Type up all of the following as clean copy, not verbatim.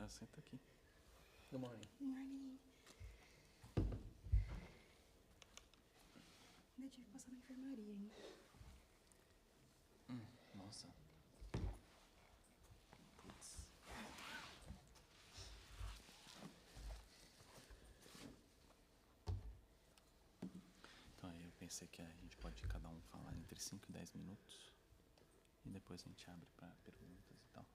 Senta aqui. Good morning. Good morning. Ainda tive que passar na enfermaria ainda. Nossa. Putz. Então aí eu pensei que a gente pode cada um falar entre 5 e 10 minutos. E depois a gente abre para perguntas e tal.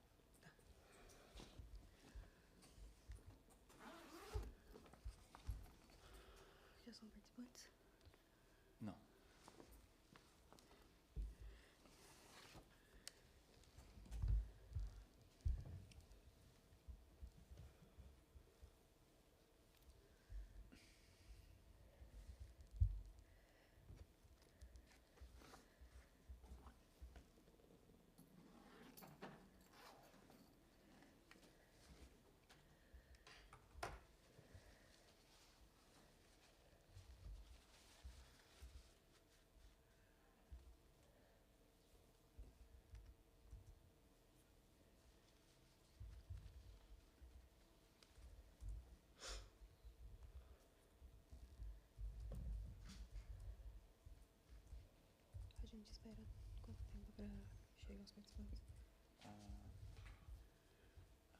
Já são participantes? Não. A gente espera quanto tempo pra chegar aos participantes?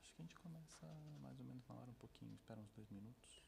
Acho que a gente começa mais ou menos na hora, um pouquinho, espera uns 2 minutos.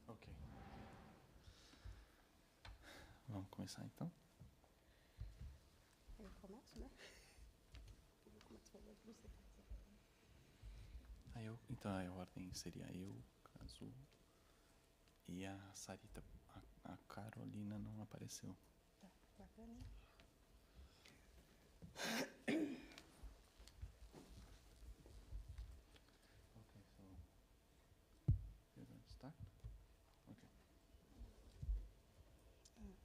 Ok. Vamos começar então? Eu começo, né? Eu começo falando você. Então a ordem seria eu, Cazu e a Sarita. A Carolina não apareceu. Tá, bacana, hein? Okay, so you're going to start? Okay.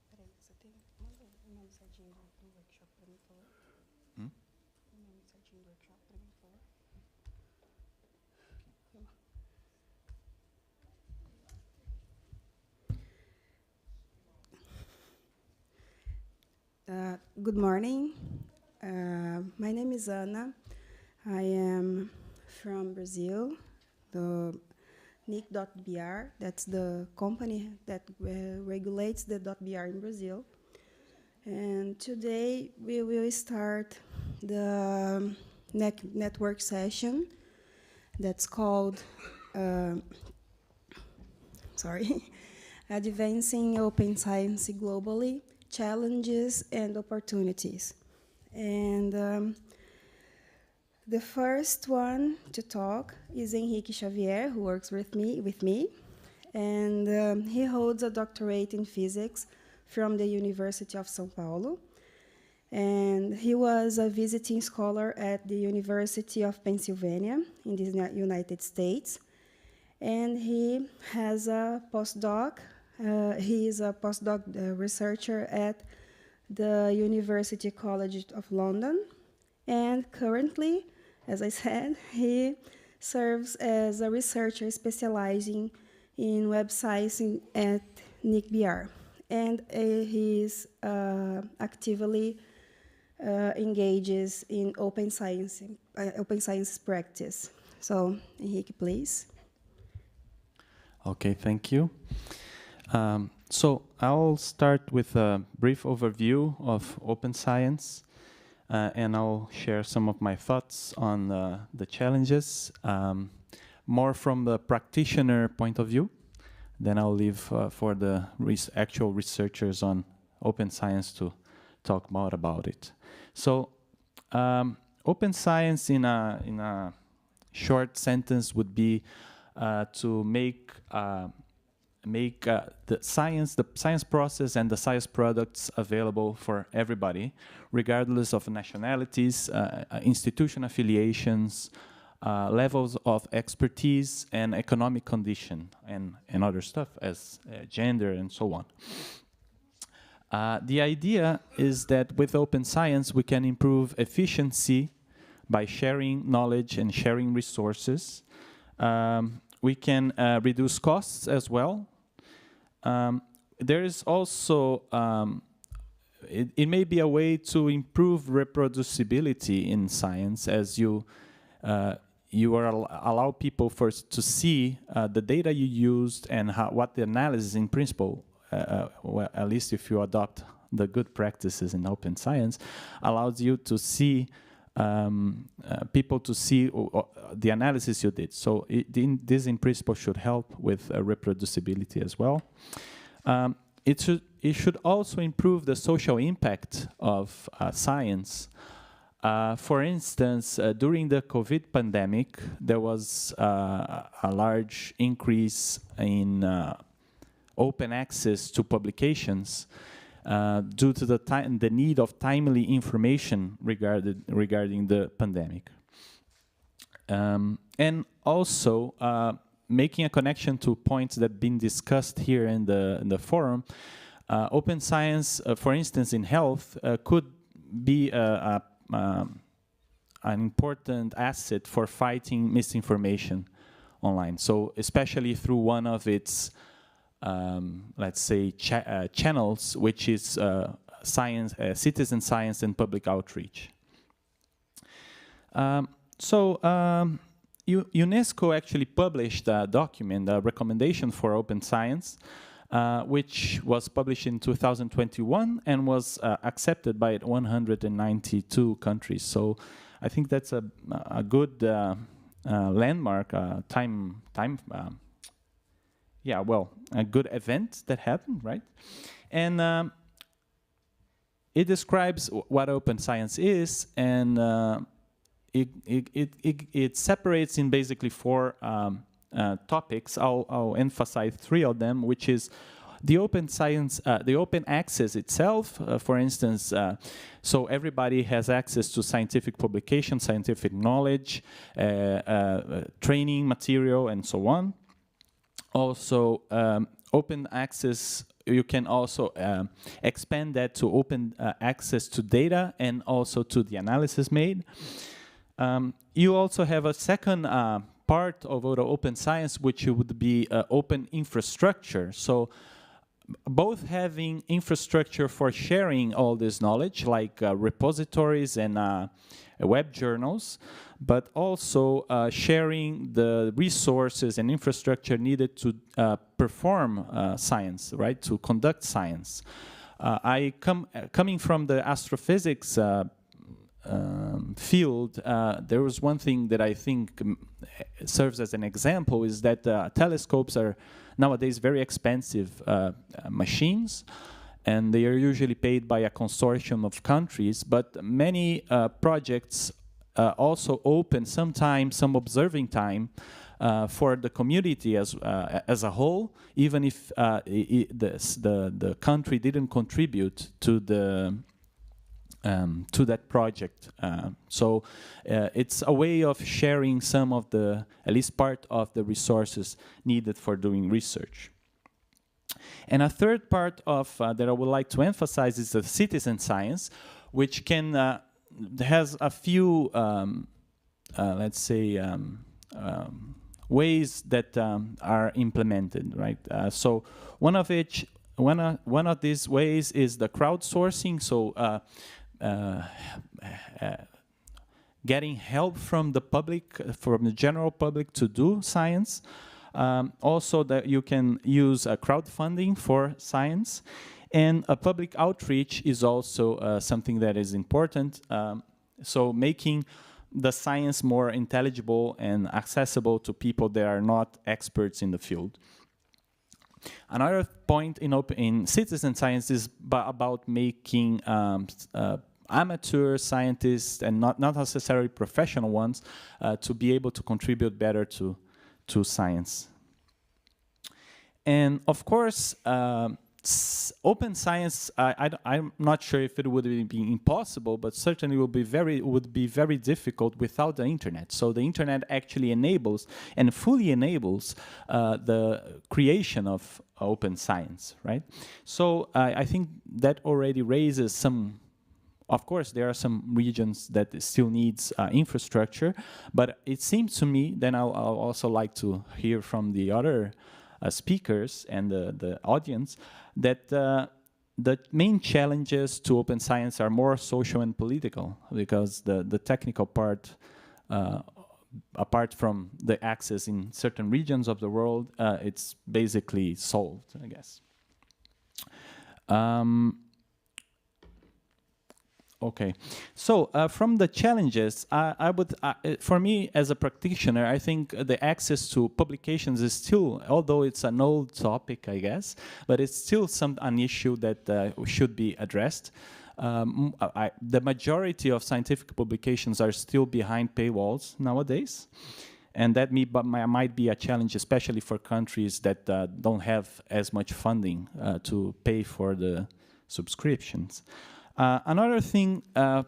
Peraí, você tem... Manda o nome certinho do workshop pra mim, por favor. O nome certinho do workshop pra mim, por favor. Good morning. My name is Ana. I am from Brazil, the NIC.br. That's the company that regulates the .br in Brazil. And today we will start the network session that's called, Advancing Open Science Globally, Challenges and Opportunities. And the first one to talk is Henrique Xavier, who works with me. And he holds a doctorate in physics from the University of São Paulo. And he was a visiting scholar at the University of Pennsylvania in the United States. And he has a postdoc. He is a postdoc researcher at the University College of London. And currently, as I said, he serves as a researcher specializing in web science at NIC.br. And he is actively engages in open science practice. So, Henrique, please. Okay, thank you. So I'll start with a brief overview of open science, and I'll share some of my thoughts on the challenges, more from the practitioner point of view. Then I'll leave for the actual researchers on open science to talk more about it. So open science in a short sentence would be to make the science process and the science products available for everybody, regardless of nationalities, institution affiliations, levels of expertise, and economic condition, and other stuff as gender and so on. The idea is that with open science, we can improve efficiency by sharing knowledge and sharing resources. We can reduce costs as well. There is also, it may be a way to improve reproducibility in science, as you allow people first to see the data you used and what the analysis in principle, well, at least if you adopt the good practices in open science, allows you to see people to see the analysis you did. So this in principle should help with reproducibility as well. It should also improve the social impact of science. For instance, during the COVID pandemic, there was a large increase in open access to publications due to the need of timely information regarding the pandemic. And also, making a connection to points that have been discussed here in the forum, open science, for instance, in health, could be an important asset for fighting misinformation online. So especially through one of its let's say, channels, which is science, citizen science and public outreach. UNESCO actually published a document, a recommendation for open science, which was published in 2021 and was accepted by 192 countries. So I think that's a good landmark, yeah, well, a good event that happened, right? And it describes what open science is, and it separates in basically four topics. I'll emphasize three of them, which is the open science, the open access itself, for instance, so everybody has access to scientific publication, scientific knowledge, training material, and so on. Also, open access, you can also expand that to open access to data and also to the analysis made. You also have a second part of the open science, which would be open infrastructure. So both having infrastructure for sharing all this knowledge, like repositories and web journals, but also sharing the resources and infrastructure needed to perform science, right, to conduct science. Coming from the astrophysics field, there was one thing that I think serves as an example, is that telescopes are nowadays very expensive machines, and they are usually paid by a consortium of countries, but many projects also open sometimes some observing time for the community as a whole, even if the country didn't contribute to that project. So it's a way of sharing some of the, at least part of the resources needed for doing research. And a third part of that I would like to emphasize is the citizen science, which can has a few, let's say, ways that are implemented, right? So one of these ways is the crowdsourcing. So getting help from the public, from the general public, to do science. Also, that you can use crowdfunding for science, and a public outreach is also something that is important. So making the science more intelligible and accessible to people that are not experts in the field. Another point in citizen science is about making amateur scientists, and not necessarily professional ones, to be able to contribute better to science. And of course, open science, I'm not sure if it would be impossible, but certainly would be very difficult without the internet. So the internet actually enables and fully enables the creation of open science, right? So I think that already raises some. Of course, there are some regions that still needs infrastructure, but it seems to me, then I'll also like to hear from the other speakers and the audience, that the main challenges to open science are more social and political, because the technical part, apart from the access in certain regions of the world, it's basically solved, I guess. Okay, so from the challenges, I would, for me as a practitioner, I think the access to publications is still, although it's an old topic, I guess, but it's still an issue that should be addressed. The majority of scientific publications are still behind paywalls nowadays, and that might be a challenge, especially for countries that don't have as much funding to pay for the subscriptions. Another thing that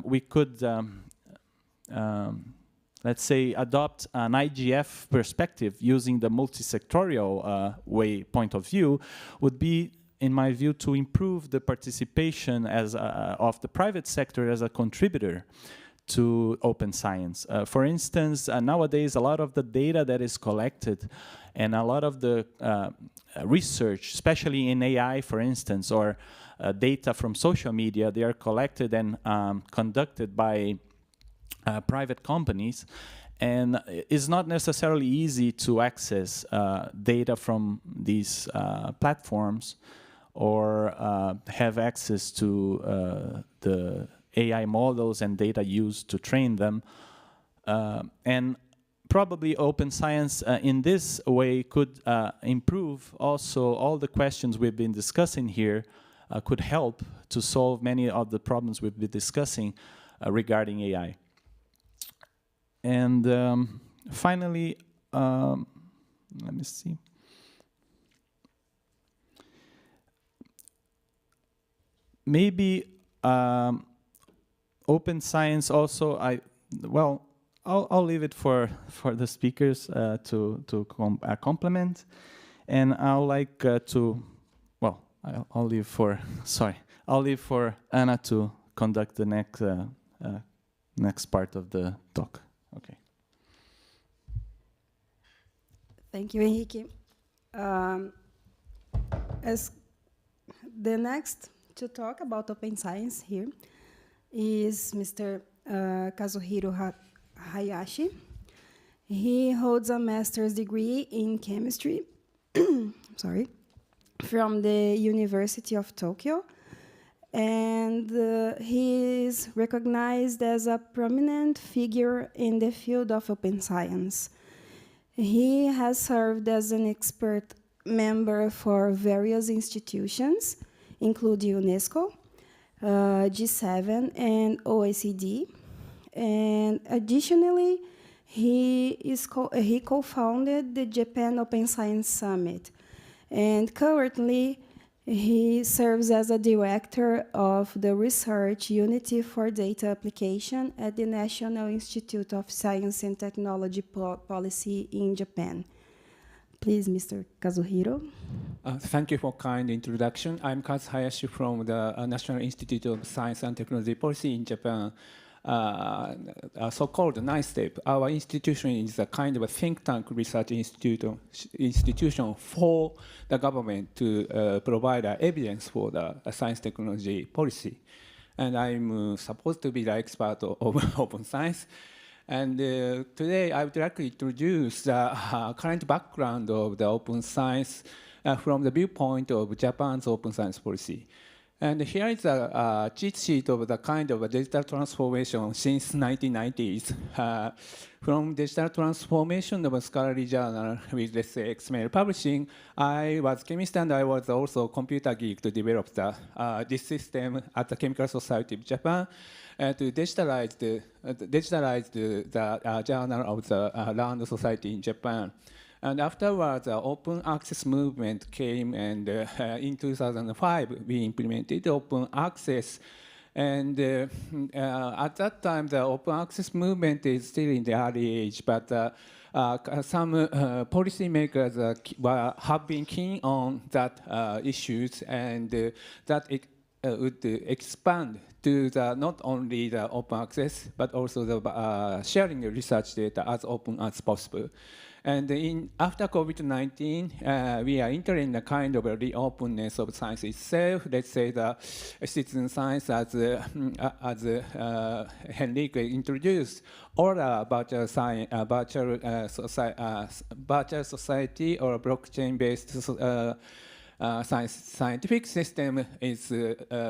we could, let's say, adopt an IGF perspective using the multi-sectorial point of view would be, in my view, to improve the participation of the private sector as a contributor to open science. For instance, nowadays, a lot of the data that is collected and a lot of the research, especially in AI, for instance, or data from social media, they are collected and conducted by private companies, and it's not necessarily easy to access data from these platforms, or have access to the AI models and data used to train them. And probably open science in this way could improve also all the questions we've been discussing here, could help to solve many of the problems we've been discussing regarding AI. And finally, let me see. Maybe open science also, I'll leave it for the speakers to complement, and I'll like I'll leave for Anna to conduct the next part of the talk. Okay. Thank you, Henrique. As the next to talk about open science here is Mr. Kazuhiro Hayashi. He holds a master's degree in chemistry from the University of Tokyo, and he is recognized as a prominent figure in the field of open science. He has served as an expert member for various institutions, including UNESCO, G7, and OECD. And additionally, he co-founded the Japan Open Science Summit. And currently, he serves as a director of the Research Unity for Data Application at the National Institute of Science and Technology Policy in Japan. Please, Mr. Kazuhiro. Thank you for kind introduction. I'm Kazu Hayashi from the National Institute of Science and Technology Policy in Japan, so-called NICEP. Our institution is a kind of a think tank research institution for the government to provide evidence for the science technology policy. And I'm supposed to be the expert of open science. And today I would like to introduce the current background of the open science from the viewpoint of Japan's open science policy. And here is a cheat sheet of the kind of a digital transformation since 1990s. From digital transformation of a scholarly journal with, let's say, XML publishing, I was chemist and I was also computer geek to develop this system at the Chemical Society of Japan to digitalize the journal of the Learned Society in Japan. And afterwards, the open access movement came, and in 2005, we implemented open access. And at that time, the open access movement is still in the early age, but some policymakers have been keen on that issues, and that it would expand to not only the open access, but also the sharing the research data as open as possible. And after COVID-19, we are entering a kind of a reopenness of science itself. Let's say the citizen science, as Henrique introduced, or virtual society or blockchain-based scientific system is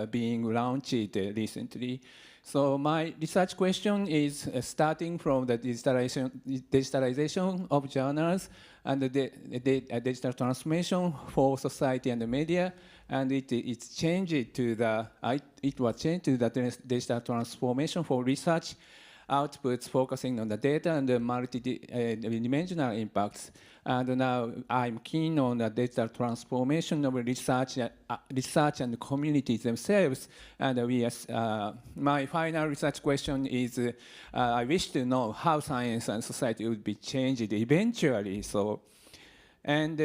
being launched recently. So my research question is starting from the digitalization of journals and the digital transformation for society and the media, and it was changed to the digital transformation for research outputs focusing on the data and the multi-dimensional impacts. And now I'm keen on the digital transformation of research and communities themselves. And my final research question is, I wish to know how science and society would be changed eventually. So, and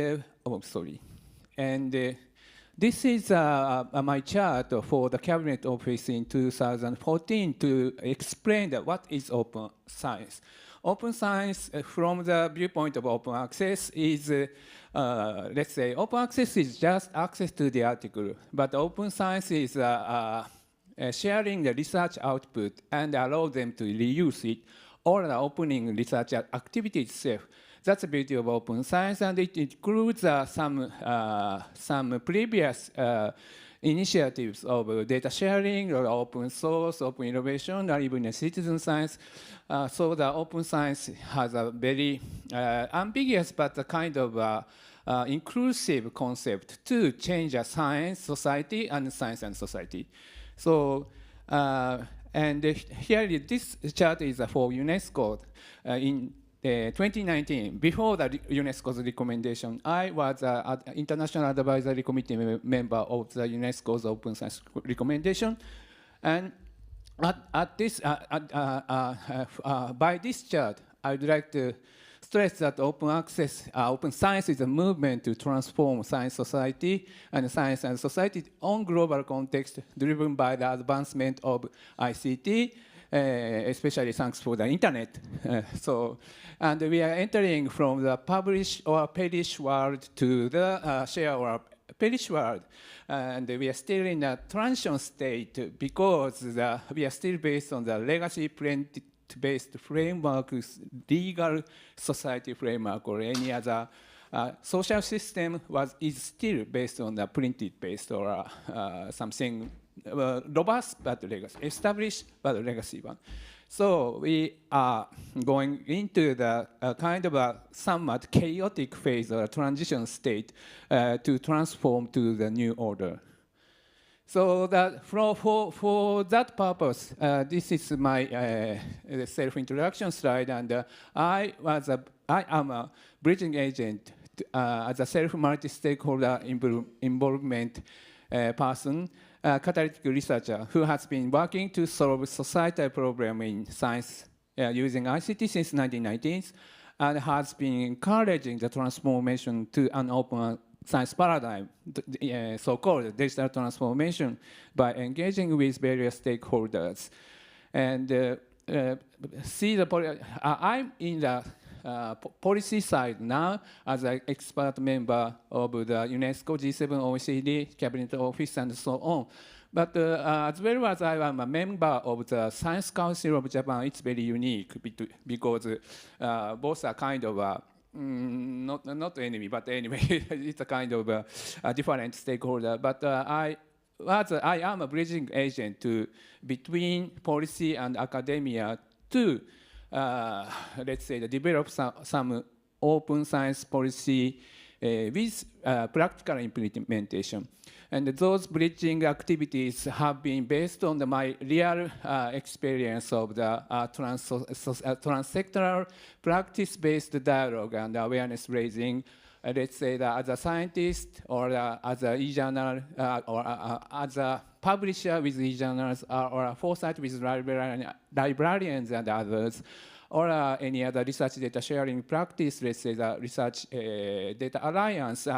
this is my chart for the Cabinet Office in 2014 to explain what is open science. Open science, from the viewpoint of open access, is, let's say, open access is just access to the article, but open science is sharing the research output and allow them to reuse it, or the opening research activity itself. That's the beauty of open science, and it includes some previous initiatives of data sharing or open source, open innovation, or even citizen science. So the open science has a very ambiguous but a kind of inclusive concept to change a science, society, and science and society. So, and here this chart is for UNESCO in 2019. Before the UNESCO's recommendation, I was an International Advisory Committee member of the UNESCO's Open Science recommendation, and at this, by this chart, I would like to stress that open access, open science is a movement to transform science society and society on global context, driven by the advancement of ICT, especially thanks for the internet. And we are entering from the publish or perish world to the share or perish world. And we are still in a transition state because we are still based on the legacy based framework, legal society framework, or any other social system is still based on the printed based or something robust but legacy, established but legacy one. So we are going into the kind of a somewhat chaotic phase or transition state to transform to the new order. So that for that purpose, this is my self-introduction slide, and I am a bridging agent as a self-multi-stakeholder involvement person, catalytic researcher who has been working to solve societal problems in science using ICT since 1990s, and has been encouraging the transformation to an open science paradigm, so-called digital transformation, by engaging with various stakeholders. And I'm in the policy side now as an expert member of the UNESCO, G7, OECD, Cabinet Office, and so on. But as well as I am a member of the Science Council of Japan, it's very unique because both are kind of not enemy, but anyway, it's a kind of a different stakeholder. But I am a bridging agent between policy and academia to, let's say, develop some open science policy with practical implementation. And those bridging activities have been based on my real experience of the transsectoral practice-based dialogue and awareness raising, let's say that as a scientist or as a e-journal or as a publisher with e-journals or a foresight with librarians and others, or any other research data sharing practice, let's say the research data alliance,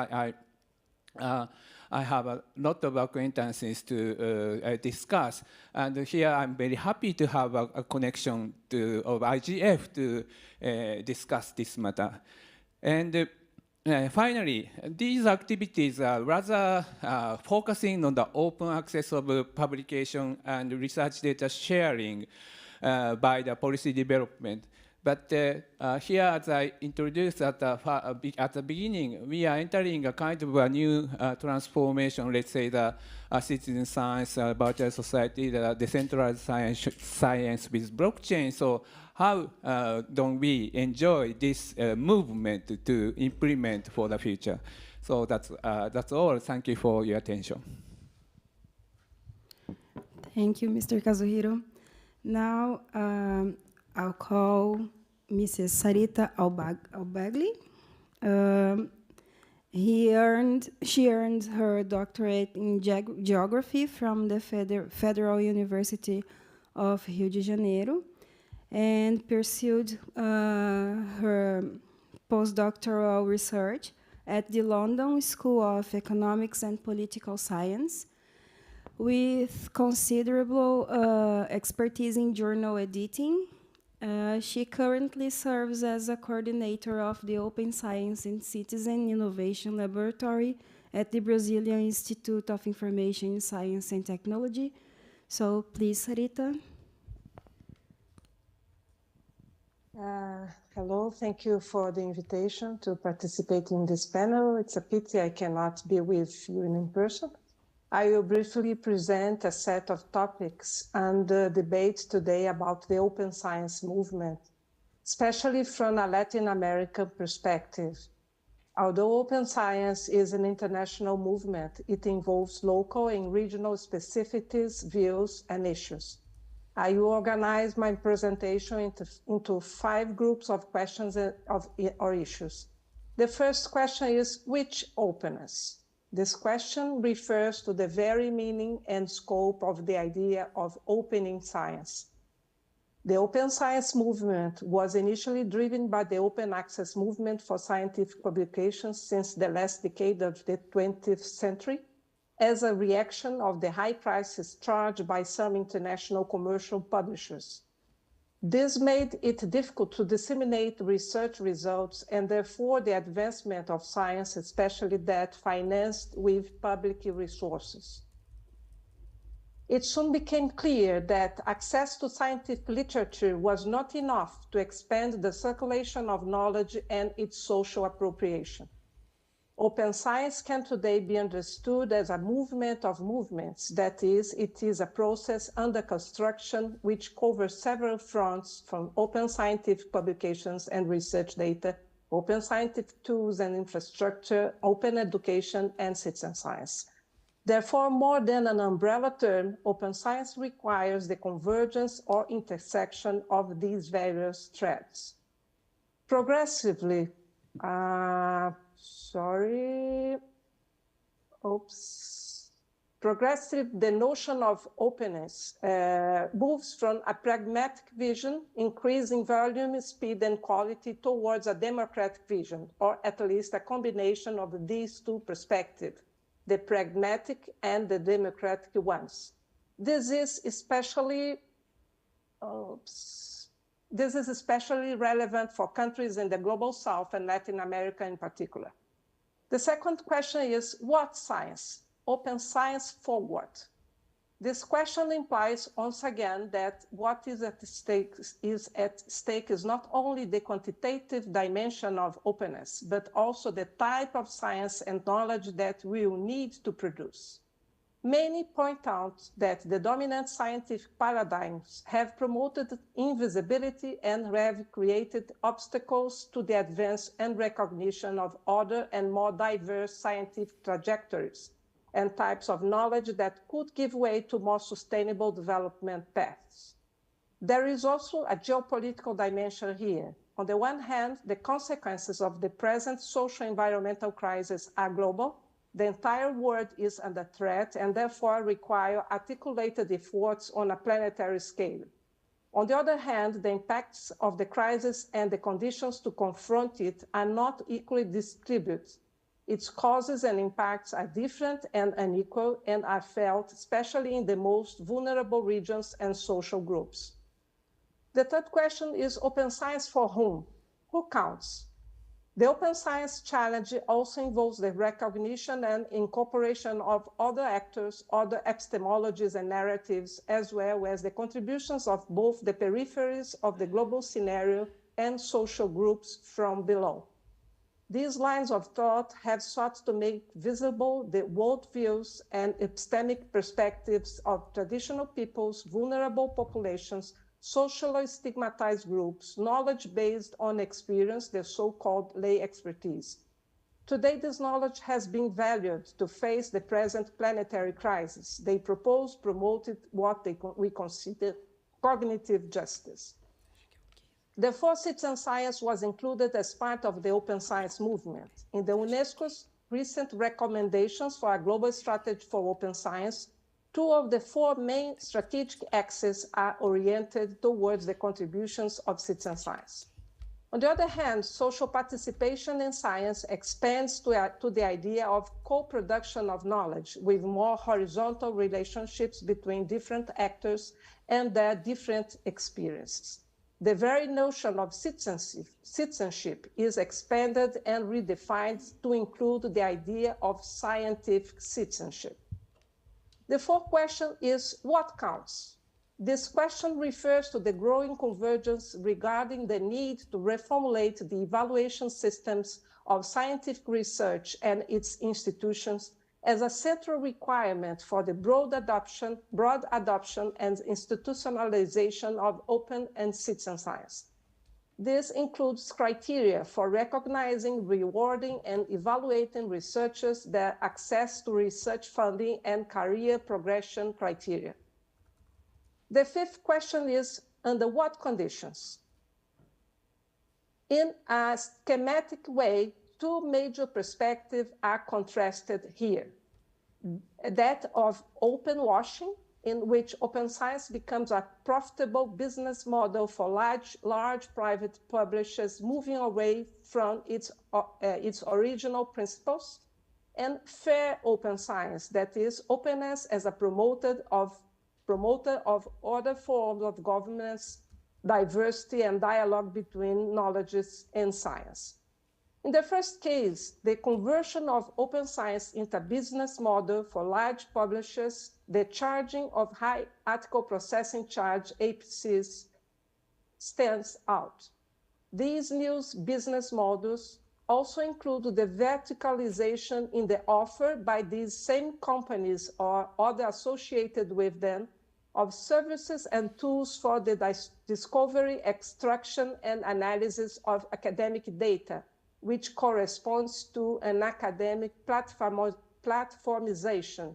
I have a lot of acquaintances to discuss. And here I'm very happy to have a connection of IGF to discuss this matter. And finally, these activities are rather focusing on the open access of publication and research data sharing by the policy development. But here, as I introduced at the beginning, we are entering a kind of a new transformation, let's say the citizen science, virtual society, the decentralized science with blockchain. So how don't we enjoy this movement to implement for the future? So that's all. Thank you for your attention. Thank you, Mr. Kazuhiro. Now, I'll call Mrs. Sarita Albagli. She earned her doctorate in geography from the Federal University of Rio de Janeiro and pursued her postdoctoral research at the London School of Economics and Political Science, with considerable expertise in journal editing. She currently serves as a coordinator of the Open Science and Citizen Innovation Laboratory at the Brazilian Institute of Information Science and Technology. So please, Sarita. Hello, thank you for the invitation to participate in this panel. It's a pity I cannot be with you in person. I will briefly present a set of topics and debate today about the open science movement, especially from a Latin American perspective. Although open science is an international movement, it involves local and regional specificities, views, and issues. I will organize my presentation into 5 groups of questions or issues. The first question is, which openness? This question refers to the very meaning and scope of the idea of opening science. The open science movement was initially driven by the open access movement for scientific publications since the last decade of the 20th century, as a reaction of the high prices charged by some international commercial publishers. This made it difficult to disseminate research results and therefore the advancement of science, especially that financed with public resources. It soon became clear that access to scientific literature was not enough to expand the circulation of knowledge and its social appropriation. Open science can today be understood as a movement of movements. That is, it is a process under construction which covers several fronts, from open scientific publications and research data, open scientific tools and infrastructure, open education, and citizen science. Therefore, more than an umbrella term, open science requires the convergence or intersection of these various threads. Progressively, the notion of openness moves from a pragmatic vision, increasing volume, speed, and quality, towards a democratic vision, or at least a combination of these two perspectives, the pragmatic and the democratic ones. This is especially relevant for countries in the Global South and Latin America in particular. The second question is, what science? Open science for what? This question implies, once again, that what is at stake is not only the quantitative dimension of openness, but also the type of science and knowledge that we will need to produce. Many point out that the dominant scientific paradigms have promoted invisibility and have created obstacles to the advance and recognition of other and more diverse scientific trajectories and types of knowledge that could give way to more sustainable development paths. There is also a geopolitical dimension here. On the one hand, the consequences of the present social environmental crisis are global. The entire world is under threat and therefore require articulated efforts on a planetary scale. On the other hand, the impacts of the crisis and the conditions to confront it are not equally distributed. Its causes and impacts are different and unequal and are felt especially in the most vulnerable regions and social groups. The third question is open science for whom? Who counts? The open science challenge also involves the recognition and incorporation of other actors, other epistemologies and narratives, as well as the contributions of both the peripheries of the global scenario and social groups from below. These lines of thought have sought to make visible the worldviews and epistemic perspectives of traditional peoples, vulnerable populations, socially stigmatized groups, knowledge based on experience, the so-called lay expertise. Today, this knowledge has been valued to face the present planetary crisis. They promoted what we consider cognitive justice. Therefore, citizen science was included as part of the open science movement. In the UNESCO's recent recommendations for a global strategy for open science, 2 of the 4 main strategic axes are oriented towards the contributions of citizen science. On the other hand, social participation in science expands to the idea of co-production of knowledge with more horizontal relationships between different actors and their different experiences. The very notion of citizenship is expanded and redefined to include the idea of scientific citizenship. The fourth question is, what counts? This question refers to the growing convergence regarding the need to reformulate the evaluation systems of scientific research and its institutions as a central requirement for the broad adoption and institutionalization of open and citizen science. This includes criteria for recognizing, rewarding, and evaluating researchers, their access to research funding, and career progression criteria. The fifth question is, under what conditions? In a schematic way, two major perspectives are contrasted here. That of open washing, in which open science becomes a profitable business model for large private publishers moving away from its original principles, and fair open science, that is, openness as a promoter of other forms of governance, diversity, and dialogue between knowledges and science. In the first case, the conversion of open science into a business model for large publishers, the charging of high article processing charge, APCs, stands out. These new business models also include the verticalization in the offer by these same companies or other associated with them of services and tools for the discovery, extraction, and analysis of academic data, which corresponds to an academic platformization.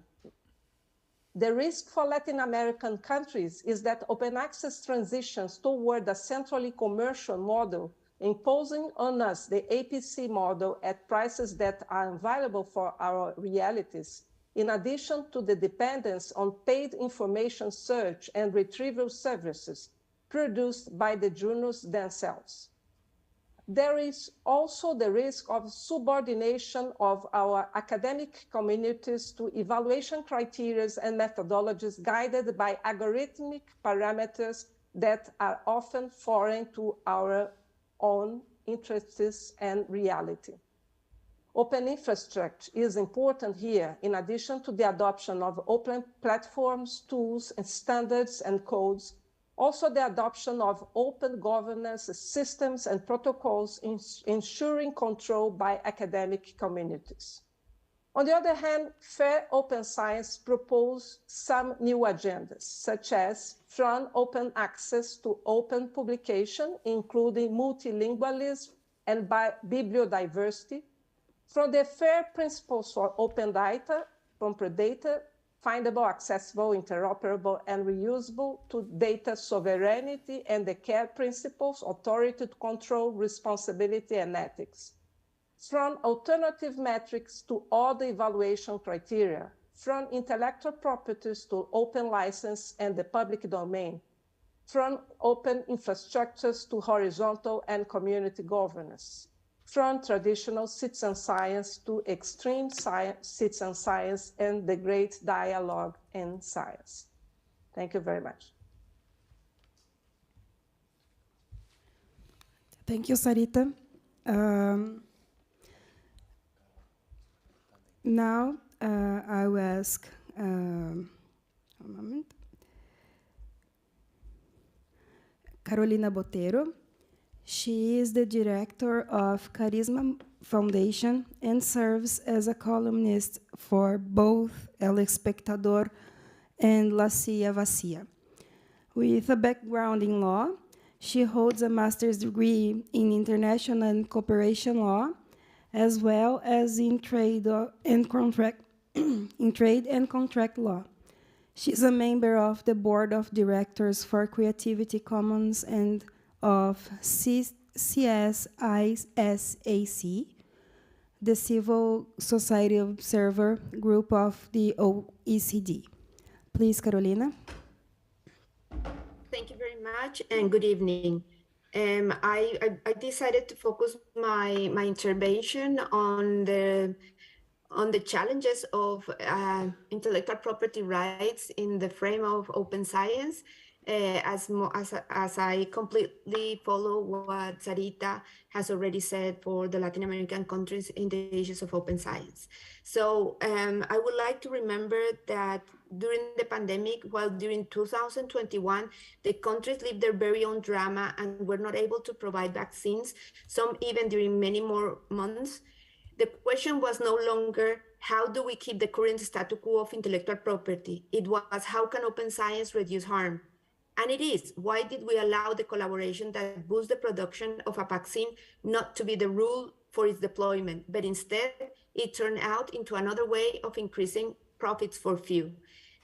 The risk for Latin American countries is that open access transitions toward a centrally commercial model, imposing on us the APC model at prices that are unviable for our realities, in addition to the dependence on paid information search and retrieval services produced by the journals themselves. There is also the risk of subordination of our academic communities to evaluation criteria and methodologies guided by algorithmic parameters that are often foreign to our own interests and reality. Open infrastructure is important here, in addition to the adoption of open platforms, tools, and standards and codes. Also, the adoption of open governance systems and protocols ensuring control by academic communities. On the other hand, fair open science proposes some new agendas, such as from open access to open publication, including multilingualism and bibliodiversity, from the fair principles for open data, from data, findable, accessible, interoperable, and reusable, to data sovereignty and the care principles, authority to control, responsibility, and ethics. From alternative metrics to other evaluation criteria, from intellectual properties to open license and the public domain, from open infrastructures to horizontal and community governance, from traditional citizen science to extreme citizen science and the great dialogue in science. Thank you very much. Thank you, Sarita. Now I will ask a moment. Carolina Botelho. She is the director of Charisma Foundation and serves as a columnist for both El Espectador and La Cia Vacia. With a background in law, she holds a master's degree in international and cooperation law, as well as in trade and contract law. She's a member of the board of directors for Creativity Commons and of CSISAC, the Civil Society Observer Group of the OECD. Please, Carolina. Thank you very much, and good evening. I decided to focus my intervention on the challenges of intellectual property rights in the frame of open science, as I completely follow what Sarita has already said for the Latin American countries in the issues of open science. So I would like to remember that during the pandemic, while during 2021, the countries lived their very own drama and were not able to provide vaccines, some even during many more months, The question was no longer, how do we keep the current status quo of intellectual property? It was, how can open science reduce harm? And it is, why did we allow the collaboration that boosts the production of a vaccine not to be the rule for its deployment, but instead it turned out into another way of increasing profits for few?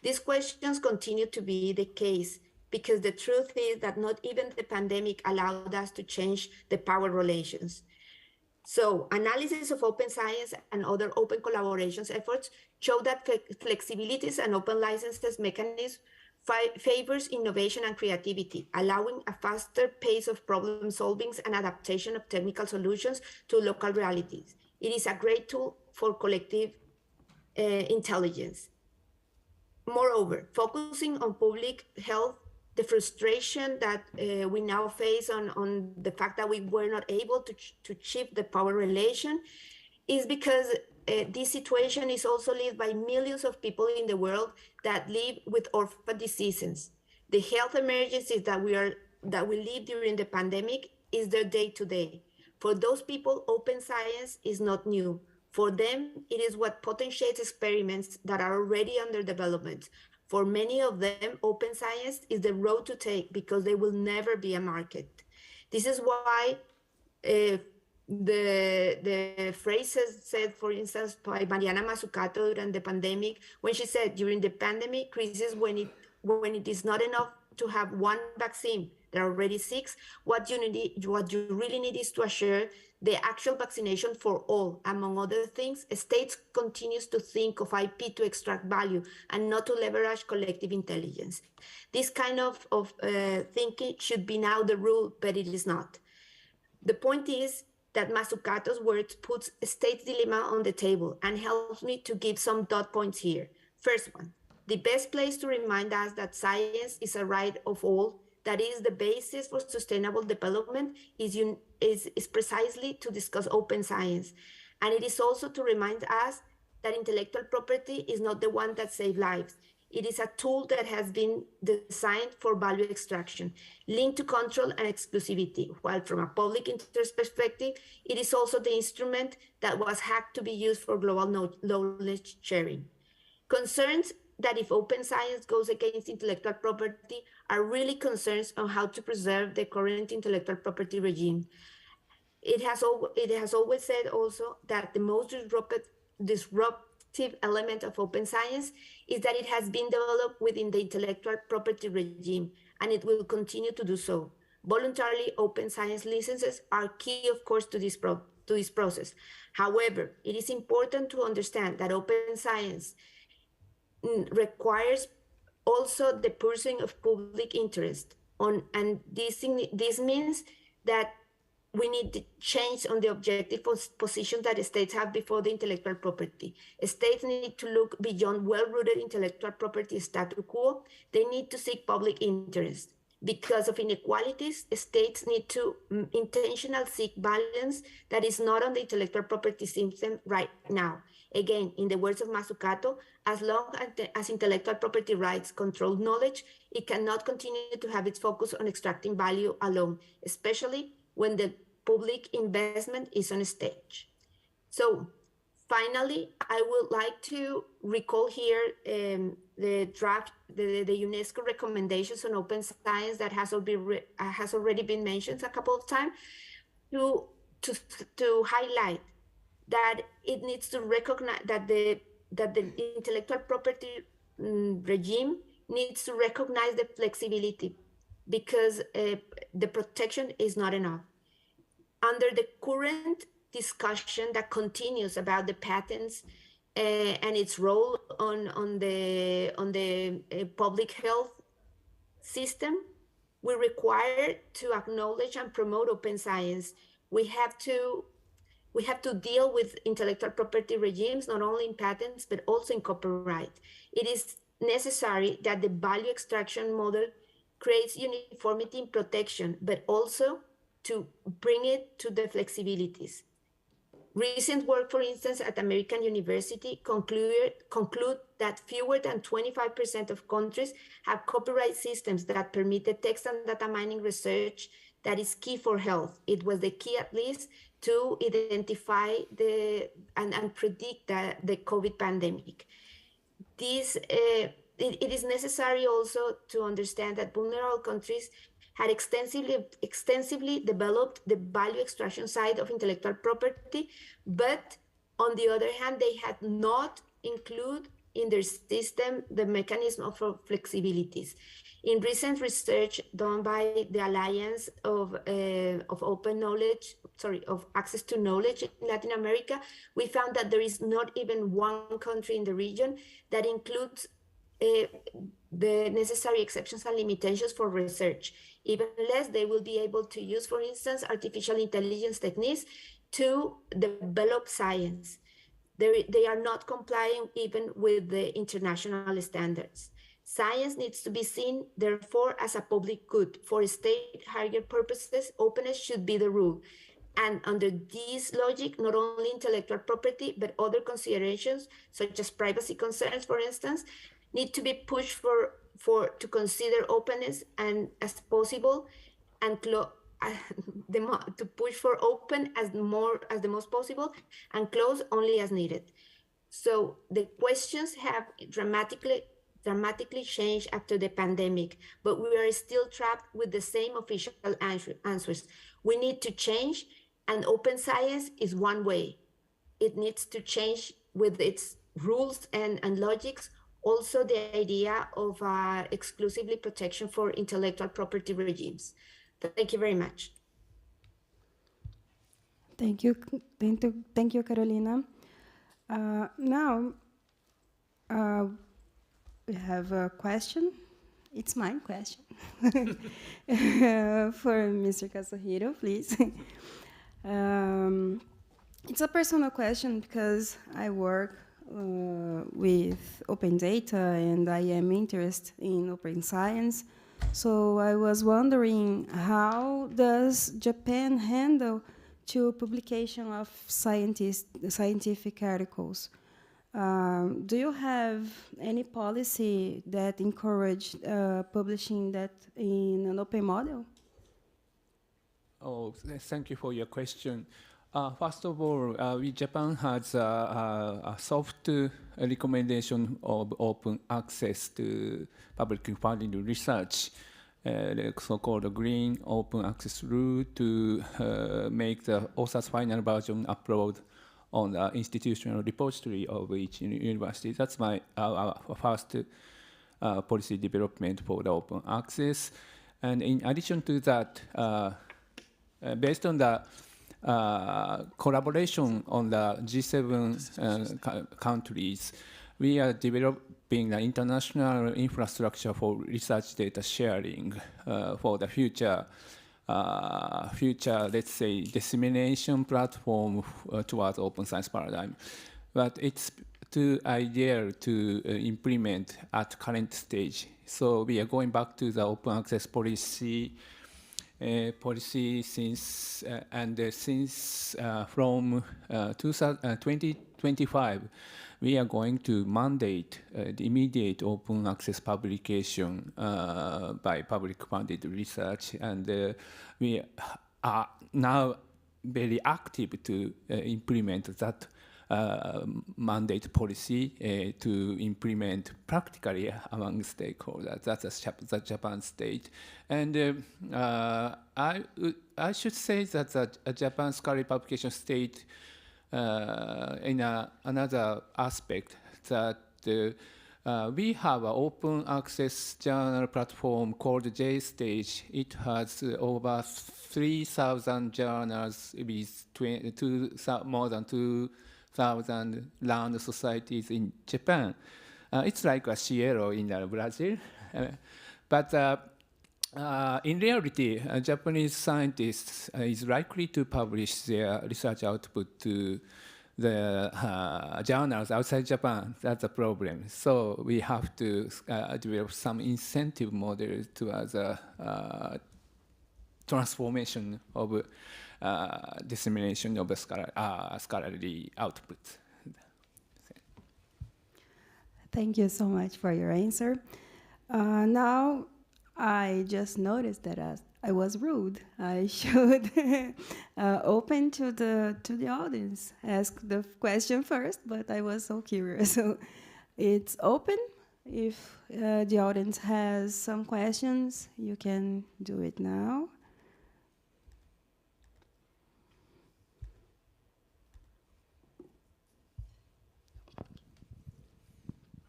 These questions continue to be the case because the truth is that not even the pandemic allowed us to change the power relations. So analysis of open science and other open collaborations efforts show that flexibilities and open licenses mechanisms favors innovation and creativity, allowing a faster pace of problem solving and adaptation of technical solutions to local realities. It is a great tool for collective intelligence. Moreover, focusing on public health, the frustration that we now face on the fact that we were not able to shift the power relation is because this situation is also lived by millions of people in the world that live with orphan diseases. The health emergencies that we live during the pandemic is their day-to-day. For those people, open science is not new. For them, it is what potentiates experiments that are already under development. For many of them, open science is the road to take because there will never be a market. This is why the phrases said, for instance, by Mariana Mazzucato during the pandemic, when she said, during the pandemic crisis, when it is not enough to have one vaccine, there are already 6, what you really need is to assure the actual vaccination for all. Among other things, states continues to think of IP to extract value and not to leverage collective intelligence. This kind of thinking should be now the rule, but it is not. The point is that Mazzucato's words puts a state's dilemma on the table and helps me to give some dot points here. First one, the best place to remind us that science is a right of all, that is the basis for sustainable development, is precisely to discuss open science. And it is also to remind us that intellectual property is not the one that saves lives. It is a tool that has been designed for value extraction, linked to control and exclusivity, while from a public interest perspective, it is also the instrument that was hacked to be used for global knowledge sharing. Concerns that if open science goes against intellectual property are really concerns on how to preserve the current intellectual property regime. It has always said also that the most disruptive element of open science is that it has been developed within the intellectual property regime, and it will continue to do so. Voluntarily open science licenses are key, of course, to this process. However, it is important to understand that open science requires also the pursuing of public interest and this means that we need to change on the objective position that states have before the intellectual property. States need to look beyond well-rooted intellectual property status quo. They need to seek public interest. Because of inequalities, states need to intentionally seek balance that is not on the intellectual property system right now. Again, in the words of Mazzucato, as long as intellectual property rights control knowledge, it cannot continue to have its focus on extracting value alone, especially when the public investment is on stage. So finally, I would like to recall here the draft, the UNESCO recommendations on open science that has already been mentioned a couple of times to highlight that it needs to recognize that the intellectual property regime needs to recognize the flexibility because the protection is not enough. Under the current discussion that continues about the patents and its role on the public health system, we require to acknowledge and promote open science. We have to deal with intellectual property regimes, not only in patents, but also in copyright. It is necessary that the value extraction model creates uniformity in protection, but also to bring it to the flexibilities. Recent work, for instance, at American University conclude that fewer than 25% of countries have copyright systems that permit the text and data mining research that is key for health. It was the key, at least, to identify and predict the COVID pandemic. It is necessary also to understand that vulnerable countries had extensively developed the value extraction side of intellectual property, but on the other hand, they had not included in their system the mechanism of flexibilities. In recent research done by the Alliance of Access to Knowledge in Latin America, we found that there is not even one country in the region that includes the necessary exceptions and limitations for research. Even less, they will be able to use, for instance, artificial intelligence techniques to develop science. They are not complying even with the international standards. Science needs to be seen, therefore, as a public good. For state higher purposes, openness should be the rule. And under this logic, not only intellectual property, but other considerations, such as privacy concerns, for instance, need to be pushed to consider openness and as possible, and to push for open as the most possible, and close only as needed. So the questions have dramatically changed after the pandemic, but we are still trapped with the same official answers. We need to change, and open science is one way. It needs to change with its rules and logics. Also, the idea of exclusively protection for intellectual property regimes. Thank you very much. Thank you, Carolina. Now, we have a question. It's my question for Mr. Kazuhiro, please. It's a personal question because I work with open data and I am interested in open science. So I was wondering, how does Japan handle to publication of scientific articles? Do you have any policy that encourage publishing that in an open model? Oh, thank you for your question. First of all, Japan has a soft recommendation of open access to publicly funded research, the so-called green open access rule, to make the author's final version upload on the institutional repository of each university. That's my first policy development for the open access. And in addition to that, based on the collaboration on the G7 countries, we are developing the international infrastructure for research data sharing for the future, let's say, dissemination platform towards open science paradigm. But it's too ideal to implement at current stage. So we are going back to the open access policy since from 2025, we are going to mandate the immediate open access publication by public funded research, and we are now very active to implement that mandate policy to implement practically among stakeholders. That's the Japan state. And I should say that the Japan scholarly publication state in another aspect, that we have an open access journal platform called JStage. It has over 3,000 journals with more than 2,000 learned societies in Japan. It's like a Cielo in Brazil. But in reality, Japanese scientists is likely to publish their research output to the journals outside Japan. That's a problem. So we have to develop some incentive model towards a transformation of dissemination of scholarly output. Thank you so much for your answer. Now, I just noticed that I was rude. I should open to the audience, ask the question first, but I was so curious. So it's open. If the audience has some questions, you can do it now.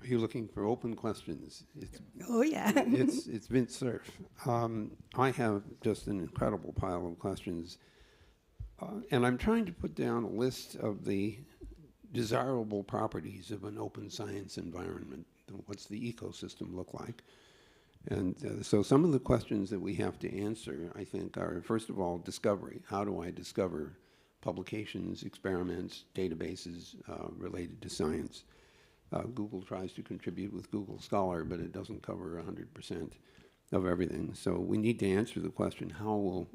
Are you looking for open questions? Oh, yeah. It's Vint Cerf. I have just an incredible pile of questions, and I'm trying to put down a list of the desirable properties of an open science environment. What's the ecosystem look like? And so some of the questions that we have to answer, I think, are, first of all, discovery. How do I discover publications, experiments, databases related to science? Google tries to contribute with Google Scholar, but it doesn't cover 100% of everything. So we need to answer the question, how will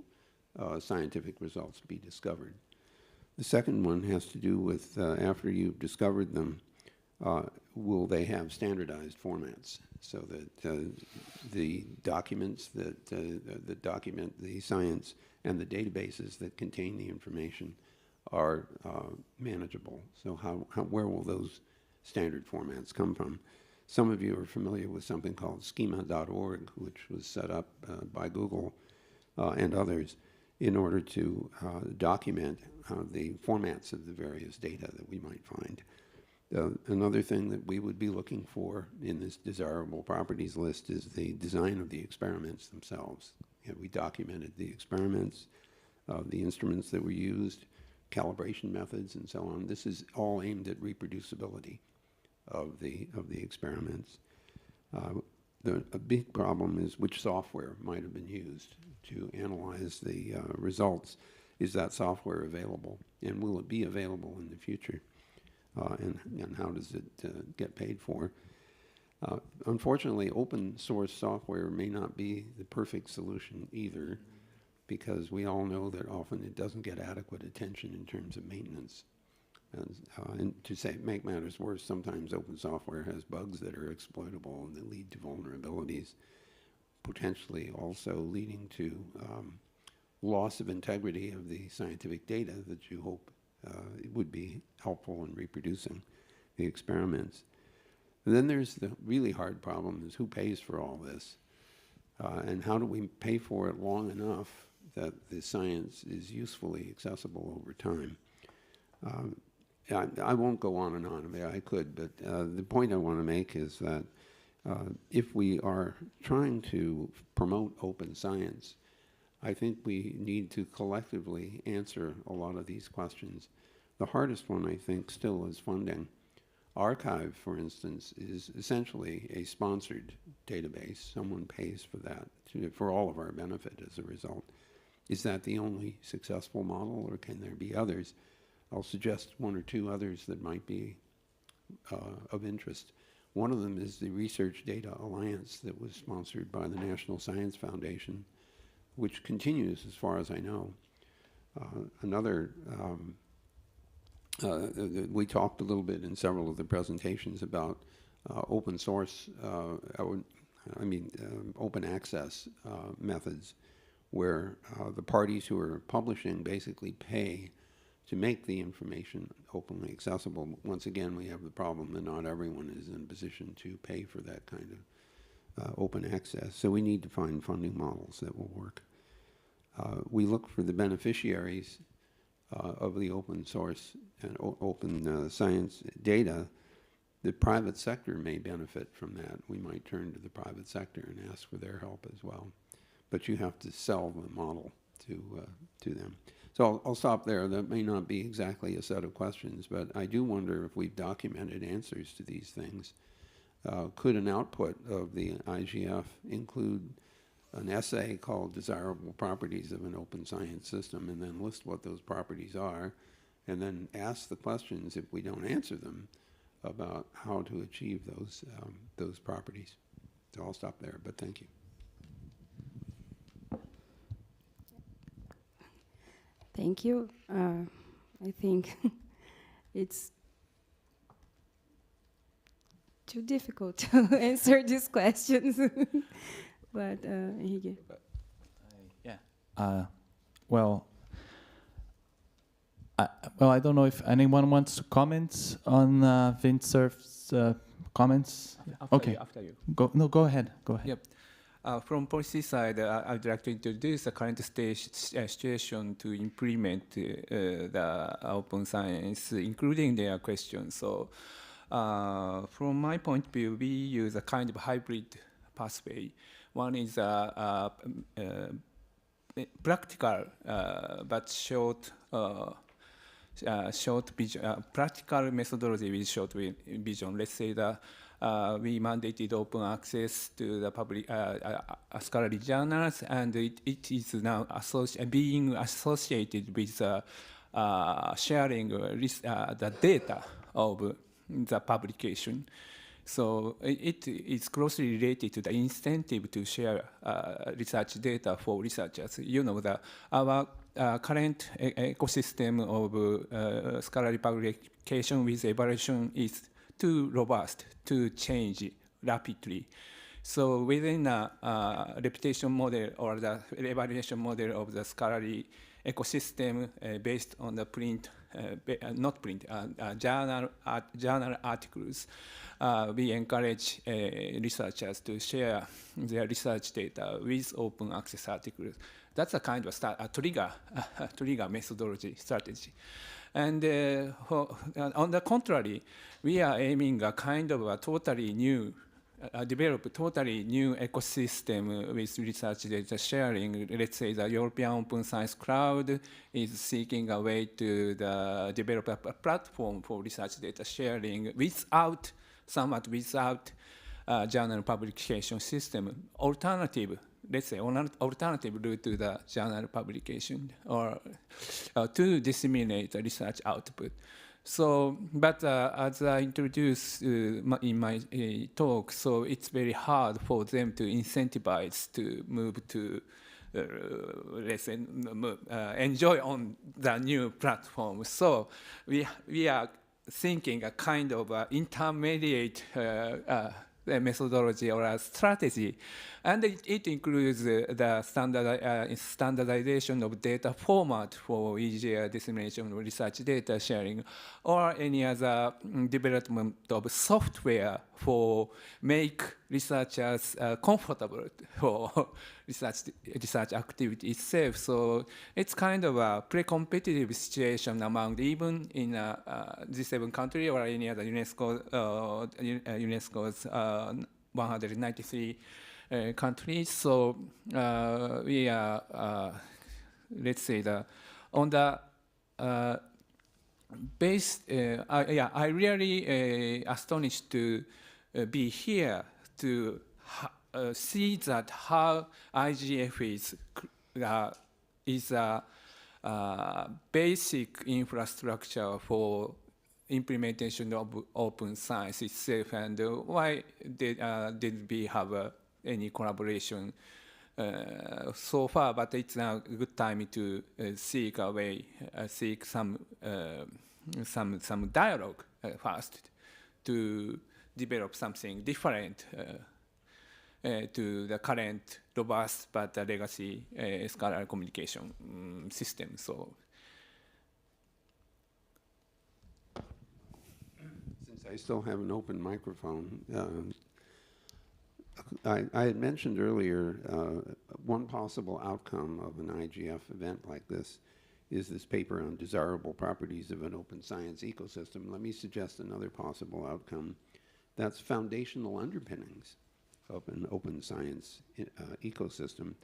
scientific results be discovered? The second one has to do with, after you've discovered them, will they have standardized formats so that the documents that document the science and the databases that contain the information are manageable? So where will those standard formats come from? Some of you are familiar with something called schema.org, which was set up by Google and others in order to document the formats of the various data that we might find. Another thing that we would be looking for in this desirable properties list is the design of the experiments themselves. We documented the experiments, the instruments that were used, calibration methods, and so on. This is all aimed at reproducibility of the experiments. A big problem is which software might have been used to analyze the results. Is that software available, and will it be available in the future? And how does it get paid for? Unfortunately, open source software may not be the perfect solution either, because we all know that often it doesn't get adequate attention in terms of maintenance. And to make matters worse, sometimes open software has bugs that are exploitable and that lead to vulnerabilities, potentially also leading to loss of integrity of the scientific data that you hope would be helpful in reproducing the experiments. And then there's the really hard problem is who pays for all this? And how do we pay for it long enough that the science is usefully accessible over time? I won't go on and on. I mean, I could, but the point I want to make is that if we are trying to promote open science, I think we need to collectively answer a lot of these questions. The hardest one, I think, still is funding. Archive, for instance, is essentially a sponsored database. Someone pays for that for all of our benefit as a result. Is that the only successful model, or can there be others? I'll suggest one or two others that might be of interest. One of them is the Research Data Alliance that was sponsored by the National Science Foundation, which continues as far as I know. Another, we talked a little bit in several of the presentations about open source, open access methods, where the parties who are publishing basically pay to make the information openly accessible. Once again, we have the problem that not everyone is in a position to pay for that kind of open access. So we need to find funding models that will work. We look for the beneficiaries of the open source and open science data. The private sector may benefit from that. We might turn to the private sector and ask for their help as well. But you have to sell the model to them. So I'll stop there. That may not be exactly a set of questions, but I do wonder if we've documented answers to these things. Could an output of the IGF include an essay called Desirable Properties of an Open Science System, and then list what those properties are, and then ask the questions, if we don't answer them, about how to achieve those properties? So I'll stop there, but thank you. Thank you. I think it's too difficult to answer these questions. But Henrique. Yeah. Well, I don't know if anyone wants to comment on Windsurf's comments. Okay. After you. Go ahead. Go ahead. Yep. From policy side, I'd like to introduce the current situation to implement the open science, including their questions. So, from my point of view, we use a kind of hybrid pathway. One is practical but short vision, practical methodology with short vision. Let's say that we mandated open access to the public scholarly journals, and it is now being associated with sharing the data of the publication. So it is closely related to the incentive to share research data for researchers. You know that our current ecosystem of scholarly publication with evaluation is too robust to change rapidly. So within a reputation model or the evaluation model of the scholarly ecosystem based on the journal articles, we encourage researchers to share their research data with open access articles. That's a kind of trigger methodology strategy. And on the contrary, we are aiming a kind of a totally new, develop a totally new ecosystem with research data sharing. Let's say the European Open Science Cloud is seeking a way to develop a platform for research data sharing without journal publication system. Let's say alternative route to the journal publication or to disseminate the research output. So, but as I introduced in my talk, so it's very hard for them to incentivize to move to, let's say, enjoy on the new platform. So we are thinking a kind of intermediate methodology or a strategy, and it includes the standardization of data format for easier dissemination of research data sharing, or any other development of software for make researchers comfortable for research activity itself. So it's kind of a pre-competitive situation among even in G7 country or any other UNESCO's 193 countries. So we are, let's say, on the base. I really astonished to be here to see that how IGF is a basic infrastructure for implementation of open science itself, and why did we have any collaboration so far? But it's now a good time to seek a way, seek some dialogue first to develop something different to the current robust but legacy scholarly communication system. So. Since I still have an open microphone, I had mentioned earlier one possible outcome of an IGF event like this is this paper on desirable properties of an open science ecosystem. Let me suggest another possible outcome. That's foundational underpinnings of an open science ecosystem.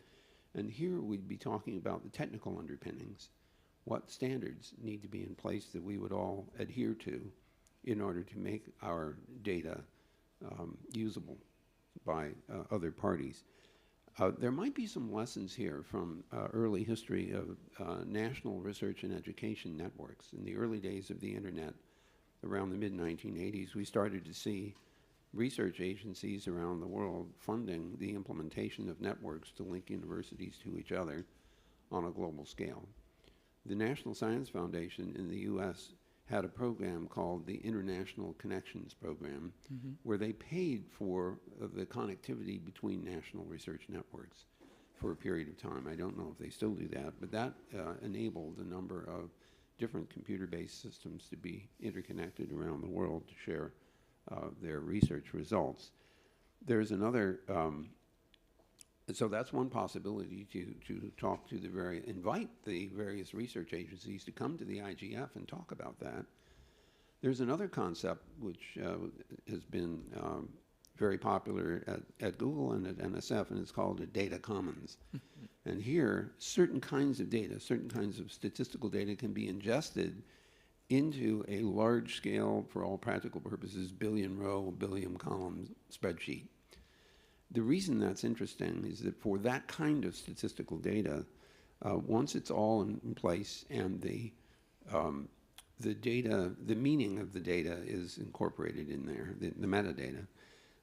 And here we'd be talking about the technical underpinnings. What standards need to be in place that we would all adhere to in order to make our data usable by other parties. There might be some lessons here from early history of national research and education networks. In the early days of the internet, around the mid-1980s, we started to see research agencies around the world funding the implementation of networks to link universities to each other on a global scale. The National Science Foundation in the US had a program called the International Connections Program, where they paid for the connectivity between national research networks. for a period of time. I don't know if they still do that, but that enabled a number of different computer-based systems to be interconnected around the world to share their research results. There's another, so that's one possibility to talk to invite the various research agencies to come to the IGF and talk about that. There's another concept which has been very popular at Google and at NSF, and it's called a data commons. And here, certain kinds of data, certain kinds of statistical data can be ingested into a large scale, for all practical purposes, billion row, billion column spreadsheet. The reason that's interesting is that for that kind of statistical data, once it's all in place and the data, the meaning of the data is incorporated in there, the metadata,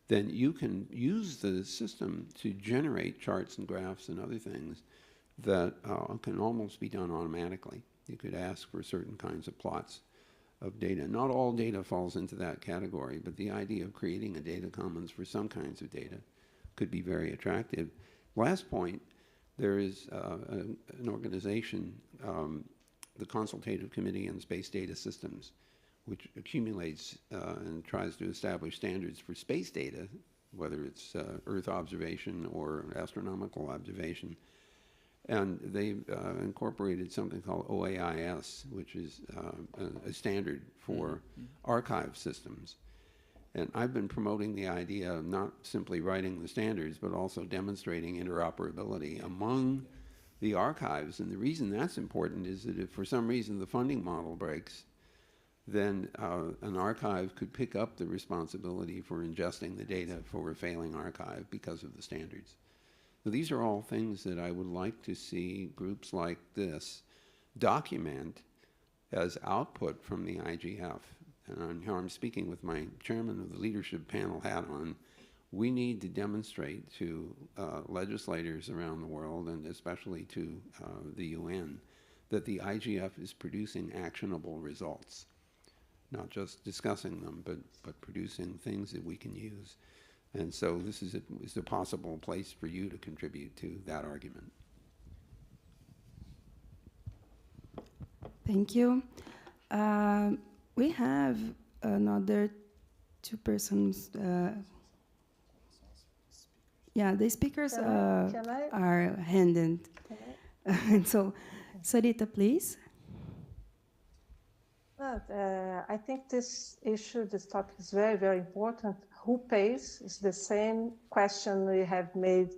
then you can use the system to generate charts and graphs and other things that can almost be done automatically. You could ask for certain kinds of plots of data. Not all data falls into that category, but the idea of creating a data commons for some kinds of data could be very attractive. Last point, there is an organization, the Consultative Committee on Space Data Systems, which accumulates and tries to establish standards for space data, whether it's Earth observation or astronomical observation. And they've incorporated something called OAIS, which is a standard for archive systems. And I've been promoting the idea of not simply writing the standards, but also demonstrating interoperability among the archives. And the reason that's important is that if for some reason the funding model breaks, then an archive could pick up the responsibility for ingesting the data for a failing archive because of the standards. So these are all things that I would like to see groups like this document as output from the IGF. And here I'm speaking with my chairman of the leadership panel hat on. We need to demonstrate to legislators around the world, and especially to the UN, that the IGF is producing actionable results. Not just discussing them, but producing things that we can use. And so this is a possible place for you to contribute to that argument. Thank you. We have another two persons. Yeah, the speakers Can I? are handed. So, Sarita, please. I think this issue, this topic is very, very important. Who pays is the same question we have made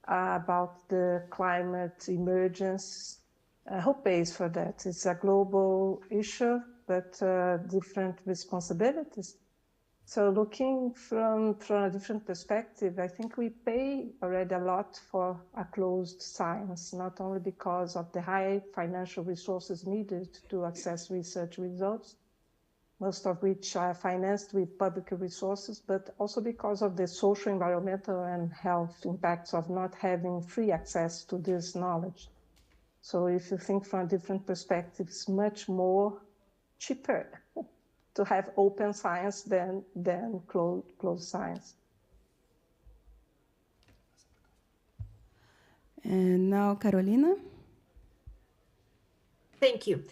about the climate emergence. Who pays for that? It's a global issue, but different responsibilities. So looking from a different perspective, I think we pay already a lot for a closed science, not only because of the high financial resources needed to access research results, most of which are financed with public resources, but also because of the social, environmental, and health impacts of not having free access to this knowledge. So if you think from a different perspective, it's much more cheaper to have open science than closed science. And now, Carolina. Thank you.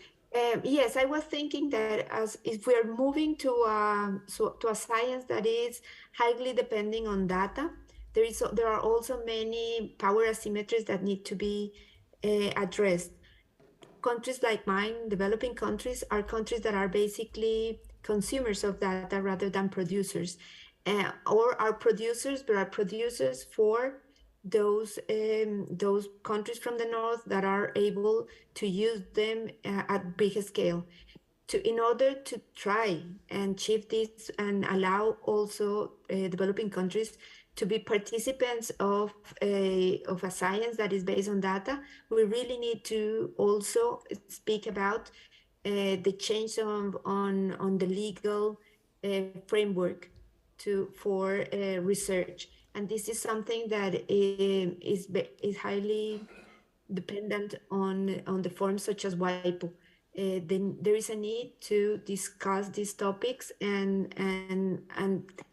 Yes, I was thinking that as if we're moving to a science that is highly depending on data, there are also many power asymmetries that need to be addressed. Countries like mine, developing countries, are countries that are basically consumers of data rather than producers, or are producers, but are producers for those countries from the north that are able to use them at bigger scale. In order to try and achieve this and allow also developing countries to be participants of a science that is based on data, we really need to also speak about the change on the legal framework for research. And this is something that is highly dependent on the forms such as WIPO. Then there is a need to discuss these topics and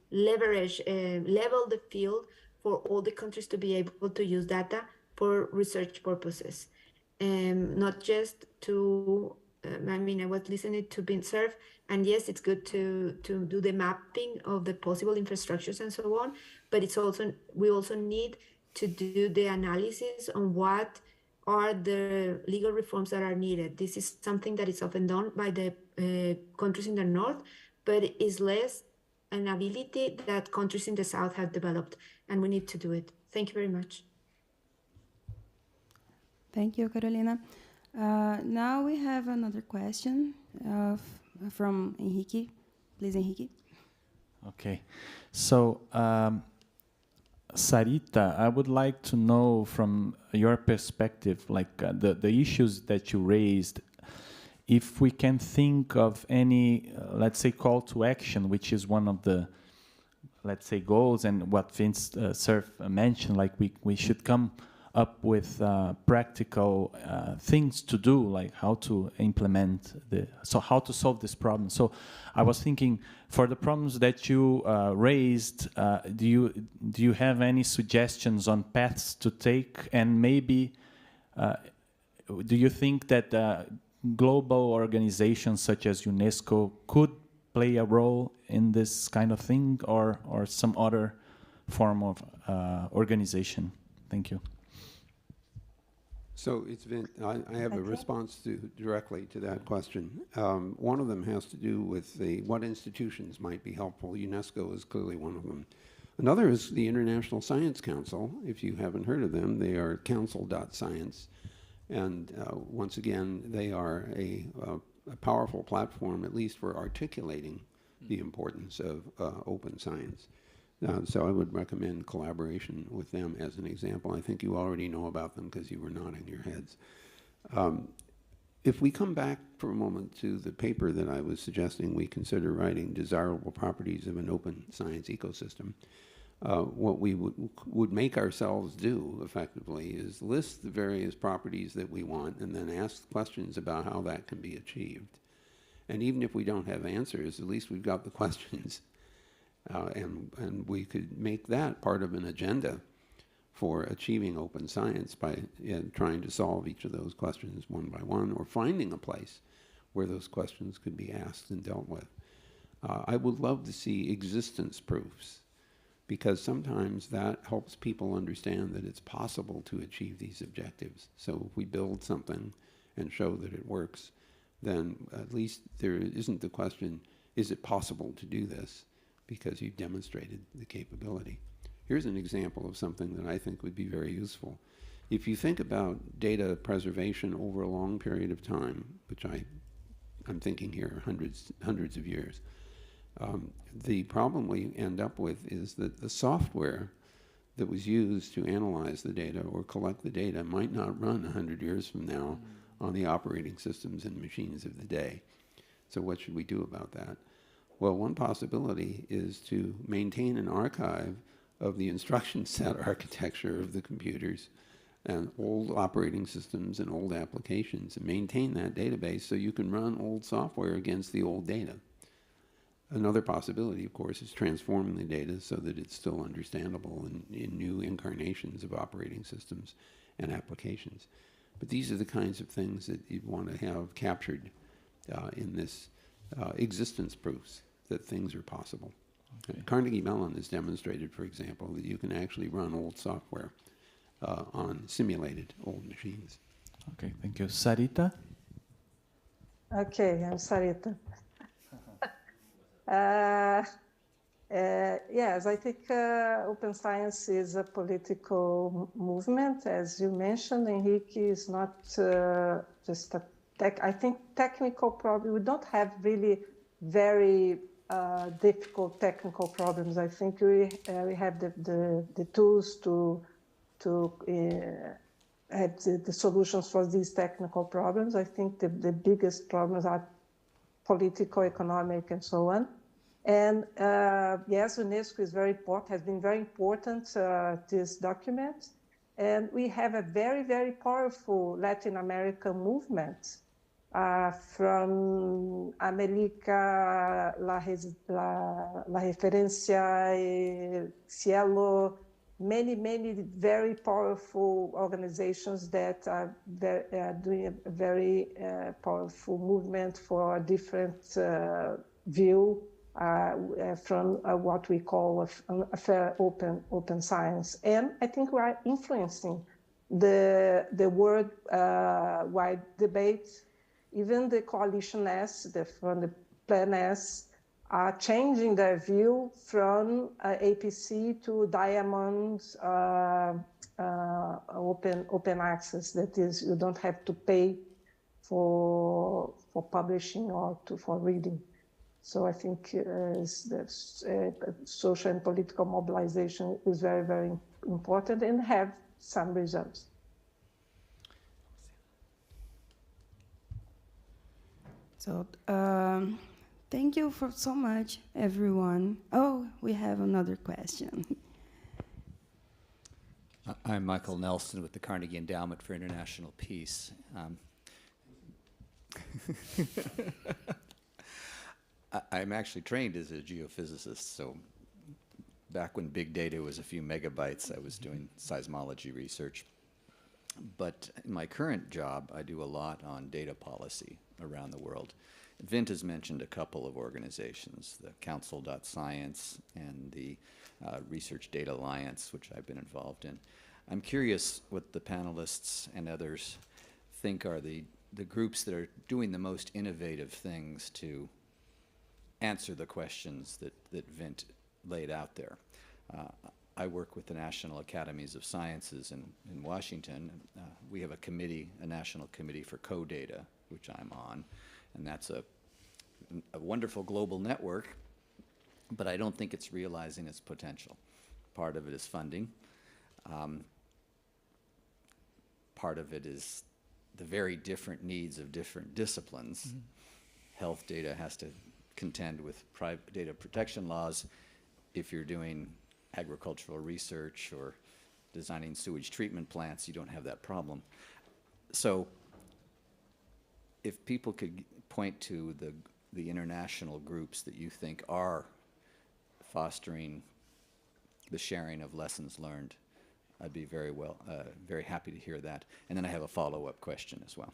leverage, level the field for all the countries to be able to use data for research purposes. Not just to, I mean, I was listening to BINSERV, and yes, it's good to do the mapping of the possible infrastructures and so on, but it's also, we also need to do the analysis on what are the legal reforms that are needed. This is something that is often done by the countries in the north, but is less an ability that countries in the south have developed, and we need to do it. Thank you very much. Thank you, Carolina. Now we have another question from Henrique. Please, Henrique. Okay. So, Sarita, I would like to know from your perspective, like the issues that you raised, if we can think of any, let's say, call to action, which is one of the, let's say, goals, and what Vince Cerf mentioned, like we should come up with practical things to do, like how to implement how to solve this problem. So I was thinking, for the problems that you raised, do you have any suggestions on paths to take, and maybe do you think that global organizations such as UNESCO could play a role in this kind of thing, or some other form of organization? Thank you. So it's Vint. I have a response directly to that question. One of them has to do with what institutions might be helpful. UNESCO is clearly one of them. Another is the International Science Council. If you haven't heard of them, they are council.science. And once again, they are a powerful platform, at least for articulating the importance of open science. So I would recommend collaboration with them as an example. I think you already know about them because you were nodding your heads. If we come back for a moment to the paper that I was suggesting we consider writing, Desirable Properties of an Open Science Ecosystem, what we would make ourselves do effectively is list the various properties that we want and then ask questions about how that can be achieved. And even if we don't have answers, at least we've got the questions. And we could make that part of an agenda for achieving open science by trying to solve each of those questions one by one, or finding a place where those questions could be asked and dealt with. I would love to see existence proofs, because sometimes that helps people understand that it's possible to achieve these objectives. So if we build something and show that it works, then at least there isn't the question, is it possible to do this? Because you've demonstrated the capability. Here's an example of something that I think would be very useful. If you think about data preservation over a long period of time, which I'm thinking here hundreds of years, the problem we end up with is that the software that was used to analyze the data or collect the data might not run 100 years from now on the operating systems and machines of the day. So what should we do about that? Well, one possibility is to maintain an archive of the instruction set architecture of the computers and old operating systems and old applications, and maintain that database so you can run old software against the old data. Another possibility, of course, is transforming the data so that it's still understandable in new incarnations of operating systems and applications. But these are the kinds of things that you'd want to have captured in this existence proofs that things are possible. Okay. Carnegie Mellon has demonstrated, for example, that you can actually run old software on simulated old machines. Okay, thank you. Sarita? Okay, I'm Sarita. Yes, I think open science is a political movement. As you mentioned, Henrique, is not just a I think technical problem. We don't have really very difficult technical problems. I think we have the tools to have the solutions for these technical problems. I think the biggest problems are political, economic, and so on. And yes, UNESCO is very important, has been very important, this document. And we have a very, very powerful Latin American movement from América, La Referencia, Cielo, many very powerful organizations that are doing a very powerful movement for a different view from what we call a fair, open science. And I think we are influencing the worldwide debate. Even the Coalition S, from the Plan S, are changing their view from APC to Diamond open access. That is, you don't have to pay for publishing or for reading. So I think social and political mobilization is very, very important and have some results. So thank you for so much, everyone. Oh, we have another question. I'm Michael Nelson with the Carnegie Endowment for International Peace. I'm actually trained as a geophysicist, so back when big data was a few megabytes, I was doing seismology research. But in my current job, I do a lot on data policy around the world. Vint has mentioned a couple of organizations, the Council.Science and the Research Data Alliance, which I've been involved in. I'm curious what the panelists and others think are the groups that are doing the most innovative things to answer the questions that Vint laid out there. I work with the National Academies of Sciences in Washington. We have a committee, a national committee for co-data, which I'm on, and that's a wonderful global network, but I don't think it's realizing its potential. Part of it is funding. Part of it is the very different needs of different disciplines. Mm-hmm. Health data has to contend with private data protection laws. If you're doing agricultural research or designing sewage treatment plants, you don't have that problem. So if people could point to the international groups that you think are fostering the sharing of lessons learned, I'd be very happy to hear that. And then I have a follow-up question as well.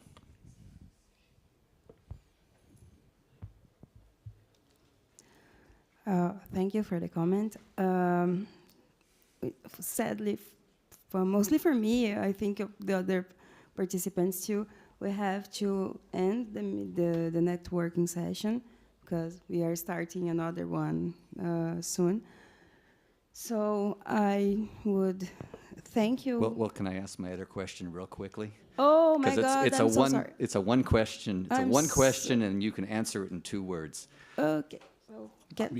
Thank you for the comment. Sadly, mostly for me, I think the other participants too, we have to end the networking session because we are starting another one soon. So I would thank you. Well, can I ask my other question real quickly? Oh my God, I'm so sorry. It's a one question. It's a one question, and you can answer it in 2 words. Okay.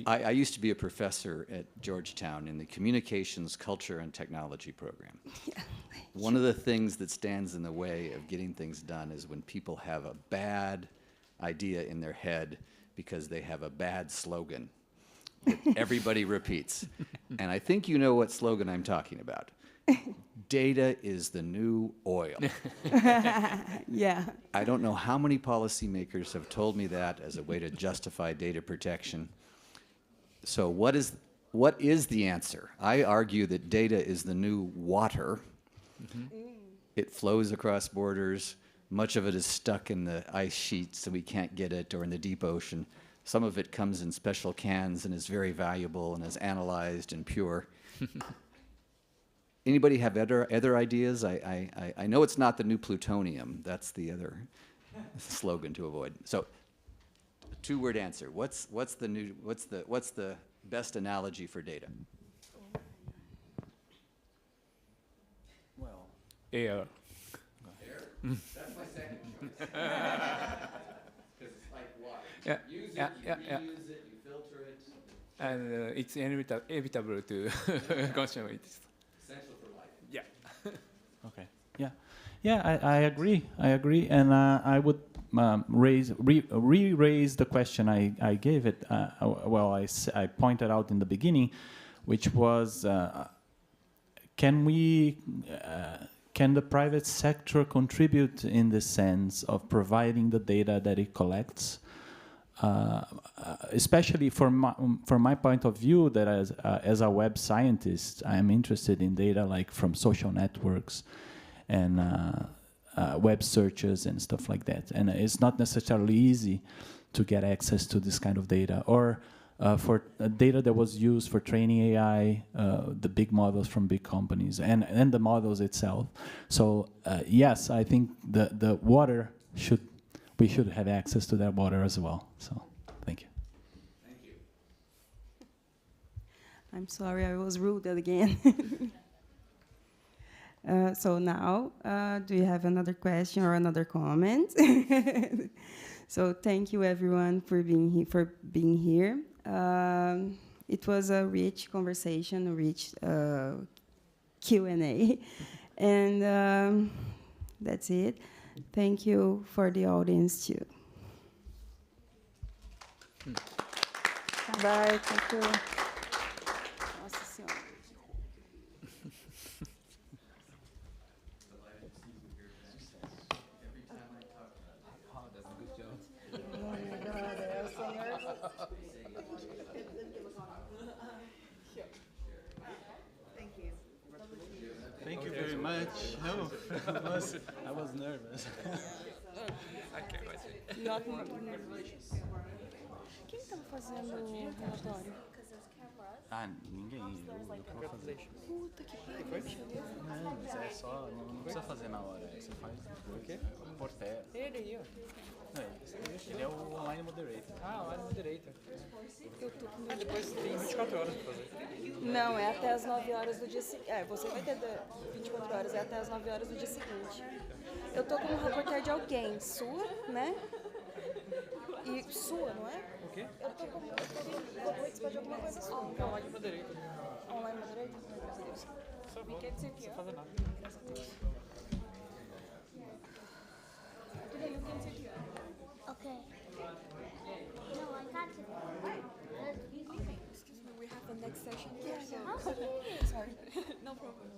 I used to be a professor at Georgetown in the Communications, Culture, and Technology program. Yeah. One of the things that stands in the way of getting things done is when people have a bad idea in their head because they have a bad slogan that everybody repeats. And I think you know what slogan I'm talking about. Data is the new oil. Yeah. I don't know how many policymakers have told me that as a way to justify data protection. So what is the answer? I argue that data is the new water. Mm-hmm. It flows across borders. Much of it is stuck in the ice sheets, so we can't get it, or in the deep ocean. Some of it comes in special cans and is very valuable and is analyzed and pure. Anybody have other ideas? I know it's not the new plutonium. That's the other slogan to avoid. So, 2-word answer. What's the best analogy for data? Well, air. That's my second choice. Because it's like water. Yeah. Use it, reuse it, you filter it. And it's inevitable to consume it. Essential for life. Yeah. okay. Yeah, I agree. And I would re-raise the question I gave it. I pointed out in the beginning, which was, can the private sector contribute in the sense of providing the data that it collects especially from my point of view, that as a web scientist, I am interested in data like from social networks and web searches and stuff like that. And it's not necessarily easy to get access to this kind of data, or for data that was used for training AI, the big models from big companies, and the models itself. So yes, I think the water we should have access to that water as well. So thank you. Thank you. I'm sorry, I was rude again. So now, do you have another question or another comment? So thank you, everyone, for being here. It was a rich conversation, a rich Q&A, and that's it. Thank you for the audience too. Bye, thank you. Nossa Senhora. Thank you very much. No, I was nervous. Quem estava fazendo o relatório? Ah, ninguém. Eu que vou fazer. Puta que pariu. Não, mas é só, não precisa fazer na hora. Você faz o quê? Por terra. Ele aí, ó. Ele é o online moderator. Ah, online moderator. Depois tem 24 horas pra fazer. Não, é até as 9 horas do dia seguinte. Você vai ter 24 horas, é até as 9 horas do dia seguinte. Eu tô como reporter de alguém, sua, né? E sua, não é? O quê? Eu tô como. Vou participar de alguma coisa sua. Online moderator. Online moderator? Graças a Deus. Só vou. Quer dizer que Não fazer nada. Graças a Deus. Tudo bem, eu quero dizer que Okay. No, I got it. Okay, excuse me, we have the next session here, so... Okay. Sorry. No problem.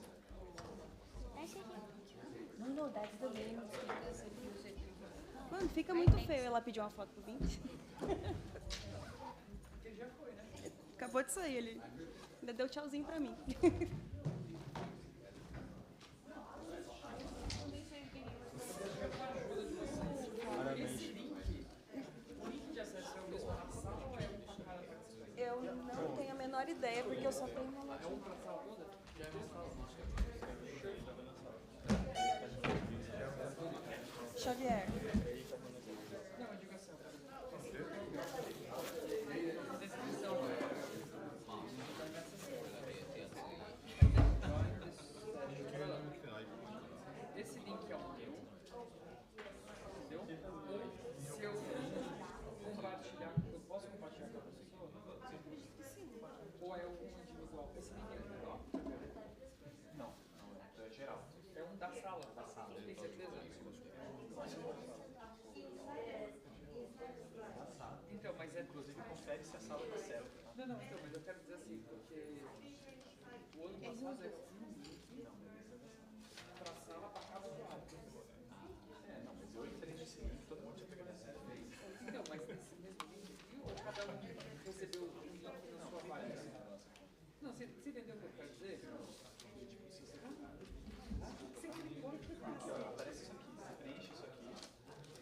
That's it. No, that's the main thing. Mano, fica muito feio ela pedir uma foto pro 20. Acabou de sair, ele ainda deu tchauzinho pra mim. Eu não tenho a menor ideia, porque eu só tenho uma notinha. Xavier. Esse link é o meu. Entendeu? Se eu compartilhar, eu posso compartilhar com a pessoa? Ou é um individual? Esse link é individual? Não, é geral. É um da sala. Tem certeza? Então, mas é... Inclusive, confere se a sala está certa. Não, então, mas eu quero dizer assim, porque o ano passado é para a sala, para cada usuário. Não, mas eu entrei nesse link, todo mundo tinha pegado essa. Então, mas nesse mesmo link, ou cada um recebeu o link na sua página? Não, você entendeu o que eu quero dizer? Você clicou no que Aparece isso aqui, você preenche isso aqui,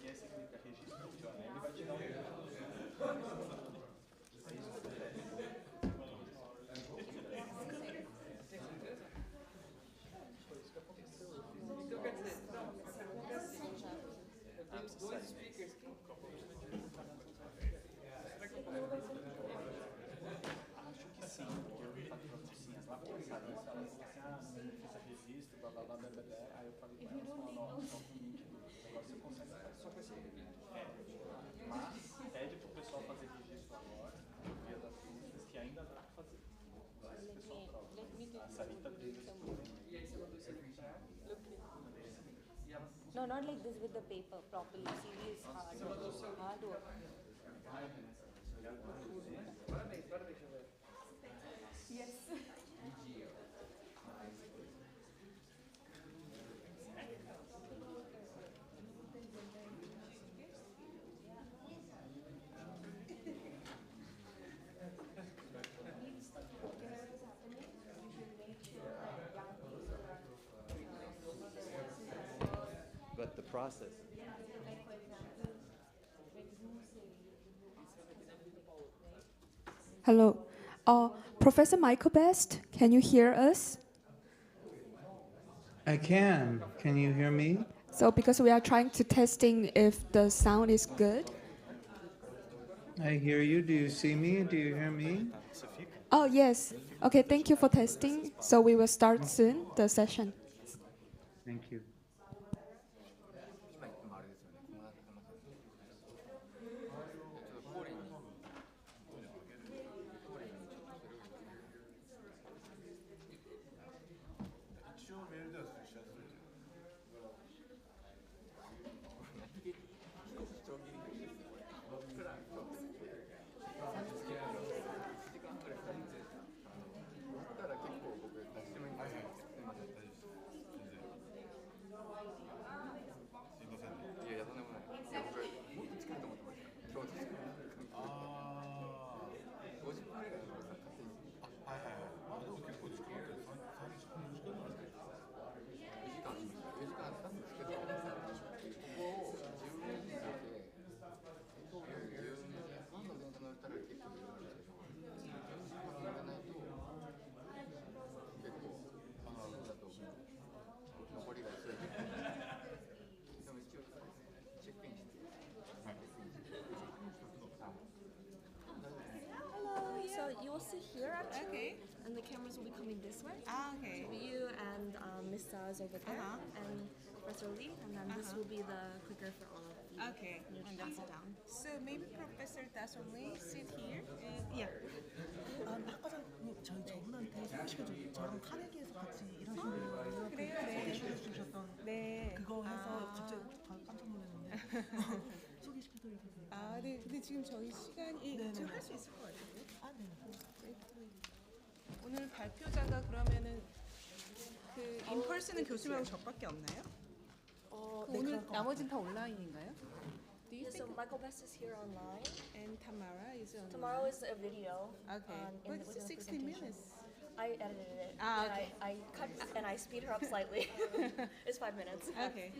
e aí você clica registro, ele vai te dar um... Então quer dizer, não, acontece assim, eu tenho dois speakers que... Será que eu posso? Acho que sim, porque eu vi patrocínias lá passado, ela falou assim, não fiz registro, blá blá blá blá blá, aí eu falei com ela, não, só com o link do negócio você consegue fazer só com esse link. Mas pede pro pessoal fazer registro agora, no dia das dúvidas, que ainda dá pra fazer. Mas o pessoal prova. A Sarita teve esse problema. E aí você mandou esse link pra ela? No, not like this with the paper properly. Serious hard work. Parabéns, Xavier. Yes. process. Hello. Professor Michael Best, can you hear us? I can. Can you hear me? So because we are trying to testing if the sound is good. I hear you. Do you see me? Do you hear me? Oh, yes. Okay, thank you for testing. So we will start soon, the session. Thank you. Hello. So you will sit here actually, and the cameras will be coming this way. Okay. So you and Miss Sa is over there, and Professor Lee, and then this will be the clicker for all of you. Okay. And you just pass it down. So maybe Professor Dasomli sit here. Yeah. 아까 전에 저희 저분한테 소개시켜줬어요. 저랑 카네기에서 같이 일하시는 분이에요. 그래요? 네. 소개시켜주셨던 네. 그거 해서 갑자기 깜짝 놀랐는데 소개시켜드리겠어요. 아, 네. 근데 지금 저희 시간이 지금 할 수 있을 것 같은데. 아, 네. 오늘 발표자가 그러면은 그 인펄스는 교수님하고 저밖에 없나요? 네, 오늘 그럴 것 나머지는 다 온라인인가요? Do you Yeah, so think? Michael Best is here online. And Tamara is on. Tomorrow is a video. Okay. In But within the 60 presentation. minutes. I edited it. Ah, and okay. I cut and I speed her up slightly. It's 5 minutes. Okay.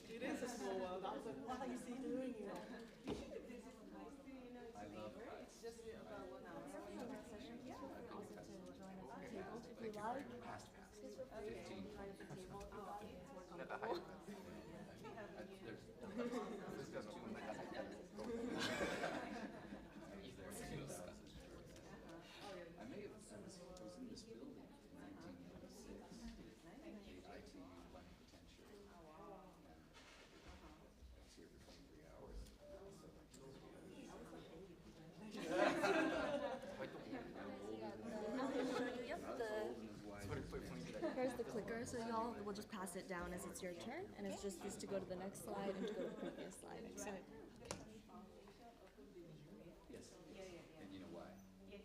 It is a small world. I was like, what is he doing here? If you like, since we're free, right at the table, if you like, I may have, I was in this building in 1986, the ITU plenipotentiary. I was here for 23 hours. here's the clicker, so y'all will just pass it down as it's your turn, and it's just this to go to the next slide and to go to the previous slide. Excellent. Yes. And you know why? Yes.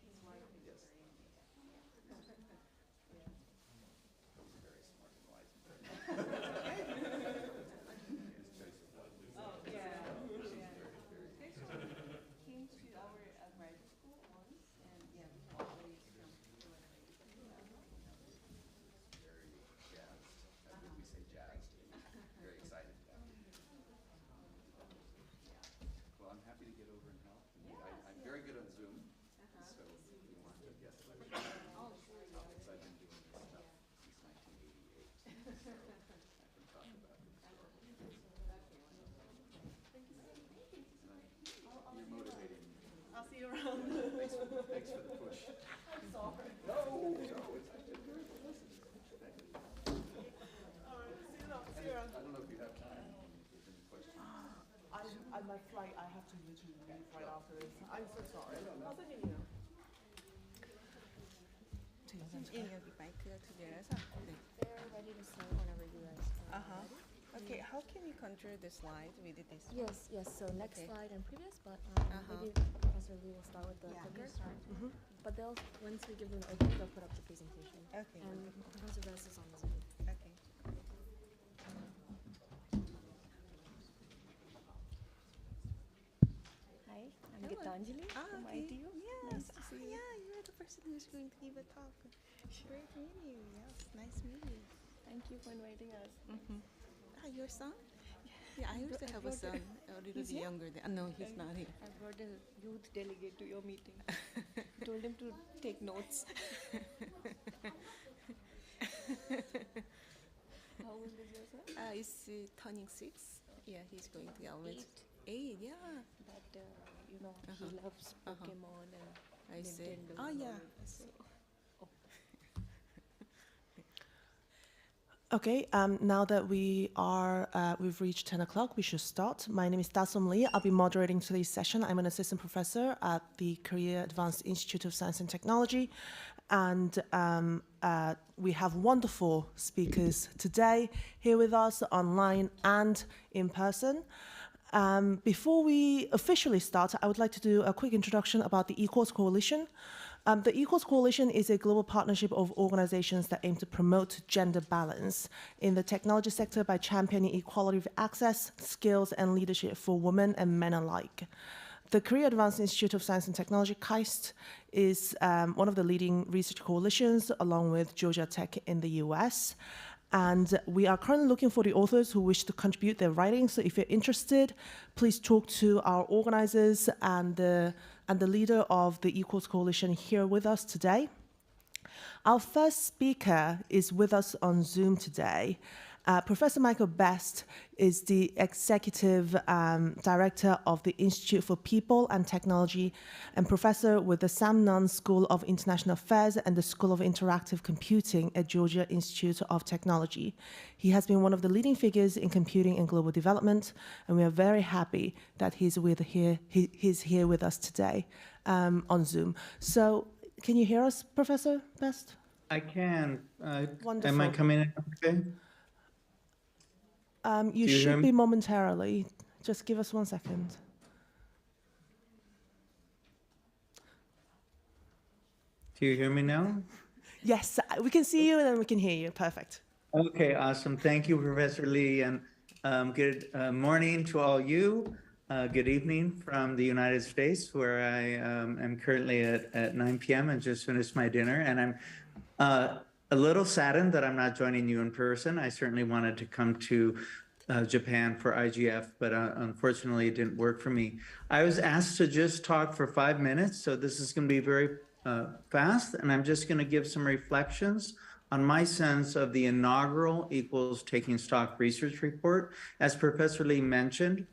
Very smart and wise. His choice of what? Came to our graduate school once, and yeah, we have always Very jazzed. When we say jazzed, very excited. Well, I'm happy to get over and help. I'm very good on Zoom, so if you want to guess what topics I've been doing this stuff since 1988. I can talk about it. You're motivating me. I'll see you around. Thanks for the push. I'm sorry. No, it's actually very good. All right, see you around. I don't know if you have time, if there's any questions. My flight, I have to literally leave right after this. I'm so sorry. I'll send you an email. 예, 여기 마이크가 두 개라서. 네. They're ready to start whenever you guys are ready. Okay, how can you control the slide with this? Yes, yes. So next Okay. slide and previous, but Uh-huh. maybe Professor Lee will start with the clicker. But they'll once we give them the opening, they'll put up the presentation. Okay. And Professor Best is on the Zoom. Okay. Hi. I'm Gitanjali from Okay. ITU. Yes. Nice to see you. Yeah, you're the person who's going to give a talk. Great meeting you. Yes, nice meeting you. Thank you for inviting us. Your son? Yeah, I used to have a son, a little He's bit here? younger than. No, he's not here. I brought a youth delegate to your meeting. Told him to take notes. How old is your son? He's turning 6. Yeah, he's going to elementary. 8, yeah. That he loves Pokemon and I see. Nintendo. Oh, and yeah. all that. So, Okay, now that we've reached 10 o'clock, we should start. My name is Da-Som Lee. I'll be moderating today's session. I'm an assistant professor at the Korea Advanced Institute of Science and Technology. And we have wonderful speakers today here with us online and in person. Before we officially start, I would like to do a quick introduction about the Equals Coalition. The Equals Coalition is a global partnership of organizations that aim to promote gender balance in the technology sector by championing equality of access, skills, and leadership for women and men alike. The Korea Advanced Institute of Science and Technology, KAIST, is one of the leading research coalitions, along with Georgia Tech in the US. And we are currently looking for the authors who wish to contribute their writings. So if you're interested, please talk to our organizers and the leader of the Equals Coalition here with us today. Our first speaker is with us on Zoom today. Professor Michael Best is the Executive Director of the Institute for People and Technology and professor with the Sam Nunn School of International Affairs and the School of Interactive Computing at Georgia Institute of Technology. He has been one of the leading figures in computing and global development, and we are very happy that he's here with us today on Zoom. So, can you hear us, Professor Best? I can. Wonderful. Am I coming in okay? You should be momentarily. Just give us 1 second. Do you hear me now? Yes, we can see you and then we can hear you. Perfect. Okay, awesome. Thank you, Professor Lee, and good morning to all you. Good evening from the United States, where I am currently at 9 p.m. and just finished my dinner. And I'm a little saddened that I'm not joining you in person. I certainly wanted to come to Japan for IGF, but unfortunately it didn't work for me. I was asked to just talk for 5 minutes, so this is going to be very fast, and I'm just going to give some reflections on my sense of the inaugural Equals Taking Stock research report. As Professor Lee mentioned,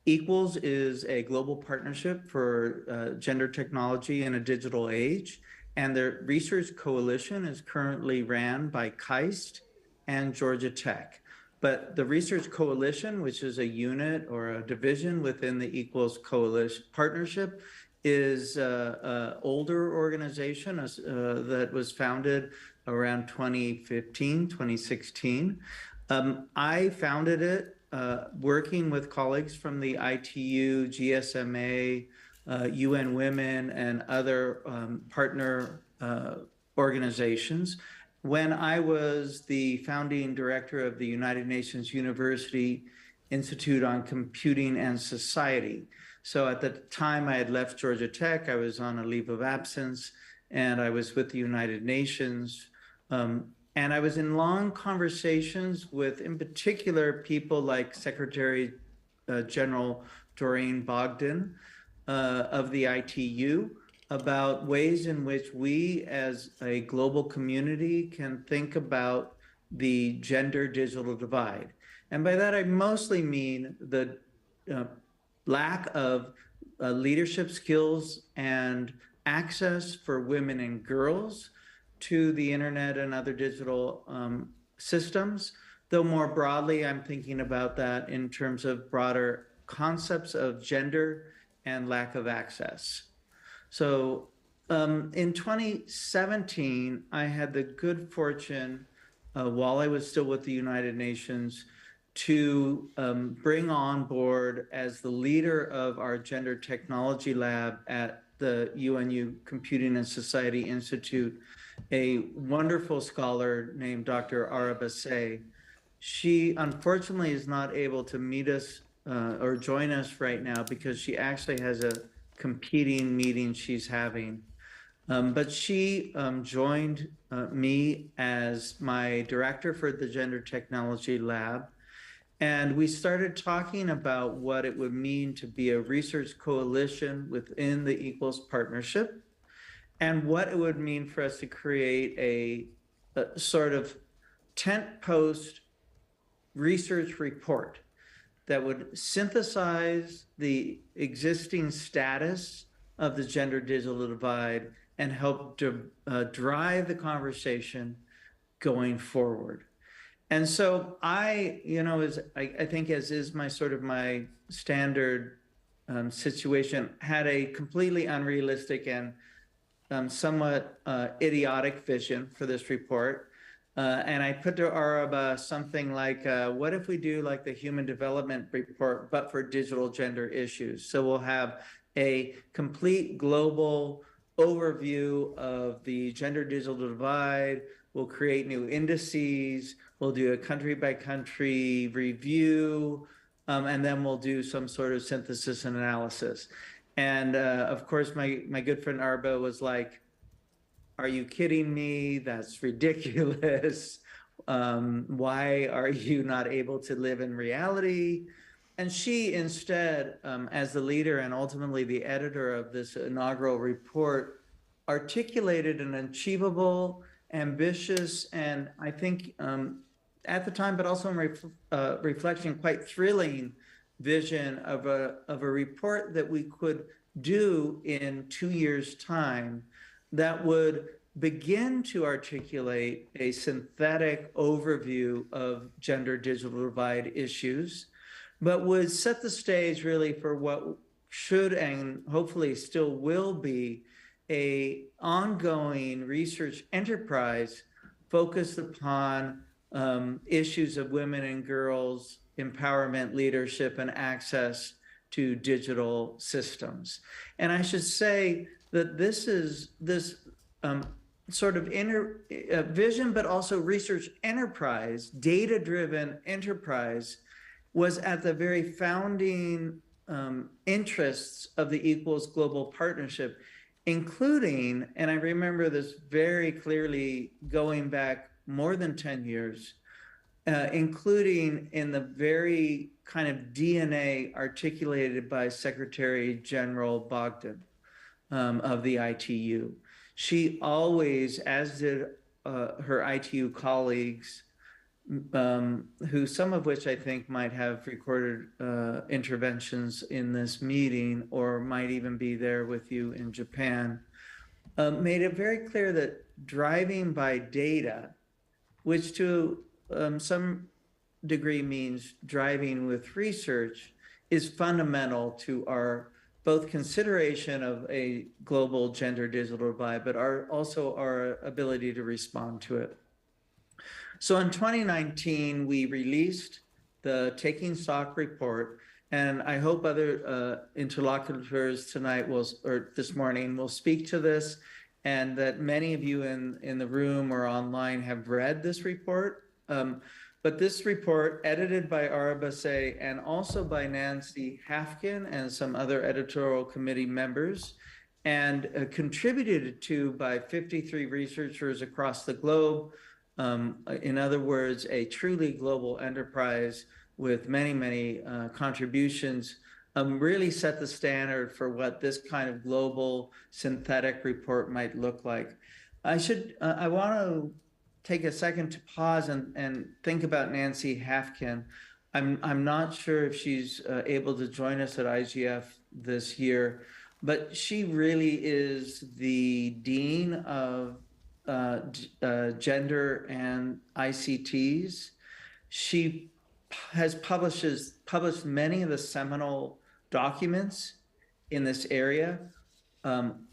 Equals is a global partnership for gender technology in a digital age. And the research coalition is currently ran by KAIST and Georgia Tech. But the research coalition, which is a unit or a division within the Equals Coalition partnership, is an older organization that was founded around 2015, 2016. I founded it working with colleagues from the ITU, GSMA, UN Women, and other partner organizations. When I was the founding director of the United Nations University Institute on Computing and Society. So at the time I had left Georgia Tech, I was on a leave of absence, and I was with the United Nations. And I was in long conversations with, in particular, people like Secretary General Doreen Bogdan, of the ITU, about ways in which we as a global community can think about the gender digital divide. And by that, I mostly mean the lack of leadership skills and access for women and girls to the internet and other digital systems. Though more broadly, I'm thinking about that in terms of broader concepts of gender and lack of access. So in 2017, I had the good fortune, while I was still with the United Nations, to bring on board as the leader of our gender technology lab at the UNU Computing and Society Institute, a wonderful scholar named Dr. Ara Bassay. She unfortunately is not able to meet us or join us right now because she actually has a competing meeting she's having. But she joined me as my director for the Gender Technology Lab. And we started talking about what it would mean to be a research coalition within the Equals Partnership and what it would mean for us to create a sort of tent post research report that would synthesize the existing status of the gender digital divide and help to drive the conversation going forward. And so I, I think as is my sort of my standard situation, had a completely unrealistic and somewhat idiotic vision for this report. And I put to Araba something like, what if we do like the Human Development Report, but for digital gender issues? So we'll have a complete global overview of the gender digital divide. We'll create new indices. We'll do a country by country review. And then we'll do some sort of synthesis and analysis. And of course, my good friend Arba was like, are you kidding me? That's ridiculous. Why are you not able to live in reality? And she instead, as the leader and ultimately the editor of this inaugural report, articulated an achievable, ambitious, and I think at the time, but also in reflection, quite thrilling vision of a report that we could do in 2 years' time that would begin to articulate a synthetic overview of gender digital divide issues, but would set the stage really for what should and hopefully still will be a ongoing research enterprise focused upon issues of women and girls empowerment, leadership, and access to digital systems. And I should say that this sort of vision, but also research enterprise, data-driven enterprise, was at the very founding interests of the Equals Global Partnership, including, and I remember this very clearly going back more than 10 years, including in the very kind of DNA articulated by Secretary General Bogdan of the ITU. She always, as did her ITU colleagues, who some of which I think might have recorded interventions in this meeting or might even be there with you in Japan, made it very clear that driving by data, which to some degree means driving with research, is fundamental to our both consideration of a global gender digital divide, but also our ability to respond to it. So in 2019, we released the Taking Stock report, and I hope other interlocutors tonight or this morning will speak to this, and that many of you in the room or online have read this report. But this report, edited by Ara Bassay and also by Nancy Hafkin and some other editorial committee members, and contributed to by 53 researchers across the globe. In other words, a truly global enterprise with many, many contributions, really set the standard for what this kind of global synthetic report might look like. I want to take a second to pause and think about Nancy Hafkin. I'm not sure if she's able to join us at IGF this year, but she really is the Dean of Gender and ICTs. She has published many of the seminal documents in this area.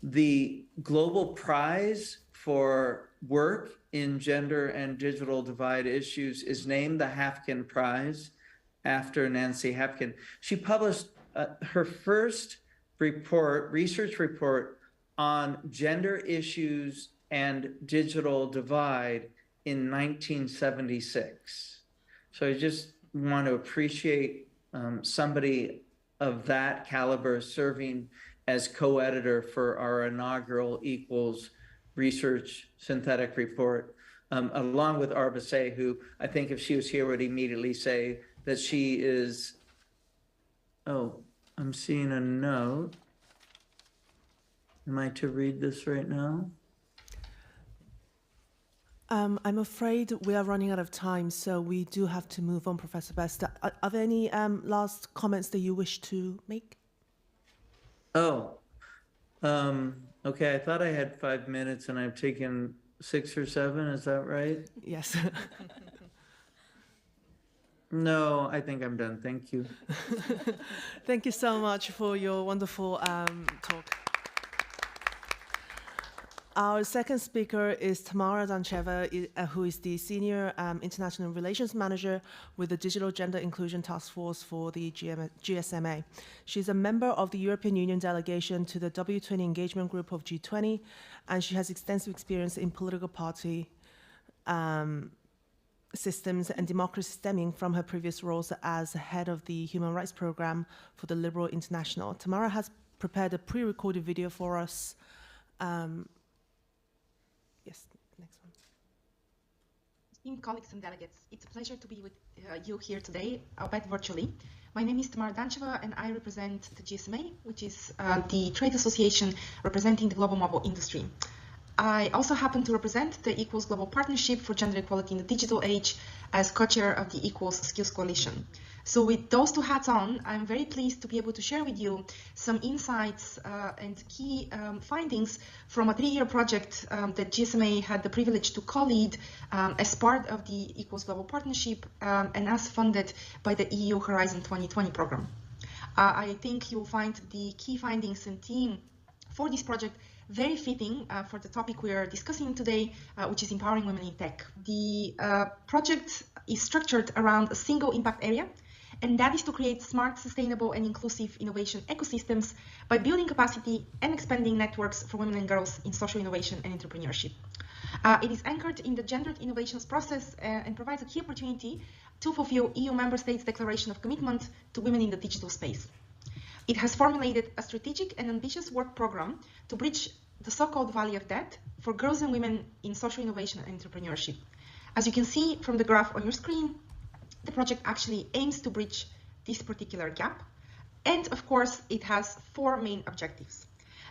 The Global Prize for work in gender and digital divide issues is named the Hafkin Prize after Nancy Hafkin. She published her first research report on gender issues and digital divide in 1976. So I just want to appreciate somebody of that caliber serving as co-editor for our inaugural Equals Research Synthetic Report, along with Arbase, who I think if she was here would immediately say that she is, oh, I'm seeing a note. Am I to read this right now? I'm afraid we are running out of time, so we do have to move on, Professor Best. Are there any last comments that you wish to make? Oh, okay. I thought I had 5 minutes and I've taken 6 or 7. Is that right? Yes. No, I think I'm done. Thank you. Thank you so much for your wonderful talk. Our second speaker is Tamara Dancheva, who is the Senior International Relations Manager with the Digital Gender Inclusion Task Force for the GSMA. She's a member of the European Union delegation to the W20 Engagement Group of G20, and she has extensive experience in political party systems and democracy stemming from her previous roles as head of the Human Rights Program for the Liberal International. Tamara has prepared a pre-recorded video for us. Yes, next one. Esteemed colleagues and delegates, it's a pleasure to be with you here today, albeit virtually. My name is Tamara Dancheva and I represent the GSMA, which is the trade association representing the global mobile industry. I also happen to represent the Equals Global Partnership for Gender Equality in the Digital Age as co-chair of the Equals Skills Coalition. So with those two hats on, I'm very pleased to be able to share with you some insights and key findings from a 3-year project that GSMA had the privilege to co-lead as part of the Equals Global Partnership and as funded by the EU Horizon 2020 program. I think you'll find the key findings and theme for this project very fitting for the topic we are discussing today, which is empowering women in tech. The project is structured around a single impact area, and that is to create smart, sustainable, and inclusive innovation ecosystems by building capacity and expanding networks for women and girls in social innovation and entrepreneurship. It is anchored in the gendered innovations process and provides a key opportunity to fulfill EU member states' declaration of commitment to women in the digital space. It has formulated a strategic and ambitious work program to bridge the so-called valley of death for girls and women in social innovation and entrepreneurship. As you can see from the graph on your screen, the project actually aims to bridge this particular gap. And of course, it has 4 main objectives.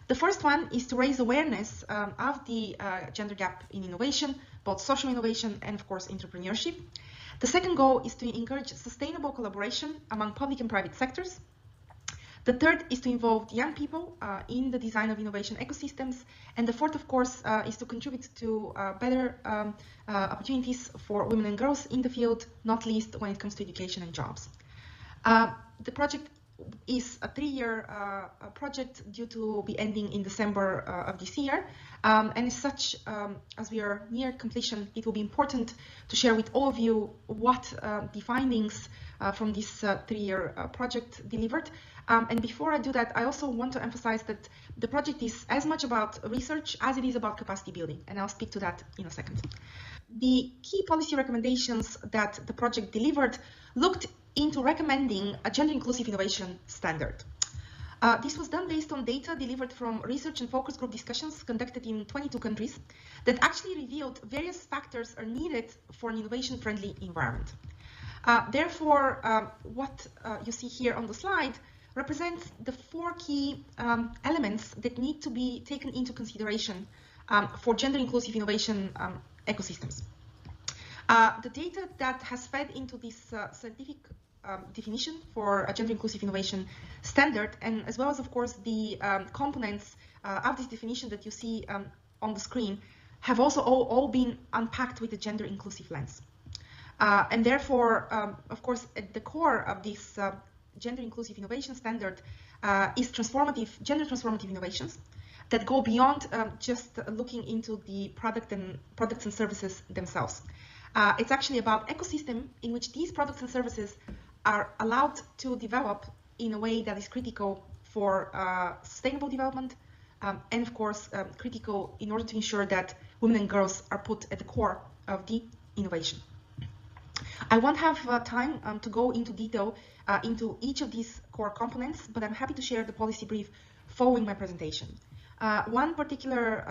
The first one is to raise awareness of the gender gap in innovation, both social innovation and of course entrepreneurship. The second goal is to encourage sustainable collaboration among public and private sectors. The third is to involve young people in the design of innovation ecosystems. And the fourth, of course, is to contribute to better opportunities for women and girls in the field, not least when it comes to education and jobs. The project is a 3-year project due to be ending in December of this year. And as such, as we are near completion, it will be important to share with all of you what the findings from this 3-year project delivered. And before I do that, I also want to emphasize that the project is as much about research as it is about capacity building, and I'll speak to that in a second. The key policy recommendations that the project delivered looked into recommending a gender-inclusive innovation standard. This was done based on data delivered from research and focus group discussions conducted in 22 countries that actually revealed various factors are needed for an innovation-friendly environment. Therefore, what you see here on the slide represents the 4 key elements that need to be taken into consideration for gender-inclusive innovation ecosystems. The data that has fed into this scientific definition for a gender-inclusive innovation standard, and as well as, of course, the components of this definition that you see on the screen, have also all been unpacked with a gender-inclusive lens. And therefore, of course, at the core of this gender-inclusive innovation standard is gender-transformative innovations that go beyond just looking into the products and services themselves. It's actually about ecosystem in which these products and services are allowed to develop in a way that is critical for sustainable development and, of course, critical in order to ensure that women and girls are put at the core of the innovation. I won't have time to go into detail into each of these core components, but I'm happy to share the policy brief following my presentation. One particular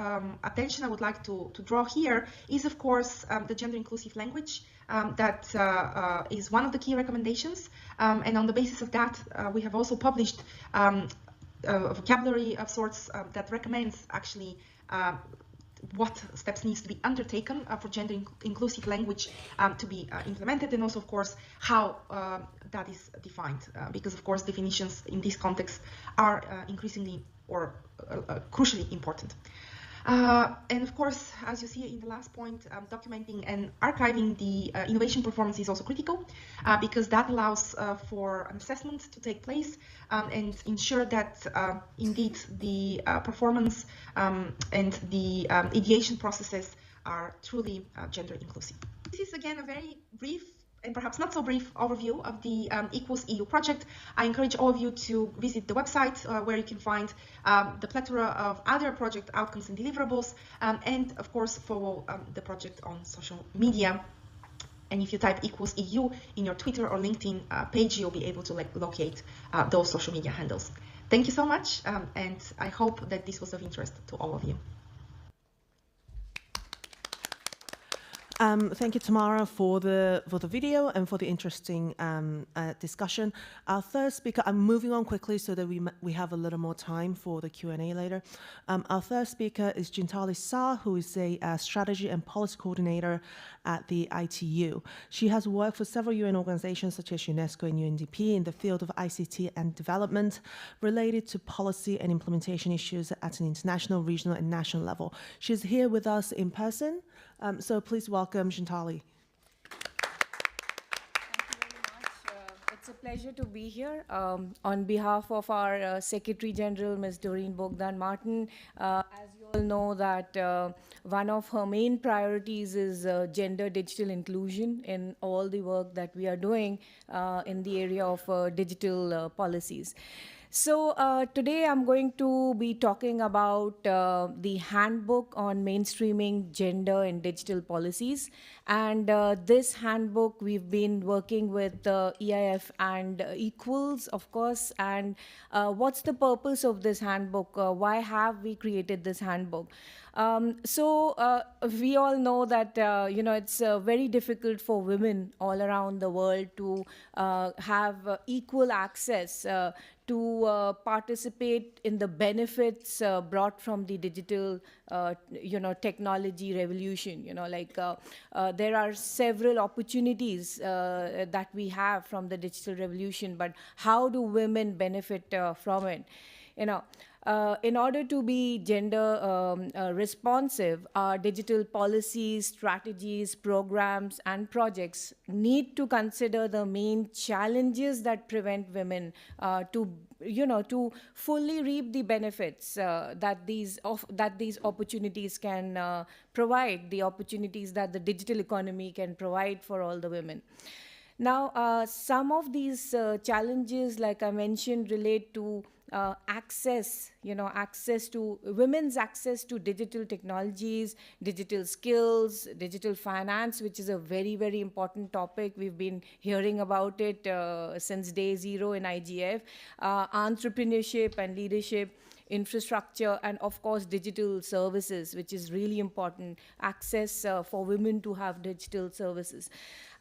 attention I would like to draw here is, of course, the gender inclusive language that is one of the key recommendations. And on the basis of that, we have also published a vocabulary of sorts that recommends actually what steps needs to be undertaken for gender inclusive language to be implemented, and also, of course, how that is defined, because, of course, definitions in this context are increasingly or crucially important. And of course, as you see in the last point, documenting and archiving the innovation performance is also critical because that allows for an assessment to take place and ensure that indeed the performance and the ideation processes are truly gender inclusive. This is again a very brief and perhaps not so brief overview of the Equals EU project. I encourage all of you to visit the website where you can find the plethora of other project outcomes and deliverables, and of course follow the project on social media. And if you type Equals EU in your Twitter or LinkedIn page, you'll be able to locate those social media handles. Thank you so much, and I hope that this was of interest to all of you. Thank you, Tamara, for the video and for the interesting discussion. Our third speaker, I'm moving on quickly so that we have a little more time for the Q&A later. Our third speaker is Jintali Sa, who is a strategy and policy coordinator at the ITU. She has worked for several UN organizations such as UNESCO and UNDP in the field of ICT and development related to policy and implementation issues at an international, regional, and national level. She's here with us in person. So please welcome Jintali. It's a pleasure to be here. On behalf of our Secretary General, Ms. Doreen Bogdan-Martin, as you all know that one of her main priorities is gender digital inclusion in all the work that we are doing in the area of digital policies. So today I'm going to be talking about the handbook on mainstreaming gender in digital policies. And this handbook, we've been working with EIF and Equals, of course. And what's the purpose of this handbook? Why have we created this handbook? We all know that it's very difficult for women all around the world to have equal access to participate in the benefits brought from the digital, technology revolution. There are several opportunities that we have from the digital revolution, but how do women benefit from it? In order to be gender responsive, our digital policies, strategies, programs, and projects need to consider the main challenges that prevent women to fully reap the benefits that these opportunities can provide, the opportunities that the digital economy can provide for all the women. Now, some of these challenges, like I mentioned, relate to women's access to digital technologies, digital skills, digital finance, which is a very, very important topic. We've been hearing about it since day zero in IGF, entrepreneurship and leadership, infrastructure, and of course digital services, which is really important, access for women to have digital services.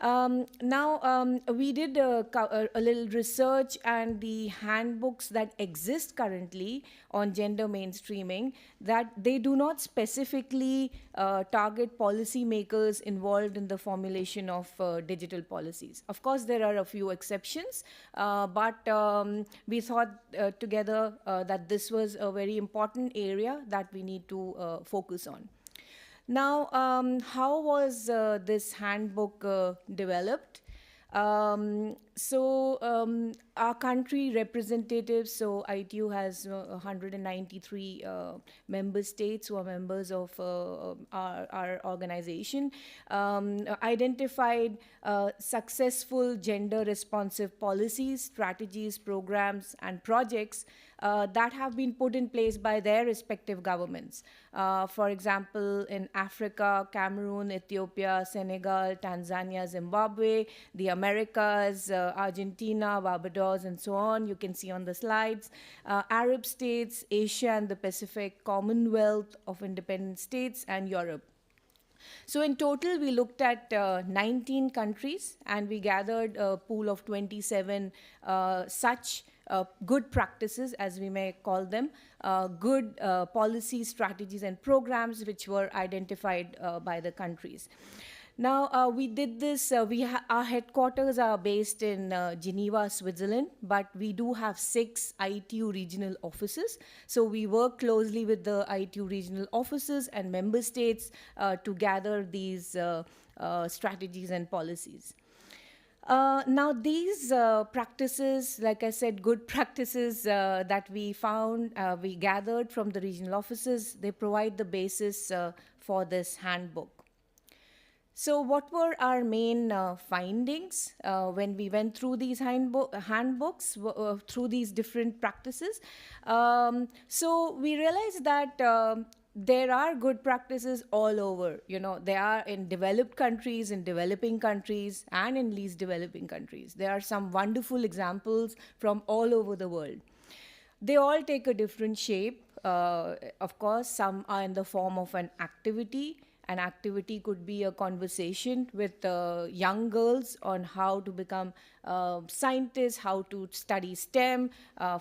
We did a little research, and the handbooks that exist currently on gender mainstreaming, that they do not specifically target policymakers involved in the formulation of digital policies. Of course, there are a few exceptions, but we thought together that this was a very important area that we need to focus on. Now, how was this handbook developed? Our country representatives, so ITU has 193 member states who are members of our organization, identified successful gender responsive policies, strategies, programs, and projects that have been put in place by their respective governments. For example, in Africa, Cameroon, Ethiopia, Senegal, Tanzania, Zimbabwe, the Americas, Argentina, Barbados, and so on. You can see on the slides. Arab states, Asia and the Pacific, Commonwealth of Independent States, and Europe. So in total, we looked at 19 countries, and we gathered a pool of 27 such good practices, as we may call them, good policies, strategies, and programs which were identified by the countries. Now, we did this, our headquarters are based in Geneva, Switzerland, but we do have 6 ITU regional offices. So we work closely with the ITU regional offices and member states to gather these strategies and policies. Now, these practices, like I said, good practices that we found, we gathered from the regional offices, they provide the basis for this handbook. So what were our main findings when we went through these handbooks, through these different practices? So we realized that there are good practices all over. You know, they are in developed countries, in developing countries, and in least developing countries. There are some wonderful examples from all over the world. They all take a different shape. Of course, some are in the form of an activity. An activity could be a conversation with young girls on how to become scientists, how to study STEM.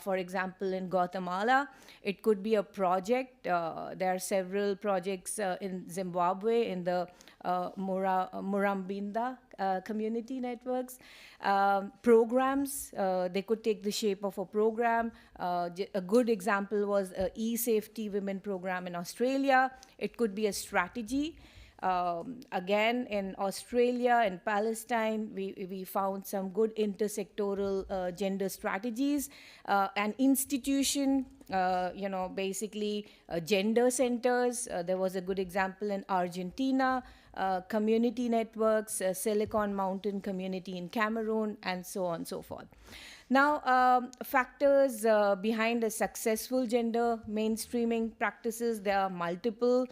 For example, in Guatemala, it could be a project. There are several projects in Zimbabwe in the Murambinda community networks. Programs, they could take the shape of a program. A good example was e-safety women program in Australia. It could be a strategy. Again, in Australia and Palestine, we found some good intersectoral gender strategies. An institution, basically gender centers. There was a good example in Argentina. Community networks, Silicon Mountain community in Cameroon, and so on and so forth. Now, factors behind a successful gender mainstreaming practices, there are multiple.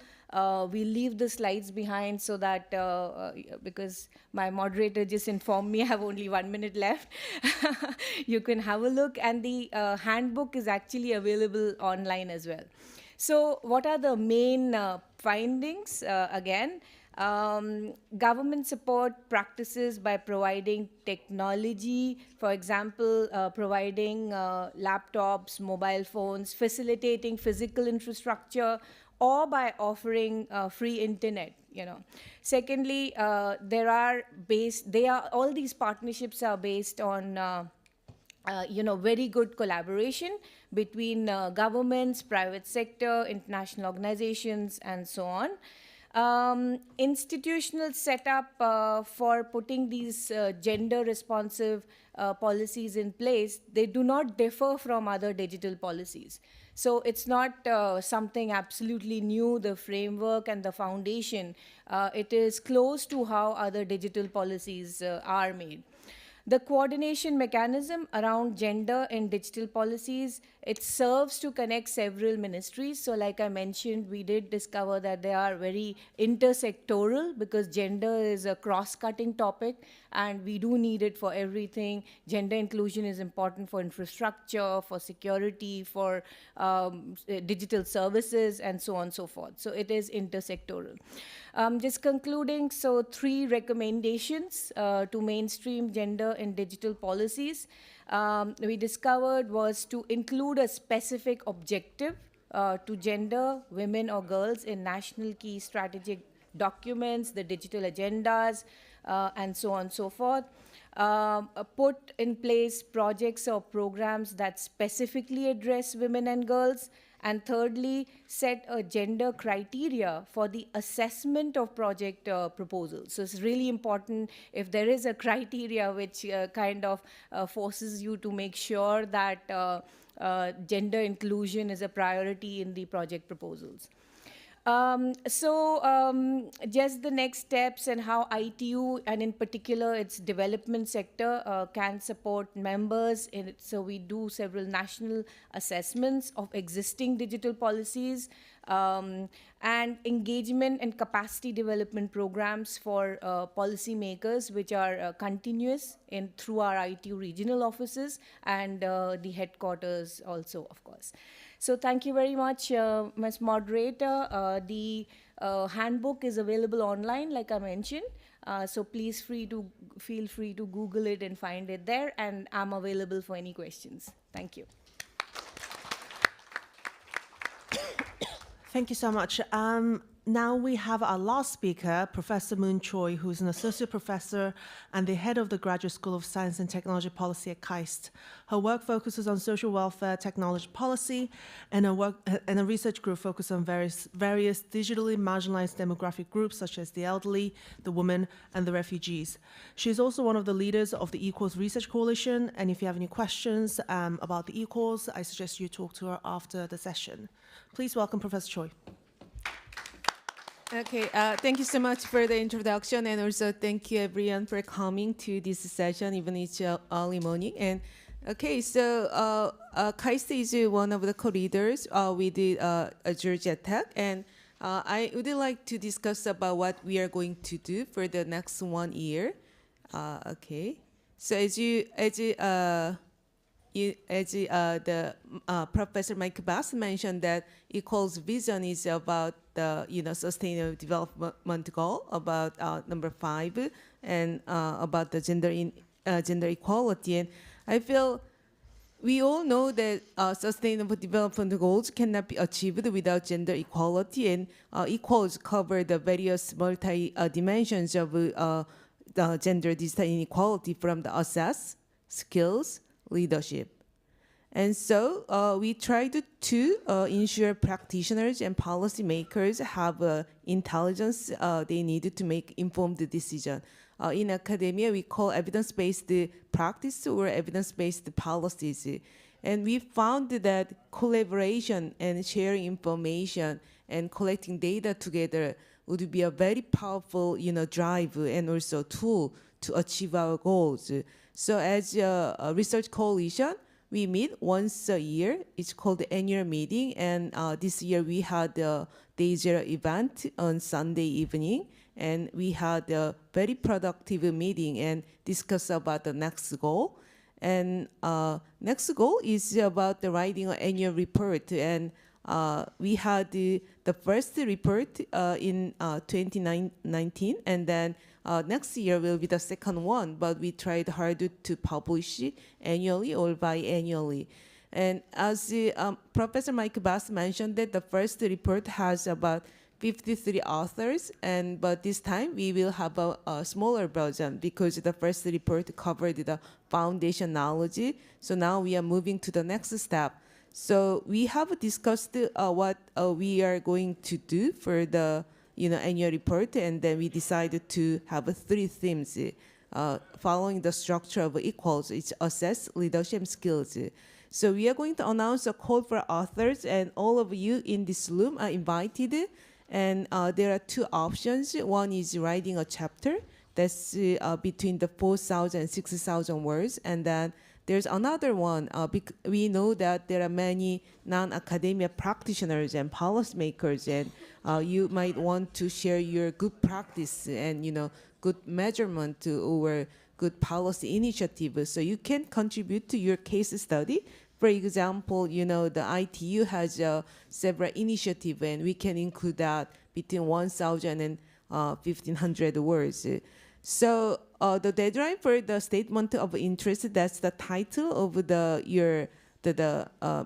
We leave the slides behind so that, because my moderator just informed me I have only 1 minute left, you can have a look. And the handbook is actually available online as well. So what are the main findings? Again, government support practices by providing technology, for example, providing laptops, mobile phones, facilitating physical infrastructure, or by offering free internet. Secondly, all these partnerships are based on very good collaboration between governments, private sector, international organizations, and so on. Institutional setup for putting these gender responsive policies in place, they do not differ from other digital policies. So it's not something absolutely new, the framework and the foundation. It is close to how other digital policies are made. The coordination mechanism around gender in digital policies, it serves to connect several ministries. So like I mentioned, we did discover that they are very intersectoral because gender is a cross-cutting topic and we do need it for everything. Gender inclusion is important for infrastructure, for security, for digital services, and so on and so forth. So it is intersectoral. Just concluding, so 3 recommendations to mainstream gender in digital policies. We discovered was to include a specific objective to gender, women or girls in national key strategic documents, the digital agendas, and so on and so forth. Put in place projects or programs that specifically address women and girls, And thirdly, set a gender criteria for the assessment of project proposals. So it's really important if there is a criteria which kind of forces you to make sure that gender inclusion is a priority in the project proposals. Just the next steps and how ITU, and in particular its development sector, can support members in it. So we do several national assessments of existing digital policies, and engagement and capacity development programs for policymakers, which are continuous through our ITU regional offices and the headquarters also, of course. So thank you very much, Ms. Moderator. The handbook is available online, like I mentioned. So please feel free to Google it and find it there. And I'm available for any questions. Thank you. Thank you so much. Now we have our last speaker, Professor Moon Choi, who is an associate professor and the head of the Graduate School of Science and Technology Policy at KAIST. Her work focuses on social welfare technology policy, and her research group focuses on various digitally marginalized demographic groups such as the elderly, the women, and the refugees. She is also one of the leaders of the Equals Research Coalition, and if you have any questions about the Equals, I suggest you talk to her after the session. Please welcome Professor Choi. Okay, thank you so much for the introduction, and also thank you everyone for coming to this session, even it's early morning. And okay, so KAIST is one of the co-leaders with Georgia Tech, and I would like to discuss about what we are going to do for the next 1 year. Okay, so as the Professor Mike Bass mentioned, that Equals vision is about the sustainable development goal, about number 5, and about the gender equality. And I feel we all know that sustainable development goals cannot be achieved without gender equality, and Equals cover the various multi-dimensions of the gender digital inequality, from the access, skills, leadership. And so we tried to ensure practitioners and policymakers have intelligence they need to make informed decision. In academia, we call evidence-based practice or evidence-based policies. And we found that collaboration and sharing information and collecting data together would be a very powerful drive and also tool to achieve our goals. So as a research coalition, we meet once a year. It's called the annual meeting, and this year we had the Day Zero event on Sunday evening, and we had a very productive meeting and discuss about the next goal. And next goal is about the writing an annual report, and we had the first report in 2019, and then next year will be the second one, but we tried hard to publish it annually or biannually. And as Professor Mike Bass mentioned, that the first report has about 53 authors, but this time we will have a smaller version because the first report covered the foundation knowledge. So now we are moving to the next step. So we have discussed what we are going to do for the annual report, and then we decided to have 3 themes following the structure of Equals. It's assess, leadership, skills. So we are going to announce a call for authors, and all of you in this room are invited. And there are 2 options. One is writing a chapter that's between the 4,000 and 6,000 words, and then there's another one. We know that there are many non-academia practitioners and policymakers, and you might want to share your good practice and good measurement or good policy initiative. So you can contribute to your case study. For example, the ITU has several initiatives, and we can include that between 1,000 and 1,500 words. So the deadline for the statement of interest, that's the title of your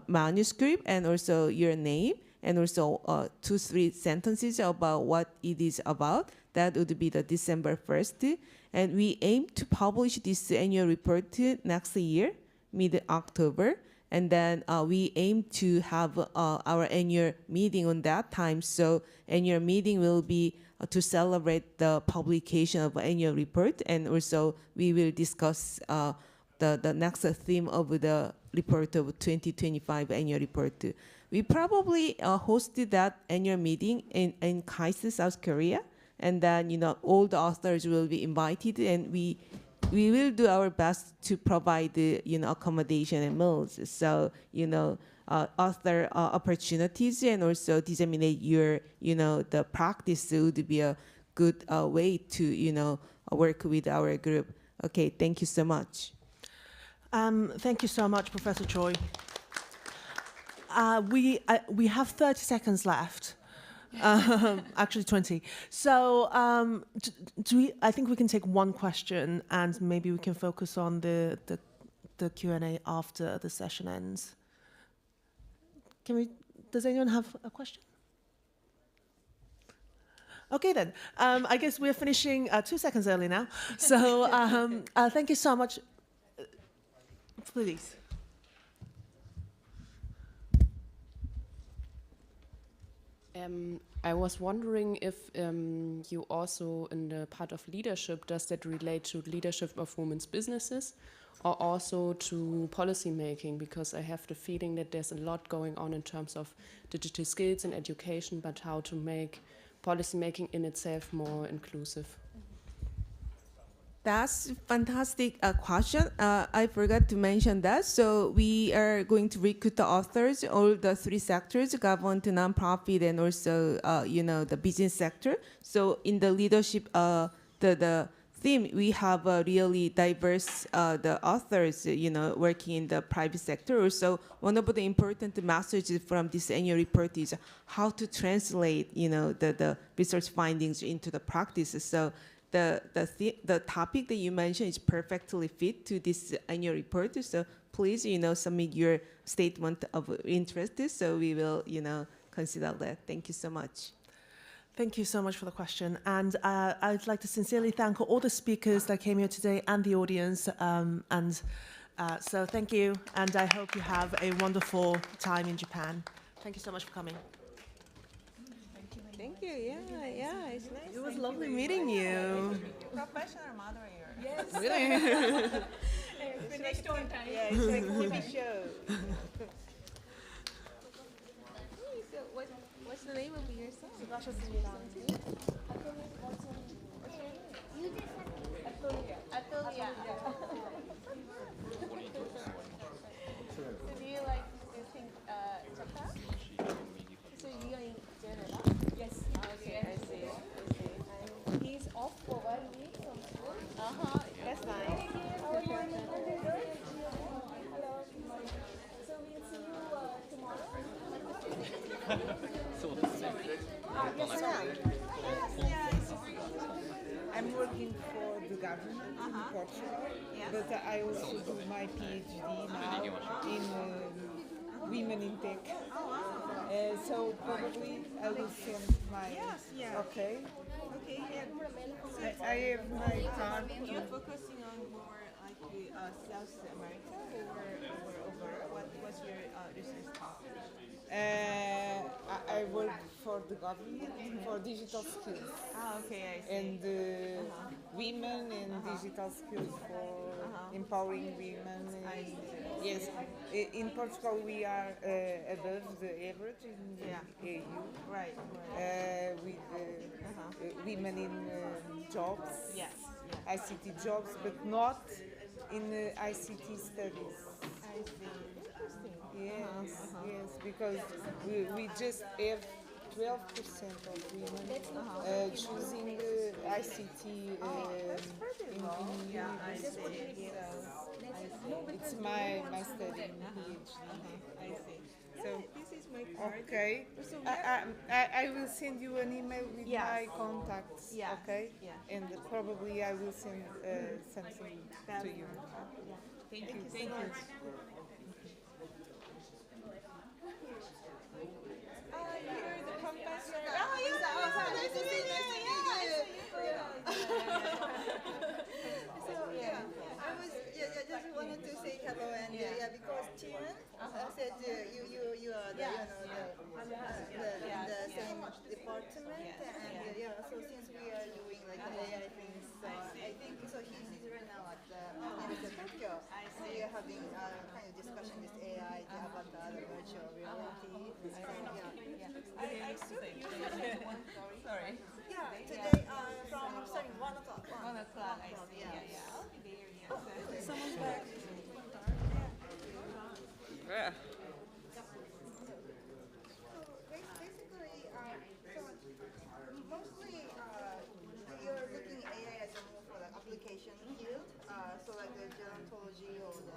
manuscript, and also your name, and also 2-3 sentences about what it is about. That would be the December 1st. And we aim to publish this annual report next year, mid-October. And then we aim to have our annual meeting on that time. So annual meeting will be to celebrate the publication of annual report, and also we will discuss the next theme of the report of 2025 annual report. We probably hosted that annual meeting in Kaise, South Korea, and then all the authors will be invited, and we will do our best to provide accommodation and meals. So author opportunities, and also disseminate your the practice would be a good way to work with our group. Okay, thank you so much. Thank you so much, Professor Choi. We have 30 seconds left. Actually 20. So I think we can take one question, and maybe we can focus on the Q&A after the session ends. Does anyone have a question? Okay then, I guess we're finishing 2 seconds early now. So thank you so much. Please. I was wondering if you also, in the part of leadership, does that relate to leadership of women's businesses or also to policy making? Because I have the feeling that there's a lot going on in terms of digital skills and education, but how to make policy making in itself more inclusive. That's a fantastic question. I forgot to mention that. So we are going to recruit the authors, all the 3 sectors, government, nonprofit, and also, the business sector. So in the leadership, the theme, we have a really diverse the authors, working in the private sector. Also, one of the important messages from this annual report is how to translate, the research findings into the practice. So the topic that you mentioned is perfectly fit to this annual report. So please, submit your statement of interest. So we will, consider that. Thank you so much. Thank you so much for the question. And I'd like to sincerely thank all the speakers that came here today and the audience. So thank you. And I hope you have a wonderful time in Japan. Thank you so much for coming. Thank you. Yeah, it's nice. It was lovely meeting you. Professional moderator. Yes. Really? Finished on time. Yeah, it's like TV show. So what's the name of your song? So do you like to sing Chaka? So you are in Canada? Yes. Okay, I see. And he's off for 1 week from school? That's nice. How are you? Hello. So we'll see you tomorrow? Yes, I am. I'm working for the government in Portugal, but I also do my PhD now in women in tech. So probably I will send my. Okay. Okay. Yeah. I have my card. You're focusing on more like South America or over? What's your research topic? I work for the government for digital skills. Okay, I see. And women and digital skills for empowering women. Yes, in Portugal we are above the average in the EU. Right. With women in jobs, ICT jobs, but not in ICT studies. I see. Interesting. Yes, yes, because we just have 12% of women choosing ICT in university. It's my study in PhD. I see. So This is my card. okay, I will send you an email with my contacts. Okay, and probably I will send something to you. Thank you. Thank you. You're the professor. Nice to see you. So I just wanted to say hello and because Tian department, and yeah, so since we are doing like the AI things, so I think so he's right now at the University of Tokyo. So we are having kind of discussion this AI, the avatar, the virtual reality. I assume you should one story. Sorry. Yeah, today from starting 1 o'clock. 1 o'clock. I see. Yeah. I'll be there. Yeah. Someone's back. Yeah. Basically, so mostly you're looking at AI as a more for like application field, so like the gerontology or the.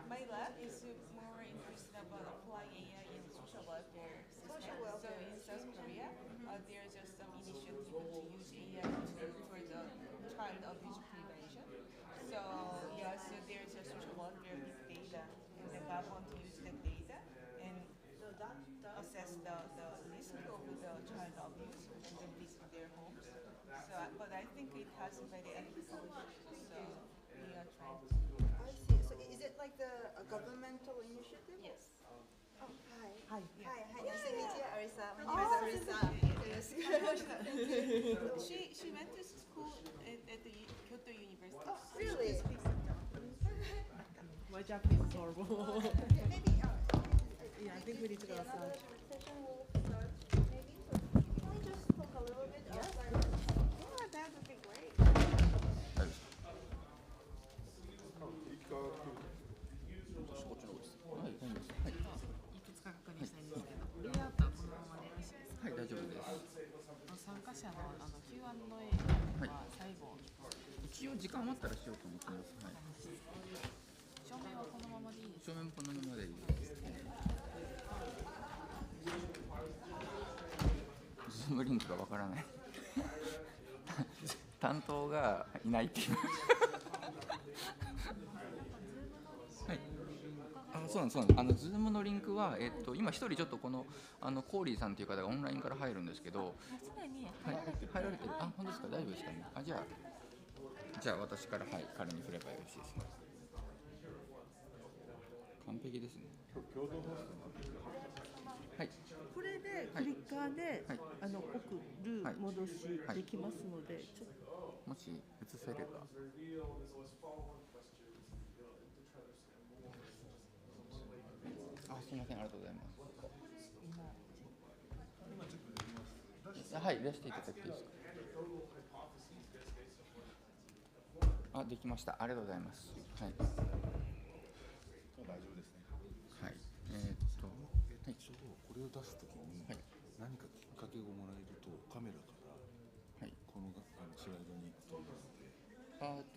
My lab is more interested about applying AI in social welfare system. Social welfare. So in South Korea, there's just some initiative to use AI for the child abuse prevention. So yeah, so there's a social welfare big data, and the government use the data and assess the risk of the child abuse and visit their homes. So, but I think it has very ethical issues. So we are trying to. I see. So is it like a governmental initiative? Yes. Oh, hi. Hi. Hi. Nice to meet you, Arisa. My name is Arisa. Yes. She went to school at the Kyoto University. Oh, really? She speaks My Japanese is horrible. Maybe. Yeah, I think we need to go outside. Session will start maybe. So can we just talk a little bit outside? Yeah, that would be great. Q&A は最後、一応時間余ったらしようと思ってます。はい。照明はこのままでいいですか？照明もこのままでいいです。ズームリンクがわからない。担当がいないっていう。はい。そうなんです。ズームのリンクは今一人ちょっとこのコーリーさんという方がオンラインから入るんですけど。すでに入られてる。あ、本当ですか。大丈夫ですかね。じゃあ私から彼に振ればよろしいですか。完璧ですね。共同ホスト。はい。これでクリッカーで、送る戻しできますので、ちょっともし映せれば。あ、すみません、ありがとうございます。はい、出していただいていいですか。あ、できました。ありがとうございます。はい。大丈夫ですね。はい。これを出すときに、何かきっかけをもらえるとカメラからこのスライドに行くと思うので。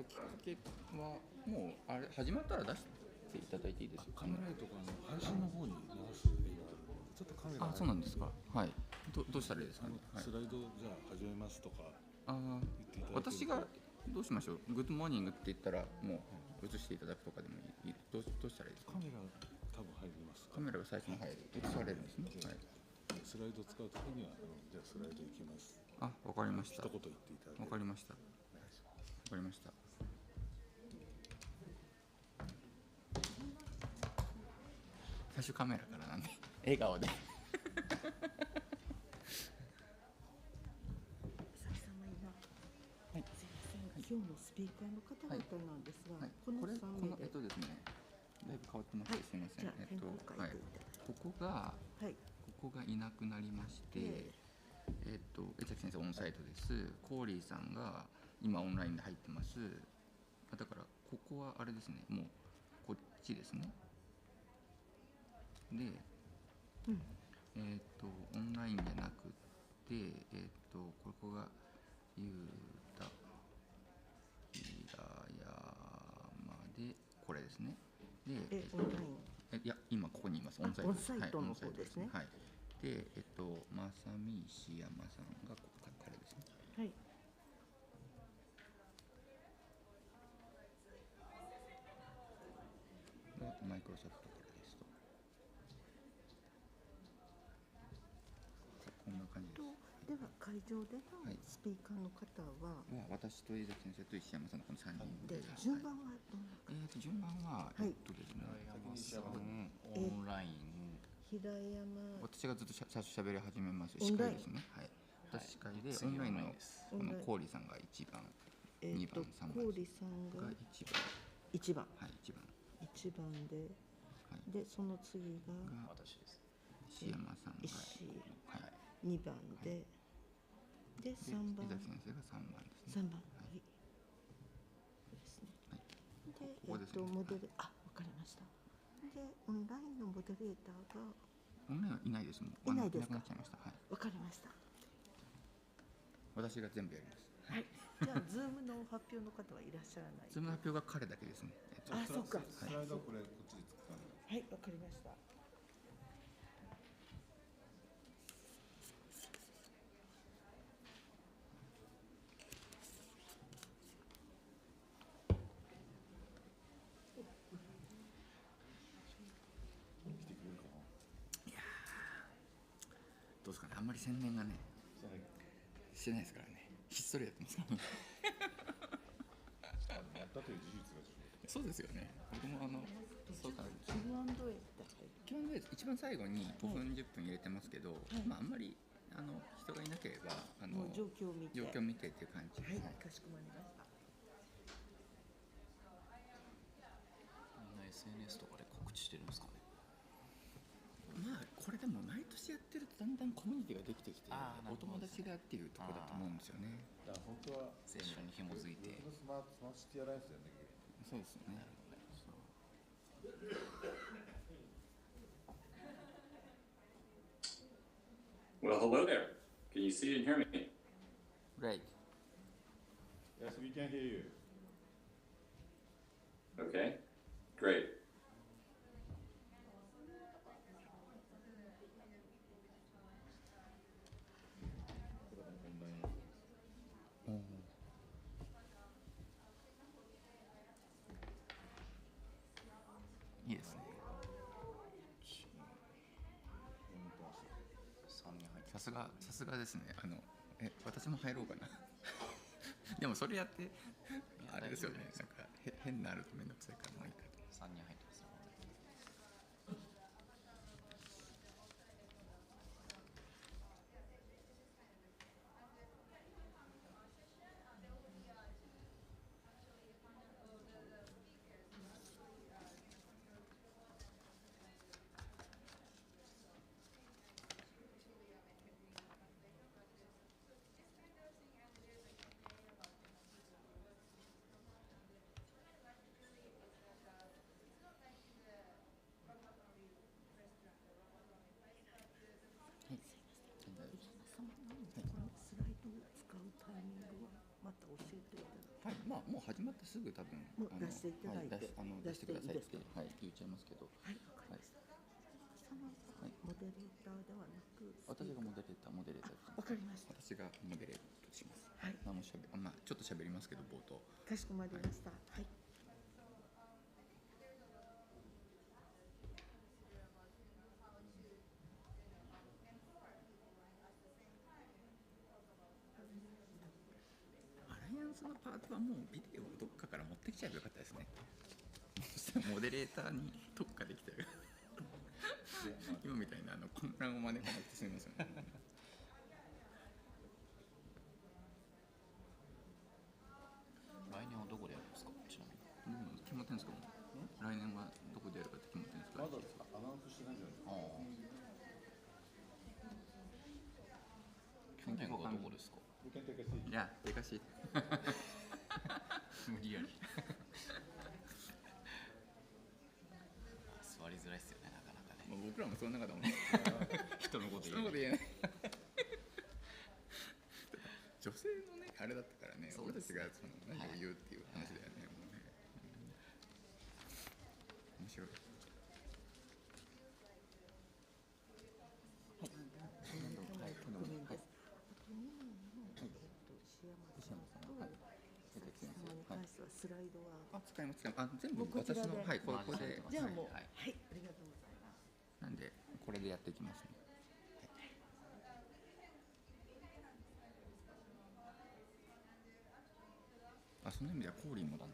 きっかけはもうあれ始まったら出していただいていいですか。カメラとか配信の方に流す絵があるので、ちょっとカメラ。そうなんですか。はい。どうしたらいいですかね。スライドじゃあ始めますとか言っていただいて。私がどうしましょう。グッドモーニングって言ったらもう映していただくとかでもいい。どうしたらいいですか。カメラ多分入ります。カメラが最初に入る。映されるんですね。はい。スライドを使うときにはじゃあスライドいきます。あ、わかりました。一言言っていただけ。わかりました。わかりました。最初カメラからなんで笑顔で。今日のスピーカーの方々なんですが、この3名でですね、だいぶ変わってます。すみません。ここがいなくなりまして、江崎先生オンサイトです。コーリーさんが今オンラインで入ってます。だからここはあれですね、もうこっちですね。で、オンラインじゃなくて、ここがゆうた山でこれですね。で、オンライン。いや今ここにいます。オンサイトの方ですね。はい。で、まさみ石山さんが彼ですね。はい。マイクロソフトからですと。こんな感じです。では会場でのスピーカーの方は、私と江崎先生と石山さんのこの3人で。順番はどんな？順番はですね、山さんオンライン、平山。私がずっと最初喋り始めます。司会ですね。はい。私司会で、オンラインのこのコーリさんが1番、2番、3番。コーリさんが1番。1番。はい、1番。1番で、でその次が私です。石山さんが2番で、で3番。井崎先生が3番ですね。3番。はい。ですね。で、モデル、わかりました。で、オンラインのモデレーターがオンラインはいないですもん。いないですか。いなくなっちゃいました。はい。わかりました。私が全部やります。はい。じゃあズームの発表の方はいらっしゃらない。ズームの発表が彼だけですね。あ、そうか。スライドこれこっちで作ったの。はい、わかりました。どうですかね、あんまり宣伝がね、してないですからね、ひっそりやってますからね。やったという事実がそうですよね。僕もそうか。Q&A 一番最後に5分10分入れてますけど、まああんまり人がいなければ状況を見てっていう感じで。はい、かしこまりました。みんな SNS とかで告知してるんですかね。まあこれでも毎年やってるとだんだんコミュニティができてきて、お友達がっていうところだと思うんですよね。だから本当は全社に紐づいて。スマートシティアライアンスだよね。そうですよね。Well, hello there. Can you see and hear me? Great. Yes, we can hear you. Okay, great. Mm-hmm. いいですね。さすがですね。私も入ろうかな。でもそれやってあれですよね。なんか変なるとめんどくさいからもういいかと。3人入ってますよ。はい、まあもう始まってすぐ多分出していただいて、出してくださいって言っちゃいますけど。はい、わかりました。モデレーターではなく、私がモデレーター。わかりました。私がモデレーターとします。はい。まあちょっと喋りますけど冒頭。かしこまりました。はい。そのパートはもうビデオをどっかから持ってきちゃえばよかったですね。モデレーターに特化できたよ。今みたいな混乱を招かなくて済みますよね。来年はどこでやるんですか、ちなみに。決まってるんですか。来年はどこでやるかって決まってるんですか。まだアナウンスしてないじゃないですか。去年はどこですか。いや、でかしい。無理やり。座りづらいですよね、なかなかね。僕らもそんな方も人のこと言えない。女性のね、あれだったからね、俺たちが何を言うっていう話だよね。面白い。スライドは使います。全部私のここで。じゃあもうはい、ありがとうございます。なんでこれでやっていきますね。その意味ではコーリーもだな。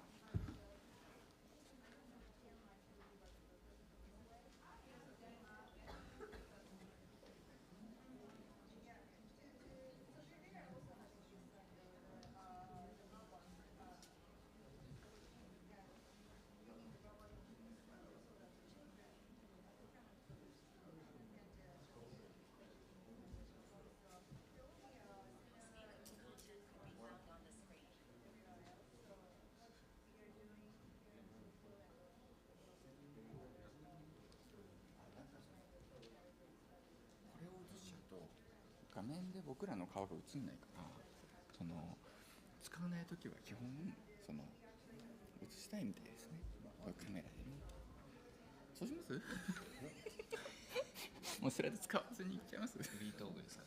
面で僕らの顔が映んないから、その使わないときは基本その映したいみたいですね。こういうカメラでね。そうします？もうスライド使わずにいっちゃいます？フリートークですか？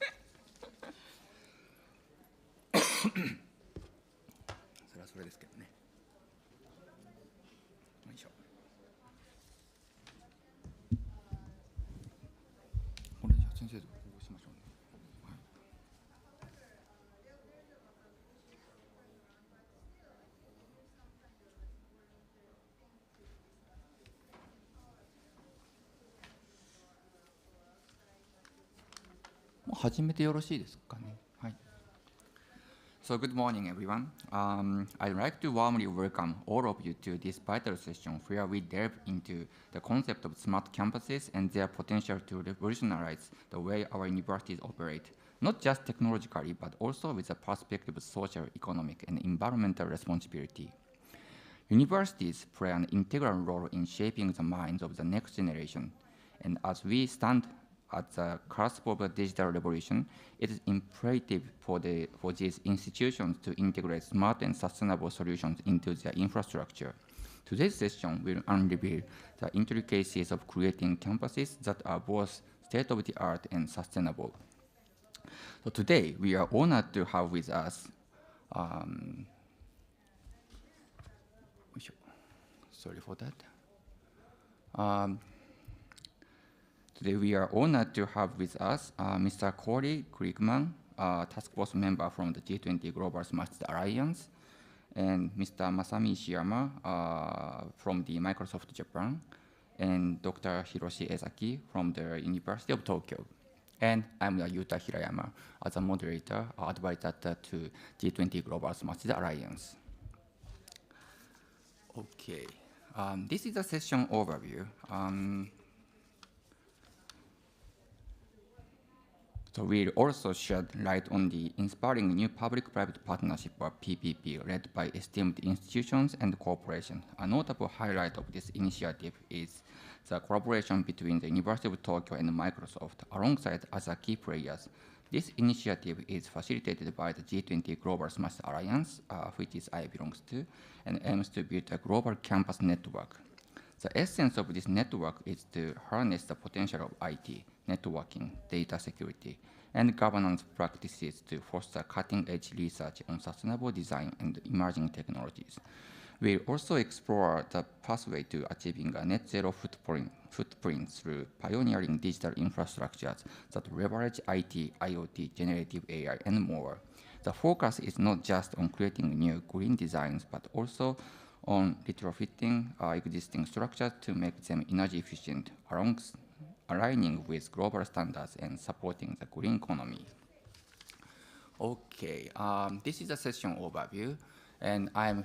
それはそれですけどね。よいしょ。これじゃあ先生とこうしましょうね。はい。もう始めてよろしいですかね。はい。So good morning, everyone. I'd like to warmly welcome all of you to this vital session where we delve into the concept of smart campuses and their potential to revolutionize the way our universities operate, not just technologically, but also with a perspective of social, economic, and environmental responsibility. Universities play an integral role in shaping the minds of the next generation, and as we stand at the cusp of a digital revolution, it is imperative for these institutions to integrate smart and sustainable solutions into their infrastructure. Today's session will unveil the intricacies of creating campuses that are both state-of-the-art and sustainable. So today, we are honored to have with us sorry for that. Today we are honored to have with us Mr. Corey Kriegman, task force member from the G20 Global Smart Alliance, and Mr. Masami Ishiyama from the Microsoft Japan, and Dr. Hiroshi Ezaki from the University of Tokyo. And I'm Yuta Hirayama as a moderator, advisor to G20 Global Smart Alliance. Okay, this is a session overview. So we'll also shed light on the inspiring new public-private partnership, or PPP, led by esteemed institutions and corporations. A notable highlight of this initiative is the collaboration between the University of Tokyo and Microsoft, alongside other key players. This initiative is facilitated by the G20 Global Smart Alliance, which I belong to, and aims to build a global campus network. The essence of this network is to harness the potential of IT, networking, data security, and governance practices to foster cutting-edge research on sustainable design and emerging technologies. We'll also explore the pathway to achieving a net zero footprint through pioneering digital infrastructures that leverage IT, IoT, generative AI, and more. The focus is not just on creating new green designs, but also on retrofitting existing structures to make them energy efficient, aligning with global standards and supporting the green economy. Okay, this is a session overview, and I'm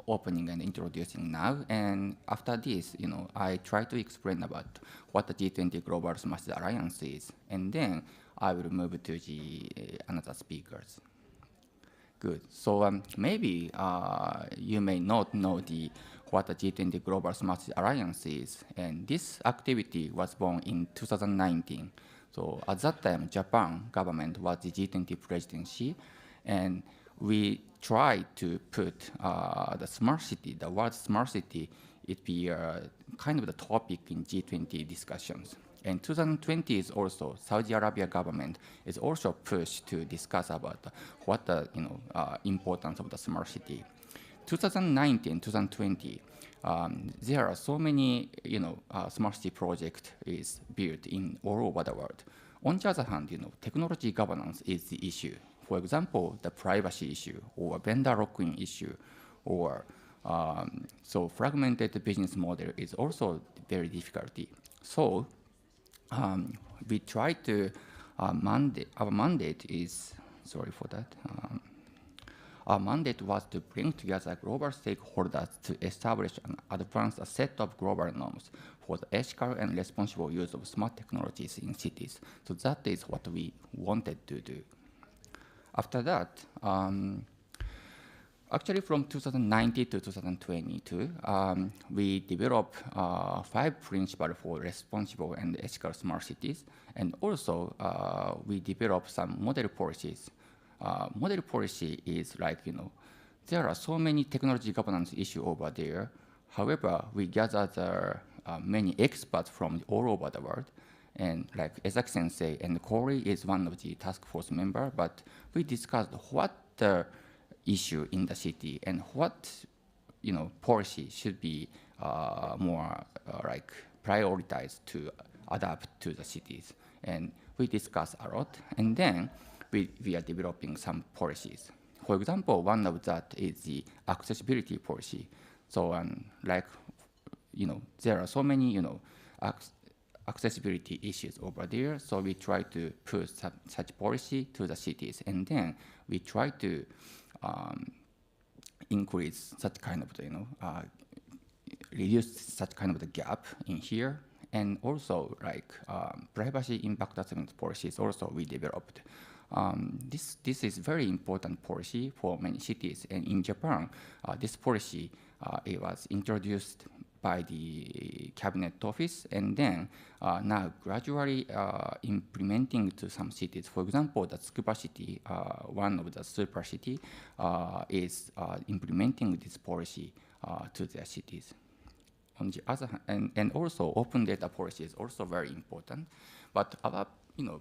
opening and introducing now. And after this, I try to explain about what the G20 Global Smart Alliance is, and then I will move to the another speakers. Good. So maybe you may not know what the G20 Global Smart Alliance is, and this activity was born in 2019. So at that time, Japan government was the G20 presidency, and we tried to put the smart city, the word smart city, it be kind of the topic in G20 discussions. And 2020 is also Saudi Arabia government is also pushed to discuss about what the importance of the smart city. 2019, 2020, there are so many smart city project is built in all over the world. On the other hand, technology governance is the issue. For example, the privacy issue or vendor lock-in issue, or so fragmented business model is also very difficult. So we try to our mandate is sorry for that. Our mandate was to bring together global stakeholders to establish and advance a set of global norms for the ethical and responsible use of smart technologies in cities. So that is what we wanted to do. After that, Actually, from 2019 to 2022, we developed 5 principles for responsible and ethical smart cities, and also we developed some model policies. Model policy is like, there are so many technology governance issues over there. However, we gather many experts from all over the world, and like Ezaki Sensei and Corey is one of the task force member, but we discussed what the issue in the city and what policy should be more like prioritized to adapt to the cities. And we discuss a lot, and then we are developing some policies. For example, one of that is the accessibility policy. So like there are so many accessibility issues over there, so we try to push such policy to the cities, and then we try to increase such kind of reduce such kind of the gap in here, and also like privacy impact assessment policies also we developed. This is very important policy for many cities, and in Japan, this policy it was introduced by the cabinet office, and then now gradually implementing to some cities. For example, the Tsukuba city, one of the super city, is implementing this policy to their cities. On the other hand, and also open data policy is also very important, but our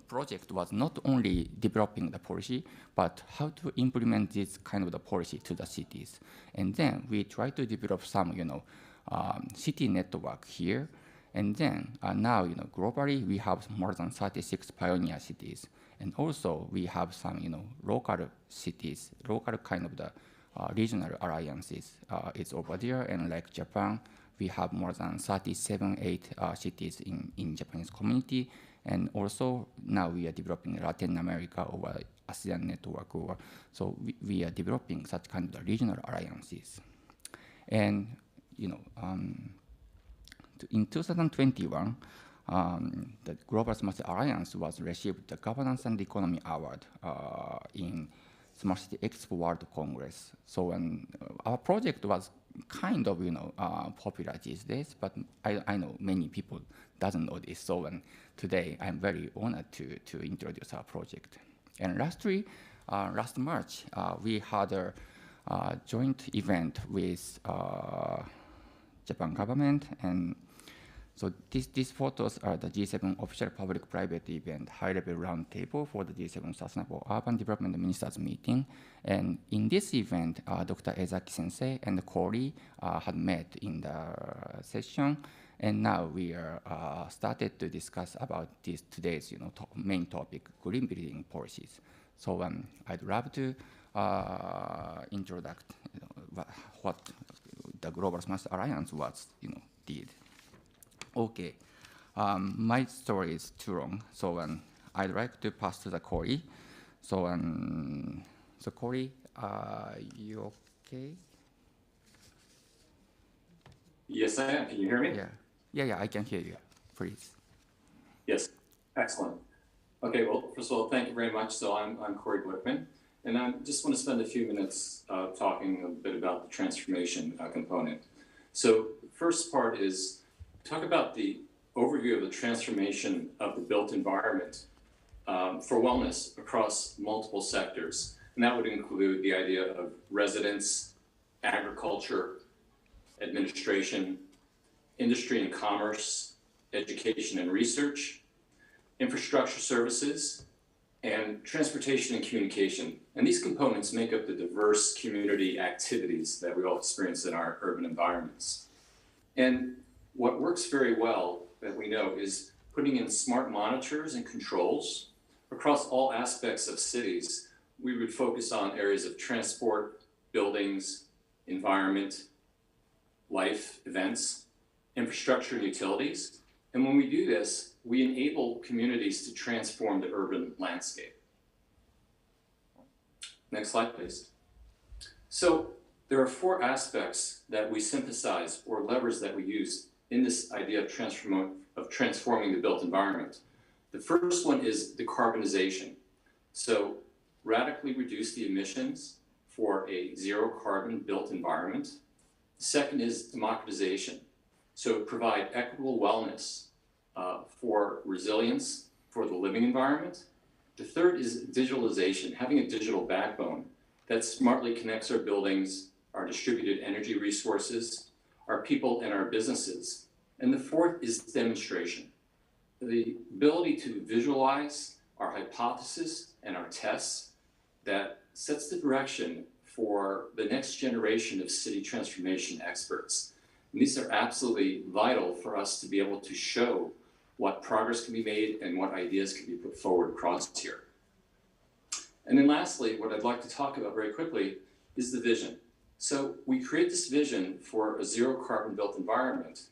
project was not only developing the policy, but how to implement this kind of the policy to the cities. And then we try to develop some, city network here. And then now, globally, we have more than 36 pioneer cities. And also we have some, local cities, local kind of the regional alliances is over there. And like Japan, we have more than 8 cities in Japanese community. And also now we are developing Latin America or ASEAN network. So we are developing such kind of regional alliances. And in 2021, the Global Smart City Alliance was received the Governance and Economy Award in Smart City Expo World Congress. So our project was kind of popular these days, but I know many people doesn't know this. So today I'm very honored to introduce our project. And lastly, last March we had a joint event with Japan government, and so these photos are the G7 official public-private event, high-level roundtable for the G7 Sustainable Urban Development Ministers meeting. And in this event, Dr. Ezaki Sensei and Corey had met in the session, and now we are started to discuss about today's main topic, green building policies. So I'd love to introduce what the Global Smart Alliance was did. Okay, my story is too long, so I'd like to pass to the Corey. So so Corey, you okay? Yes, I am. Can you hear me? Yeah, I can hear you. Please. Yes, excellent. Okay, well, first of all, thank you very much. So I'm Corey Glickman, and I just want to spend a few minutes talking a bit about the transformation component. So the first part is talk about the overview of the transformation of the built environment for wellness across multiple sectors. And that would include the idea of residents, agriculture, administration, industry and commerce, education and research, infrastructure services, and transportation and communication. And these components make up the diverse community activities that we all experience in our urban environments. And what works very well that we know is putting in smart monitors and controls across all aspects of cities. We would focus on areas of transport, buildings, environment, life events, infrastructure and utilities. And when we do this, we enable communities to transform the urban landscape. Next slide, please. So there are 4 aspects that we synthesize, or levers that we use in this idea of transforming the built environment. The first one is decarbonization. So radically reduce the emissions for a zero carbon built environment. The second is democratization. So provide equitable wellness for resilience for the living environment. The third is digitalization, having a digital backbone that smartly connects our buildings, our distributed energy resources, our people, and our businesses. And the fourth is demonstration. The ability to visualize our hypothesis and our tests that sets the direction for the next generation of city transformation experts. And these are absolutely vital for us to be able to show what progress can be made and what ideas can be put forward across here. And then lastly, what I'd like to talk about very quickly is the vision. So we create this vision for a zero carbon built environment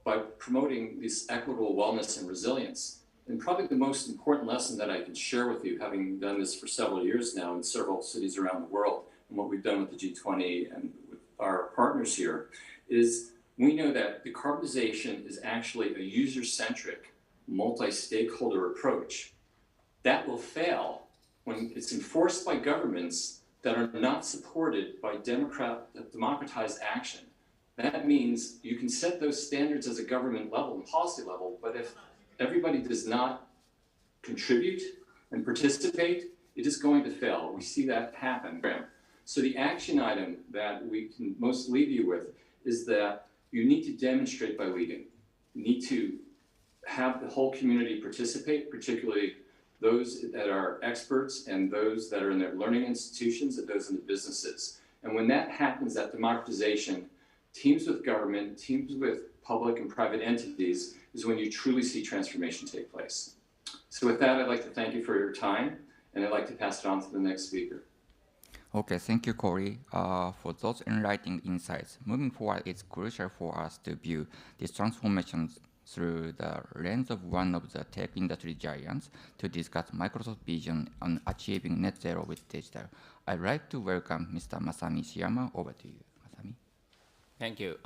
by promoting this equitable wellness and resilience. And probably the most important lesson that I can share with you, having done this for several years now in several cities around the world, and what we've done with the G20 and with our partners here, is we know that decarbonization is actually a user-centric, multi-stakeholder approach. That will fail when it's enforced by governments that are not supported by democratized action. That means you can set those standards as a government level and policy level, but if everybody does not contribute and participate, it is going to fail. We see that happen. So the action item that we can most leave you with is that you need to demonstrate by leading. You need to have the whole community participate, particularly those that are experts and those that are in their learning institutions and those in the businesses. And when that happens, that democratization, teams with government, teams with public and private entities, is when you truly see transformation take place. So with that, I'd like to thank you for your time, and I'd like to pass it on to the next speaker. Okay, thank you, Corey, for those enlightening insights. Moving forward, it's crucial for us to view these transformations through the lens of one of the tech industry giants to discuss Microsoft's vision on achieving net zero with digital. I'd like to welcome Mr. Masami Shiyama. Over to you, Masami. Thank you.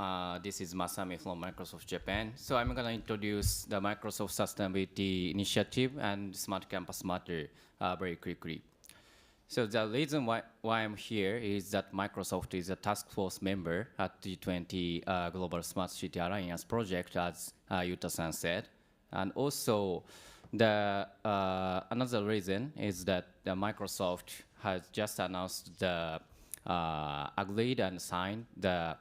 This is Masami from Microsoft Japan. So I'm going to introduce the Microsoft Sustainability Initiative and Smart Campus Matter very quickly. So the reason why I'm here is that Microsoft is a task force member at the G20 Global Smart City Alliance project, as Yuta-san said. And also, the another reason is that the Microsoft has just announced the agreed and signed the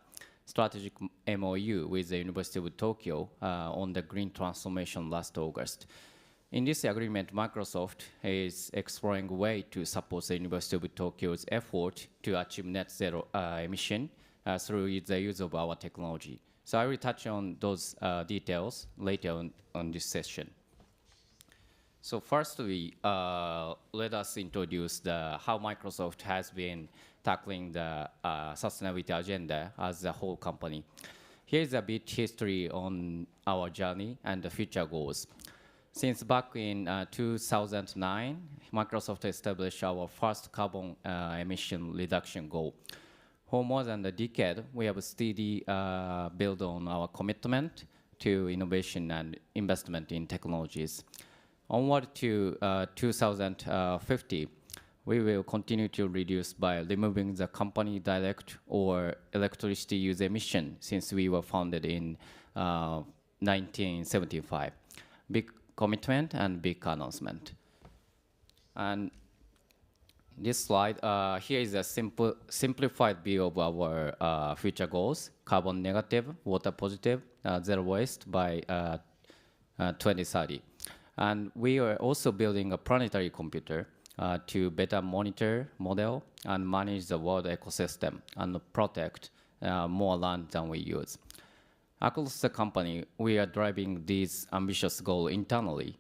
strategic MOU with the University of Tokyo on the green transformation last August. In this agreement, Microsoft is exploring a way to support the University of Tokyo's effort to achieve net zero emission through the use of our technology. So I will touch on those details later on this session. So firstly, let us introduce how Microsoft has been tackling the sustainability agenda as a whole company. Here is a bit history on our journey and the future goals. Since back in 2009, Microsoft established our first carbon emission reduction goal. For more than a decade, we have steadily built on our commitment to innovation and investment in technologies. Onward to 2050, we will continue to reduce by removing the company direct or electricity use emission since we were founded in 1975. Big commitment and big announcement. And this slide, here is a simplified view of our future goals: carbon negative, water positive, zero waste by 2030. And we are also building a planetary computer to better monitor, model, and manage the world ecosystem and protect more land than we use. Across the company, we are driving these ambitious goals internally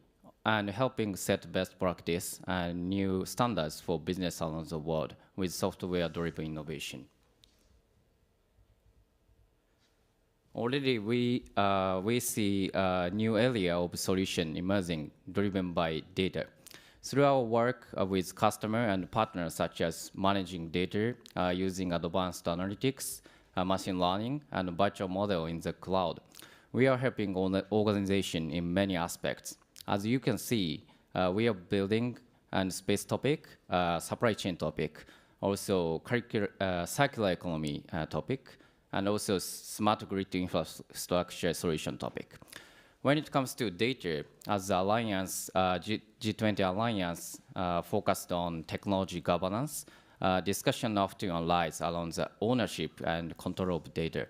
and helping set best practice and new standards for business around the world with software-driven innovation. Already, we see a new area of solution emerging driven by data. Through our work with customers and partners, such as managing data using advanced analytics, machine learning, and virtual model in the cloud, we are helping organization in many aspects. As you can see, we are building and space topic, supply chain topic, also circular economy topic, and also smart grid infrastructure solution topic. When it comes to data, as the Alliance, G20 Alliance focused on technology governance, discussion often lies around the ownership and control of data.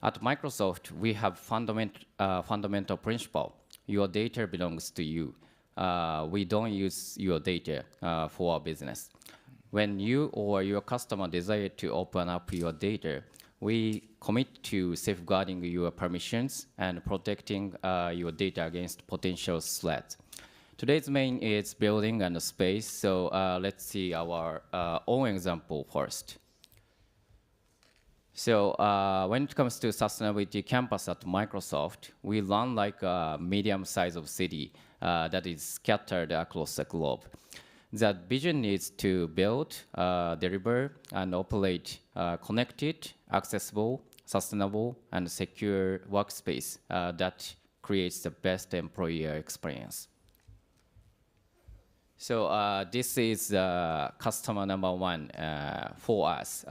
At Microsoft, we have fundamental principle. Your data belongs to you. We don't use your data for our business. When you or your customer desire to open up your data, we commit to safeguarding your permissions and protecting your data against potential threats. Today's main is building and space, so let's see our own example first. So when it comes to sustainability campus at Microsoft, we run like a medium size of city that is scattered across the globe. The vision is to build, deliver, and operate connected, accessible, sustainable, and secure workspace that creates the best employer experience. So this is customer number one for us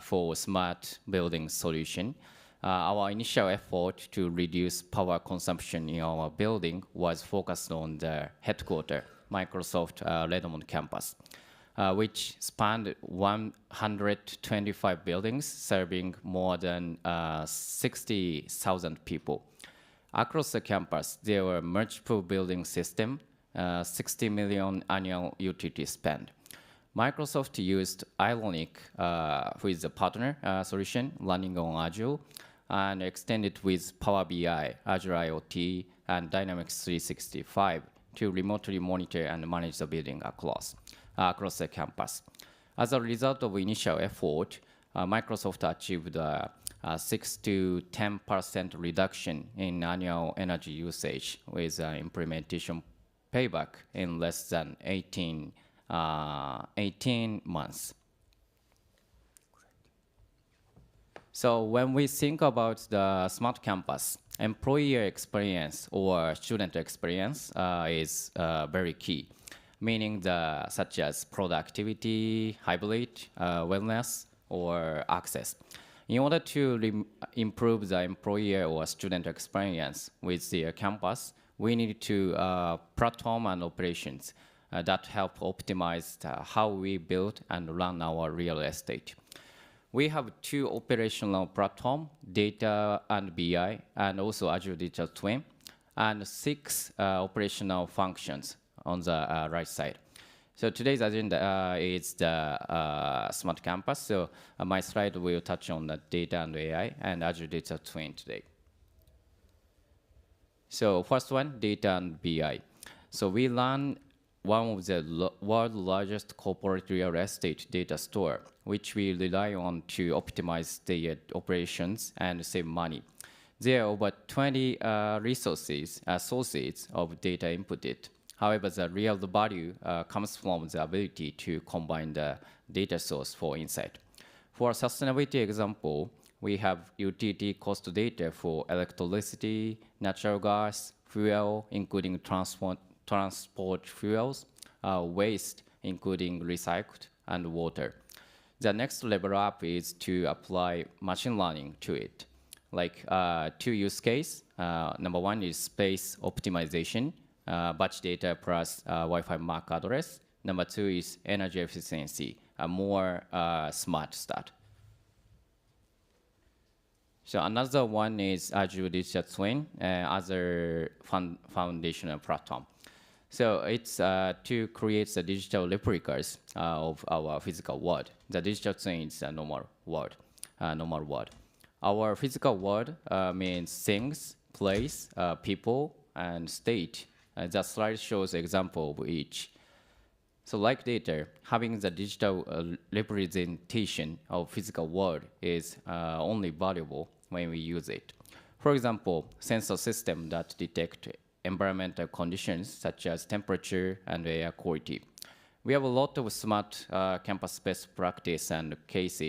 for smart building solution. Our initial effort to reduce power consumption in our building was focused on the headquarters, Microsoft Redmond campus, which spanned 125 buildings serving more than 60,000 people. Across the campus, there were multiple building systems, 60 million annual utility spend. Microsoft used Ironic, who is a partner solution running on Azure, and extended with Power BI, Azure IoT, and Dynamics 365 to remotely monitor and manage the building across the campus. As a result of initial effort, Microsoft achieved a 6 to 10% reduction in annual energy usage with implementation payback in less than 18 months. So when we think about the smart campus, employer experience or student experience is very key, meaning such as productivity, hybrid, wellness, or access. In order to improve the employer or student experience with the campus, we need to platform and operations that help optimize how we build and run our real estate. We have 2 operational platforms, Data and BI, and also Azure Digital Twin, and 6 operational functions on the right side. So today's agenda is the Smart Campus. So my slide will touch on the data and AI and Azure Digital Twin today. So first one, data and BI. So we run one of the world's largest corporate real estate data store, which we rely on to optimize their operations and save money. There are over 20 sources of data inputted. However, the real value comes from the ability to combine the data source for insight. For sustainability example, we have utility cost data for electricity, natural gas, fuel, including transport fuels, waste, including recycled, and water. The next level up is to apply machine learning to it. Like 2 use cases. Number 1 is space optimization, batch data plus Wi-Fi MAC address. Number 2 is energy efficiency, a more smart start. So another one is Azure Digital Twin, other foundational platform. So it's to create the digital replicas of our physical world. The digital twin is a normal world. Our physical world means things, place, people, and state. The slide shows example of each. So like data, having the digital representation of physical world is only valuable when we use it. For example, sensor system that detect environmental conditions such as temperature and air quality. We have a lot of smart campus best practice and case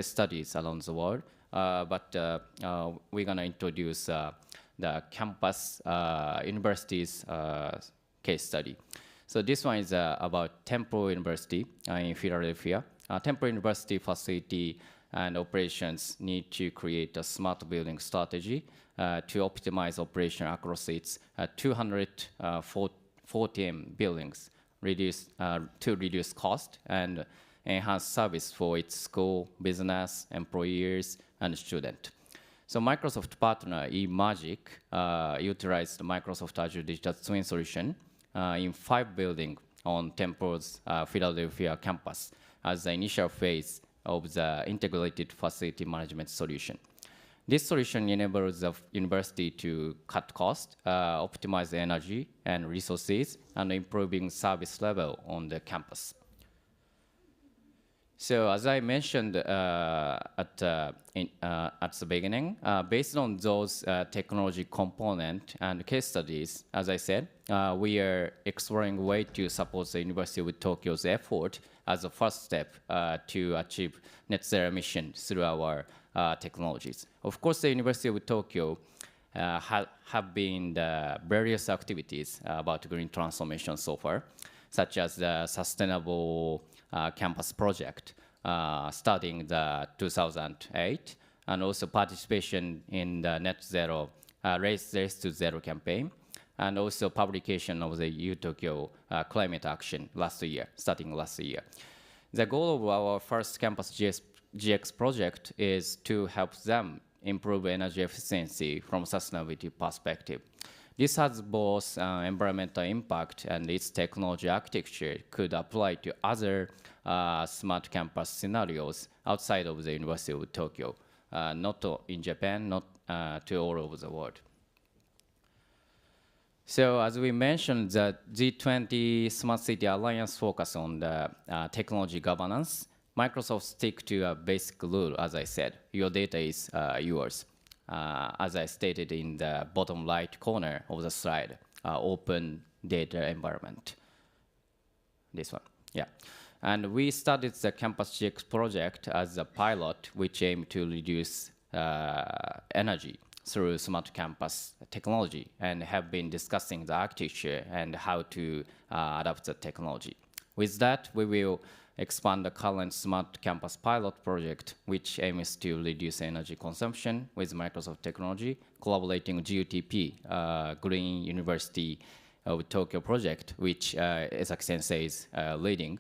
studies around the world, but we're gonna introduce the campus universities case study. So this one is about Temple University in Philadelphia. Temple University facility and operations need to create a smart building strategy to optimize operation across its 240 buildings, to reduce cost and enhance service for its school, business, employees, and students. So Microsoft partner eMagic utilized Microsoft Azure Digital Twin solution in 5 buildings on Temple's Philadelphia campus as the initial phase of the integrated facility management solution. This solution enables the university to cut costs, optimize energy and resources, and improving service level on the campus. So as I mentioned at the beginning, based on those technology component and case studies, as I said, we are exploring a way to support the University of Tokyo's effort as a first step to achieve net zero emissions through our technologies. Of course, the University of Tokyo have been the various activities about green transformation so far, such as the sustainable campus project starting the 2008, and also participation in the net zero race to zero campaign, and also publication of the U-Tokyo climate action starting last year. The goal of our first campus GX project is to help them improve energy efficiency from sustainability perspective. This has both environmental impact, and its technology architecture could apply to other smart campus scenarios outside of the University of Tokyo, not in Japan, not to all over the world. So as we mentioned, the G20 Smart City Alliance focus on the technology governance. Microsoft stick to a basic rule, as I said. Your data is yours. As I stated in the bottom right corner of the slide, open data environment. This one, yeah. And we started the Campus GX project as a pilot, which aimed to reduce energy through smart campus technology, and have been discussing the architecture and how to adapt the technology. With that, we will expand the current smart campus pilot project, which aims to reduce energy consumption with Microsoft technology, collaborating with GUTP, Green University of Tokyo project, which Esaki Sensei is leading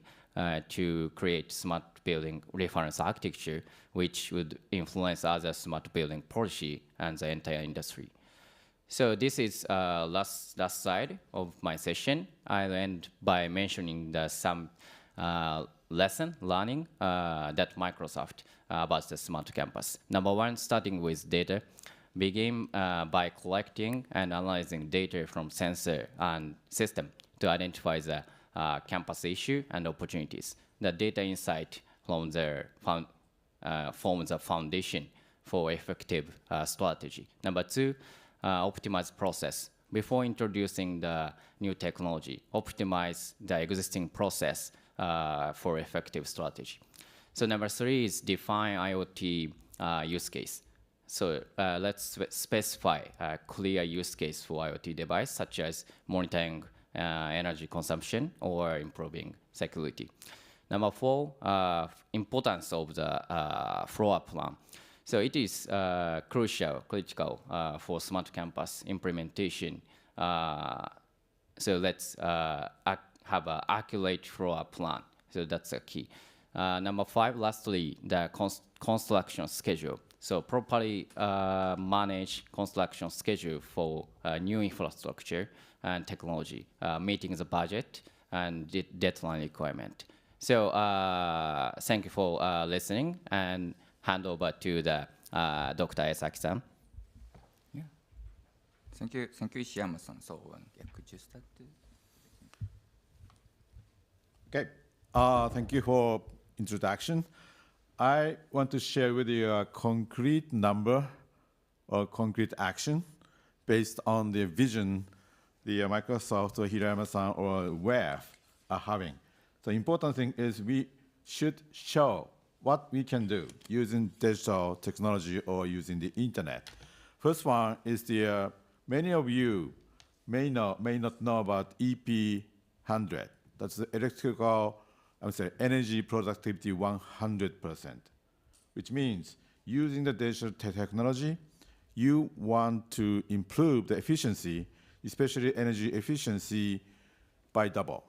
to create smart building reference architecture, which would influence other smart building policy and the entire industry. So this is last slide of my session. I'll end by mentioning some learning that Microsoft about the smart campus. Number one, starting with data. Begin by collecting and analyzing data from sensor and system to identify the campus issue and opportunities. The data insight from the forms a foundation for effective strategy. Number two, optimize process. Before introducing the new technology, optimize the existing process for effective strategy. So number three is define IoT use case. So let's specify a clear use case for IoT device, such as monitoring energy consumption or improving security. Number four, importance of the floor plan. So it is critical for smart campus implementation. So let's have an accurate floor plan. So that's a key. Number five, lastly, the construction schedule. So properly manage construction schedule for new infrastructure and technology, meeting the budget and deadline requirement. So thank you for listening, and hand over to the Dr. Esaki-san. Yeah. Thank you, Ishiyama-san. So could you start? Okay. Thank you for introduction. I want to share with you a concrete number or concrete action based on the vision the Microsoft or Hirayama-san or WEF are having. The important thing is we should show what we can do using digital technology or using the internet. First one is the many of you may not know about EP 100. That's the electrical, energy productivity 100%, which means using the digital technology, you want to improve the efficiency, especially energy efficiency, by double.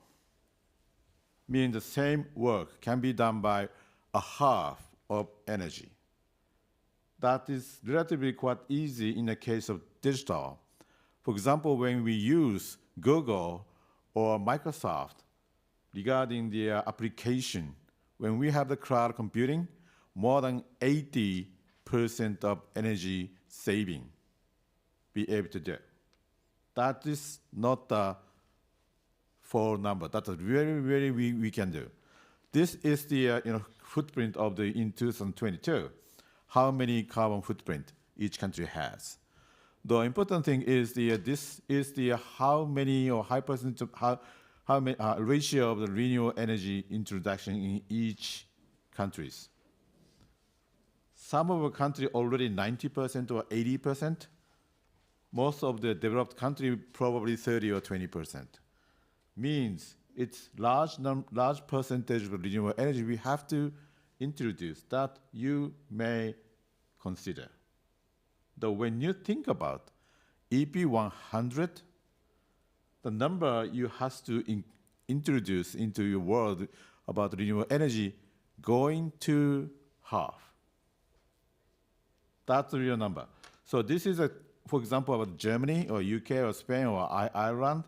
Meaning the same work can be done by a half of energy. That is relatively quite easy in the case of digital. For example, when we use Google or Microsoft regarding their application, when we have the cloud computing, more than 80% of energy saving be able to do. That is not a full number. That's a very we can do. This is the footprint of the in 2022. How many carbon footprint each country has. The important thing is this is the how many or high percentage of how many ratio of the renewable energy introduction in each countries. Some of the country already 90% or 80%. Most of the developed country probably 30 or 20%. Means it's large percentage of renewable energy we have to introduce that you may consider. Though when you think about EP 100, the number you have to introduce into your world about renewable energy going to half. That's the real number. So this is, for example, about Germany or UK or Spain or Ireland.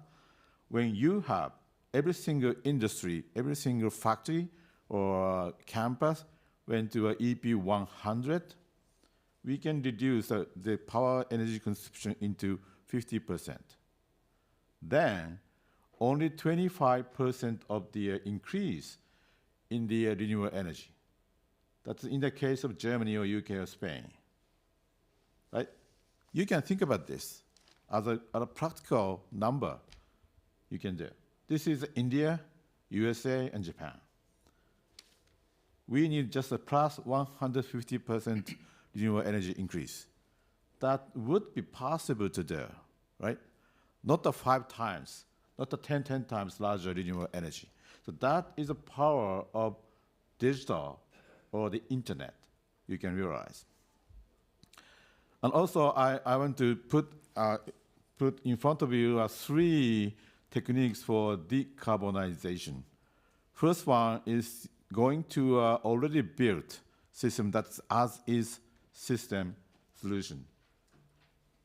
When you have every single industry, every single factory or campus went to a EP 100, we can reduce the power energy consumption into 50%. Then only 25% of the increase in the renewable energy. That's in the case of Germany or UK or Spain. Right? You can think about this as a practical number you can do. This is India, USA, and Japan. We need just a plus 150% renewable energy increase. That would be possible to do, right? Not the 5 times, not the 10 times larger renewable energy. So that is the power of digital or the internet, you can realize. And also, I want to put in front of you 3 techniques for decarbonization. First one is going to already built system that's as-is system solution.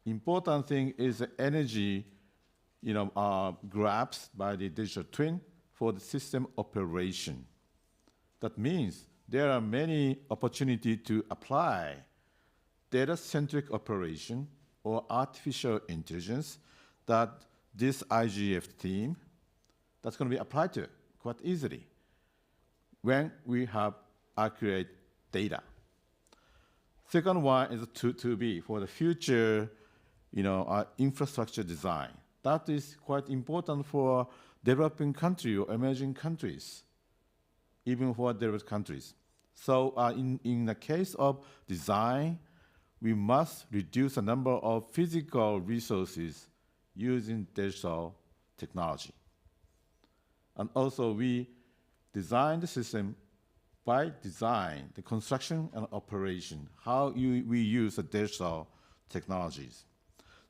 Important thing is the energy, grasped by the digital twin for the system operation. That means there are many opportunities to apply data-centric operation or artificial intelligence that this IGF team, that's going to be applied to quite easily when we have accurate data. Second one is to be for the future, infrastructure design. That is quite important for developing countries or emerging countries, even for developed countries. So in the case of design, we must reduce the number of physical resources using digital technology. And also we design the system by design, the construction and operation, how we use the digital technologies.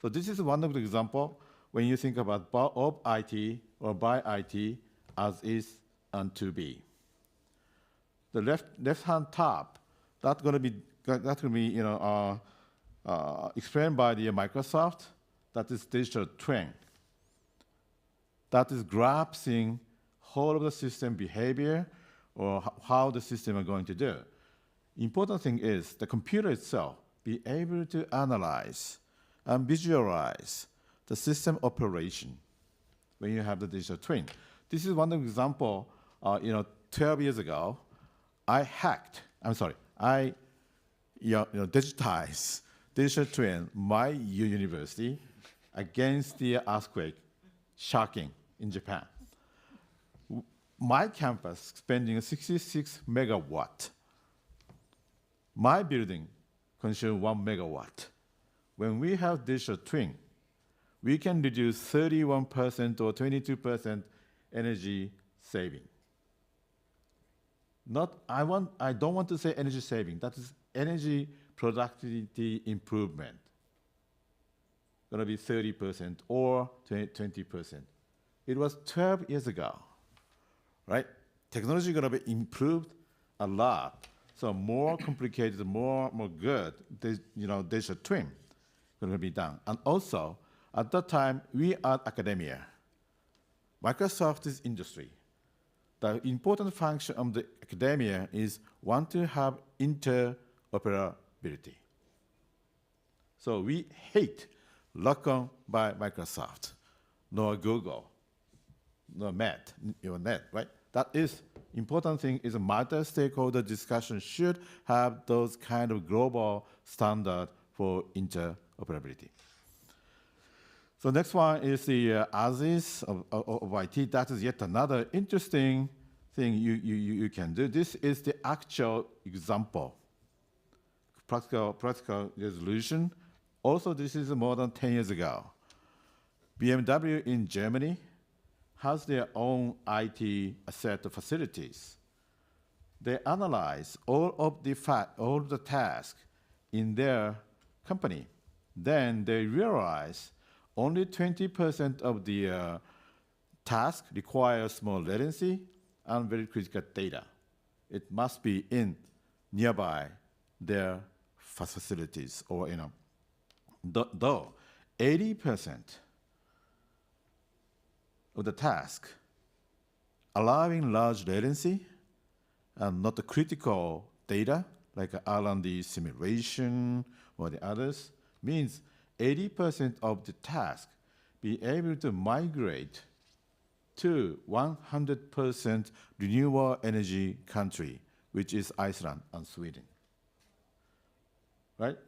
So this is one of the examples when you think about of IT or by IT as is and to be. The left-hand top, that's going to be explained by the Microsoft. That is digital twin. That is grasping whole of the system behavior or how the system are going to do. Important thing is the computer itself be able to analyze and visualize the system operation when you have the digital twin. This is one example. 12 years ago, I digitized digital twin my university against the earthquake shocking in Japan. My campus spending 66 megawatt. My building consumes 1 megawatt. When we have digital twin, we can reduce 31% or 22% energy saving. I don't want to say energy saving. That is energy productivity improvement. Going to be 30% or 20%. It was 12 years ago, right? Technology going to be improved a lot. So more complicated, more good, digital twin going to be done. And also, at that time, we are academia. Microsoft is industry. The important function of the academia is want to have interoperability. So we hate lock-on by Microsoft, nor Google, nor Net, right? That is important thing is a multi-stakeholder discussion should have those kind of global standard for interoperability. So next one is the ASIS of IT. That is yet another interesting thing you can do. This is the actual example, practical resolution. Also, this is more than 10 years ago. BMW in Germany has their own IT asset facilities. They analyze all of the tasks in their company. Then they realize only 20% of the task requires small latency and very critical data. It must be in nearby their facilities, or though 80% of the task allowing large latency and not the critical data like R&D simulation or the others means 80% of the task be able to migrate to 100% renewable energy country, which is Iceland and Sweden, right?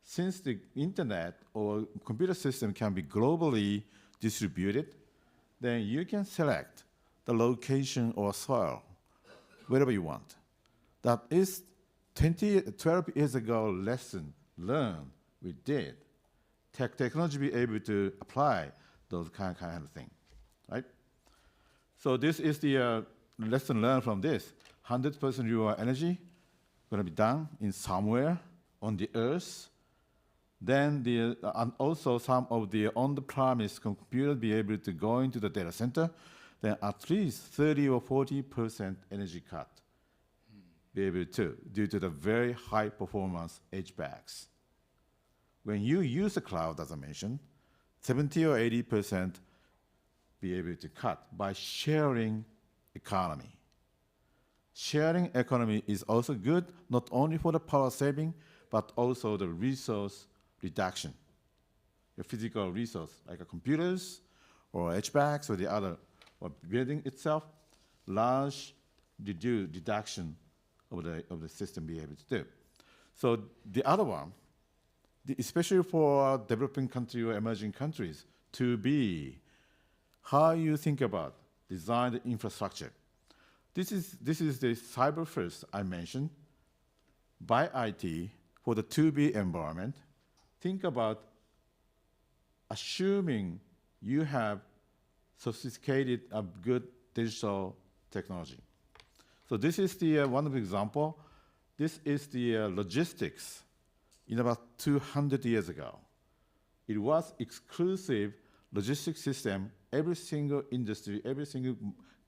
Since the internet or computer system can be globally distributed, then you can select the location or soil, wherever you want. That is 12 years ago lesson learned we did. Technology be able to apply those kind of thing, right? So this is the lesson learned from this. 100% renewable energy going to be done in somewhere on the earth. Then and also some of the on-the-premise computers be able to go into the data center. Then at least 30 or 40% energy cut be able to, due to the very high performance HVACs. When you use the cloud, as I mentioned, 70 or 80% be able to cut by sharing economy. Sharing economy is also good, not only for the power saving, but also the resource reduction. The physical resource, like computers or HVACs or the other, or building itself, large reduction of the system be able to do. So the other one, especially for developing countries or emerging countries, to be how you think about design the infrastructure. This is the cyber first I mentioned by IT for the 2B environment. Think about assuming you have sophisticated, good digital technology. So this is the one of the example. This is the logistics in about 200 years ago. It was exclusive logistics system every single industry, every single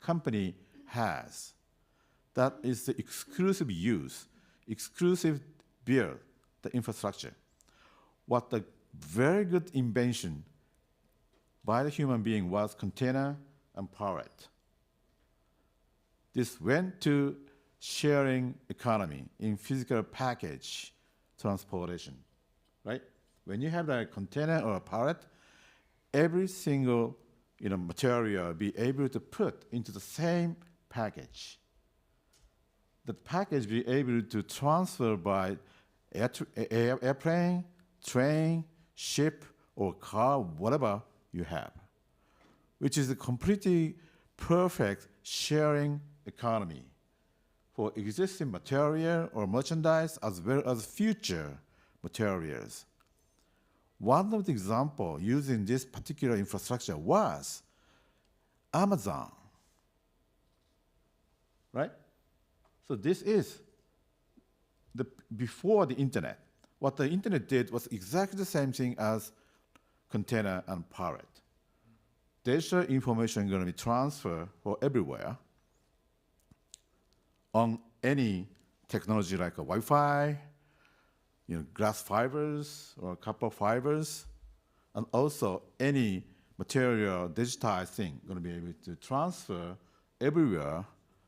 company has. That is the exclusive use, exclusive build, the infrastructure. What the very good invention by the human being was container and pallet. This went to sharing economy in physical package transportation, right? When you have a container or a pallet, every single material be able to put into the same package. The package be able to transfer by airplane, train, ship, or car, whatever you have, which is a completely perfect sharing economy for existing material or merchandise as well as future materials. One of the examples using this particular infrastructure was Amazon. right? So this is before the internet. What the internet did was exactly the same thing as container and pallet. Digital information is going to be transferred for everywhere on any technology like a Wi-Fi, glass fibers or copper fibers, and also any material digitized thing going to be able to transfer everywhere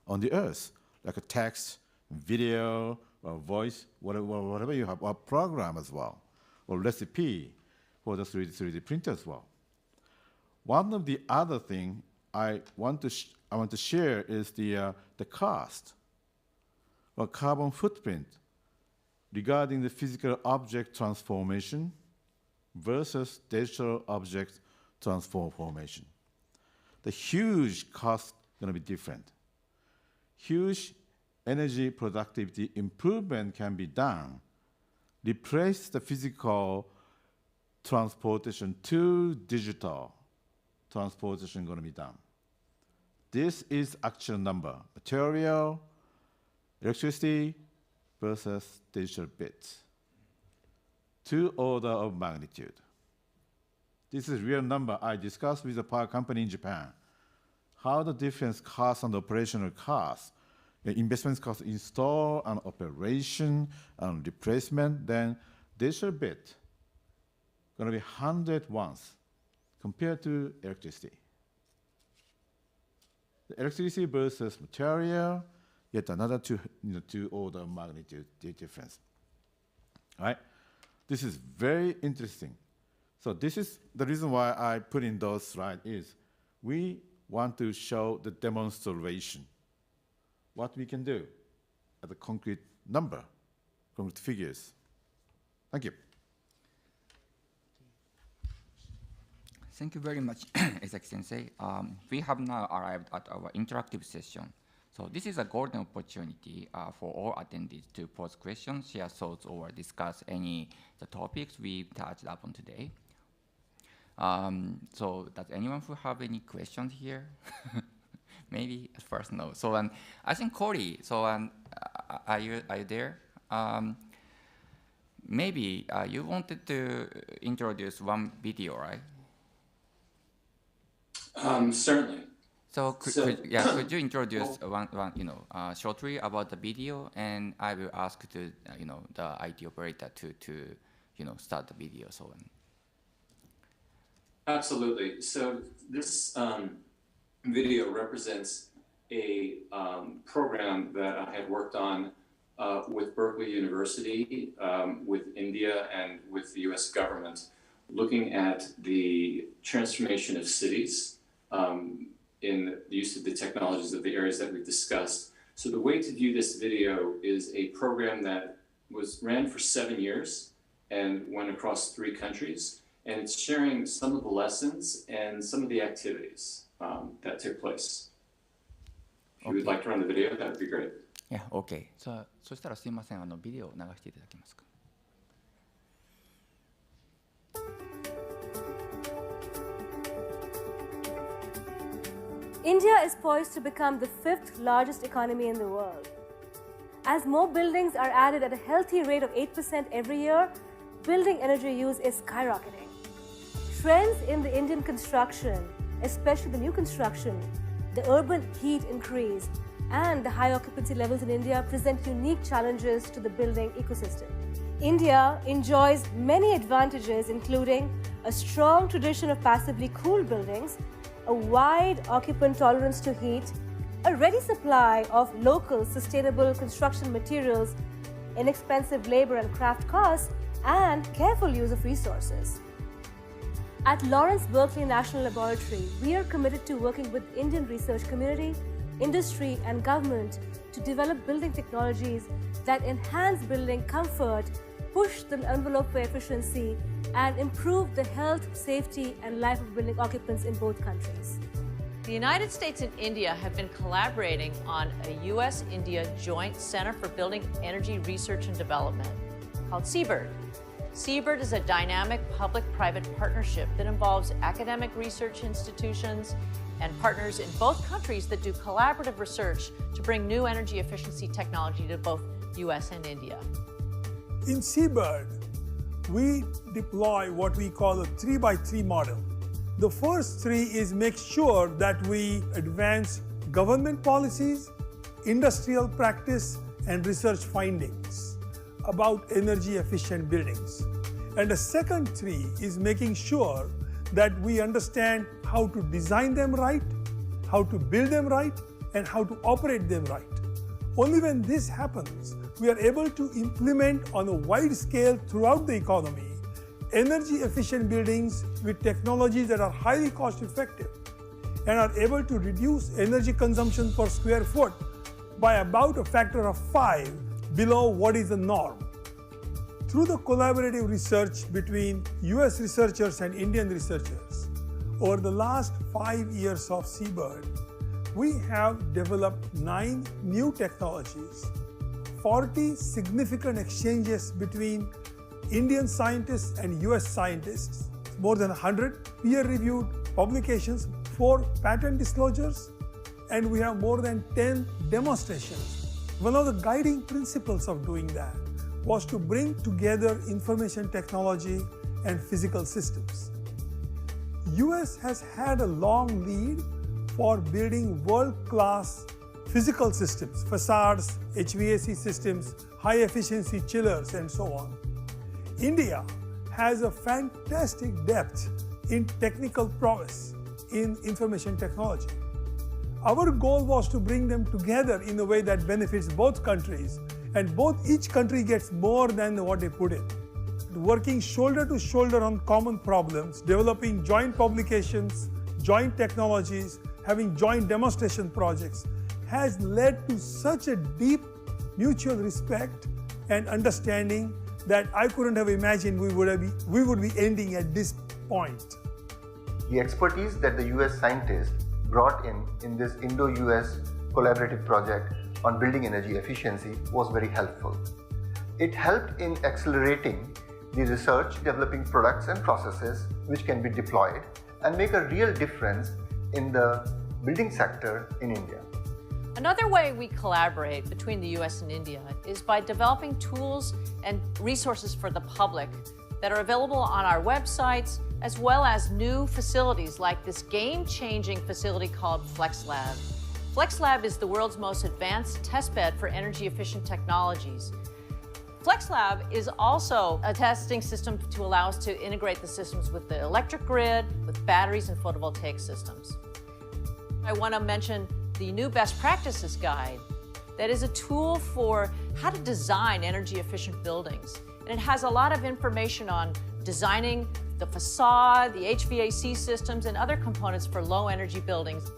on the earth, like a text, video, or voice, whatever you have, or program as well, or recipe for the 3D printer as well. One of the other thing I want to share is the cost or carbon footprint regarding the physical object transformation versus digital object transformation. The huge cost going to be different. Huge energy productivity improvement can be done. Replace the physical transportation to digital transportation going to be done. This is actual number, material, electricity versus digital bits. 2 orders of magnitude. This is real number I discussed with a power company in Japan. How the difference cost and operational cost, the investment cost install and operation and replacement, then digital bit going to be 100 once compared to electricity. The electricity versus material, yet another 2 order of magnitude difference. All right? This is very interesting. So this is the reason why I put in those slides is we want to show the demonstration, what we can do at a concrete number, concrete figures. Thank you. Thank you very much, Ezaki-sensei. We have now arrived at our interactive session. So this is a golden opportunity for all attendees to pose questions, share thoughts, or discuss any the topics we touched upon today. So does anyone who have any questions here? Maybe at first no. So I think Corey. So are you there? Maybe you wanted to introduce one video, right? Certainly. So could you introduce one shortly about the video, and I will ask to the IT operator to start the video. So on. Absolutely. So this video represents a program that I had worked on with Berkeley University, with India, and with the US government, looking at the transformation of cities in the use of the technologies of the areas that we've discussed. So the way to view this video is a program that ran for 7 years and went across 3 countries. And it's sharing some of the lessons and some of the activities that took place. If you would like to run the video, that would be great. Yeah, okay. そしたらすいません、ビデオを流していただけますか。India is poised to become the 5th largest economy in the world. As more buildings are added at a healthy rate of 8% every year, building energy use is skyrocketing. Trends in the Indian construction, especially the new construction, the urban heat increase, and the high occupancy levels in India present unique challenges to the building ecosystem. India enjoys many advantages, including a strong tradition of passively cooled buildings, a wide occupant tolerance to heat, a ready supply of local sustainable construction materials, inexpensive labor and craft costs, and careful use of resources. At Lawrence Berkeley National Laboratory, we are committed to working with the Indian research community, industry, and government to develop building technologies that enhance building comfort, push the envelope for efficiency, and improve the health, safety, and life of building occupants in both countries. The United States and India have been collaborating on a U.S.-India Joint Center for Building Energy Research and Development called CBIRD. Seabird is a dynamic public-private partnership that involves academic research institutions and partners in both countries that do collaborative research to bring new energy efficiency technology to both US and India. In Seabird, we deploy what we call a 3x3 model. The first 3 is make sure that we advance government policies, industrial practice, and research findings about energy efficient buildings. And the second 3 is making sure that we understand how to design them right, how to build them right, and how to operate them right. Only when this happens, we are able to implement on a wide scale throughout the economy energy efficient buildings with technologies that are highly cost effective and are able to reduce energy consumption per square foot by about a factor of 5 below what is the norm. Through the collaborative research between US researchers and Indian researchers, over the last 5 years of Seabird, we have developed 9 new technologies, 40 significant exchanges between Indian scientists and US scientists, more than 100 peer-reviewed publications, 4 patent disclosures, and we have more than 10 demonstrations. One of the guiding principles of doing that was to bring together information technology and physical systems. US has had a long lead for building world-class physical systems, facades, HVAC systems, high-efficiency chillers, and so on. India has a fantastic depth in technical prowess in information technology. Our goal was to bring them together in a way that benefits both countries, and each country gets more than what they put in. Working shoulder to shoulder on common problems, developing joint publications, joint technologies, having joint demonstration projects has led to such a deep mutual respect and understanding that I couldn't have imagined we would be ending at this point. The expertise that the US scientists brought in this Indo-US collaborative project on building energy efficiency was very helpful. It helped in accelerating the research, developing products and processes which can be deployed and make a real difference in the building sector in India. Another way we collaborate between the US and India is by developing tools and resources for the public that are available on our websites, as well as new facilities like this game-changing facility called FlexLab. FlexLab is the world's most advanced testbed for energy-efficient technologies. FlexLab is also a testing system to allow us to integrate the systems with the electric grid, with batteries and photovoltaic systems. I want to mention the new best practices guide that is a tool for how to design energy-efficient buildings. And it has a lot of information on designing the facade, the HVAC systems, and other components for low-energy buildings.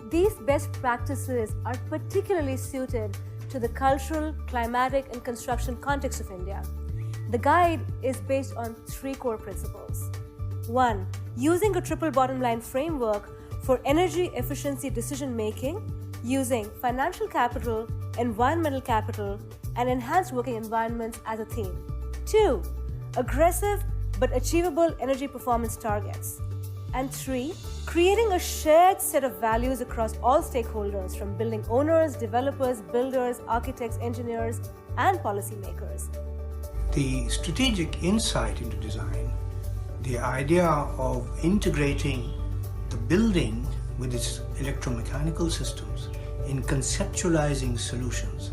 These best practices are particularly suited to the cultural, climatic, and construction context of India. The guide is based on 3 core principles. 1. Using a triple bottom line framework for energy efficiency decision-making using financial capital, environmental capital, and enhanced working environments as a theme. 2. Aggressive but achievable energy performance targets. And 3. Creating a shared set of values across all stakeholders, from building owners, developers, builders, architects, engineers, and policymakers. The strategic insight into design, the idea of integrating the building with its electromechanical systems in conceptualizing solutions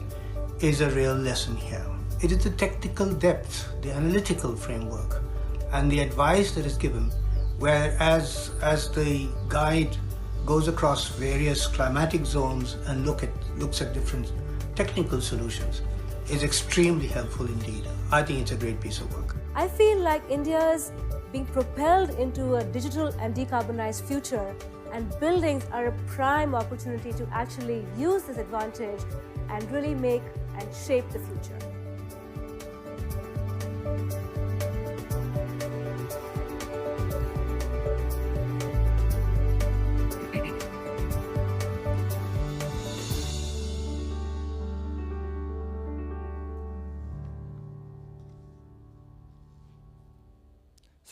is a real lesson here. It is the technical depth, the analytical framework, and the advice that is given, whereas as the guide goes across various climatic zones and looks at different technical solutions, is extremely helpful indeed. I think it's a great piece of work. I feel like India's being propelled into a digital and decarbonized future, and buildings are a prime opportunity to actually use this advantage and really make and shape the future.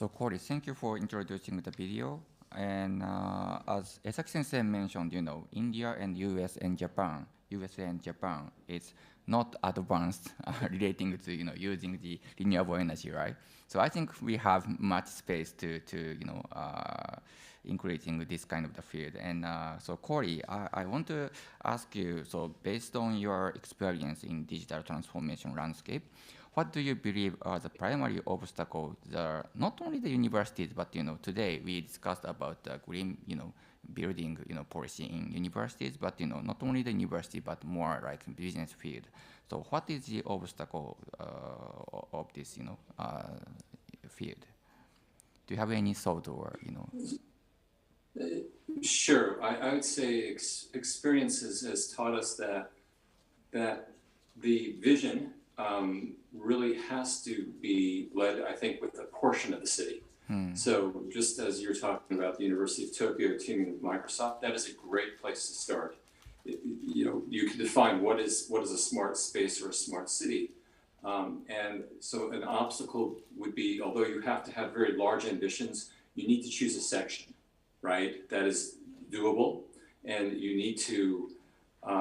So Corey, thank you for introducing the video. And as Esaki-sensei mentioned, India and USA and Japan is not advanced relating to using the renewable energy, right? So I think we have much space to increasing this kind of the field. And so Corey, I want to ask you, so based on your experience in digital transformation landscape, what do you believe are the primary obstacles that not only the universities, but today we discussed about the green building policy in universities, but not only the university, but more like business field. So what is the obstacle of this field? Do you have any thought or Sure, I would say experience has taught us that the vision really has to be led, I think, with a portion of the city. So just as you're talking about the University of Tokyo teaming with Microsoft, that is a great place to start. You can define what is a smart space or a smart city. And so an obstacle would be, although you have to have very large ambitions, you need to choose a section, right? That is doable, and you need to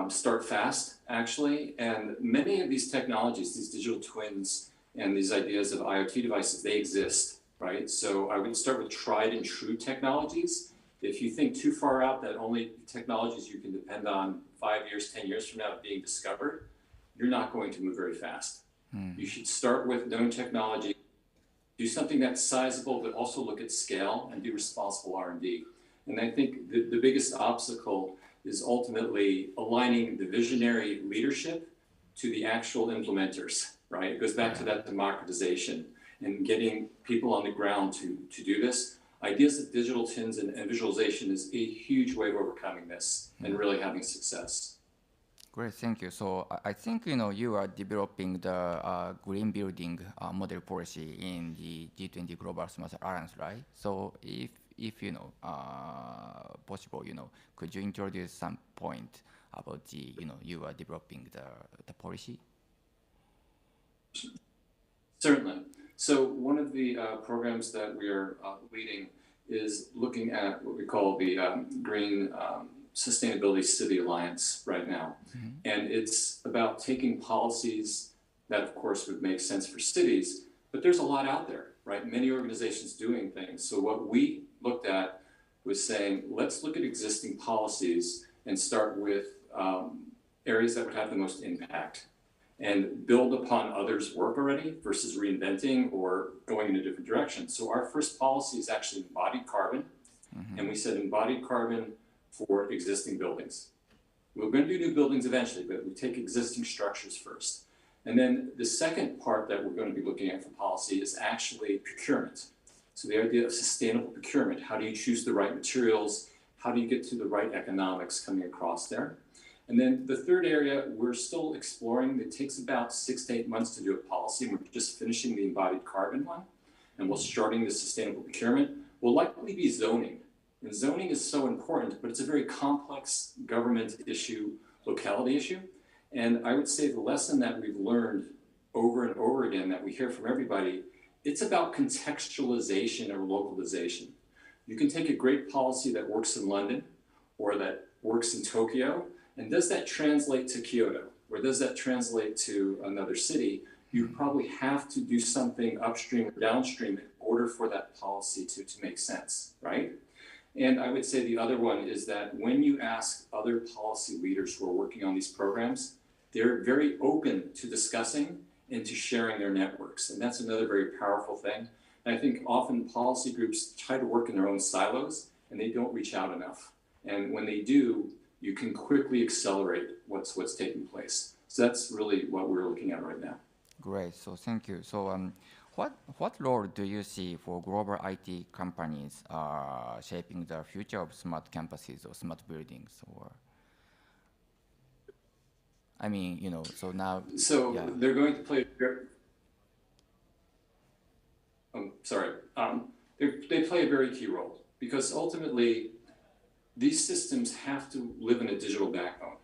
start fast, actually. And many of these technologies, these digital twins and these ideas of IoT devices, they exist, right? So I would start with tried and true technologies. If you think too far out that only technologies you can depend on 5 years, 10 years from now being discovered, you're not going to move very fast. You should start with known technology, do something that's sizable, but also look at scale and do responsible R&D. And I think the biggest obstacle is ultimately aligning the visionary leadership to the actual implementers, right? It goes back to that democratization and getting people on the ground to do this. Ideas of digital twins and visualization is a huge way of overcoming this and really having success. Great, thank you. So I think you are developing the green building model policy in the G20 Global Smart Alliance, right? So if possible, could you introduce some point about the you are developing the policy? Certainly. So one of the programs that we are leading is looking at what we call the Green Sustainability City Alliance right now. And it's about taking policies that, of course, would make sense for cities, but there's a lot out there, right? Many organizations doing things. So what we looked at was saying, let's look at existing policies and start with areas that would have the most impact and build upon others' work already versus reinventing or going in a different direction. So our first policy is actually embodied carbon. And we said embodied carbon for existing buildings. We're going to do new buildings eventually, but we take existing structures first. And then the second part that we're going to be looking at for policy is actually procurement. So the idea of sustainable procurement. How do you choose the right materials? How do you get to the right economics coming across there? And then the third area, we're still exploring. It takes about 6 to 8 months to do a policy. And we're just finishing the embodied carbon one. And we're starting the sustainable procurement. Will likely be zoning. And zoning is so important, but it's a very complex government issue, locality issue. And I would say the lesson that we've learned over and over again that we hear from everybody, it's about contextualization or localization. You can take a great policy that works in London or that works in Tokyo, and does that translate to Kyoto? Or does that translate to another city? You probably have to do something upstream or downstream in order for that policy to make sense, right? And I would say the other one is that when you ask other policy leaders who are working on these programs, they're very open to discussing and to sharing their networks. And that's another very powerful thing. And I think often policy groups try to work in their own silos and they don't reach out enough. And when they do, you can quickly accelerate what's taking place. So that's really what we're looking at right now. Great, so thank you. So what role do you see for global IT companies shaping the future of smart campuses or smart buildings? Or I mean, so now. So they're going to play. They play a very key role because ultimately, these systems have to live in a digital backbone,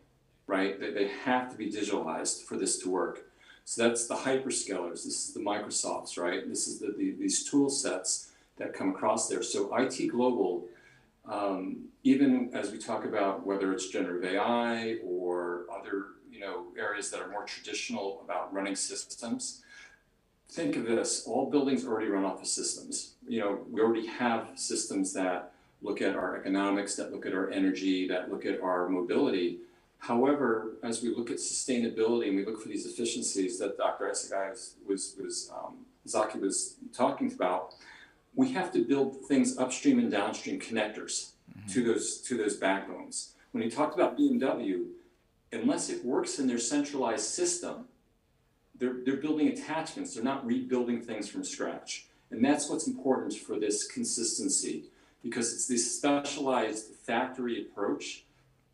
right? They have to be digitalized for this to work. So that's the hyperscalers. This is the Microsofts, right? This is these tool sets that come across there. So IT Global, even as we talk about whether it's generative AI or other areas that are more traditional about running systems, think of this, all buildings already run off of systems. We already have systems that look at our economics, that look at our energy, that look at our mobility. However, as we look at sustainability and we look for these efficiencies that Dr. Zaki was talking about, we have to build things upstream and downstream connectors to those backbones. When you talked about BMW, unless it works in their centralized system, they're building attachments. They're not rebuilding things from scratch. And that's what's important for this consistency, because it's this specialized factory approach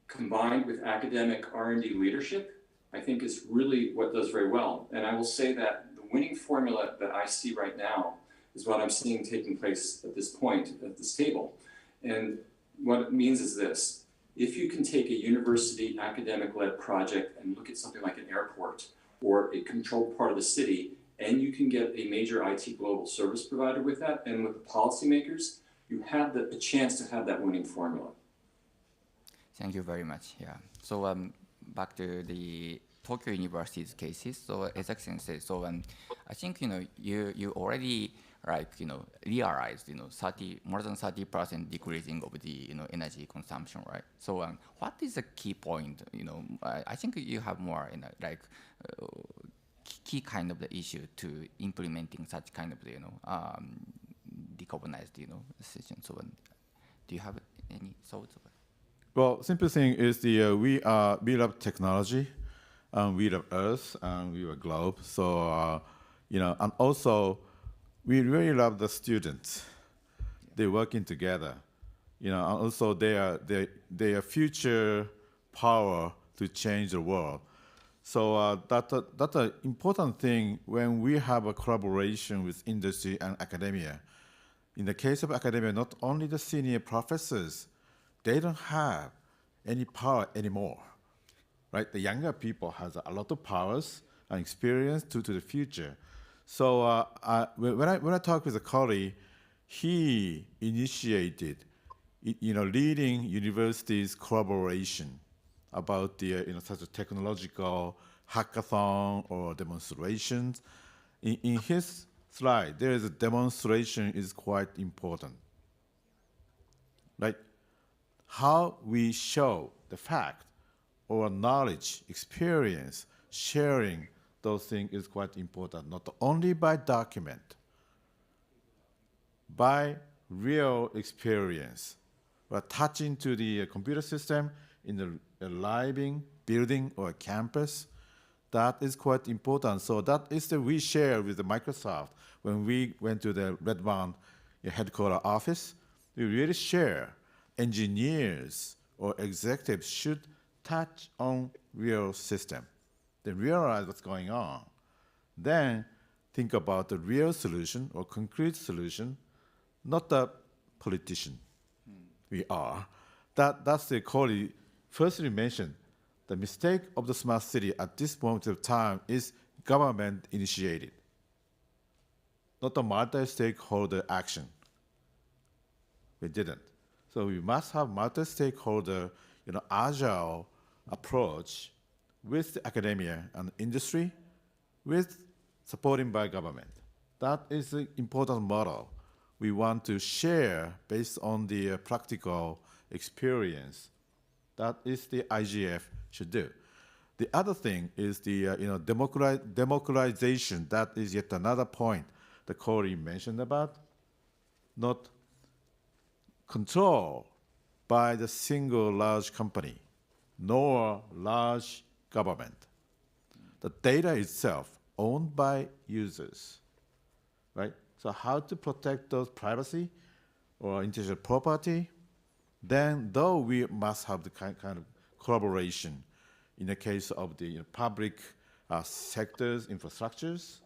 combined with academic R&D leadership, I think is really what does very well. And I will say that the winning formula that I see right now is what I'm seeing taking place at this point, at this table. And what it means is this: if you can take a university academic-led project and look at something like an airport or a controlled part of the city, and you can get a major IT global service provider with that, and with the policymakers, you have a chance to have that winning formula. Thank you very much. Yeah. So back to the Tokyo University's cases. So Ezaki-sensei, so I think you already realized more than 30% decreasing of the energy consumption, right? So what is the key point? I think you have more key kind of the issue to implementing such kind of the decarbonized decision. So do you have any thoughts about it? Well, simple thing is we love technology, we love Earth, and we love globe. So and also we really love the students. They're working together, and also their future power to change the world. So that's an important thing when we have a collaboration with industry and academia. In the case of academia, not only the senior professors, they don't have any power anymore, right? The younger people has a lot of powers and experience to the future. So when I talk with a colleague, he initiated, leading universities' collaboration about the such a technological hackathon or demonstrations. In his slide, there is a demonstration is quite important, right? How we show the fact or knowledge, experience, sharing those things is quite important, not only by document, by real experience, but touching to the computer system in a living building or a campus. That is quite important. So that is the we share with the Microsoft when we went to the Redmond headquarters office. We really share. Engineers or executives should touch on real system. They realize what's going on. Then think about the real solution or concrete solution, not the politician. We are. That's the colleague firstly mentioned. The mistake of the smart city at this moment of time is government initiated, not a multi-stakeholder action. We didn't. So we must have multi-stakeholder, agile approach with the academia and industry, with supporting by government. That is the important model we want to share based on the practical experience. That is the IGF should do. The other thing is the democratization. That is yet another point the Corey mentioned about, not controlled by the single large company, nor large government. The data itself owned by users, right? So how to protect those privacy or intellectual property? Then, though we must have the kind of collaboration in the case of the public sectors, infrastructures,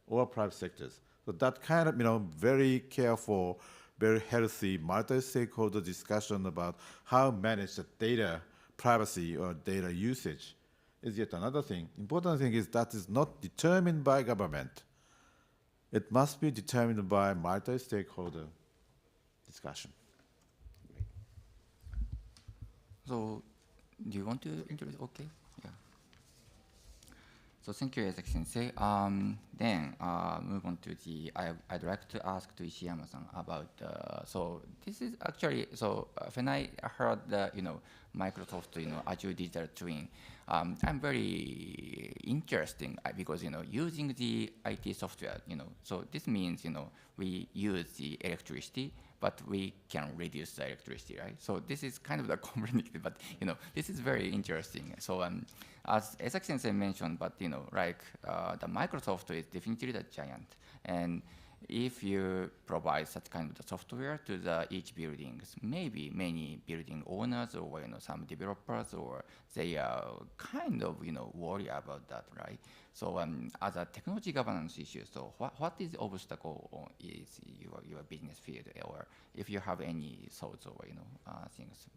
or private sectors. So that kind of very careful, very healthy multi-stakeholder discussion about how to manage the data privacy or data usage is yet another thing. Important thing is that is not determined by government. It must be determined by multi-stakeholder discussion. So, do you want to introduce? Okay, yeah. So thank you, Ezaki-sensei. Then move on to the, I'd like to ask to Ishiyama-san about, so this is actually, so when I heard the, Microsoft, Azure Digital Twin, I'm very interesting because, using the IT software, so this means, we use the electricity, but we can reduce the electricity, right? So this is kind of the complicated, but this is very interesting. So as Ezaki-sensei mentioned, but like the Microsoft is definitely the giant, and if you provide such kind of the software to the each buildings, maybe many building owners or some developers, or they are kind of worry about that, right? So as a technology governance issue, so what is the obstacle is your business field, or if you have any thoughts or things,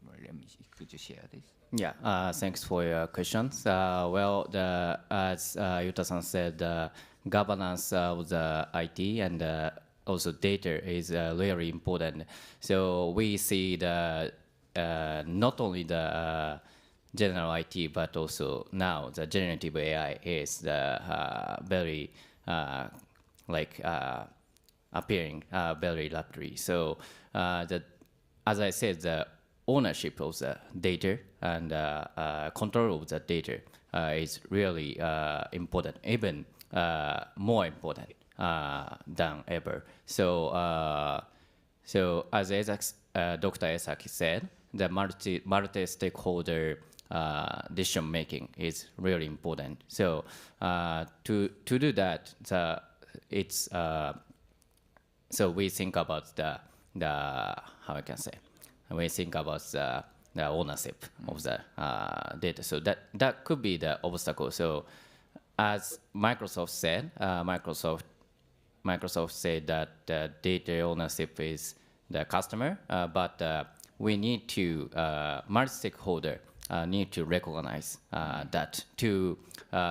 could you share this? Yeah, thanks for your questions. Well, as Yuta-san said, governance of the IT and also data is really important. So we see the not only the general IT, but also now the generative AI is the very appearing very rapidly. So as I said, the ownership of the data and control of the data is really important, even more important than ever. So, so as Dr. Ezaki said, the multi-stakeholder decision making is really important. So to do that, it's so we think about the how I can say, we think about the ownership of the data. So that could be the obstacle. So as Microsoft said, Microsoft said that data ownership is the customer, but we need to multi-stakeholder need to recognize that to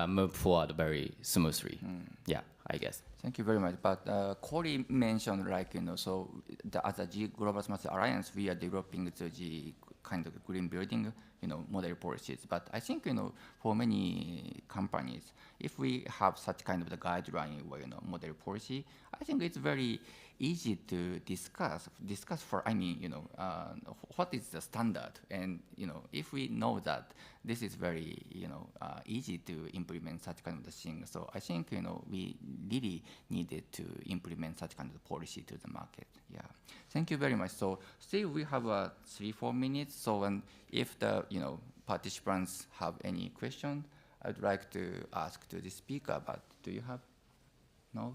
move forward very smoothly. Yeah, I guess. Thank you very much. But Corey mentioned, like, so as a Global Smart Alliance, we are developing the kind of green building, model policies. But I think, for many companies, if we have such kind of the guideline or, model policy, I think it's very easy to discuss for, I mean, what is the standard? And, if we know that this is very, easy to implement such kind of the thing. So I think, we really needed to implement such kind of policy to the market. Yeah. Thank you very much. So still we have 3-4 minutes. So if the, participants have any question, I'd like to ask to the speaker, but do you have? No?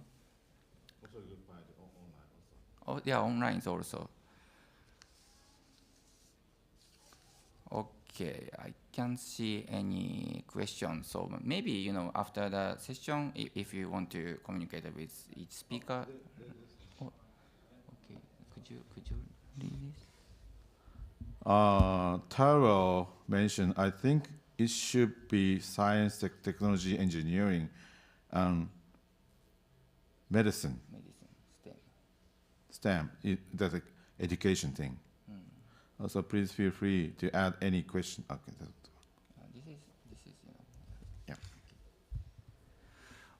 Also you can find it online also. Oh, yeah, online also. Okay, I can't see any questions. So maybe, after the session, if you want to communicate with each speaker. Oh, okay, could you read this? Taro mentioned, I think it should be science, technology, engineering, and medicine. STEM, that's an education thing. Also, please feel free to add any question. Okay. This is, yeah.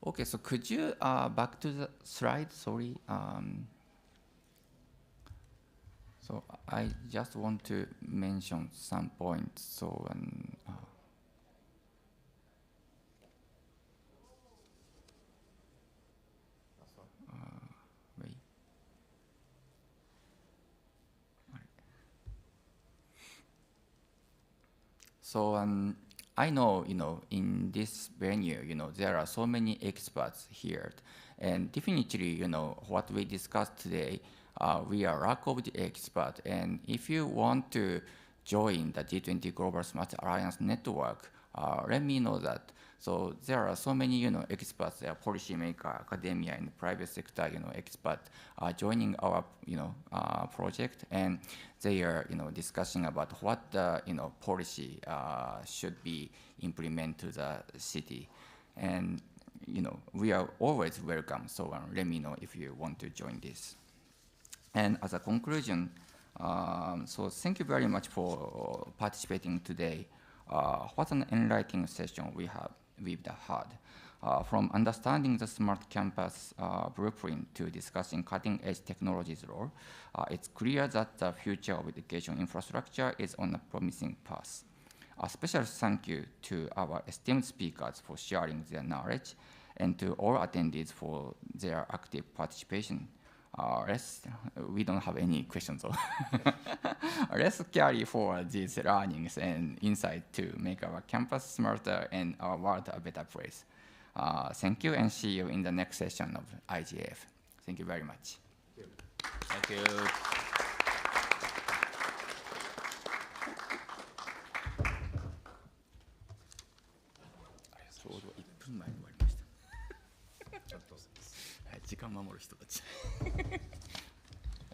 Okay, so could you back to the slide? Sorry. So I just want to mention some points. So wait. So I know, in this venue, there are so many experts here, and definitely, what we discussed today, we are lack of the expert. And if you want to join the G20 Global Smart Alliance Network, let me know that. So there are so many, experts, there are policymaker, academia, and private sector, experts joining our, project, and they are, discussing about what the, policy should be implemented to the city, and we are always welcome. So let me know if you want to join this. And as a conclusion, so thank you very much for participating today. What an enlightening session we've had. From understanding the smart campus blueprint to discussing cutting-edge technologies role, it's clear that the future of education infrastructure is on a promising path. A special thank you to our esteemed speakers for sharing their knowledge and to all attendees for their active participation. We don't have any questions. Let's carry forward these learnings and insights to make our campus smarter and our world a better place. Thank you and see you in the next session of IGF. Thank you very much. Thank you.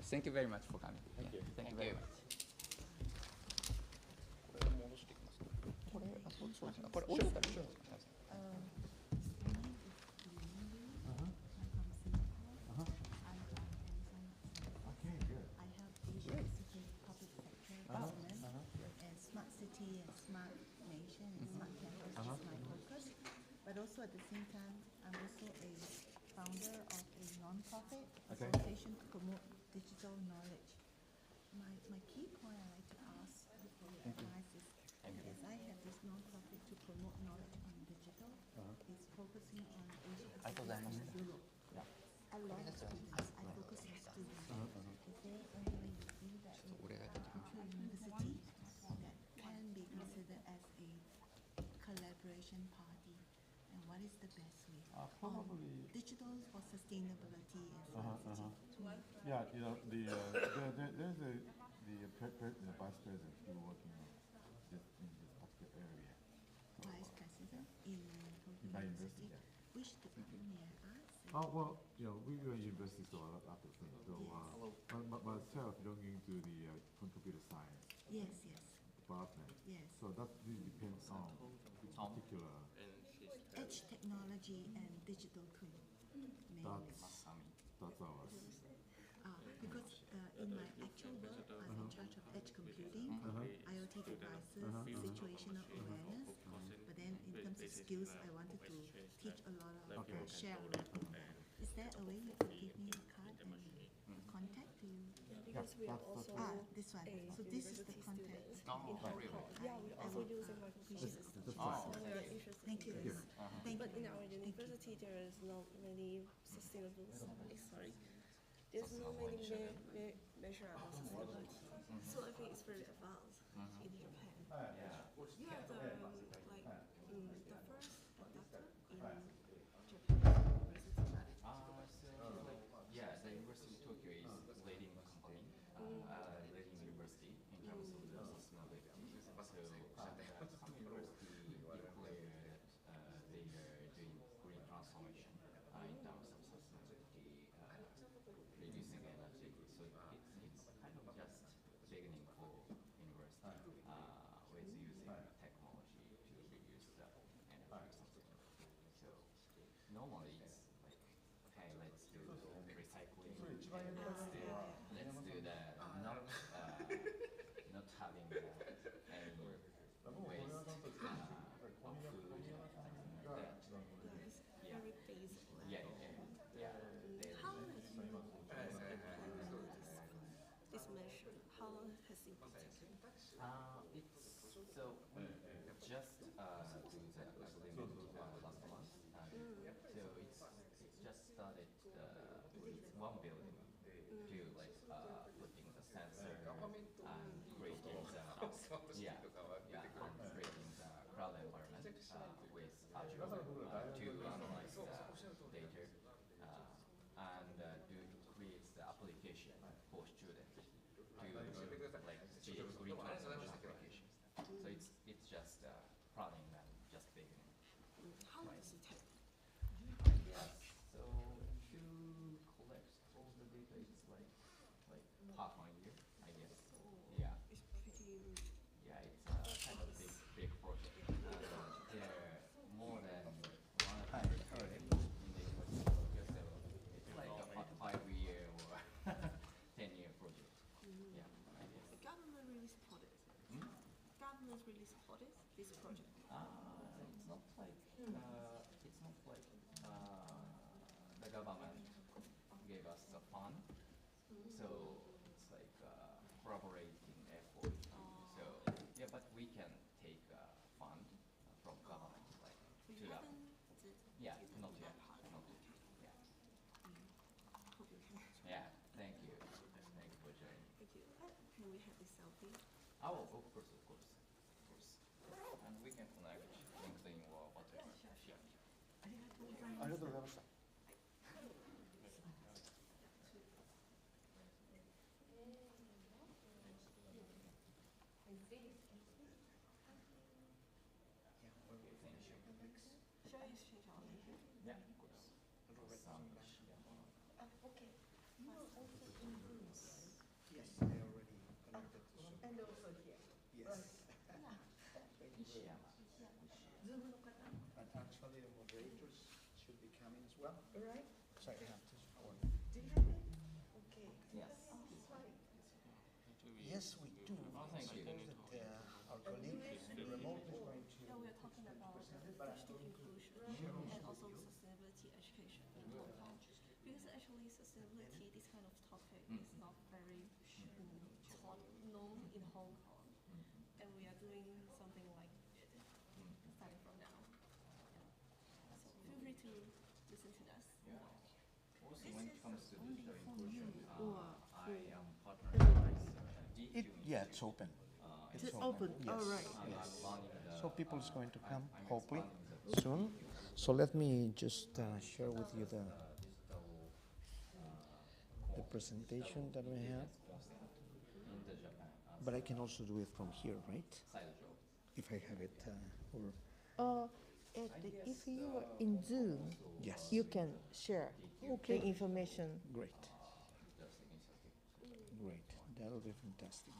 Thank you very much for coming. Thank you. Thank you very much. And smart city and smart nation and smart campus is my focus. But also at the same time, I'm also a founder of a non-profit association to promote digital knowledge. My key point I like to ask before you advise is, as I have this non-profit to promote knowledge on digital, is focusing on Asia Pacific and Europe. A lot of students, I focus on students. Is there any way you feel that in a university that can be considered as a collaboration party, and what is the best way? Probably Digital for sustainability and smart city. Yeah, you know, there's the vice president who working on this in this particular area. Vice president in Tokyo By University. university, yeah. Which department may I ask? Well, you know, we were in university so a lot of things. So myself belonging to the computer science Yes. department. Yes. So that really depends on which particular. Edge technology and digital twin. Mainly. That's ours. Because in my actual work, I'm in charge of edge computing, IoT devices, situational awareness. But then in terms of skills, I wanted to teach a lot of share a lot of that. Is there a way you could give me a card and contact to you? Because we are also this one. So this is the contact. In Hong Kong. Yeah, we are also using microprocessors. We are interested. Thank you. But in our university, there is not many sustainable. Sorry, there's no many measure of sustainability. So I think it's very advanced in Japan. You are the the first adapter in Japan. The University of Tokyo is leading company, leading university in terms of the sustainability. So some university declared they are doing green transformation in terms of sustainability, reducing energy. So it's kind of just beginning for university with using technology to reduce the energy consumption. So normally it's like, hey, let's do recycling. Let's do that. Not having any waste of food, something like that. Very basic. Yeah. How has you this measure? How has it been taken? So we just do the agreement last month. So it's just started. It's one building to like putting the sensor and creating the and creating the cloud environment with Azure to analyze the data and create the application for students to like green transformation application. So it's just planning and just beginning. How does it take? So to collect all the data, it's like half a year, I guess. Yeah. It's pretty. Yeah, it's kind of big project. There are more than 100 students in the university, so it's like a 5 year or 10 government gave us the fund, so it's like collaborating effort. So yeah, but we can take fund from government, like to yeah, not yet, not yet. Yeah. Yeah, thank you. Thank you for joining. Thank you. Can we have this selfie? Oh, of course, of course, of course. And we can connect LinkedIn or whatever. Yeah. ありがとうございました。Yeah, of course. Okay. You are also in Zoom. Yes, I already connected to Zoom. And also here. Yes. Thank you very much. Zoom no kata? And actually the moderators should be coming as well. Right. So I have to support. Do you have it? Okay. Yes. Yes, we do. Thank you. That our colleague remotely is going to. Yeah, we are talking about digital inclusion and also sustainability education in Hong Kong. Because actually sustainability, this kind of topic is not very known in Hong Kong. And we are doing something like it starting from now. Yeah. So feel free to listen to us. Yeah. Also, when it comes to digital inclusion, I am partnering with Yeah, it's open. It's open. Yes. Oh, right. Yes. So people is going to come hopefully soon. So let me just share with you the presentation that we have. But I can also do it from here, right? If I have it or. If you are in Zoom, yes, you can share the information. Great. Great. That'll be fantastic.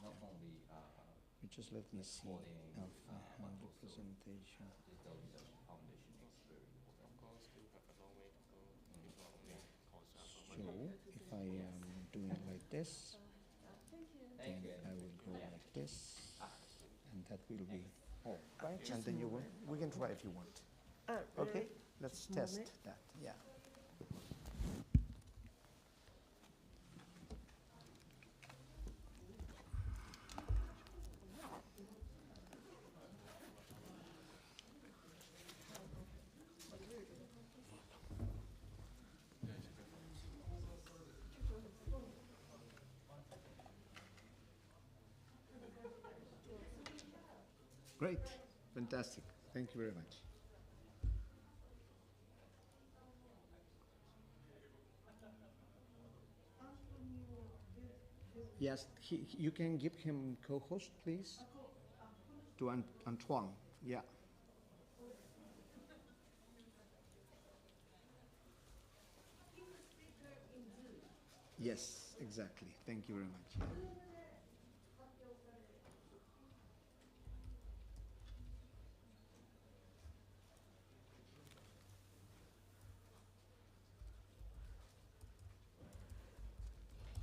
You just let me see if I have the presentation. So if I am doing like this, then I will go like this, and that will be all, right? And then you will, we can try if you want. Okay, let's test that, yeah. Great, fantastic. Thank you very much. Yes, you can give him co-host, please. To Antoine, yeah. Yes, exactly. Thank you very much.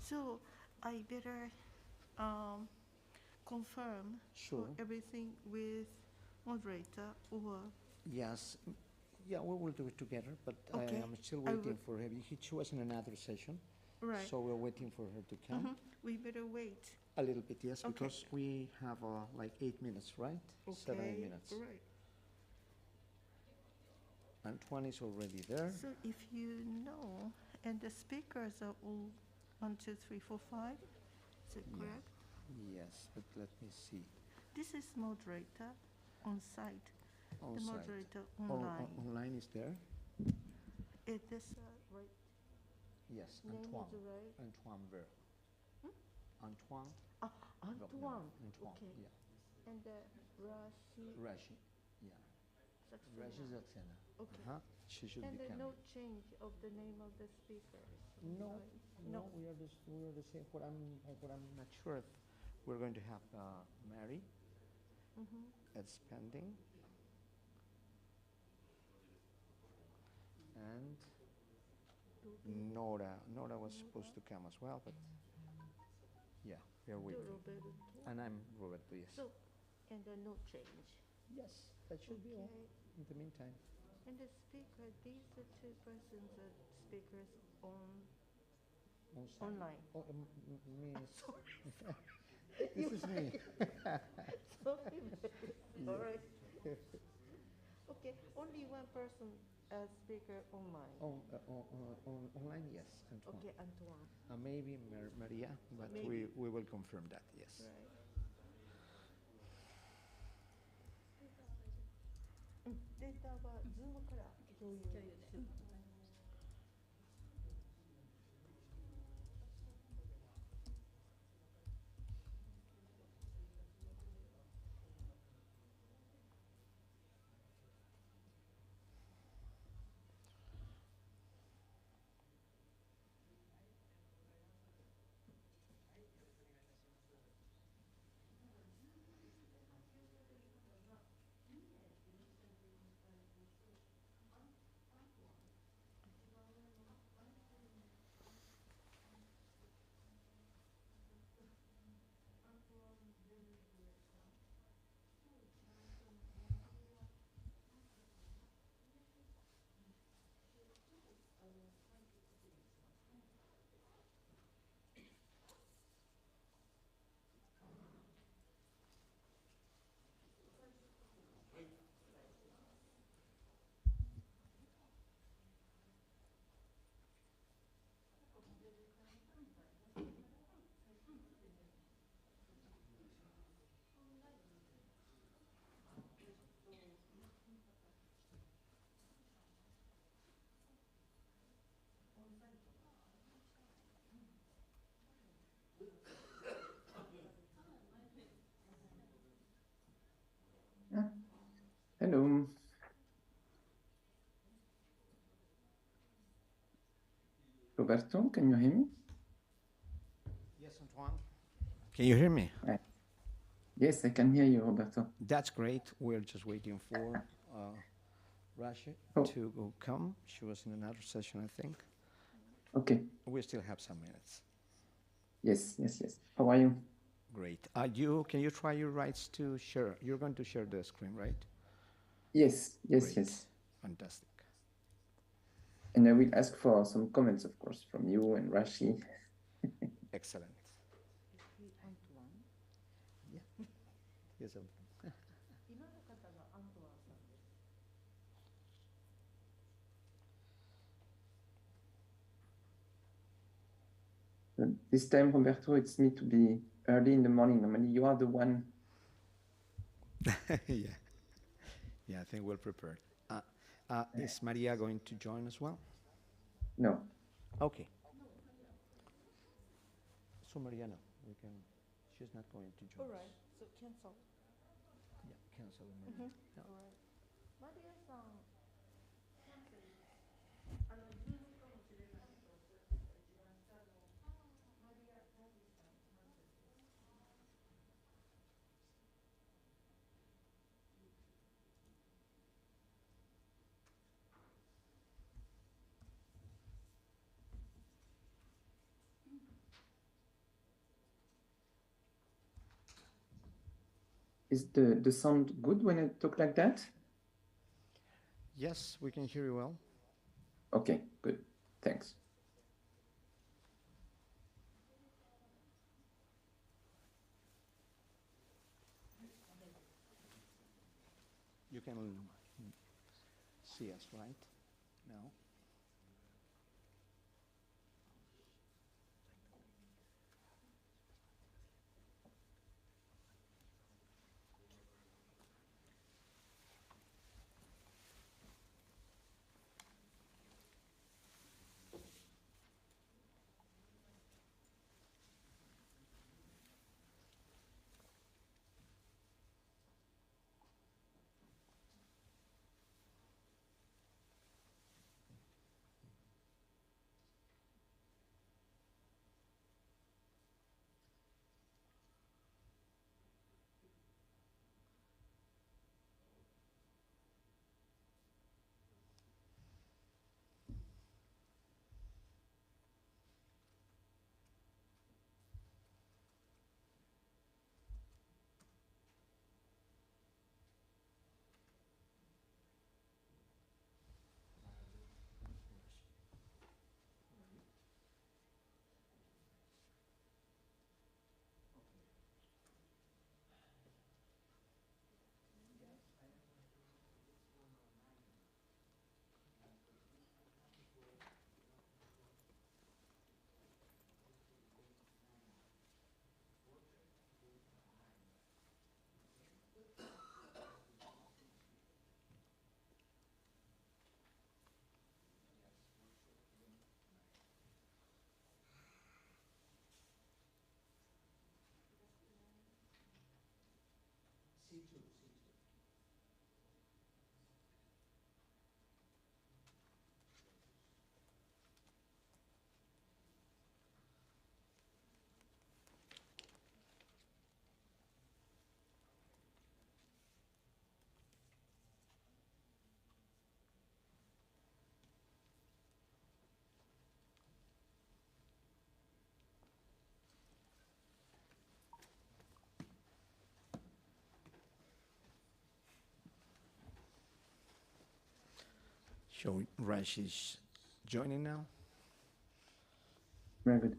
So I better confirm everything with moderator or. Yes, yeah, we will do it together, but Okay. I'm still waiting for her. She was in another session, Right. so we're waiting for her to come. We better wait. A little bit, yes, Okay. because we have like 8 minutes, right? 7 Okay, minutes. right. Antoine is already there. So if you know, and the speakers are all 1, 2, 3, 4, 5, is it Yeah. correct? Yes, but let me see. This is moderator on site. On The site. moderator Oh, online. online is there? Is this right? Yes, Name is Antoine. right? Antoine Ver. Antoine. Antoine. Antoine, Okay. yeah. And Rashi. Rashi, yeah. Saxena. Rashi Saxena. Okay. She should And be coming. no change of the name of the speakers. No, Right? no, we are the same. What I'm not sure if we're going to have Mary. It's pending. And Nora was supposed to come as well, but yeah, we are waiting. Roberto. And I'm Roberto, yes. So, and no change. Yes, that should be all Okay. in the meantime. And the speaker, these are two persons are speakers online. Oh, me. Sorry. This is me. Sorry, sorry. Okay, only one person speaker online. Online, yes, Antoine. Okay, Antoine. Maybe Maria, but Maybe. we will confirm that, yes. Right. データは Zoom から共有する。Hello. Roberto, can you hear me? Yes, Antoine. Can you hear me? Yes, I can hear you, Roberto. That's great. We're just waiting for Rasha to come. She was in another session, I think. Okay. We still have some minutes. Yes. How are you? Great. Can you try your rights to share? You're going to share the screen, right? Yes. Great. Fantastic. And I will ask for some comments, of course, from you and Rashi. Excellent. Antoine. Yeah. Yes, Antoine. This time, Roberto, it's me to be early in the morning. Normally, you are the one. Yeah, I think we're prepared. Is Maria going to join as well? No. Okay. So Maria, no, she's not going to join. All right, so cancel. Yeah, cancel Maria. All right. Maria-san, cancel. Is the sound good when I talk like that? Yes, we can hear you well. Okay, good. Thanks. You can see us, right? Now. So Rash is joining now. Very good.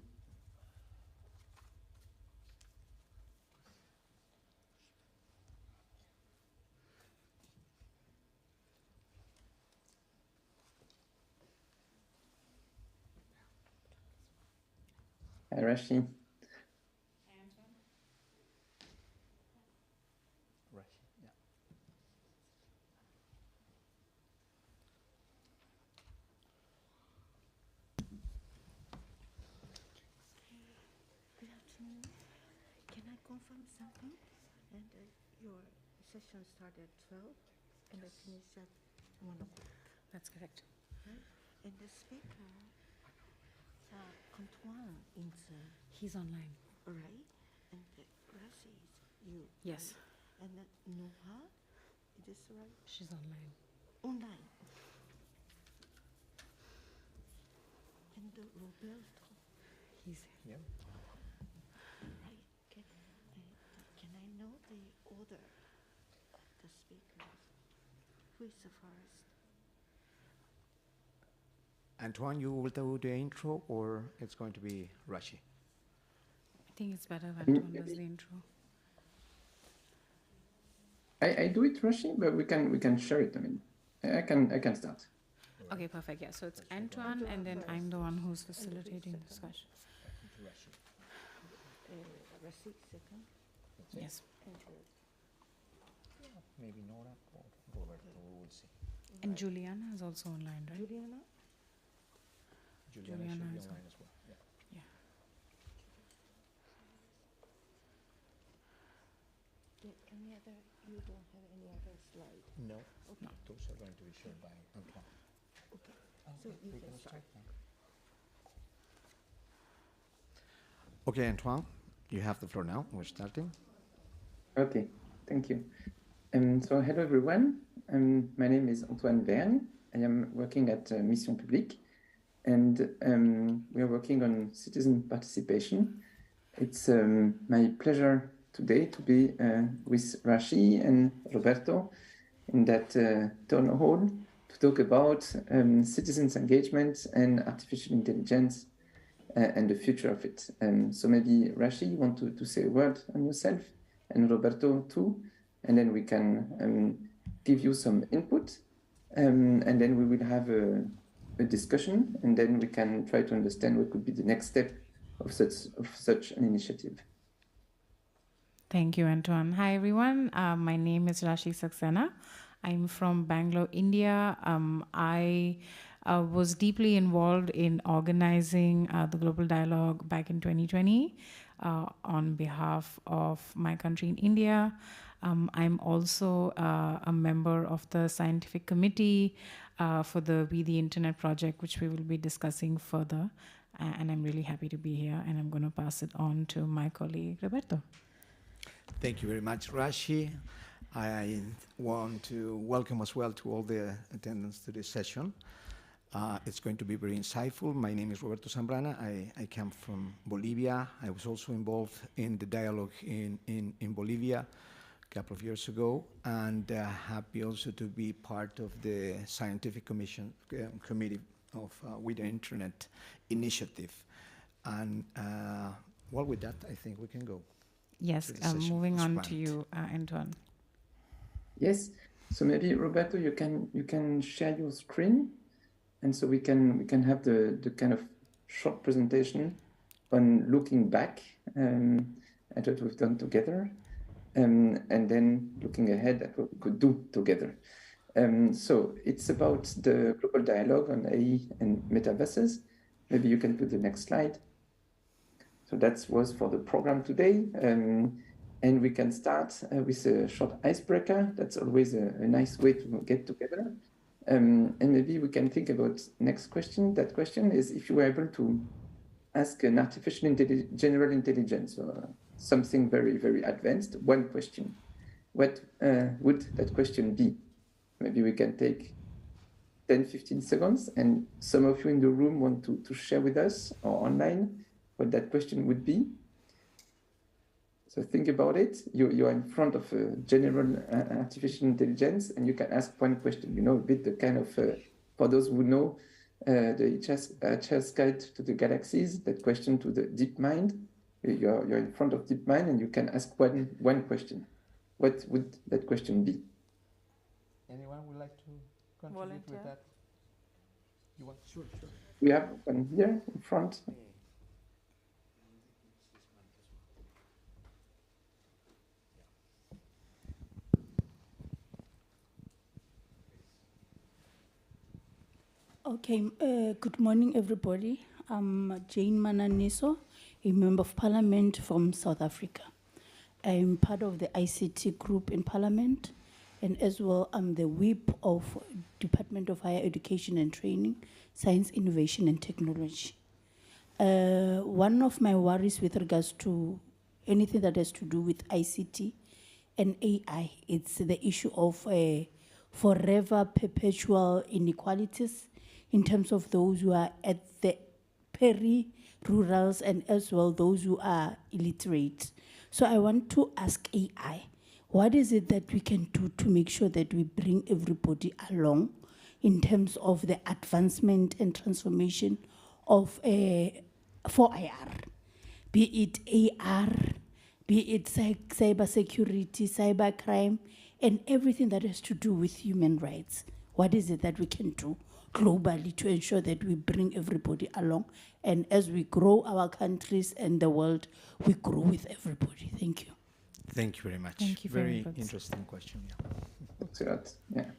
Hi, Rashi. Good afternoon. Can I confirm something? And your session started at 12 and I finished at 1 o'clock. That's correct. Right? And the speaker, Antoine, is He's online. right? And Rashi is you. Yes. Right? And Noha, is this right? She's online. Online. And Roberto. He's here. Right. Can I know the order of the speakers? Who is the first? Antoine, you will do the intro, or it's going to be Rashi? I think it's better if Anton does the intro. I do it, Rashi, but we can share it. I mean, I can start. Okay, perfect. Yeah, so it's Antoine, and then I'm the one who's facilitating the discussion. Rashi second. Yes. Maybe Nora or Roberto, we will see. And Juliana is also online, right? Juliana? Juliana should be online as well. Yeah. Yeah. Any other, you don't have any other slide? No, Okay. those are going to be shared by Antoine. Okay, so you we can can start. Okay, Antoine, you have the floor now. We're starting. Okay, thank you. So hello everyone. My name is Antoine Vergne. I am working at Mission Publique, and we are working on citizen participation. It's my pleasure today to be with Rashi and Roberto in that town hall to talk about citizens' engagement and artificial intelligence and the future of it. So maybe Rashi, you want to say a word on yourself, and Roberto too, and then we can give you some input, and then we will have a discussion, and then we can try to understand what could be the next step of such an initiative. Thank you, Antoine. Hi, everyone. My name is Rashi Saxena. I'm from Bangalore, India. I was deeply involved in organizing the Global Dialogue back in 2020 on behalf of my country in India. I'm also a member of the scientific committee for the We the Internet project, which we will be discussing further. And I'm really happy to be here, and I'm going to pass it on to my colleague, Roberto. Thank you very much, Rashi. I want to welcome as well to all the attendants to this session. It's going to be very insightful. My name is Roberto Zambrana. I come from Bolivia. I was also involved in the dialogue in Bolivia a couple of years ago, and happy also to be part of the scientific committee of With the Internet initiative. And well, with that, I think we can go. Yes, moving on to you, Antoine. Yes. So maybe Roberto, you can share your screen, and so we can have the kind of short presentation on looking back at what we've done together, and then looking ahead at what we could do together. So it's about the global dialogue on AI and metaverses. Maybe you can put the next slide. So that was for the program today. And we can start with a short icebreaker. That's always a nice way to get together. And maybe we can think about next question. That question is if you were able to ask an artificial general intelligence or something very, very advanced, one question, what would that question be? Maybe we can take 10, 15 seconds, and some of you in the room want to share with us or online what that question would be. So think about it. You are in front of a general artificial intelligence, and you can ask one question. You know, a bit the kind of For those who know the Chess Guide to the Galaxies, that question to the DeepMind, you're in front of DeepMind and you can ask one question. What would that question be? Anyone would like to contribute with that? You want? Sure. We have one here in front. Okay, good morning, everybody. I'm Jane Mananiso, a Member of Parliament from South Africa. I'm part of the ICT group in Parliament, and as well, I'm the whip of Department of Higher Education and Training, Science, Innovation and Technology. One of my worries with regards to anything that has to do with ICT and AI, it's the issue of forever perpetual inequalities in terms of those who are at the peri-rurals and as well those who are illiterate. So I want to ask AI, what is it that we can do to make sure that we bring everybody along in terms of the advancement and transformation of for IR, be it AR, be it cyber security, cyber crime, and everything that has to do with human rights? What is it that we can do globally to ensure that we bring everybody along? And as we grow our countries and the world, we grow with everybody. Thank you. Thank you very much. Thank you very very much. interesting question. Thanks a lot. Yeah.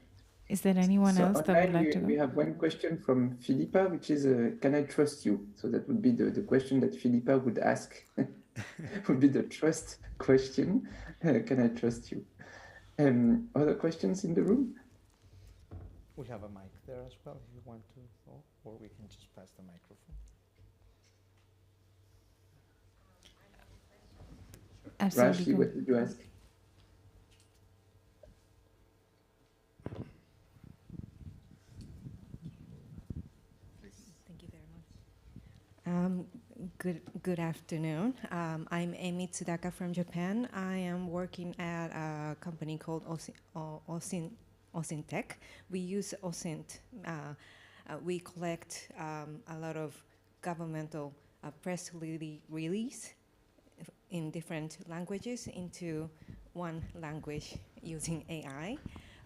Is there anyone So else that would online like to go? we have one question from Philippa, which is, can I trust you? So that would be the question that Philippa would ask, would be the trust question. Can I trust you? Other questions in the room? We have a mic there as well if you want to, or we can just pass the microphone. Absolutely. Rashi, what did you ask? Thank you very much. Good afternoon. I'm Amy Tsuraka from Japan. I am working at a company called OSINTech. We use OSINT. We collect a lot of governmental press release in different languages into one language using AI.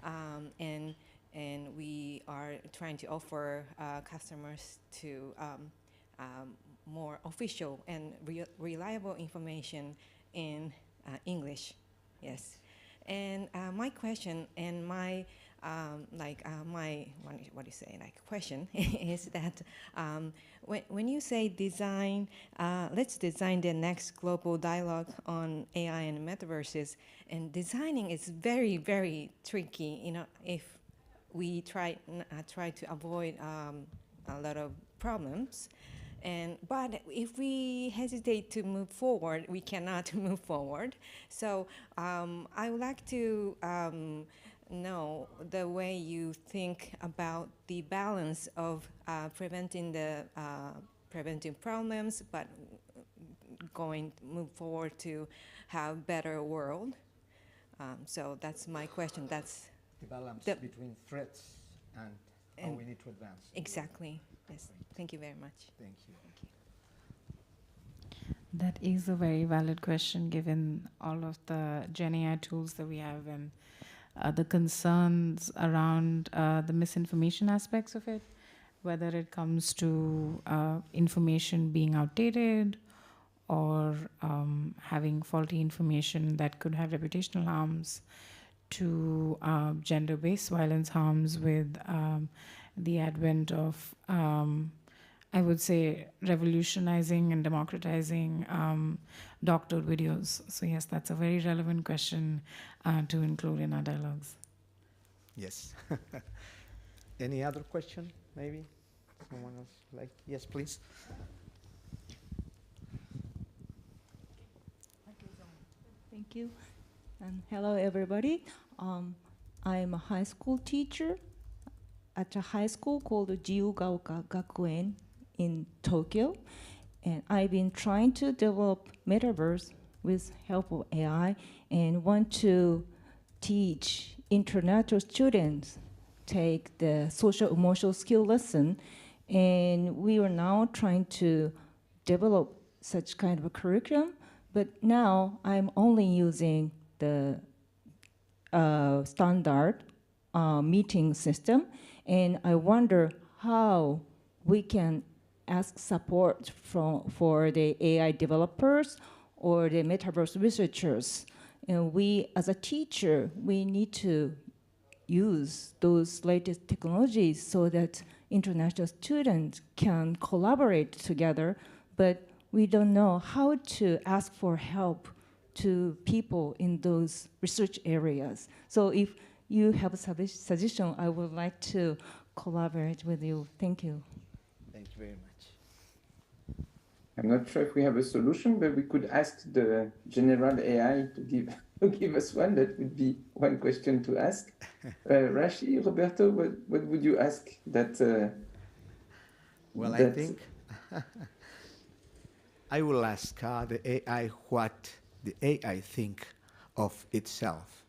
And we are trying to offer customers to more official and reliable information in English. Yes. And my question and my what do you say, question is that when you say design, let's design the next global dialogue on AI and metaverses, and designing is very, very tricky, if we try to avoid a lot of problems. But if we hesitate to move forward, we cannot move forward. So I would like to know the way you think about the balance of preventing problems, but move forward to have better world. So that's my question. That's the balance between threats and how we need to advance. Exactly. Yes. Thank you very much. Thank you. That is a very valid question given all of the Gen AI tools that we have and the concerns around the misinformation aspects of it, whether it comes to information being outdated or having faulty information that could have reputational harms, to gender-based violence harms with the advent of, I would say, revolutionizing and democratizing doctored videos. So yes, that's a very relevant question to include in our dialogues. Yes. Any other question, maybe? Someone else yes, please. Thank you. And hello, everybody. I'm a high school teacher at a high school called Jiyugaoka Gakuen in Tokyo. And I've been trying to develop metaverse with help of AI and want to teach international students take the social emotional skill lesson, and we are now trying to develop such kind of a curriculum. But now I'm only using the standard meeting system, and I wonder how we can ask support for the AI developers or the metaverse researchers. And we, as a teacher, we need to use those latest technologies so that international students can collaborate together, but we don't know how to ask for help to people in those research areas. So if you have a suggestion, I would like to collaborate with you. Thank you. Thank you very much. I'm not sure if we have a solution, but we could ask the general AI to give us one. That would be one question to ask. Rashi, Roberto, what would you ask that? Well, I think I will ask the AI what the AI think of itself.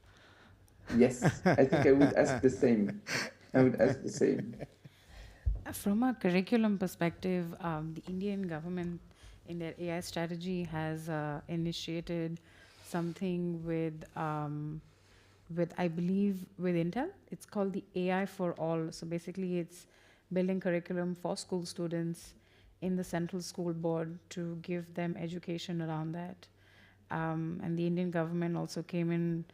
Yes, I think I would ask the same. I would ask the same. From a curriculum perspective, the Indian government in their AI strategy has initiated something with I believe with Intel. It's called the AI for All. So basically it's building curriculum for school students in the central school board to give them education around that. And the Indian government also came in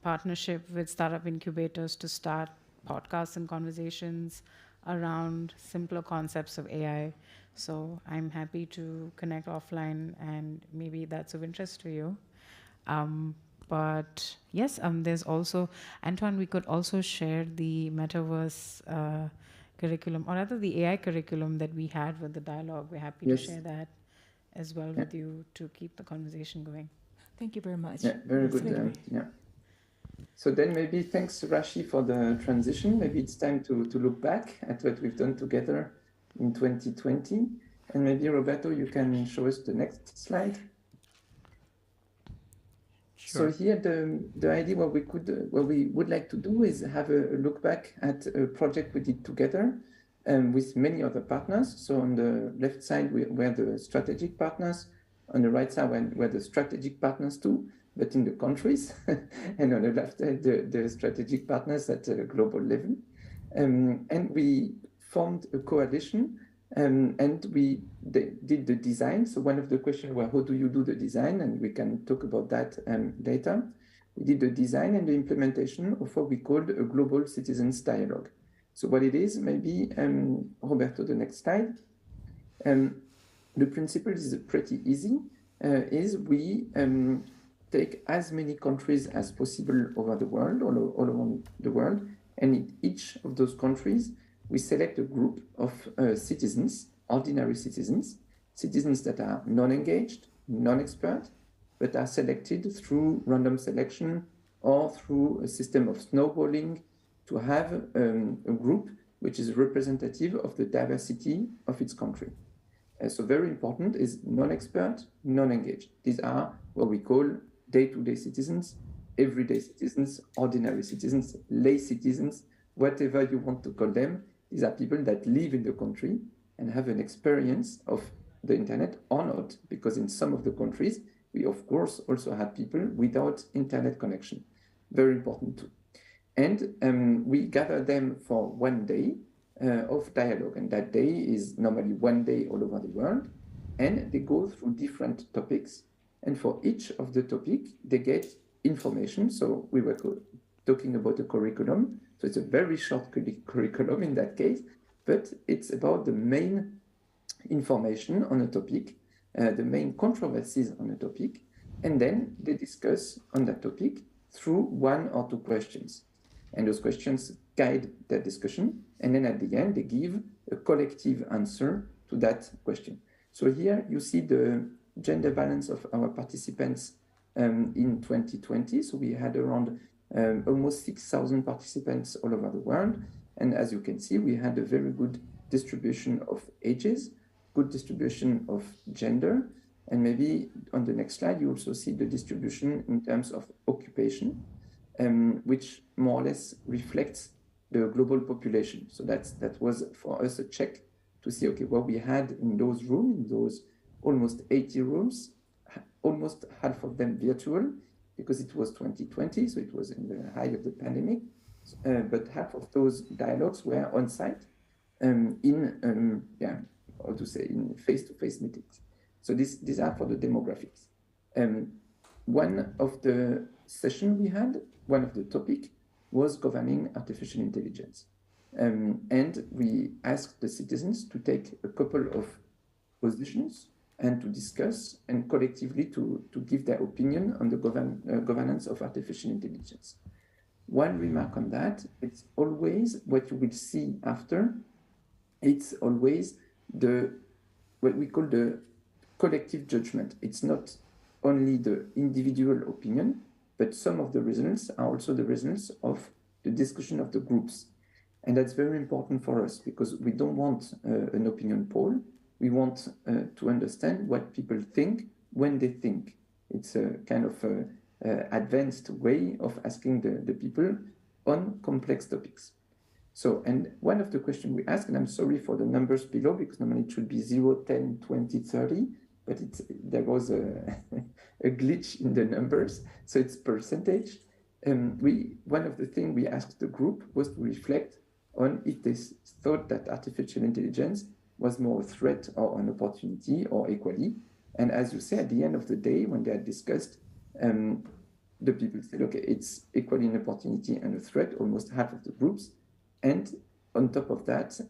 partnership with startup incubators to start podcasts and conversations around simpler concepts of AI. So I'm happy to connect offline, and maybe that's of interest to you. But yes, there's also, Antoine, we could also share the metaverse curriculum, or rather the AI curriculum that we had with the dialogue. We're happy to share that as well with you to keep the conversation going. Thank you very much. Yeah, very good. Yeah. So then maybe thanks, Rashi, for the transition. Maybe it's time to look back at what we've done together in 2020. And maybe, Roberto, you can show us the next slide. Sure. So here, the idea what we would like to do is have a look back at a project we did together with many other partners. So on the left side, we're the strategic partners. On the right side, we're the strategic partners too, but in the countries. And on the left side, the strategic partners at a global level. And we formed a coalition, and we did the design. So one of the questions was, how do you do the design? And we can talk about that later. We did the design and the implementation of what we called a global citizens dialogue. So what it is, maybe, Roberto, the next slide. The principle is pretty easy, is we take as many countries as possible over the world, all around the world, and in each of those countries, we select a group of citizens, ordinary citizens, citizens that are non-engaged, non-expert, but are selected through random selection or through a system of snowballing to have a group which is representative of the diversity of its country. So very important is non-expert, non-engaged. These are what we call day-to-day citizens, everyday citizens, ordinary citizens, lay citizens, whatever you want to call them. These are people that live in the country and have an experience of the internet or not, because in some of the countries, we of course also have people without internet connection. Very important too. And we gather them for 1 day of dialogue, and that day is normally 1 day all over the world, and they go through different topics, and for each of the topic they get information. So we were talking about the curriculum, so it's a very short curriculum in that case, but it's about the main information on a topic, the main controversies on a topic, and then they discuss on that topic through 1 or 2 questions. And those questions guide their discussion. And then at the end, they give a collective answer to that question. So here you see the gender balance of our participants in 2020. So we had around almost 6,000 participants all over the world. And as you can see, we had a very good distribution of ages, good distribution of gender. And maybe on the next slide, you also see the distribution in terms of occupation, which more or less reflects the global population. So that was for us a check to see, okay, what we had in those rooms, in those almost 80 rooms, almost half of them virtual, because it was 2020, so it was in the height of the pandemic, but half of those dialogues were on site in face-to-face meetings. So these are for the demographics. One of the sessions we had, one of the topic was governing artificial intelligence. And we asked the citizens to take a couple of positions and to discuss and collectively to give their opinion on the governance of artificial intelligence. One remark on that, it's always what you will see after, it's always what we call the collective judgment. It's not only the individual opinion, but some of the results are also the results of the discussion of the groups. And that's very important for us because we don't want an opinion poll. We want to understand what people think when they think. It's a kind of advanced way of asking the people on complex topics. So, and one of the questions we asked, and I'm sorry for the numbers below because normally it should be 0, 10, 20, 30, but there was a glitch in the numbers, so it's percentage. One of the things we asked the group was to reflect on if they thought that artificial intelligence was more a threat or an opportunity or equally. And as you say, at the end of the day, when they had discussed, the people said, okay, it's equally an opportunity and a threat, almost half of the groups. And on top of that,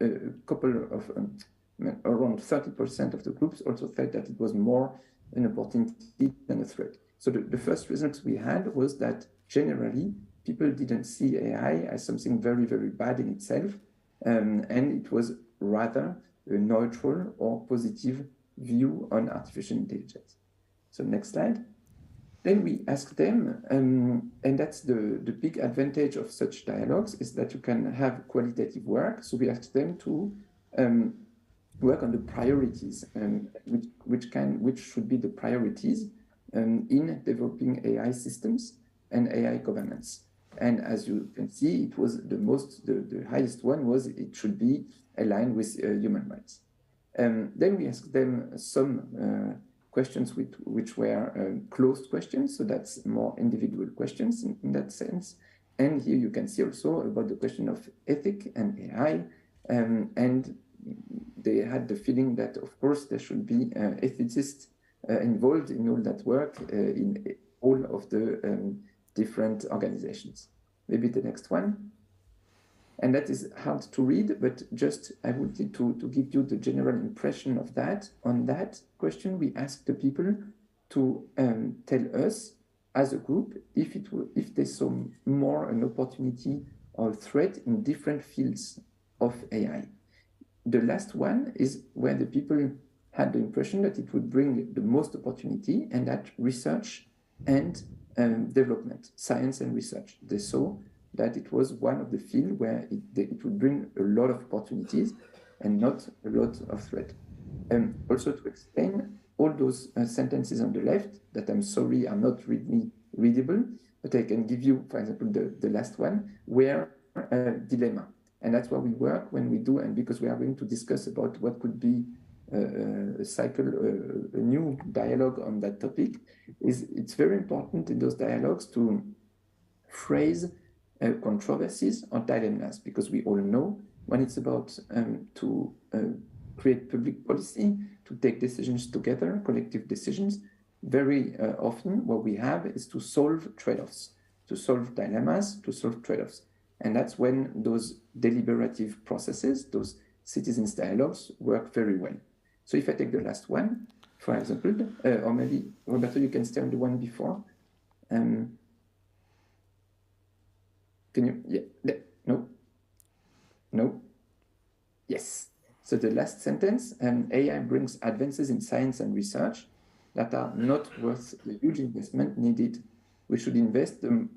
a couple of, around 30% of the groups also felt that it was more an opportunity than a threat. So the first results we had was that generally people didn't see AI as something very, very bad in itself. And it was rather a neutral or positive view on artificial intelligence. So next slide. Then we asked them, and that's the big advantage of such dialogues is that you can have qualitative work. So we asked them to work on the priorities, which should be the priorities in developing AI systems and AI governance. And as you can see, it was the highest one was it should be aligned with human rights. Then we asked them some questions which were closed questions, so that's more individual questions in that sense. And here you can see also about the question of ethics and AI, and they had the feeling that, of course, there should be ethicists involved in all that work in all of the different organizations. Maybe the next one. And that is hard to read, but just I wanted to give you the general impression of that. On that question, we asked the people to tell us as a group if they saw more an opportunity or a threat in different fields of AI. The last one is where the people had the impression that it would bring the most opportunity, and that research and development, science and research. They saw that it was one of the fields where it would bring a lot of opportunities and not a lot of threat. Also to explain all those sentences on the left that I'm sorry are not readable, but I can give you, for example, the last one, where dilemma. And that's what we work when we do, and because we are going to discuss about what could be a cycle, a new dialogue on that topic, it's very important in those dialogues to phrase controversies or dilemmas, because we all know when it's about to create public policy, to take decisions together, collective decisions, very often what we have is to solve trade-offs, to solve dilemmas, to solve trade-offs. And that's when those deliberative processes, those citizens' dialogues work very well. So if I take the last one, for example, or maybe, Roberto, you can stay on the one before. Can you, yeah, no, no, yes. So the last sentence, AI brings advances in science and research that are not worth the huge investment needed. We should invest the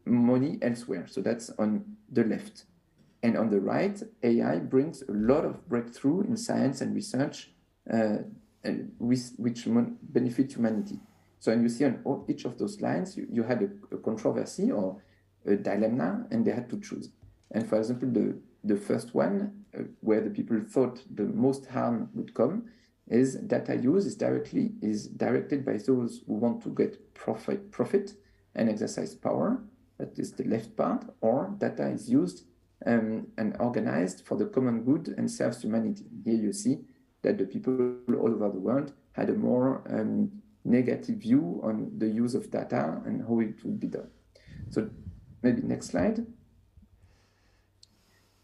money elsewhere. So that's on the left. And on the right, AI brings a lot of breakthrough in science and research which benefit humanity. So and you see on each of those lines, you had a controversy or a dilemma, and they had to choose. And for example, the first one, where the people thought the most harm would come, is data use is directed by those who want to get profit and exercise power. That is the left part, or data is used and organized for the common good and serves humanity. Here you see that the people all over the world had a more negative view on the use of data and how it would be done. So maybe next slide.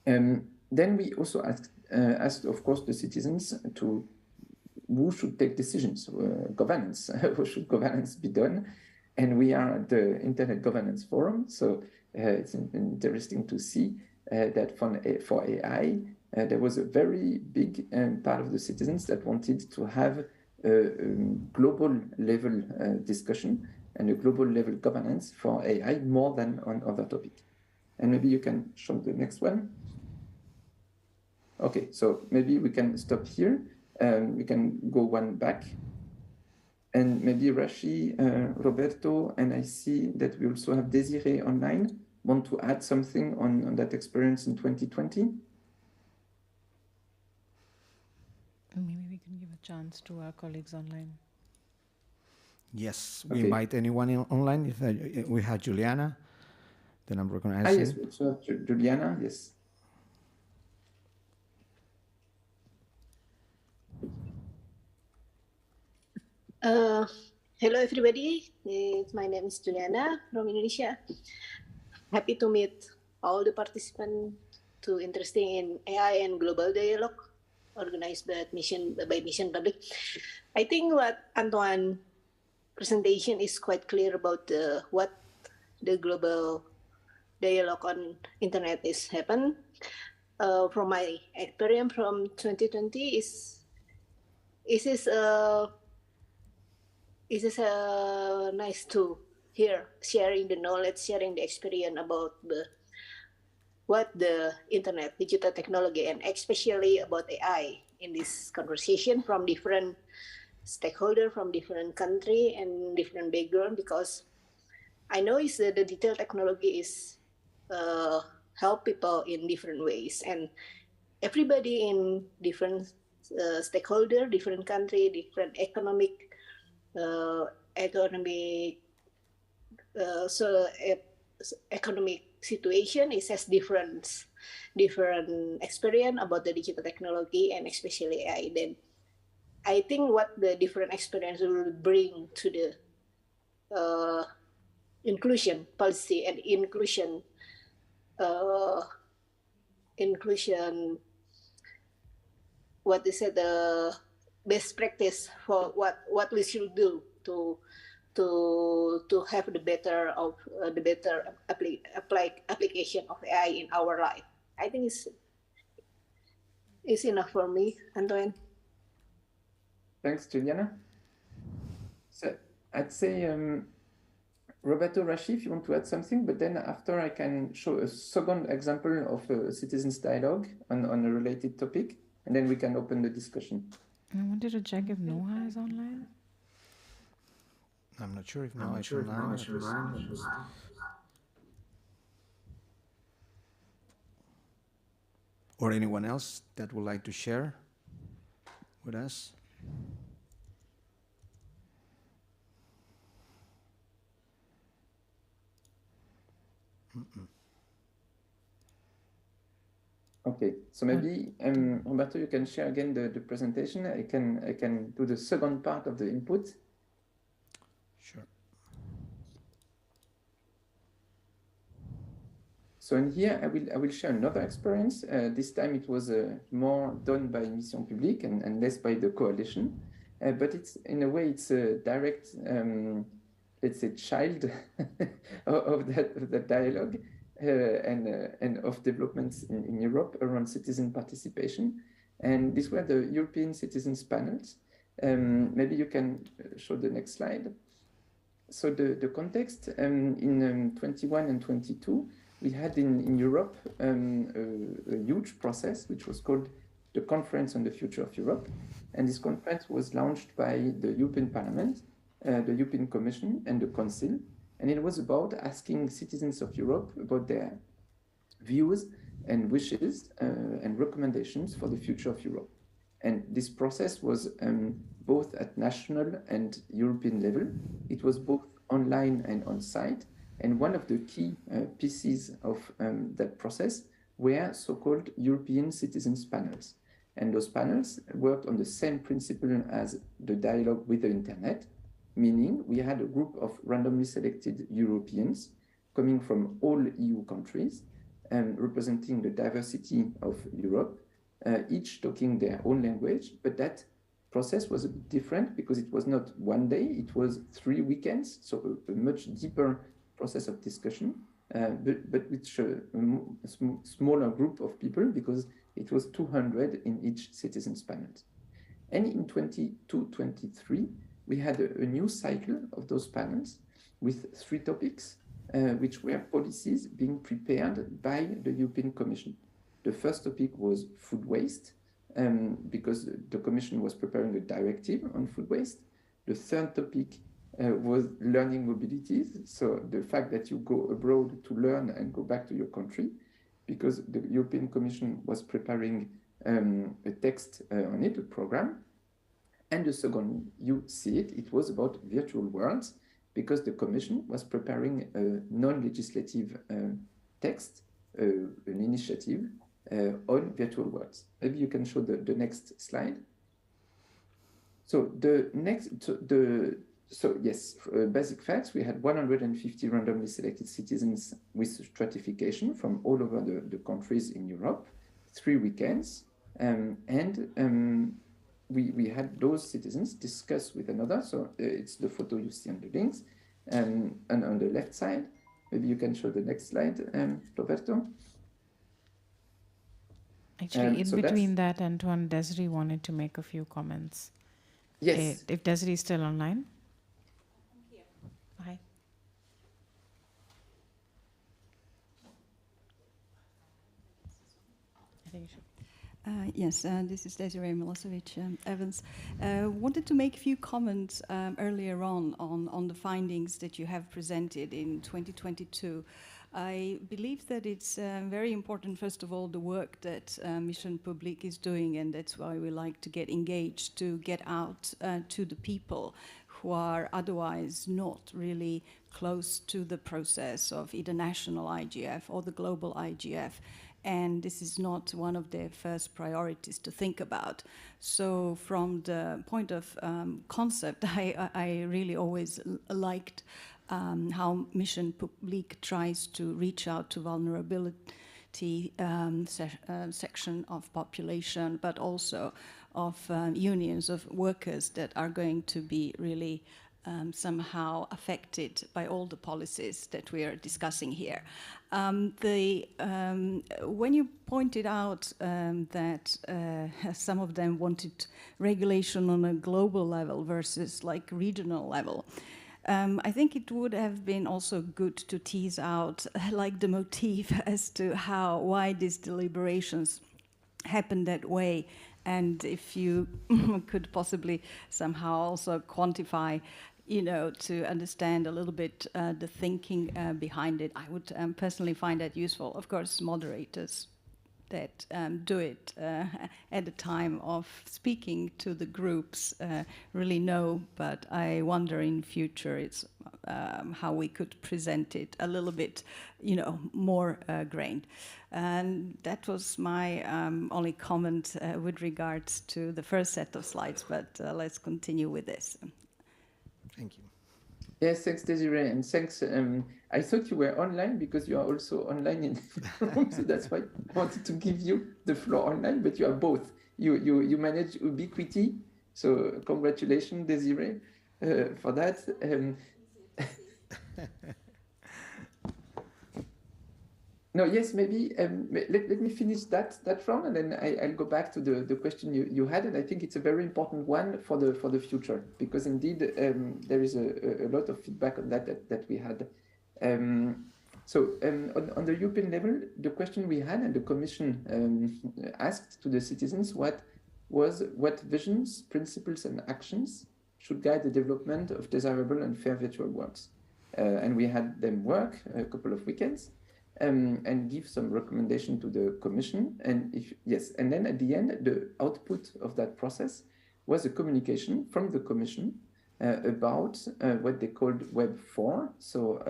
Then we also asked, of course, the citizens to who should take decisions, governance, how should governance be done? And we are at the Internet Governance Forum, so it's interesting to see that for AI, there was a very big part of the citizens that wanted to have a global level discussion and a global level governance for AI more than on other topics. And maybe you can show the next one. Okay, so maybe we can stop here. We can go one back. And maybe Rashi, Roberto, and I see that we also have Desiree online. Want to add something on that experience in 2020? Maybe we can give a chance to our colleagues online. Yes, we invite anyone online. If we have Juliana, then I'm recognizing. Yes, so Juliana, yes. Hello everybody, my name is Juliana from Indonesia. Happy to meet all the participants too interested in AI and global dialogue organized by Mission Public. I think what Antoine presentation is quite clear about what the global dialogue on internet is happen. From my experience from 2020 it is nice to hear sharing the knowledge, sharing the experience about what the internet, digital technology, and especially about AI in this conversation from different stakeholders from different country and different background, because I know is the digital technology is help people in different ways, and everybody in different stakeholder, different country, different economic economic situation has different experience about the digital technology and especially AI. Then I think what the different experience will bring to the inclusion policy and inclusion what is it, the best practice for what we should do to have the better application of AI in our life. I think it's enough for me, Antoine. Thanks, Juliana. So I'd say Roberto, Rashi, if you want to add something, but then after I can show a second example of a citizens dialogue on a related topic, and then we can open the discussion. I wanted to check if Noah is online. I'm not sure if Noah is online. Or anyone else that would like to share with us. Okay, so maybe Roberto, you can share again the presentation. I can do the second part of the input. Sure. So in here, I will share another experience. This time it was more done by Mission Publique and less by the coalition. But it's in a way it's a direct, let's say, child of that dialogue. And of developments in Europe around citizen participation. And these were the European citizens panels. Maybe you can show the next slide. So the context in 21 and 22, we had in Europe a huge process which was called the Conference on the Future of Europe. And this conference was launched by the European Parliament, the European Commission and the Council. And it was about asking citizens of Europe about their views and wishes and recommendations for the future of Europe. And this process was both at national and European level. It was both online and on-site. And one of the key pieces of that process were so-called European citizens panels. And those panels worked on the same principle as the dialogue with the internet, meaning we had a group of randomly selected Europeans coming from all EU countries, representing the diversity of Europe, each talking their own language, but that process was a bit different because it was not one day, it was 3 weekends, so a much deeper process of discussion, but with a smaller group of people because it was 200 in each citizens panel. And in 22-23, we had a new cycle of those panels with 3 topics, which were policies being prepared by the European Commission. The first topic was food waste, because the Commission was preparing a directive on food waste. The third topic was learning mobilities, so the fact that you go abroad to learn and go back to your country, because the European Commission was preparing a text on it, a program. And the second, you see it, it was about virtual worlds, because the Commission was preparing a non-legislative text, an initiative on virtual worlds. Maybe you can show the next slide. So the next, basic facts, we had 150 randomly selected citizens with stratification from all over the countries in Europe, 3 weekends, we had those citizens discuss with another. So it's the photo you see on the links, and on the left side, maybe you can show the next slide, Roberto. Actually, in between that, Antoine, Desiree wanted to make a few comments. Yes. If Desiree is still online. Hi. I think you should. Yes, this is Desiree Milosevic Evans. Wanted to make a few comments earlier on the findings that you have presented in 2022. I believe that it's very important, first of all, the work that Mission Publique is doing, and that's why we like to get engaged, to get out to the people who are otherwise not really close to the process of either national IGF or the global IGF. And this is not one of their first priorities to think about. So from the point of concept, I really always liked how Mission Publique tries to reach out to vulnerability section of population, but also of unions of workers that are going to be really somehow affected by all the policies that we are discussing here. When you pointed out that some of them wanted regulation on a global level versus like regional level, I think it would have been also good to tease out like the motif as to why these deliberations happen that way, and if you could possibly somehow also quantify, to understand a little bit the thinking behind it. I would personally find that useful. Of course, moderators that do it at the time of speaking to the groups really know, but I wonder in future it's how we could present it a little bit, more grained. And that was my only comment with regards to the first set of slides, but let's continue with this. Thank you. Yes, thanks, Desiree, and thanks. I thought you were online because you are also online in the room, so that's why I wanted to give you the floor online, but you are both. You manage ubiquity, so congratulations, Desiree, for that. No, yes, maybe let me finish that round, and then I'll go back to the question you had, and I think it's a very important one for the future, because indeed there is a lot of feedback on that we had. So on the European level, the question we had, and the Commission asked to the citizens what visions, principles, and actions should guide the development of desirable and fair virtual worlds. And we had them work a couple of weekends. and give some recommendation to the commission. And if yes, and then at the end, the output of that process was a communication from the commission about what they called Web 4. So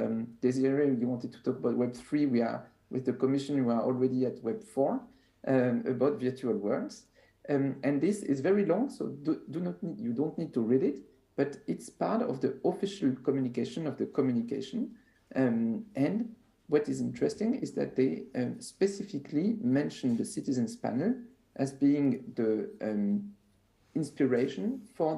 Desiree, you wanted to talk about Web 3. We are with the commission. We are already at Web 4 about virtual worlds. And this is very long, so you don't need to read it, but it's part of the official communication of the communication. And what is interesting is that they specifically mention the citizens panel as being the inspiration for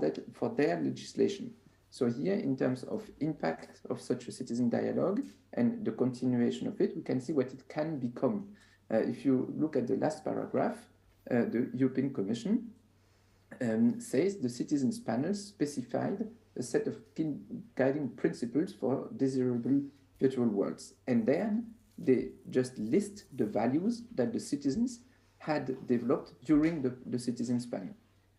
their legislation. So here, in terms of impact of such a citizen dialogue and the continuation of it, we can see what it can become. If you look at the last paragraph, the European Commission says the citizens panel specified a set of guiding principles for desirable virtual worlds. And then they just list the values that the citizens had developed during the citizens panel.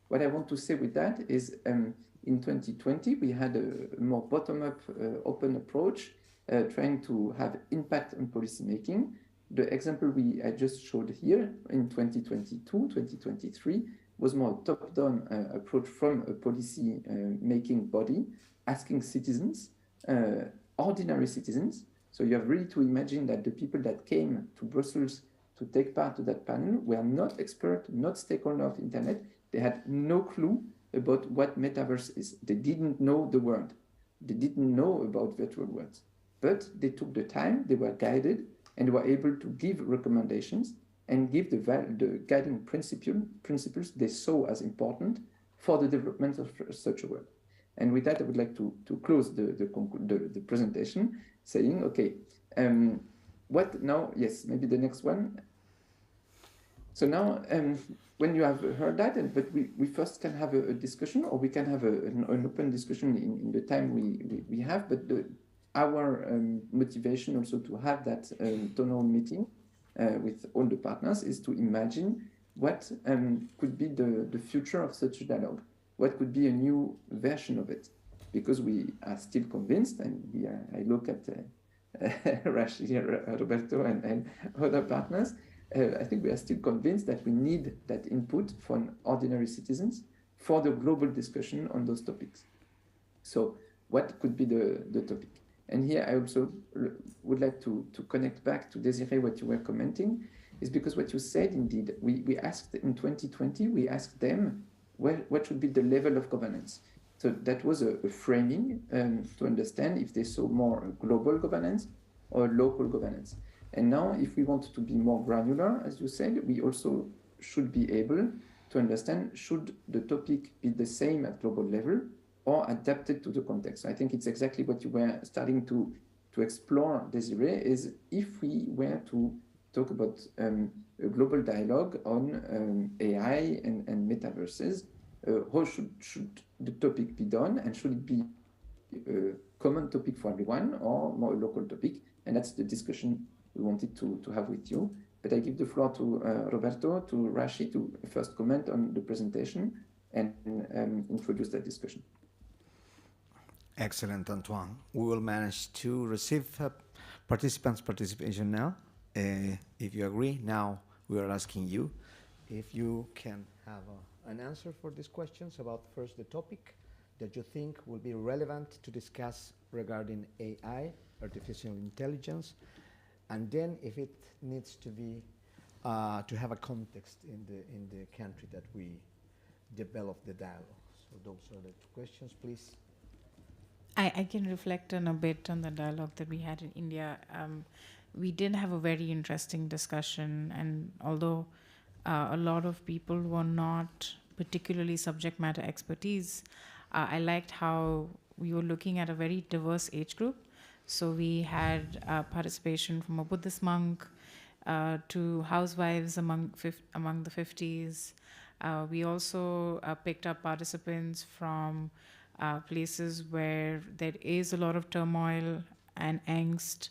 What I want to say with that is in 2020, we had a more bottom-up open approach trying to have impact on policymaking. The example I just showed here in 2022, 2023 was more top-down approach from a policy making body asking citizens, ordinary citizens. So you have really to imagine that the people that came to Brussels to take part to that panel were not expert, not stakeholder of internet. They had no clue about what metaverse is. They didn't know the word. They didn't know about virtual worlds. But they took the time, they were guided, and were able to give recommendations and give the guiding principles they saw as important for the development of such a world. And with that, I would like to close the presentation saying, okay, what now? Yes, maybe the next one. So now, when you have heard that, but we first can have a discussion, or we can have an open discussion in the time we have, but our motivation also to have that town hall meeting with all the partners is to imagine what could be the future of such a dialogue. What could be a new version of it? Because we are still convinced, and I look at Rashi, Roberto, and other partners, I think we are still convinced that we need that input from ordinary citizens for the global discussion on those topics. So what could be the topic? And here I also would like to connect back to Desiree what you were commenting, is because what you said indeed, we asked in 2020, we asked them what should be the level of governance. So that was a framing to understand if they saw more global governance or local governance. And now if we want to be more granular, as you said, we also should be able to understand should the topic be the same at global level or adapted to the context. So I think it's exactly what you were starting to explore, Desiree, is if we were to talk about a global dialogue on AI and metaverses, how should the topic be done, and should it be a common topic for everyone or more a local topic? And that's the discussion we wanted to have with you. But I give the floor to Roberto, to Rashi, to first comment on the presentation and introduce that discussion. Excellent, Antoine. We will manage to receive participants' participation now. If you agree, now we are asking you if you can have an answer for these questions about first the topic that you think will be relevant to discuss regarding AI, artificial intelligence, and then if it needs to be to have a context in the country that we develop the dialogue. So those are the two questions, please. I can reflect on a bit on the dialogue that we had in India. We did have a very interesting discussion, and although a lot of people were not particularly subject matter expertise, I liked how we were looking at a very diverse age group. So we had participation from a Buddhist monk to housewives among the 50s. We also picked up participants from places where there is a lot of turmoil and angst.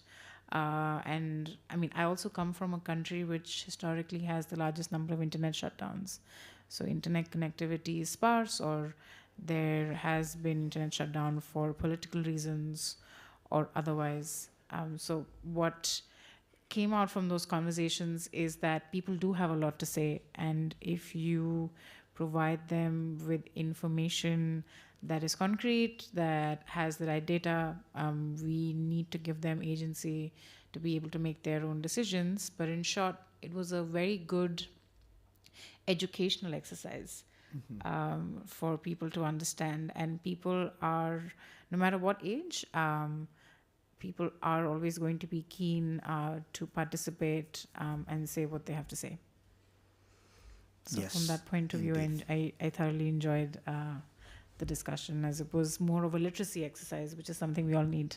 And I mean, I also come from a country which historically has the largest number of internet shutdowns. So internet connectivity is sparse, or there has been internet shutdown for political reasons or otherwise. So what came out from those conversations is that people do have a lot to say, and if you provide them with information that is concrete, that has the right data, we need to give them agency to be able to make their own decisions. But in short, it was a very good educational exercise for people to understand, and people are, no matter what age, people are always going to be keen to participate and say what they have to say. So Yes, from that point of view, and I thoroughly enjoyed the discussion, as it was more of a literacy exercise, which is something we all need.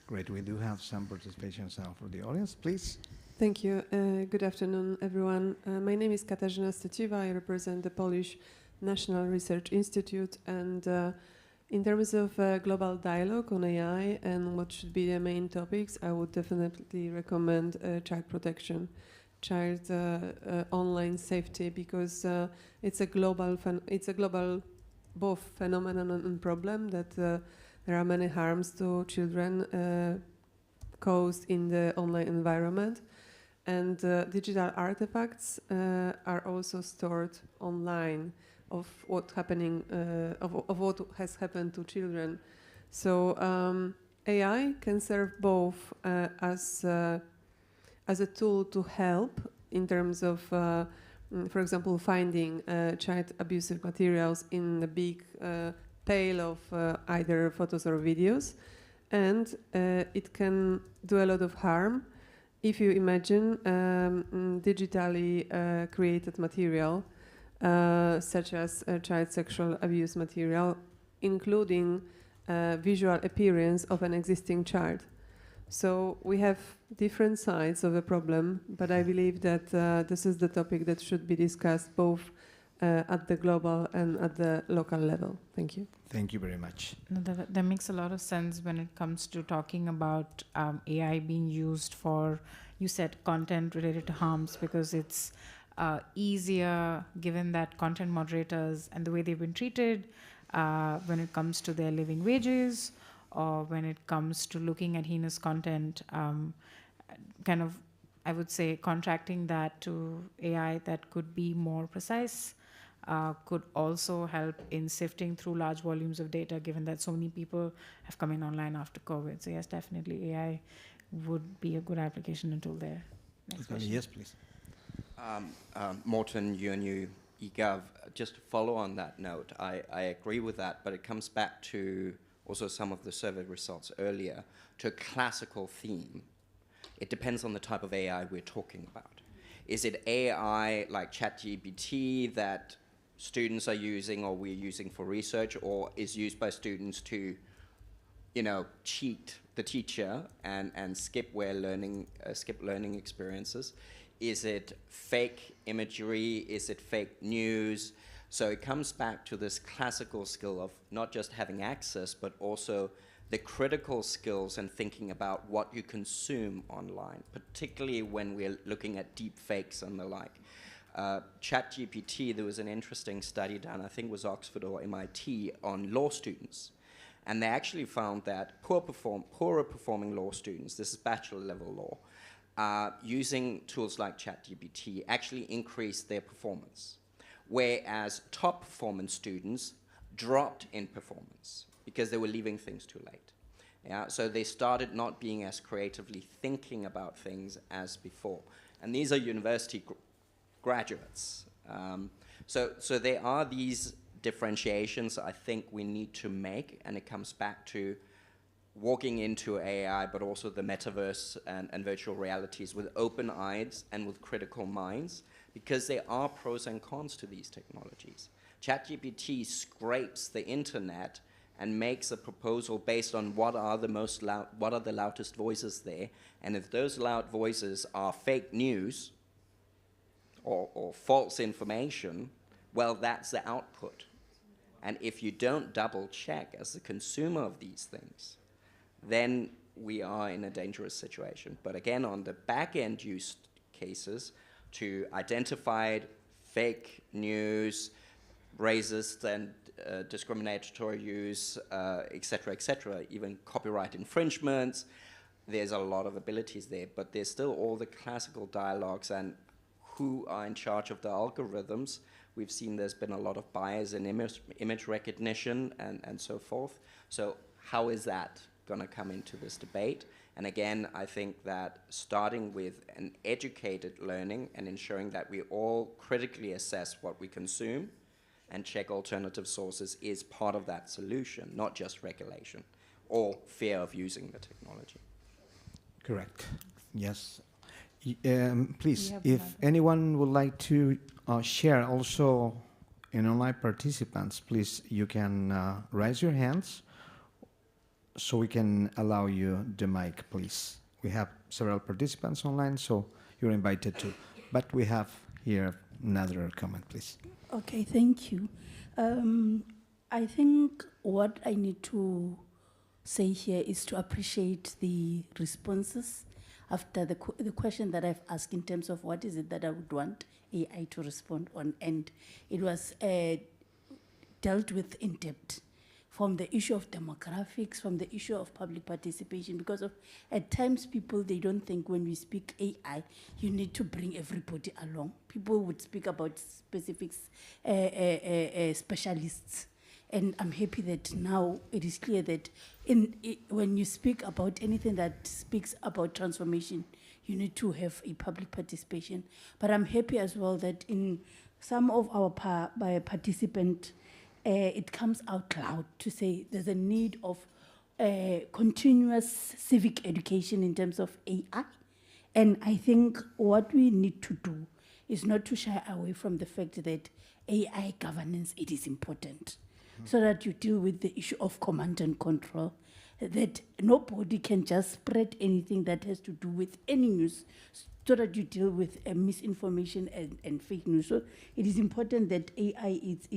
Great. We do have some participation now for the audience, please. Thank you. Good afternoon, everyone. My name is Katarzyna Steciwa. I represent the Polish National Research Institute. And in terms of global dialogue on AI and what should be the main topics, I would definitely recommend child protection, child online safety, because it's a global both phenomenon and problem that there are many harms to children caused in the online environment. And digital artifacts are also stored online of what what has happened to children. So AI can serve both as a tool to help in terms of, for example, finding child abusive materials in a big pile of either photos or videos, and it can do a lot of harm. If you imagine digitally created material, such as child sexual abuse material, including visual appearance of an existing child. So we have different sides of the problem, but I believe that this is the topic that should be discussed both at the global and at the local level. Thank you. Thank you very much. No, that makes a lot of sense when it comes to talking about AI being used for, you said, content related to harms, because it's easier given that content moderators and the way they've been treated when it comes to their living wages, or when it comes to looking at heinous content, kind of, I would say, contracting that to AI that could be more precise, could also help in sifting through large volumes of data, given that so many people have come in online after COVID. So yes, definitely AI would be a good application and tool there. Next question. Yes, please. Morton, UNU, eGov, just to follow on that note, I agree with that, but it comes back to also some of the survey results earlier, to a classical theme. It depends on the type of AI we're talking about. Is it AI like ChatGPT that students are using or we're using for research, or is used by students to, cheat the teacher and skip learning experiences? Is it fake imagery? Is it fake news? So it comes back to this classical skill of not just having access, but also the critical skills and thinking about what you consume online, particularly when we're looking at deep fakes and the like. ChatGPT, there was an interesting study done, I think it was Oxford or MIT, on law students. And they actually found that poorer performing law students, this is bachelor level law, using tools like ChatGPT actually increased their performance, whereas top performance students dropped in performance because they were leaving things too late. Yeah, so they started not being as creatively thinking about things as before. And these are university graduates. So there are these differentiations I think we need to make, and it comes back to walking into AI, but also the metaverse and virtual realities with open eyes and with critical minds, because there are pros and cons to these technologies. ChatGPT scrapes the internet and makes a proposal based on what are the loudest voices there, and if those loud voices are fake news or false information, well, that's the output. And if you don't double check as the consumer of these things, then we are in a dangerous situation. But again, on the back-end use cases, to identify fake news, racist and discriminatory use, et cetera, even copyright infringements, there's a lot of abilities there, but there's still all the classical dialogues and who are in charge of the algorithms. We've seen there's been a lot of bias in image recognition and so forth. So how is that going to come into this debate? And again, I think that starting with an educated learning and ensuring that we all critically assess what we consume and check alternative sources is part of that solution, not just regulation or fear of using the technology. Correct. Yes. Please, if anyone would like to share also in online participants, please, you can raise your hands so we can allow you the mic, please. We have several participants online, so you're invited to. But we have here another comment, please. Okay, thank you. I think what I need to say here is to appreciate the responses after the question that I've asked in terms of what is it that I would want AI to respond on, and it was dealt with in depth from the issue of demographics, from the issue of public participation, because of at times people, they don't think when we speak AI, you need to bring everybody along. People would speak about specifics, specialists. And I'm happy that now it is clear that when you speak about anything that speaks about transformation, you need to have a public participation. But I'm happy as well that in some of our participants, it comes out loud to say there's a need of continuous civic education in terms of AI. And I think what we need to do is not to shy away from the fact that AI governance, it is important. So that you deal with the issue of command and control, that nobody can just spread anything that has to do with any news, so that you deal with misinformation and fake news. So it is important that AI is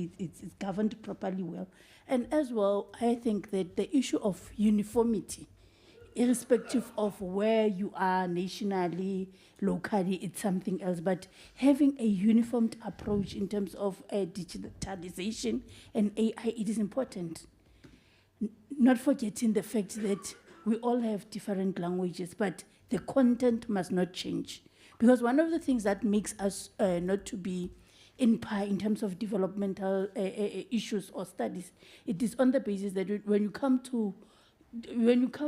governed properly well. And as well, I think that the issue of uniformity, irrespective of where you are nationally, locally, it's something else. But having a uniformed approach in terms of digitalization and AI, it is important. Not forgetting the fact that we all have different languages, but the content must not change. Because one of the things that makes us not to be in par in terms of developmental issues or studies, it is on the basis that when you come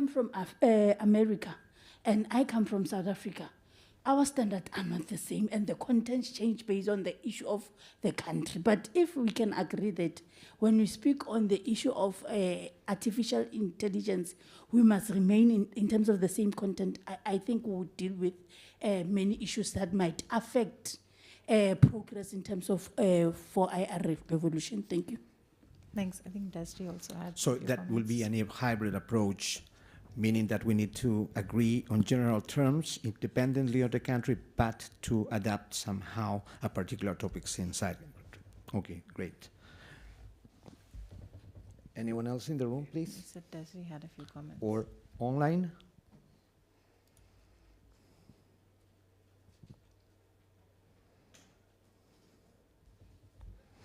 from America and I come from South Africa, our standards are not the same and the contents change based on the issue of the country. But if we can agree that when we speak on the issue of artificial intelligence, we must remain in terms of the same content, I think we would deal with many issues that might affect progress in terms of 4IR revolution. Thank you. Thanks. I think Desiree also had. So that will be a hybrid approach, meaning that we need to agree on general terms independently of the country, but to adapt somehow a particular topics inside. Okay, great. Anyone else in the room, please? So Desiree had a few comments. Or online?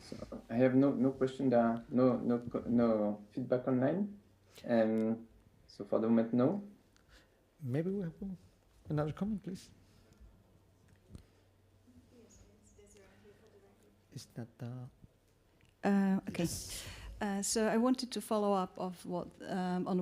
So I have no question there, no feedback online. So for the moment, no. Maybe we have another comment, please. Is that okay. So I wanted to follow up on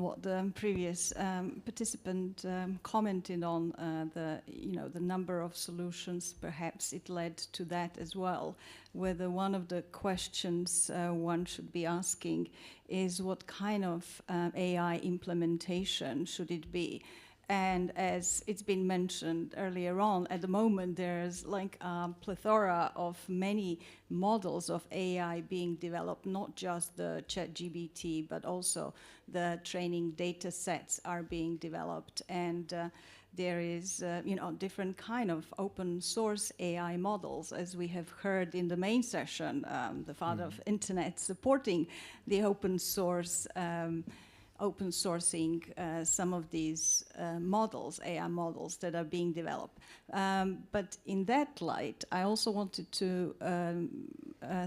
what the previous participant commented on the number of solutions. Perhaps it led to that as well. Whether one of the questions one should be asking is what kind of AI implementation should it be? And as it's been mentioned earlier on, at the moment there's like a plethora of many models of AI being developed, not just the ChatGPT, but also the training data sets are being developed. And there is, different kind of open source AI models, as we have heard in the main session, the father of internet supporting the open source open sourcing some of these models, AI models that are being developed. But in that light, I also wanted to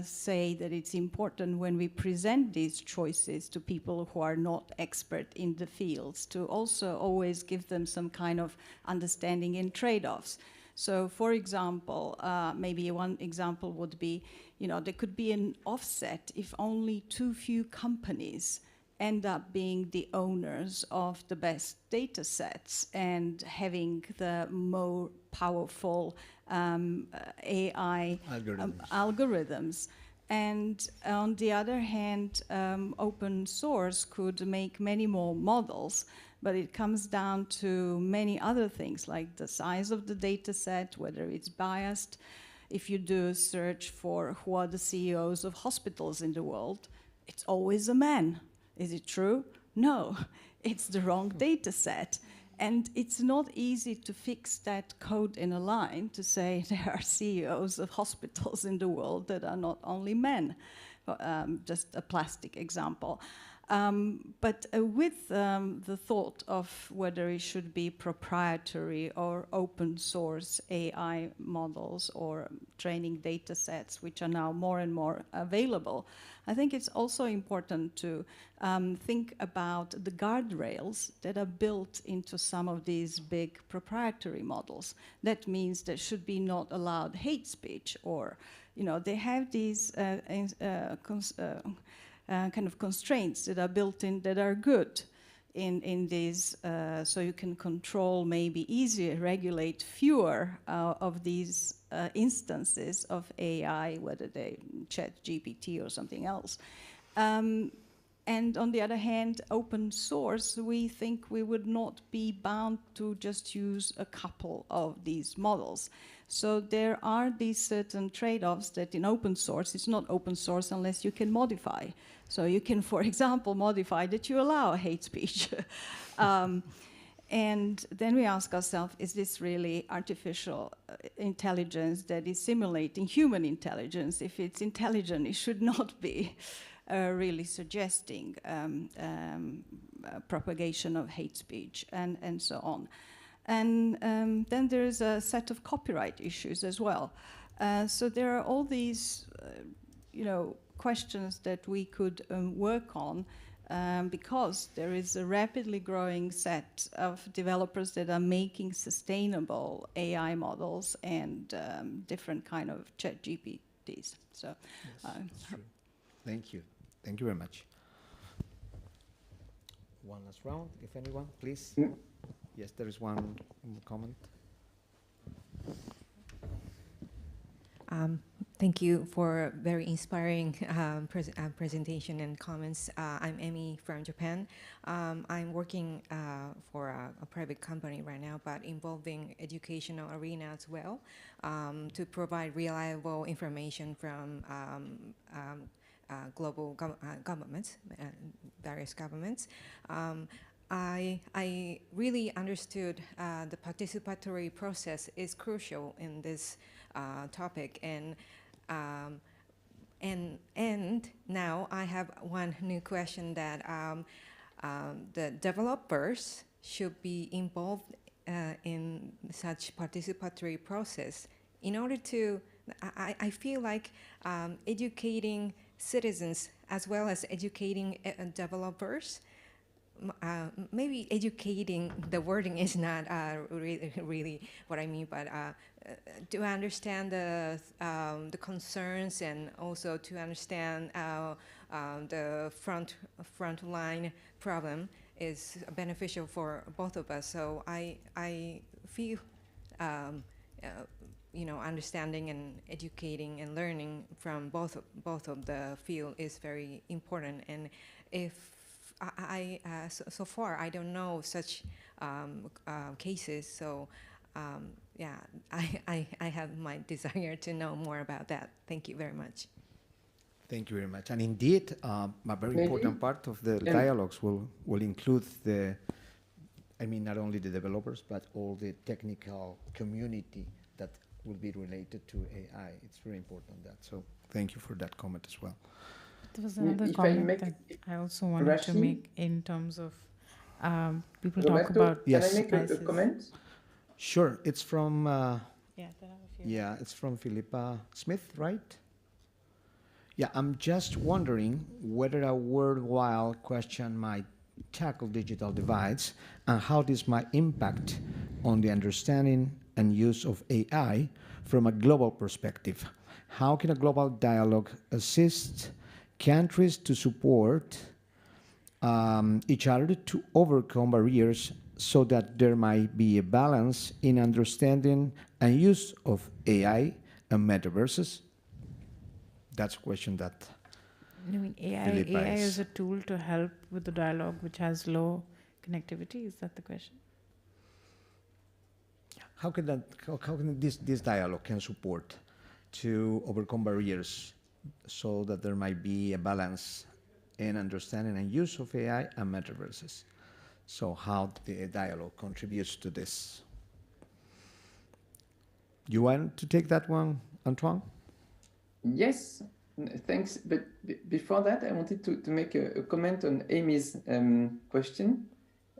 say that it's important when we present these choices to people who are not expert in the fields to also always give them some kind of understanding and trade-offs. So, for example, maybe one example would be, there could be an offset if only too few companies end up being the owners of the best data sets and having the more powerful AI algorithms. And on the other hand, open source could make many more models, but it comes down to many other things like the size of the data set, whether it's biased. If you do a search for who are the CEOs of hospitals in the world, it's always a man. Is it true? No, it's the wrong data set. And it's not easy to fix that code in a line to say there are CEOs of hospitals in the world that are not only men. Just a plastic example. But with the thought of whether it should be proprietary or open source AI models or training data sets, which are now more and more available, I think it's also important to think about the guardrails that are built into some of these big proprietary models. That means there should be not allowed hate speech, or, they have these kind of constraints that are built in that are good in these, so you can control, maybe easier, regulate fewer of these instances of AI, whether they ChatGPT or something else. And on the other hand, open source, we think we would not be bound to just use a couple of these models. So there are these certain trade-offs that in open source, it's not open source unless you can modify. So you can, for example, modify that you allow hate speech. And then we ask ourselves, is this really artificial intelligence that is simulating human intelligence? If it's intelligent, it should not be really suggesting propagation of hate speech and so on. And then there's a set of copyright issues as well. So there are all these, questions that we could work on because there is a rapidly growing set of developers that are making sustainable AI models and different kind of ChatGPTs. So, Yes, thank you. Thank you very much. One last round, if anyone, please. Yes, there is one comment. Thank you for very inspiring presentation and comments. I'm Emi from Japan. I'm working for a private company right now, but involving educational arena as well, to provide reliable information from global governments, various governments. I really understood the participatory process is crucial in this topic, and now I have one new question that the developers should be involved in such participatory process in order to. I feel like educating citizens as well as educating developers. Maybe educating, the wording is not really what I mean, but to understand the concerns and also to understand the front line problem is beneficial for both of us. So I feel understanding and educating and learning from both of the field is very important. And if so far I don't know such cases, so yeah, I have my desire to know more about that. Thank you very much. Thank you very much. And indeed, a very important part of the dialogues will include not only the developers, but all the technical community that will be related to AI. It's very important that. So thank you for that comment as well. There was another comment that I also wanted to make in terms of people talk about. Yes. Can I make a comment? Sure. It's from. Yeah, there are a few. Yeah, it's from Philippa Smith, right? Yeah, I'm just wondering whether a worldwide question might tackle digital divides and how this might impact on the understanding and use of AI from a global perspective. How can a global dialogue assist countries to support each other to overcome barriers so that there might be a balance in understanding and use of AI and metaverses? That's a question that I mean, Philippa AI is- is a tool to help with the dialogue which has low connectivity. Is that the question? How can this dialogue can support to overcome barriers so that there might be a balance in understanding and use of AI and metaverses? So how the dialogue contributes to this? You want to take that one, Antoine? Yes, thanks. But before that, I wanted to make a comment on Amy's question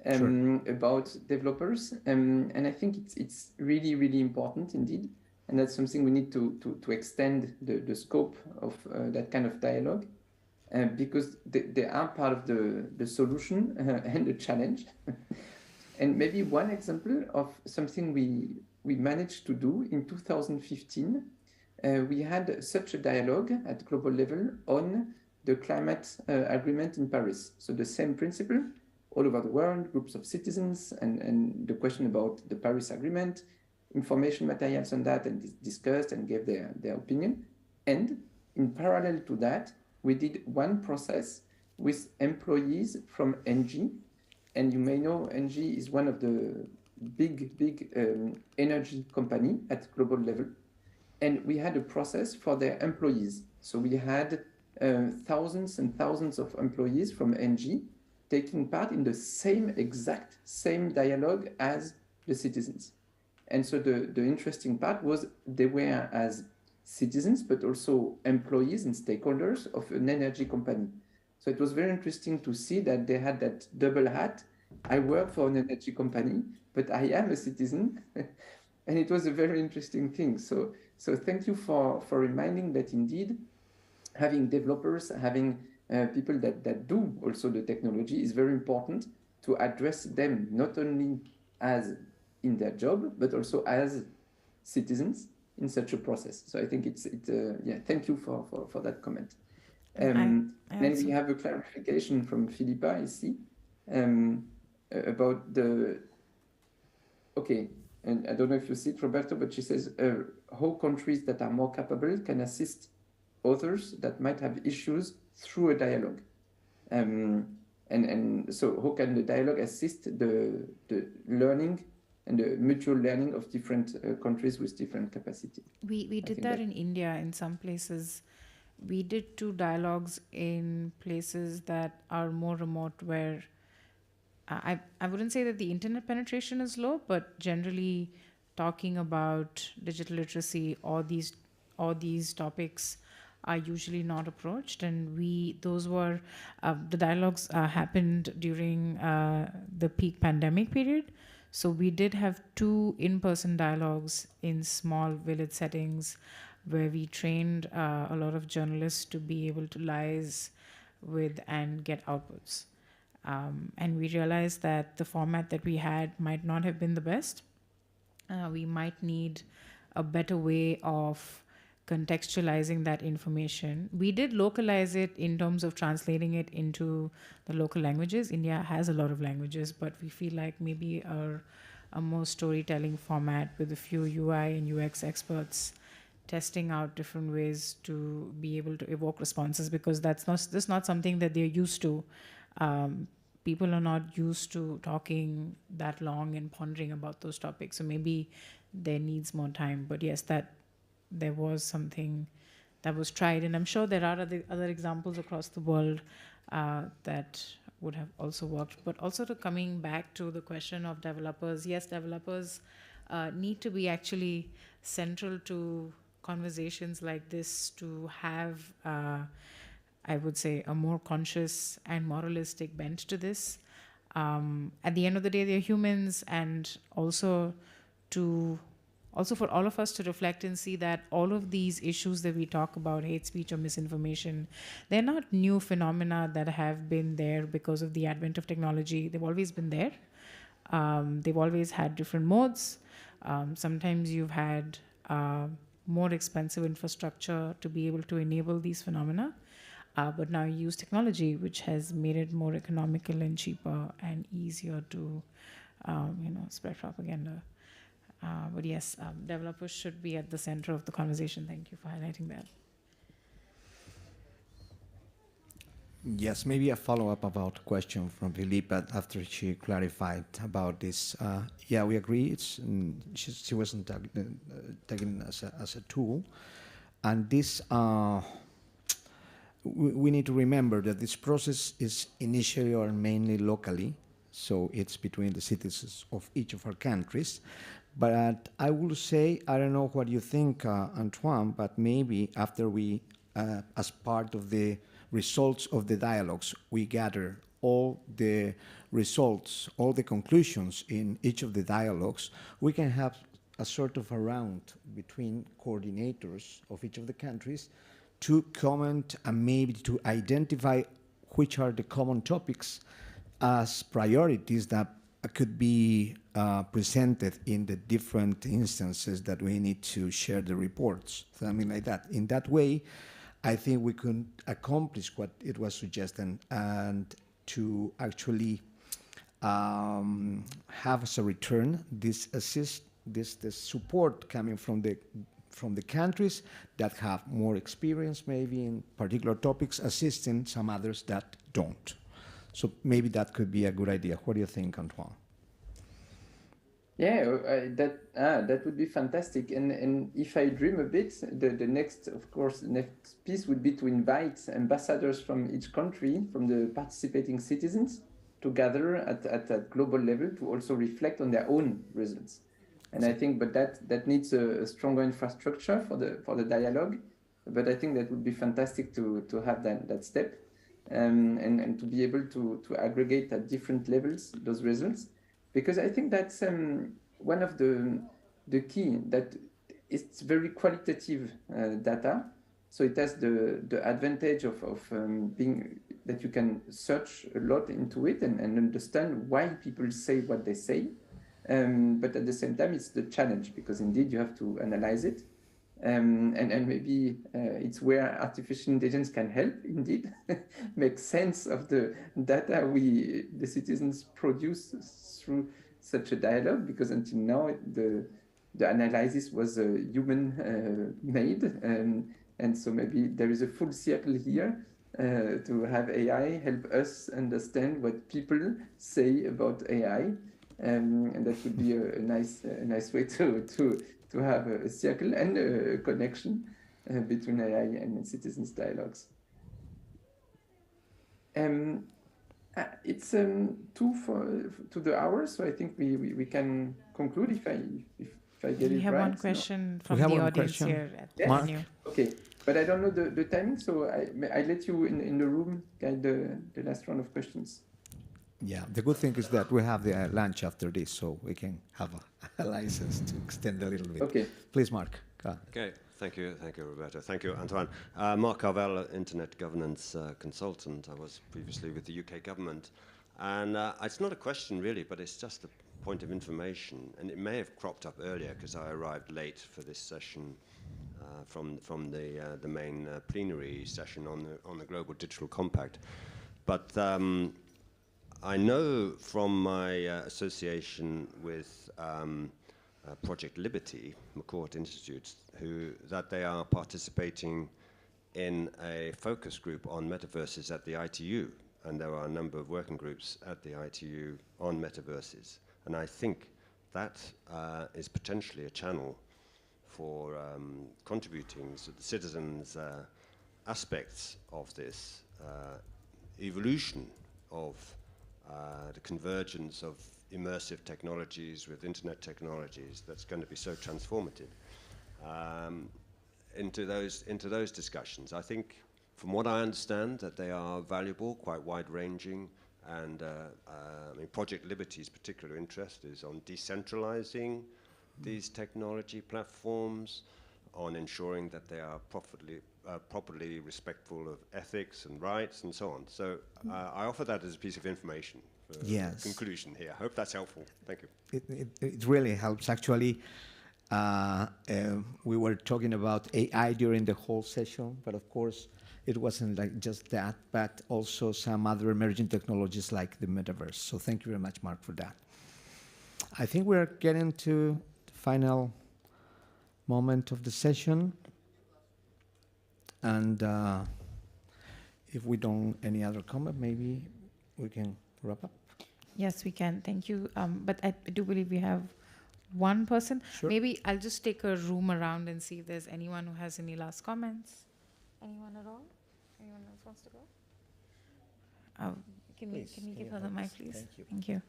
about developers. And I think it's really, really important indeed. And that's something we need to extend the scope of that kind of dialogue because they are part of the solution and the challenge. And maybe one example of something we managed to do in 2015, we had such a dialogue at global level on the climate agreement in Paris. So the same principle all over the world, groups of citizens, and the question about the Paris Agreement, information materials on that, and discussed and gave their opinion. And in parallel to that, we did one process with employees from ENGIE. And you may know ENGIE is one of the big energy company at global level. And we had a process for their employees. So we had thousands and thousands of employees from ENGIE taking part in the exact same dialogue as the citizens. And so the interesting part was they were as citizens, but also employees and stakeholders of an energy company. So it was very interesting to see that they had that double hat. I work for an energy company, but I am a citizen. And it was a very interesting thing. So thank you for reminding that indeed, having developers, having people that do also the technology is very important to address them not only as in their job, but also as citizens in such a process. So I think thank you for that comment. Then we have a clarification from Philippa, I see, about and I don't know if you see it, Roberto, but she says how countries that are more capable can assist others that might have issues through a dialogue. And so how can the dialogue assist the learning and the mutual learning of different countries with different capacity? We did that in India in some places. We did 2 dialogues in places that are more remote where I wouldn't say that the internet penetration is low, but generally talking about digital literacy or these topics are usually not approached. And those were the dialogues happened during the peak pandemic period. So we did have 2 in-person dialogues in small village settings where we trained a lot of journalists to be able to liaise with and get outputs. And we realized that the format that we had might not have been the best. We might need a better way of contextualizing that information. We did localize it in terms of translating it into the local languages. India has a lot of languages, but we feel like maybe a more storytelling format with a few UI and UX experts testing out different ways to be able to evoke responses, because that's not something that they're used to. People are not used to talking that long and pondering about those topics. So maybe there needs more time. But yes, there was something that was tried. And I'm sure there are other examples across the world that would have also worked. But also coming back to the question of developers, yes, developers need to be actually central to conversations like this to have I would say a more conscious and moralistic bent to this. At the end of the day, they're humans, and also to also for all of us to reflect and see that all of these issues that we talk about, hate speech or misinformation, they're not new phenomena that have been there because of the advent of technology. They've always been there. They've always had different modes. Sometimes you've had more expensive infrastructure to be able to enable these phenomena. But now you use technology, which has made it more economical and cheaper and easier to, spread propaganda. But yes, developers should be at the center of the conversation. Thank you for highlighting that. Yes, maybe a follow-up about a question from Philippe after she clarified about this. Yeah, we agree. She wasn't taken as a tool. And this, we need to remember that this process is initially or mainly locally, so it's between the citizens of each of our countries. But I will say, I don't know what you think, Antoine, but maybe after we, as part of the results of the dialogues, we gather all the results, all the conclusions in each of the dialogues, we can have a sort of a round between coordinators of each of the countries to comment and maybe to identify which are the common topics as priorities that could be presented in the different instances that we need to share the reports, something like that. In that way, I think we could accomplish what it was suggested, and to actually have as a return this support coming from the countries that have more experience maybe in particular topics, assisting some others that don't. So maybe that could be a good idea. What do you think, Antoine? Yeah, that would be fantastic. And if I dream a bit, the next piece would be to invite ambassadors from each country, from the participating citizens, to gather at a global level to also reflect on their own results. And I think, but that needs a stronger infrastructure for the dialogue. But I think that would be fantastic to have that step, and to be able to aggregate at different levels those results. Because I think that's one of the key, that it's very qualitative data. So it has the advantage of being that you can search a lot into it and understand why people say what they say. But at the same time, it's the challenge, because indeed you have to analyze it. And maybe it's where artificial intelligence can help, indeed, make sense of the data the citizens produce through such a dialogue, because until now the analysis was human made, and so maybe there is a full circle here to have AI help us understand what people say about AI, and that would be a nice way to have a circle and a connection between AI and citizens' dialogues. It's 2 to the hour, so I think we can conclude if I get it right. We have one question from the audience here at the Mark? venue. Okay, but I don't know the timing, so I let you in the room guide the last round of questions. Yeah, the good thing is that we have the lunch after this, so we can have a license to extend a little bit. Okay. Please, Mark. Go ahead. Okay, thank you, Roberto. Thank you, Antoine. Mark Carvel, Internet Governance Consultant. I was previously with the UK government. And it's not a question, really, but it's just a point of information. And it may have cropped up earlier, because I arrived late for this session from the main plenary session on the Global Digital Compact. But I know from my association with Project Liberty, McCourt Institute, that they are participating in a focus group on metaverses at the ITU, and there are a number of working groups at the ITU on metaverses. And I think that is potentially a channel for contributing to the citizens' aspects of this evolution of the convergence of immersive technologies with internet technologies that's going to be so transformative into those discussions. I think, from what I understand, that they are valuable, quite wide-ranging, and I mean, Project Liberty's particular interest is on decentralizing these technology platforms, on ensuring that they are properly respectful of ethics and rights and so on. So I offer that as a piece of information for Yes. conclusion here. I hope that's helpful. Thank you. It really helps. Actually, we were talking about AI during the whole session, but of course, it wasn't like just that, but also some other emerging technologies like the metaverse. So thank you very much, Mark, for that. I think we're getting to the final moment of the session. And if we don't any other comment, maybe we can wrap up. Yes, we can. Thank you. But I do believe we have one person. Sure. Maybe I'll just take a room around and see if there's anyone who has any last comments. Anyone at all? Anyone else wants to go? Can we give her the mic, please? Thank you. Thank you.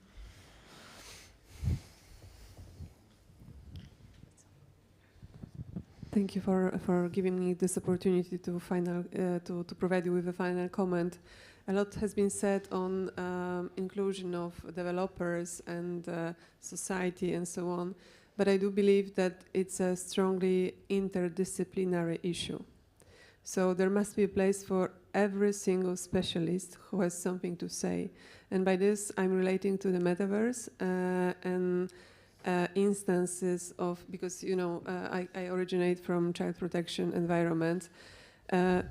Thank you for giving me this opportunity to to provide you with a final comment. A lot has been said on inclusion of developers and society and so on, but I do believe that it's a strongly interdisciplinary issue. So there must be a place for every single specialist who has something to say. And by this, I'm relating to the metaverse and instances of, because, you know, I originate from child protection environment.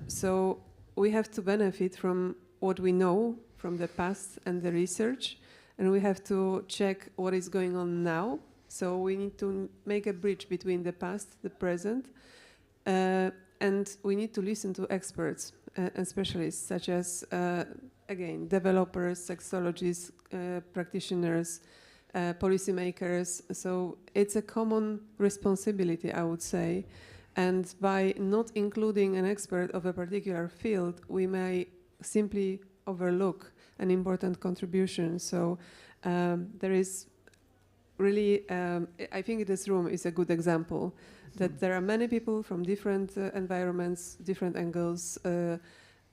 So we have to benefit from what we know from the past and the research, and we have to check what is going on now. So we need to make a bridge between the past, the present, and we need to listen to experts and specialists such as, again, developers, sexologists, practitioners, policymakers. So it's a common responsibility, I would say. And by not including an expert of a particular field, we may simply overlook an important contribution. So there is really, I think this room is a good example that there are many people from different environments, different angles,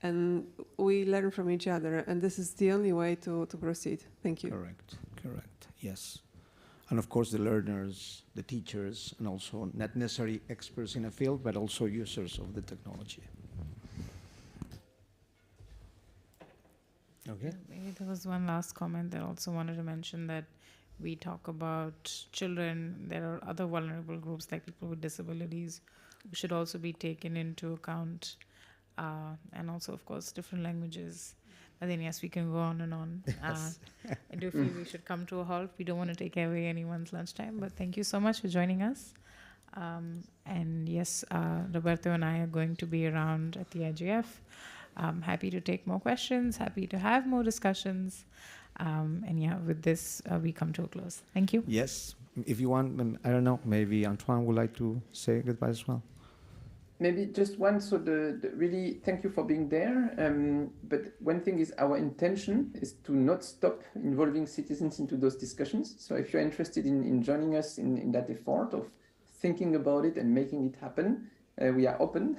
and we learn from each other. And this is the only way to proceed. Thank you. Correct, correct, yes. And of course the learners, the teachers, and also not necessarily experts in a field, but also users of the technology. Okay. Maybe there was one last comment that I also wanted to mention, that we talk about children. There are other vulnerable groups like people with disabilities who should also be taken into account, and also, of course, different languages. But then, yes, we can go on and on. Yes. I do feel we should come to a halt. We don't want to take away anyone's lunchtime, but thank you so much for joining us. And yes, Roberto and I are going to be around at the IGF. Happy to take more questions, happy to have more discussions. And yeah, with this, we come to a close. Thank you. Yes, if you want, I don't know, maybe Antoine would like to say goodbye as well. Maybe just one, so really thank you for being there. But one thing is, our intention is to not stop involving citizens into those discussions. So if you're interested in joining us in that effort of thinking about it and making it happen, we are open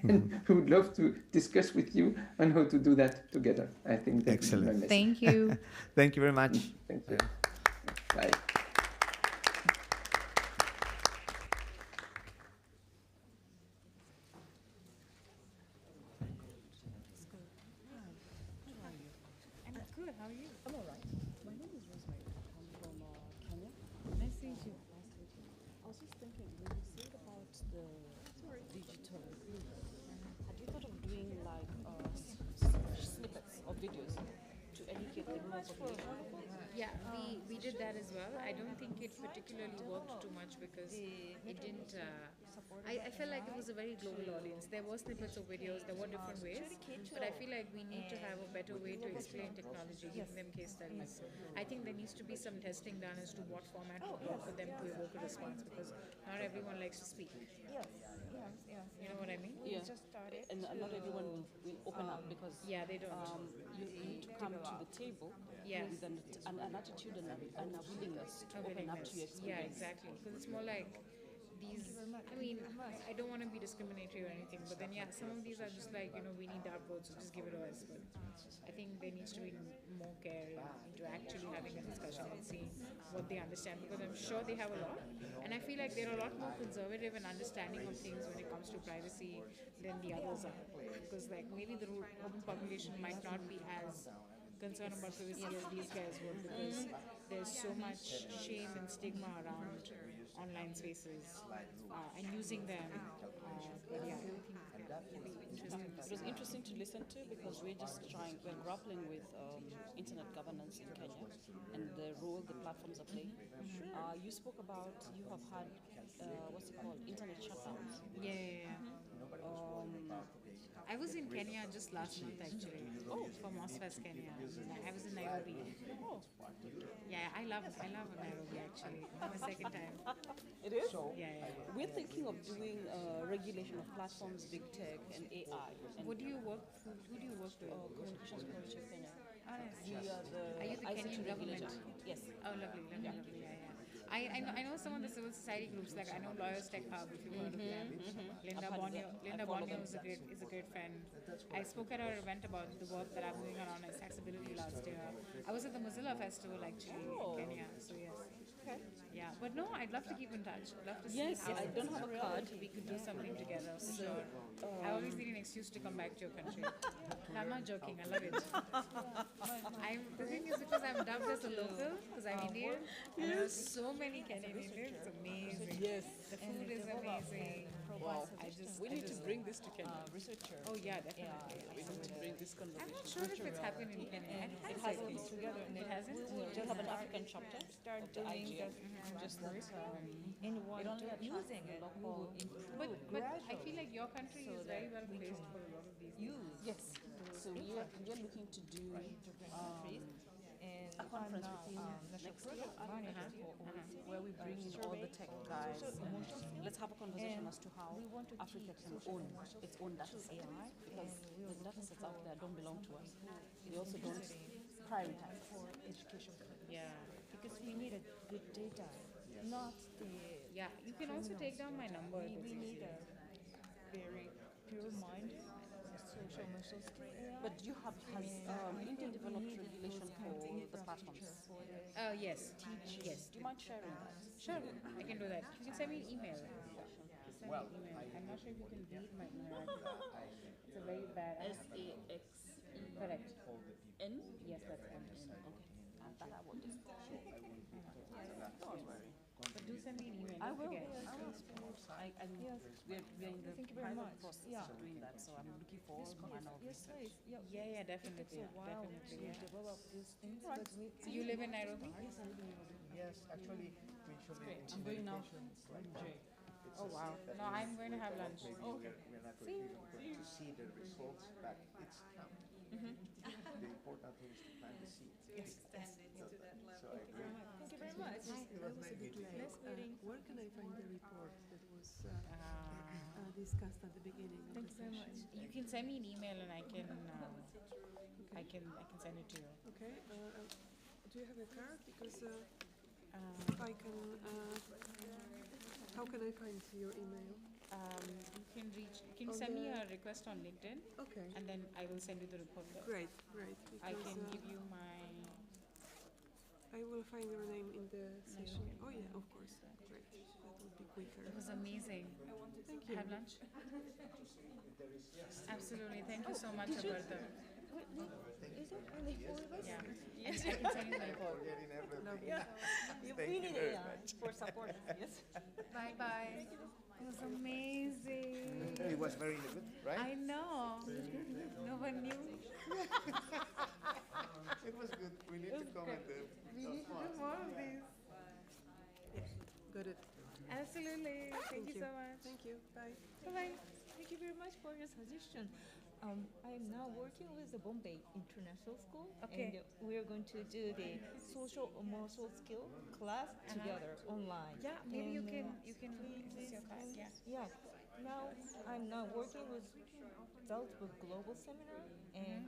and we would love to discuss with you on how to do that together. I think that's excellent. Thank you. Thank you very much. Thank you. Bye. Good, how are you? I'm all right. My name is Rosemary. I'm from Kenya. Nice to meet you. Nice to meet you. I was just thinking, when you said about the digital, had you thought of doing like snippets of videos to educate the rural population? Yeah, we did that as well. I don't think it particularly worked too much because it didn't. I felt like it was a very global audience. There were snippets of videos, there were different ways, but I feel like we need to have a better way to explain technology, giving them case studies. I think there needs to be some testing done as to what format would work for them to evoke a response, because not everyone likes to speak. Yes. You know what I mean? Yeah. And not everyone will open up because they don't. You need to come to the table with an attitude and a willingness to open up to your experience. Yeah, exactly. Because it's more like these, I mean, I don't want to be discriminatory or anything, but then yeah, some of these are just like, we need dartboards, so just give it to us. But I think there needs to be more care into actually having a discussion and seeing what they understand, because I'm sure they have a lot, and I feel like they're a lot more conservative and understanding of things when it comes to privacy than the others are, because like maybe the urban population might not be as concerned about privacy as these guys would, because there's so much shame and stigma around online spaces and using them. But yeah, I think it'll be interesting. It was interesting to listen to, because we're grappling with internet governance in Kenya and the role the platforms are playing. You spoke about you have had, what's it called, internet shutdowns. Yeah. I was in Kenya just last month actually. Oh, for MOSFEST Kenya. I was in Nairobi. Oh. Yeah, I love Nairobi actually. My second time. It is? Yeah. We're thinking of doing regulation of platforms, big tech, and AI. And What do you work for? Who do you work with? Communications College of Kenya. Oh, nice. We are the Are you the ICT Kenyan government? regulator. Yes. Oh, lovely. Yeah. I know some of the civil society groups, like I know Lawyers Tech Hub, if you've heard of them. Linda Bonio is a great friend. I spoke at her event about the work that I'm doing around accessibility last year. I was at the Mozilla Festival actually in Kenya, so yes. Okay. Yeah, but no, I'd love to keep in touch. I'd love to see Yes, how I don't have a card. we could do something together for sure. I always need an excuse to come back to your country. No, I'm not joking, I love it. The thing is, because I'm dubbed as a local, because I'm Indian, and there are so many Kenyan Indians, it's amazing. Yes. The food is amazing. Wow. We need to love bring it. this to Kenya. Researcher. Oh yeah, definitely. We need to bring this conversation. I'm not sure if it's happened in Kenya. It hasn't. Together. It hasn't? We'll have an African chapter of the IGF. Just that anyone it only using it will improve. But I feel like your country is very well placed for a lot of these things. Yes. So we are looking to do And a conference with next year, where we bring in all the tech guys. Let's have a conversation as to how Africa can own its own data set, because the data sets out there don't belong to us. They also don't prioritize for education. Yeah. Because we need a good data, not the. Yeah, you can also take down my number. We need a very pure-minded, social straight AI. But has India developed regulation for the platforms? Yes. Yes. Do you mind sharing that? Sure, I can do that. You can send me an email. Send me an email. I'm not sure if you can read my email. It's a very bad. SAXE. Correct. N? Yes, that's N. Okay. That I will do. Don't worry. But do send me an email. I don't will. forget. We're in the Thank you very pilot much. process Yeah. of doing that, so I'm looking for all manner of Yes, research. please. Yeah, definitely. It takes a while Definitely, to develop these things. Right. But we, So you live in Nairobi? Yes, I live in Nairobi. Yes, actually, we should Great. I'm going now. Jay. Oh wow. No, I'm going to have lunch. Maybe we're not See you. ready to see the results, but it's coming. The important thing is to plant the seed. So I agree. Thank you very much. It was very good. Nice meeting. Where can I find the report that was discussed at the beginning of Thank the you very much. session? You can send me an email and I can send it to you. Okay. Do you have a card? Because I can. How can I find your email? You can send me a request on LinkedIn. Okay. And then I will send you the report there. Great. I Because, can give you my. I will find your name in the session. Oh yeah, of course. Great. That would be quicker. It was amazing. Thank you. Have lunch? Absolutely. Thank you so much, Roberta. Is it only 4 of us? Yeah. Yes. I can send you the report. We need AI for support. Yes. Bye bye. It was amazing. It was very good, right? I know. No one knew. It was good. We need to comment. We need to do more of these. Got it. Absolutely. Thank you so much. Thank you. Bye. Bye. Thank you very much for your suggestion. I am now working with the Bombay International School, Okay. and we are going to do the social emotional skill class together online. Yeah, maybe you And, can use your class. Yeah. Yeah. Now I'm now working with Salzburg Global Seminar, and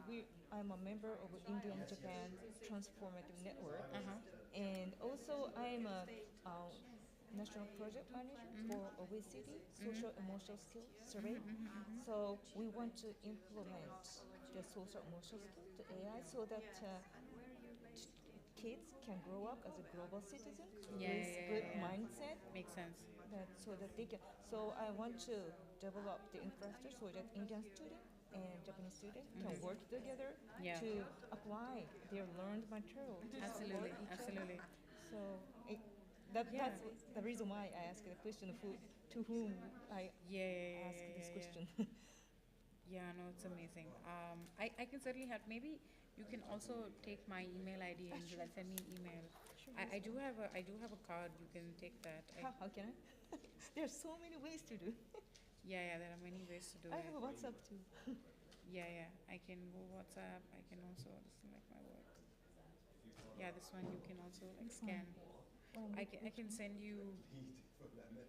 I'm a member of Indian Japan Transformative Network, and also I'm a national project manager for obesity, social emotional skill survey. So we want to implement the social emotional skill to AI so that kids can grow up as a global citizen with good mindset. Makes sense. That so that they can. So I want to develop the infrastructure so that Indian student and Japanese student can work together to apply their learned material to support each Absolutely. other. So that's the reason why I asked the question of to whom I ask this question. Yeah, no, it's amazing. I can certainly help. Maybe you can also take my email ID and send me an email. I do have a card. You can take that. How can I? There's so many ways to do. Yeah, there are many ways to do I it. have a WhatsApp too. Yeah. I can go WhatsApp. I can also select my work. Yeah, this one you can also scan. I can send you.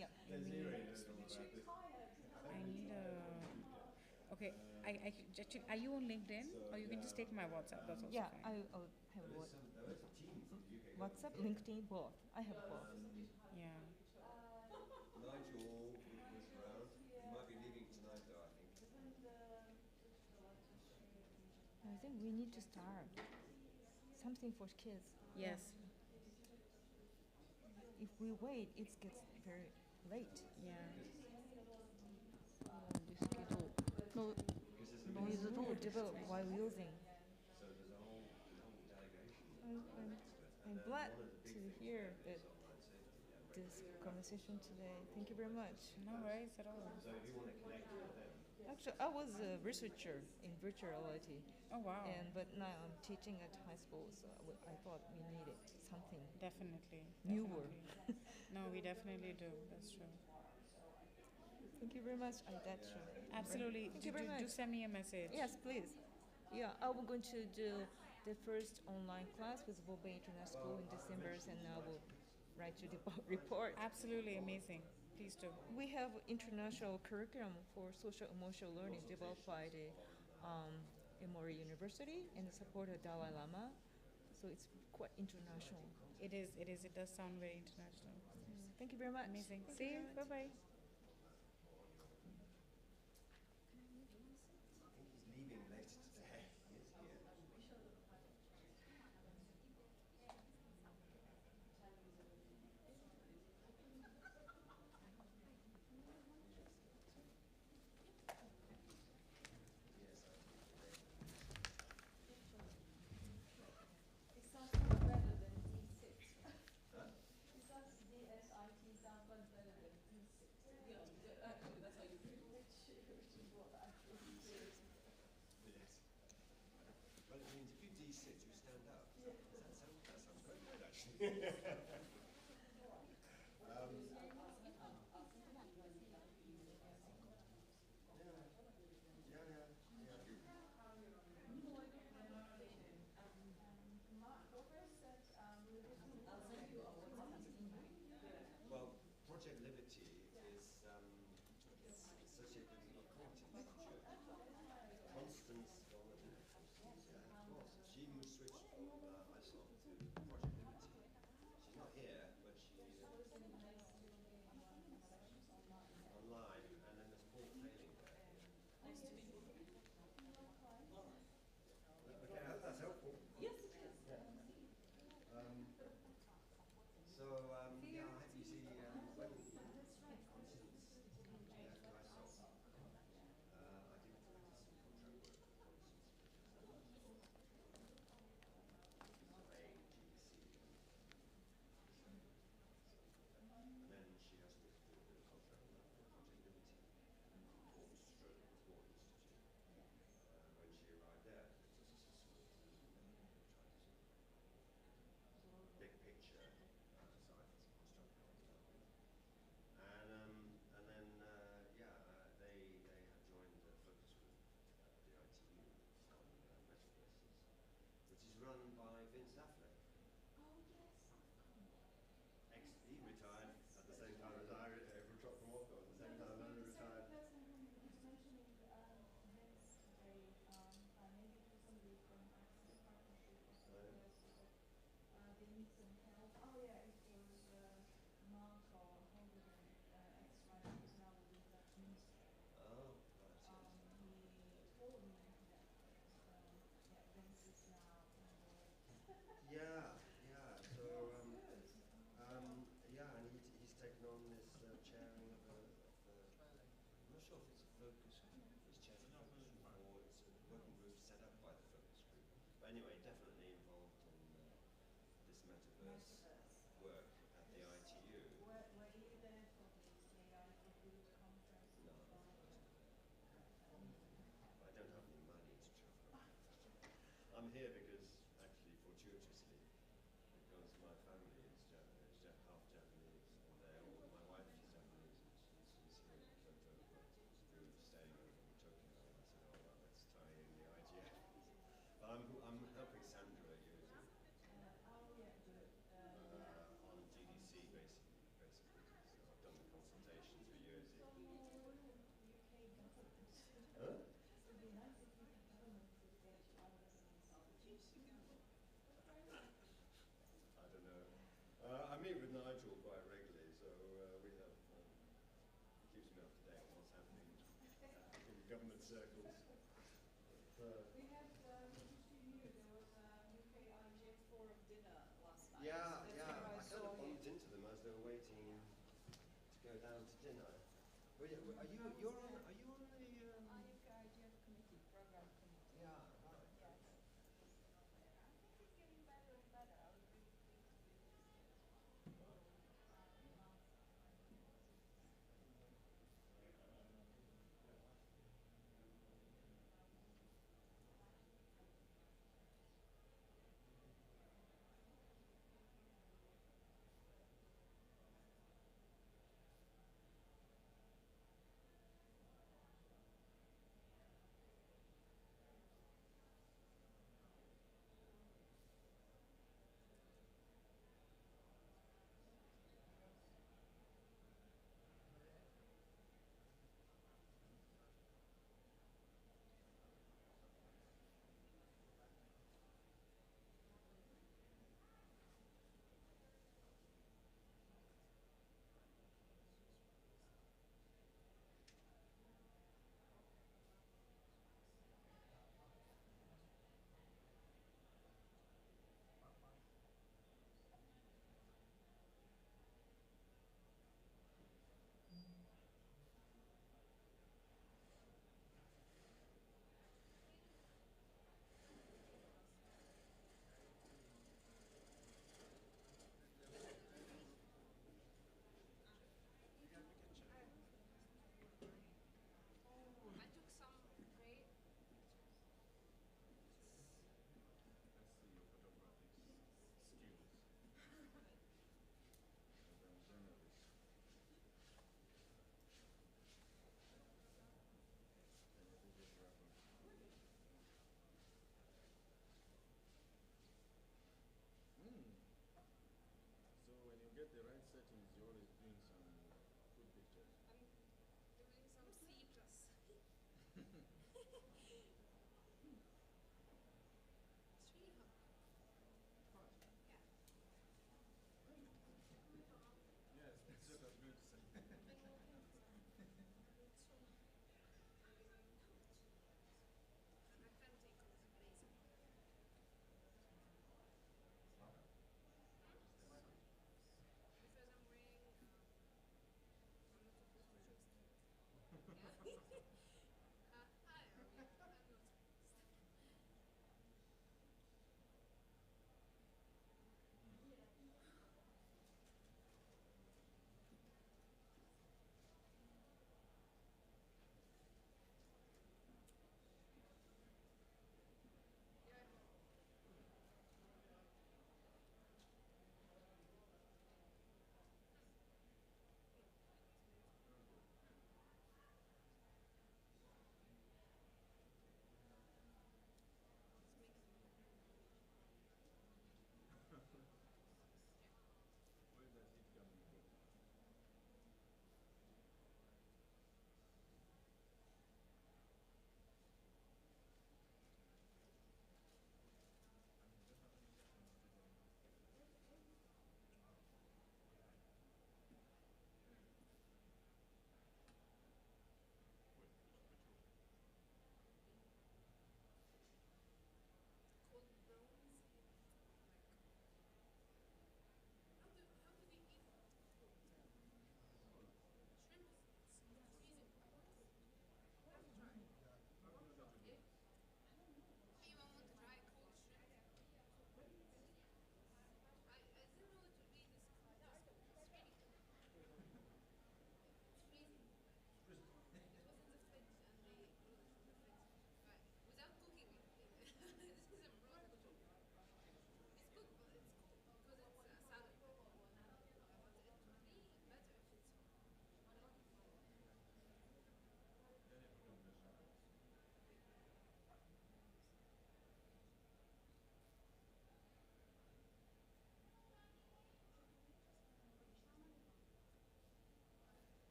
Yeah. Let me check. I need a. Okay, actually, are you on LinkedIn, or you can just take my WhatsApp? That's also Yeah, fine. I have WhatsApp, LinkedIn, both. I have both. Yeah. Nigel was around. He might be leaving tonight, though, I think. I think we need to start something for kids. Yes. If we wait, it gets very late. Yeah. ですけど、ノイズを develop while using. I'm glad to hear that this conversation today. Thank you very much. No worries at all. Actually, I was a researcher in virtual reality. Oh wow! But now I'm teaching at high school, so I thought we needed something Definitely. newer. No, we definitely do. That's true. Thank you very much. That's true. Absolutely. Thank you very much. Do send me a message. Yes, please. Yeah, I'm going to do the first online class with Bombay International School in December, and I will write you the report. Absolutely amazing. Please do. We have international curriculum for social emotional learning developed by the Emory University and the support of Dalai Lama. So it's quite international. It is. It does sound very international. Thank you very much. Amazing. Thank See you. you. Bye-bye. He's leaving later today. He's here. Well, it means if you de-sit, you stand up. That sounds very good, actually. Well, Project Liberty is associated with the Constance Institute. Constance, of course, she even switched from ISOP to Project Liberty. She's not here, but she is online, and then there's Paul Failing there. Okay, I hope that's helpful. Yes, it is. Yeah. Yeah, I hope you see when Constance left ISOP, I did some contract work for Constance. sure if it's a focus group, it's chaired a focus group, or it's a working group set up by the focus group. But anyway, definitely involved in this metaverse work at the ITU. Were you there for the AI for Good conference? No, I don't have any money to travel. I'm here because, actually, fortuitously, because my family is half Japanese, and my wife is Japanese, and she's here in Kyoto, but we were staying over in Tokyo, and I said, oh, well, let's tie in the IGF. But I'm helping Sandra using on GDC, basically. So I've done the consultations for years. Huh? I don't know. I meet with Nigel quite regularly, so we have, he keeps me up to date on what's happening in government circles. We had, there was a UK IGF forum dinner last night. Yeah, That's yeah. where I kind of saw you. bumped into them as they were waiting to go down to dinner. But yeah, are you on the UK IGF committee, program committee. Yeah, right. Yes. I think it's getting better and better. I was really pleased with this.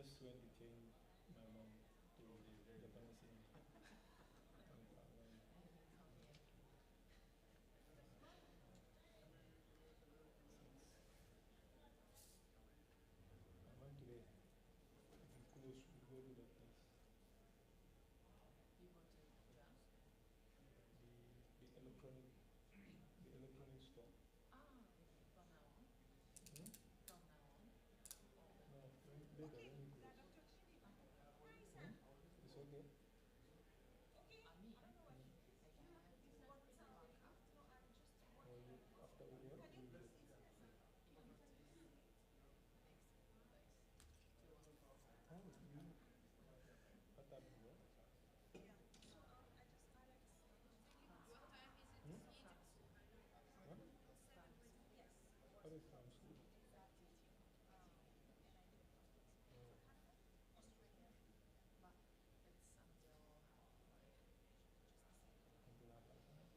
just when we came, my mom, to the Japanese in Hong Kong. I went today. We close, we go to that place. The electronic, the electronic store. Hmm? No, later when you close. Hmm? It's okay. Or you, after we work, you will get. Oh, you at that work? Hmm? Huh? What is from school? Oh. Until half past nine.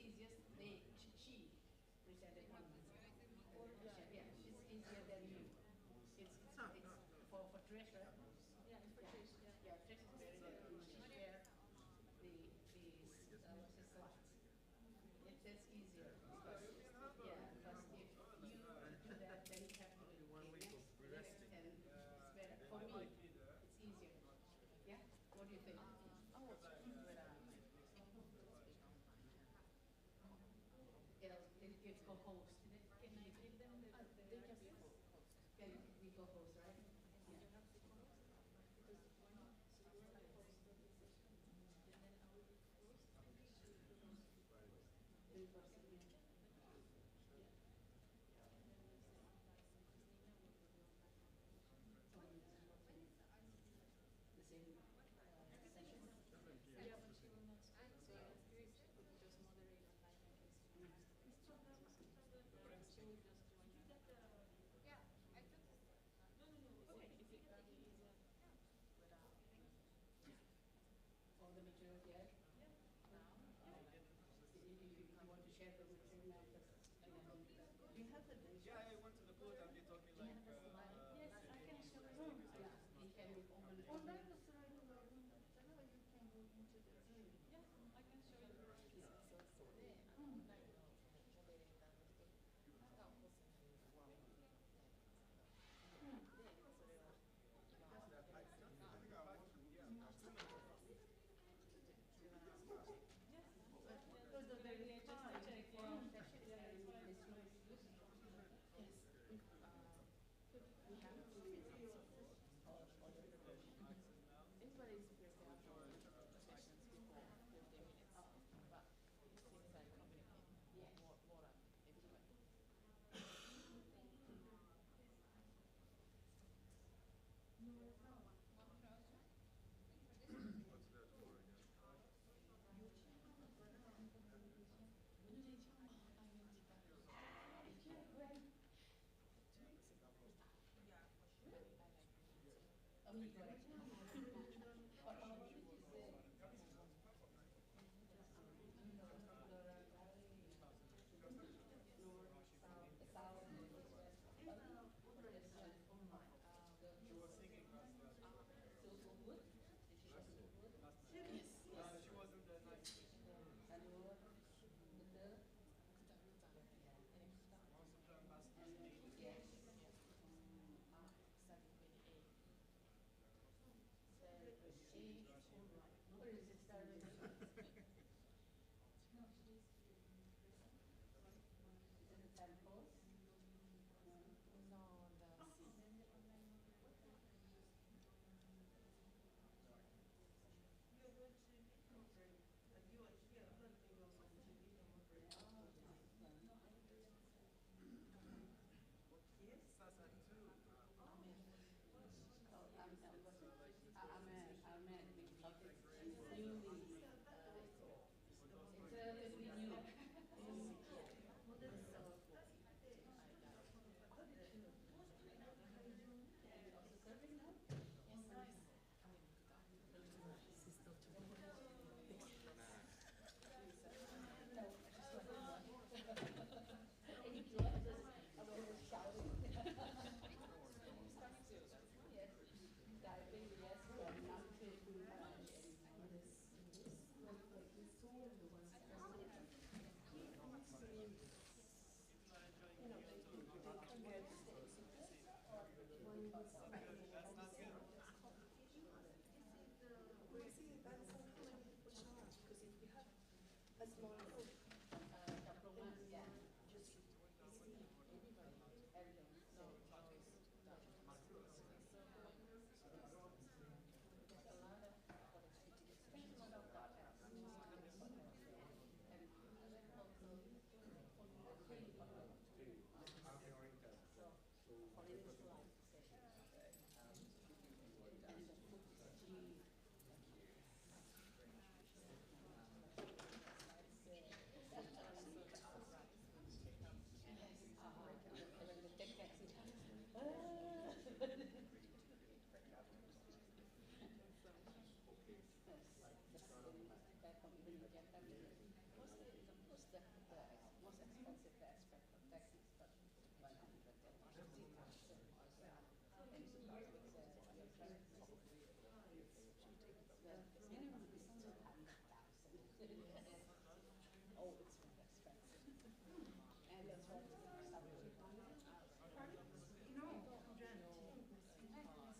easiest. She presented one. Yeah, it's easier than you. It's for Trish, right? Yeah, it's for Trish. Yeah, Trish is very good. She shared the slides. That's easier. Because, yeah, because if you do that, then you have to do next, and it's better. For me, it's easier. Yeah? What do you think? It's co-host. Can you give them the they just can be co-host, right? Yeah. All the materials yet? If you want to share the material now, do you have the link? Yeah, I went to the board and they told me like. Yes, I can show you. Yeah, you can open it. Oh, that was right in the room. I know you can go into the room. Yeah, I can show you. Because the very time from session we have to everybody's prepared for sessions before 15 minutes. But since I communicate more than everybody. She wasn't that nice.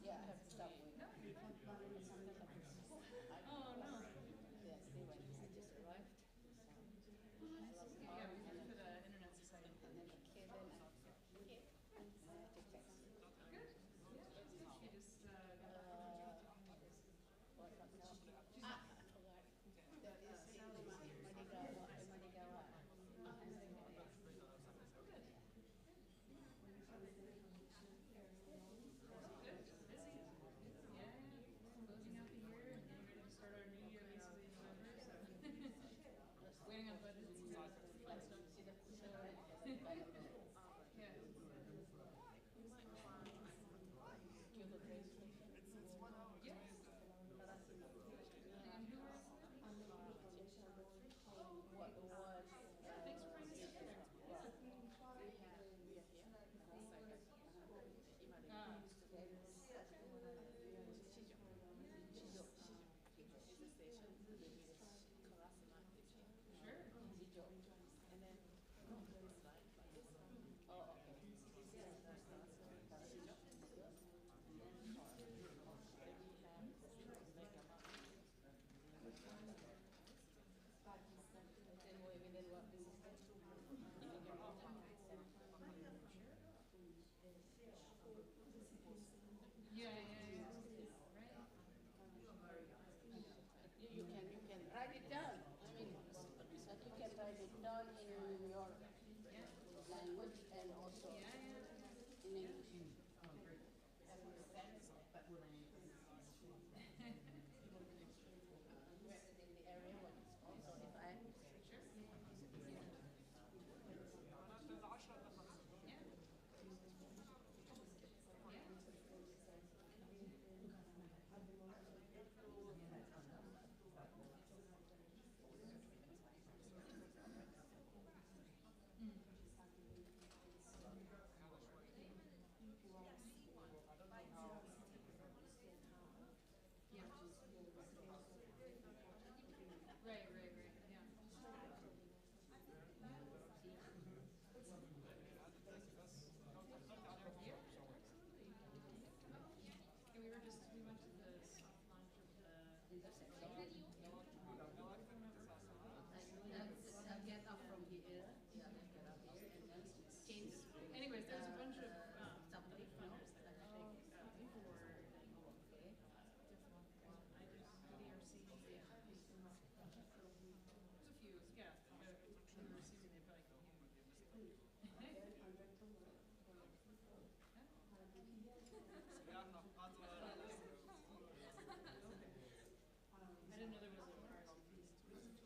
Yeah, I have to stop waiting. Oh no. Yes, they went. I just arrived. Yeah, we work for the Internet Society. And then the kid and I take text. Good. Yeah, she just what from now? I forgot. That is Manigawa. Waiting on budgets. See the You can write it down. I mean, that you can write it down in your language and also in English. In the area what is also if I anyways, there's a bunch of funders that actually for I just DRC. There's a few, yeah. They're season they probably I didn't know there was a RSVP situation.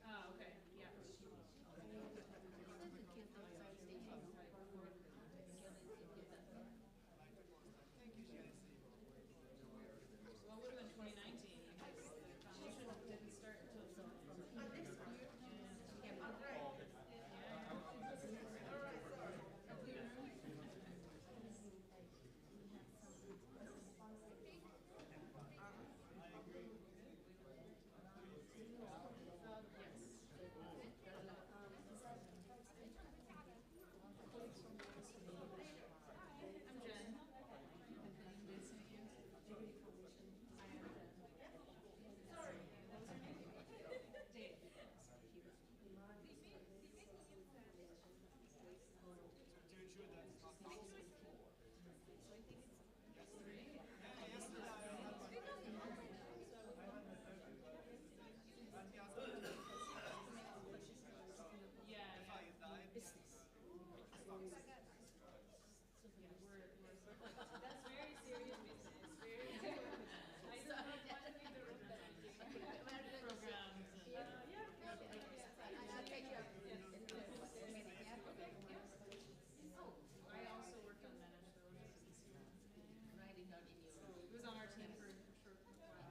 Oh, okay, yeah. Well, it would have been 2019 because the foundation didn't start until this year. I'm Jen. Nice to meet you. Sorry. Dave. To ensure that it's not possible. That's very serious business. Very serious. I don't want to be the programs. I also worked on managed services. Writing down in your. It was on our team for a while.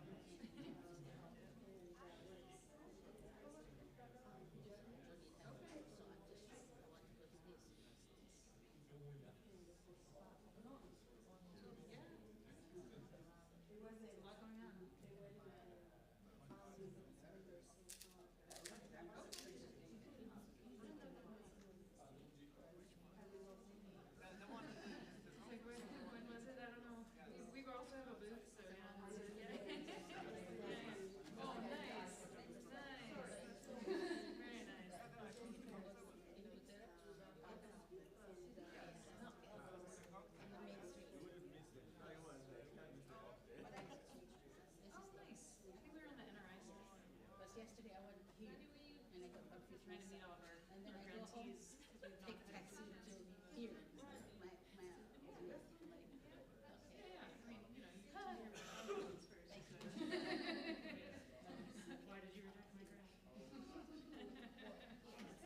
There's a lot going on. yesterday I went here and I got confused myself. And then I go home, take taxi to here. Why did you reject my grant? It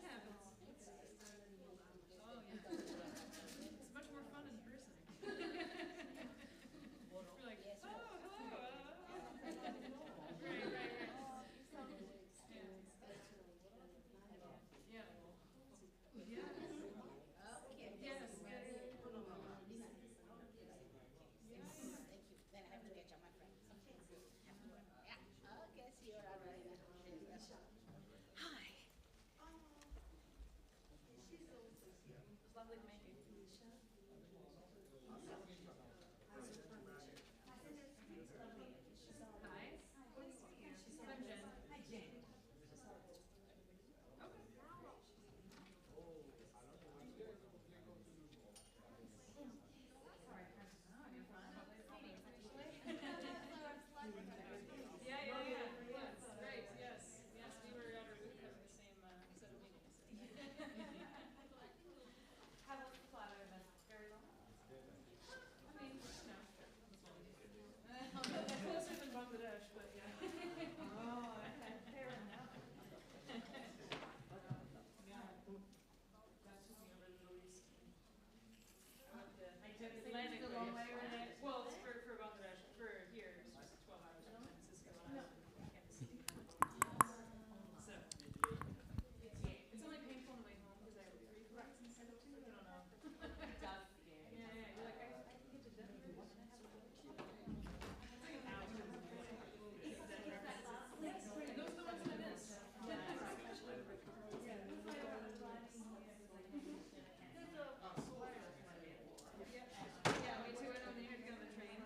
happens. Oh yeah. It's much more fun in person. We're like, oh, hello. Right. Yeah. Yes. Yes. Thank you. Then I have to catch up my friends. Yeah. Okay, see you around right now. Hi. It's lovely to meet you. Hi. I'm Jen. Hi, Jen. Yeah. Great. Yes. We were at our booth having the same set of meetings. How was the flat iron? Very long. I mean, closer than Bangladesh, but yeah. Oh, fair enough. That's just me over the Middle East. I took Atlantic the long way, right? Well, it's for Bangladesh. For here, it's just 12 hours from San Francisco when I was in Kansas City. So, it's only painful on the way home because I have 3 flights instead of 2. I don't know. It does scare. Yeah. You're like, I can get to Denver. What can I have? It's like an hour. And those are the ones that I miss. Yeah, me too. I don't need to get on the train.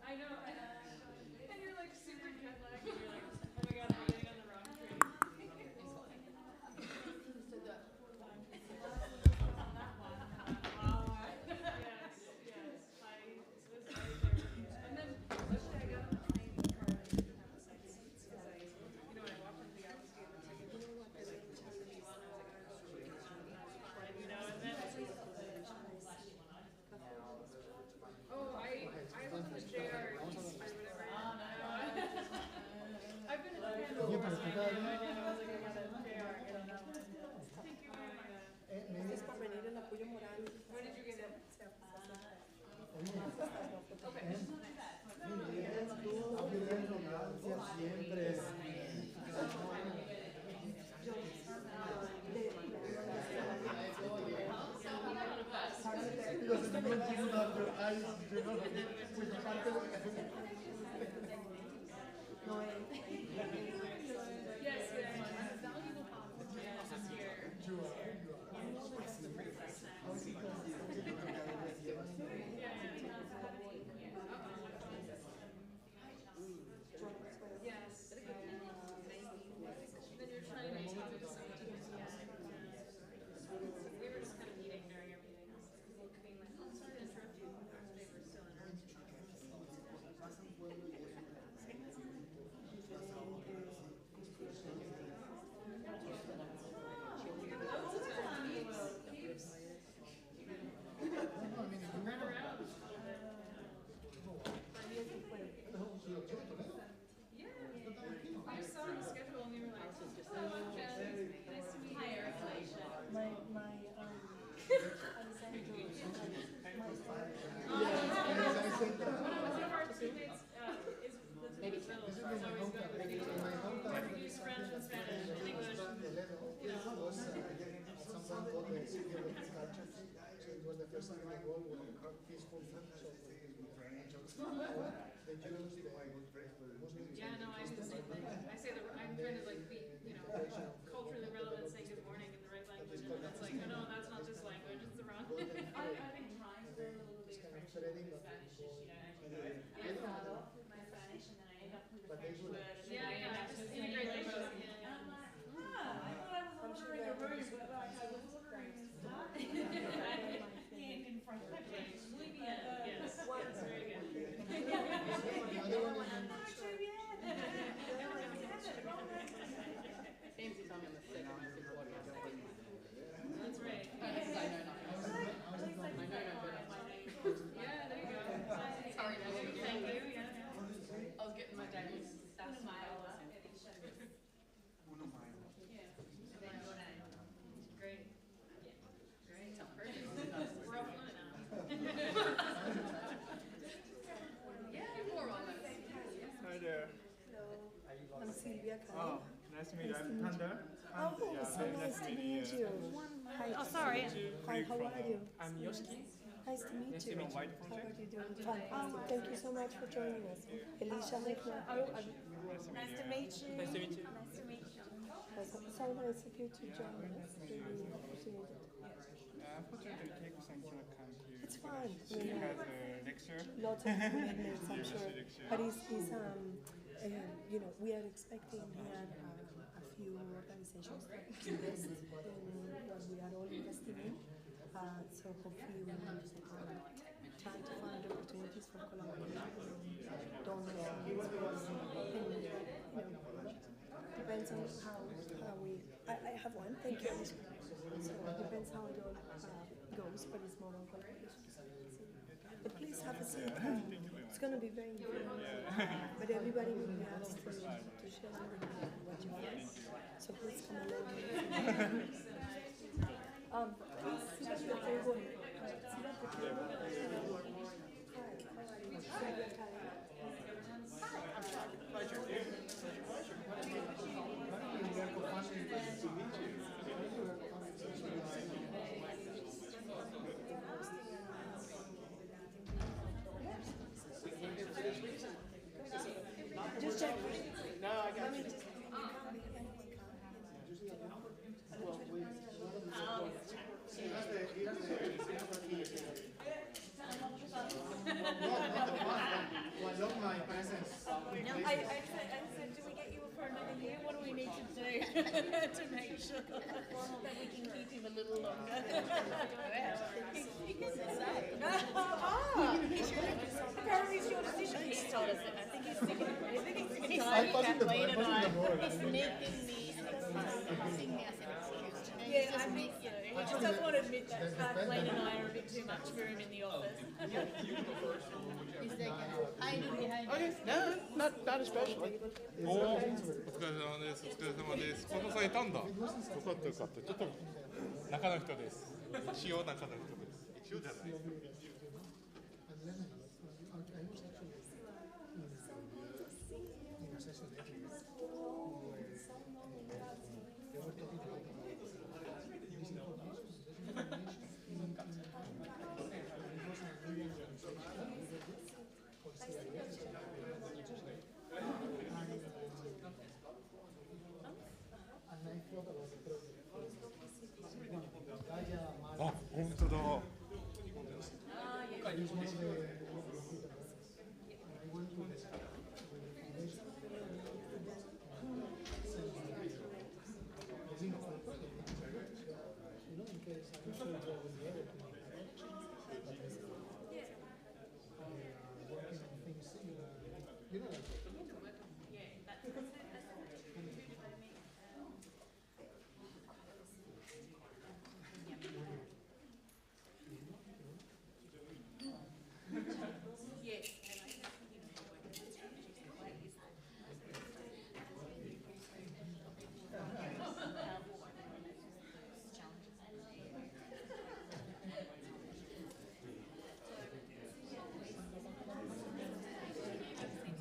I know. And you're like super jet lagged. And you're like, oh my god, I'm getting on the wrong train. And then especially I got on the train in the car and I didn't have the second seats because I walked into the office gate and I was like, oh, I was with JR East or whatever. I've been in Japan before, so I was like, I gotta JR, get on that one. Thank you very much. Gracias por venir, el apoyo moral. Where did you get it? Okay. Yes. Then you're trying to talk to someone. We were just kind of meeting during our meeting. Being like, oh, sorry to interrupt you. They were still in our Run around. Yeah. I just saw the schedule and we were like, hello, Jen. Nice to meet you. Hi, Felicia. One of our teammates is maybe Brazil, so he's always got Portuguese, French, and Spanish, and English. Someone called the city of its culture. So it was the first time I worked with a peaceful food shop with the Jews, the Muslims. Yeah, no, I do the same thing. I say that I'm trying to like be, culturally relevant, say good morning in the right language, and it's like, no, that's not this language, it's the wrong language. I've been trying to learn a little bit of French and Spanish this year. I started off with my Spanish and then I ended up with the French word. Yeah, just integrate language. And I'm like, I thought I was over in a room, but I was over Kandar. Oh, so nice to meet you. Hi. Oh, sorry. Hi, how are you? I'm Yoshiki. Nice to meet Nice you. to meet you. How are you doing? Fine. Thank you so much for joining us. Elisha Hekler. Nice to meet you. Nice to meet you. Nice to meet you. So nice of you to join us. Really appreciate it. Unfortunately, Keiko-san cannot come to. It's fine. She has a lecture. Lots of commitments, I'm sure. But you know, we are expecting here a few organizations that invest in what we are all investing in. So hopefully we will try to find opportunities for collaboration. Donors and depends on how we. I have one. Thank you. So it depends how it all goes, but it's more on collaboration. But please have a seat. It's going to be very important. But everybody will be asked to share what you want. So please come along. Please sit at the table. Sit at the table. Hi, how are you? Just check. No, I got you. Was my presence. I said, do we get you for another year? What do we need to do to make sure that we can keep him a little longer? He can say. Apparently it's your decision. He's told us that. I think he's sick of it. I think he's sick of Kathleen and I. He's sneaking me and he's me. Yeah, I think so. He just doesn't want to admit that Kathleen and I are a bit too much for him in the office. He's like, hiding behind us. Okay, no, not especially. おお、お疲れ様です。お疲れ様です。近藤さんいたんだ。よかったよかった。ちょっと中の人です。一応中の人です。一応じゃない。あ、本当だ。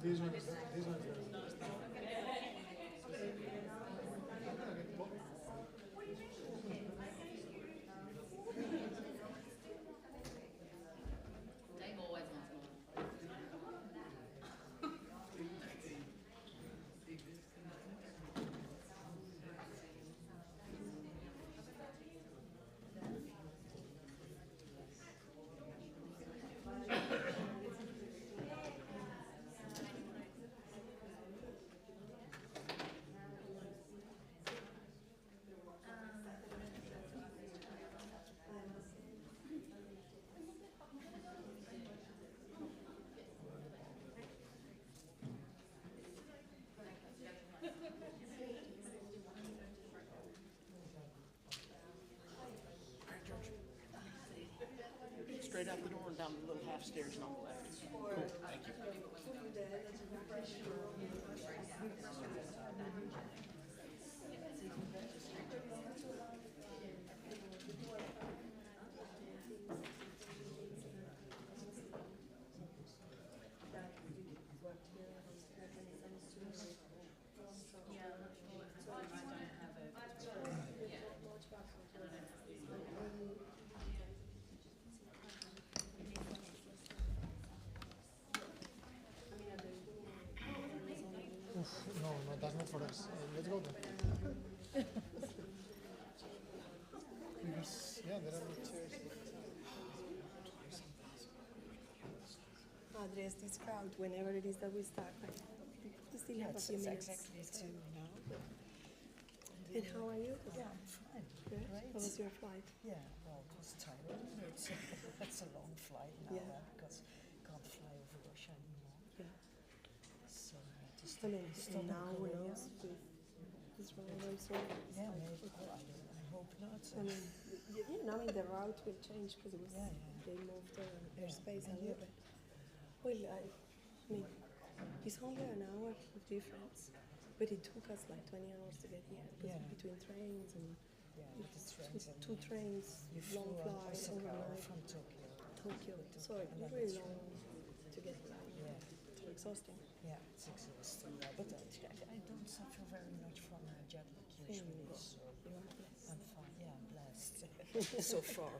These ones are straight out the door and down the little half stairs and on the left. Cool, thank you. Yeah. Yeah, there are no chairs. Address this crowd whenever it is that we start. We still have a few minutes. Exactly to now. And how are you? Yeah, I'm fine. Good. Great. How was your flight? Yeah, well, it was tiring. It's a long flight now because can't fly over Russia anymore. Yeah. So just I mean, stop and in now who Korea. knows with Israel also. Yeah, maybe. Well, I hope not. I mean, I mean the route will change because it was they moved airspace a little bit. Well, I mean, it's only an hour of difference, but it took us like 20 hours to get here between trains and two trains, long flight overnight from Tokyo. So it was really long to get here. Yeah. So exhausting. Yeah, it's exhausting. But I don't suffer very much from jet lag usually, so You are blessed. I'm fine. Yeah, I'm blessed so far.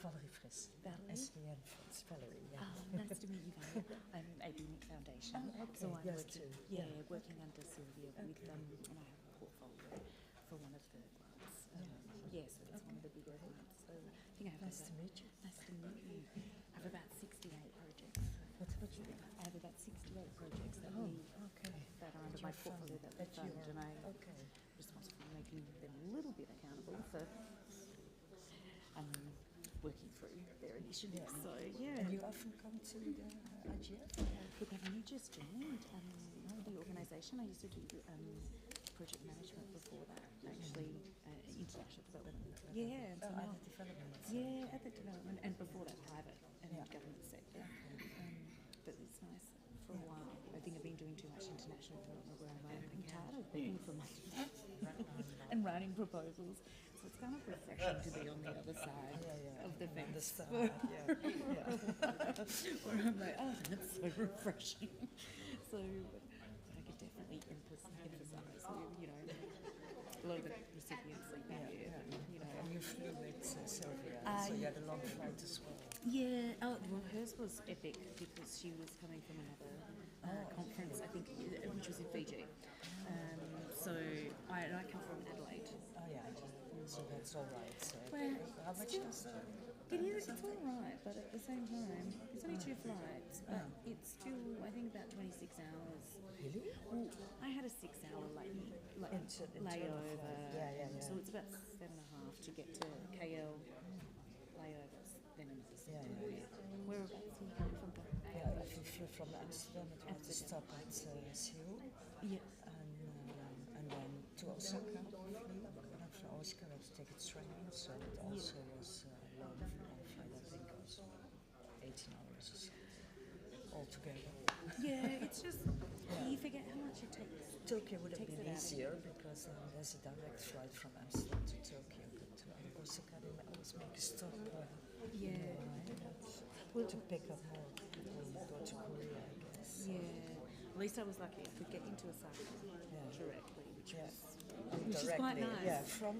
Valerie Fris. SDN Fris. Valerie, yeah. Nice to meet you, Valerie. I'm ABNIC Foundation. So I'm yes, working, too. working under Sylvia with and I have a portfolio for one of the grants. So it's one of the bigger grants. So I think I have Nice to meet you. Nice to meet you. I have about 68 projects. I have about 68 projects that that are under my portfolio that we fund, and I'm responsible for making them a little bit accountable for working through their initiatives. So And you often come to the IGF? Look, I've only just joined the organisation. I used to do project management before that, actually, international development. Yeah, and so at now, the development. yeah, at the development, and before that, private and government sector. But it's nice for a while. I think I've been doing too much international development where I'm tired of begging for money and writing proposals. So it's kind of refreshing to be on the other side of the fence. Where I'm like, oh, that's so refreshing. So, but I could definitely emphasize, a lot of the recipients like that. And you flew with Sylvia, so you had a long flight as well. Yeah, well, hers was epic because she was coming from another conference, I think, which was in Fiji. So I come from Adelaide. Oh, yeah. So that's all right. So Well, how much does that? it's all right, but at the same time, it's only 2 flights, but it's still, I think, about 26 hours. Really? Well, I had a 6-hour layover, so it's about 7.5 to get to KL layovers, then another 7. Whereabouts are you coming from? Yeah, if you flew from Amsterdam, it was a stop at Seoul. Yeah. And then to Osaka. I always kind of take a train, so it also was a long flight. I think it was 18 hours or so altogether. Yeah, it's just you forget how much it takes. Tokyo would have been easier because there's a direct flight from Amsterdam to Tokyo, but to Osaka they always make a stop. To pick up more when you go to Korea, I guess. Yeah, at least I was lucky. I could get into Osaka directly, which is quite nice. Yeah, from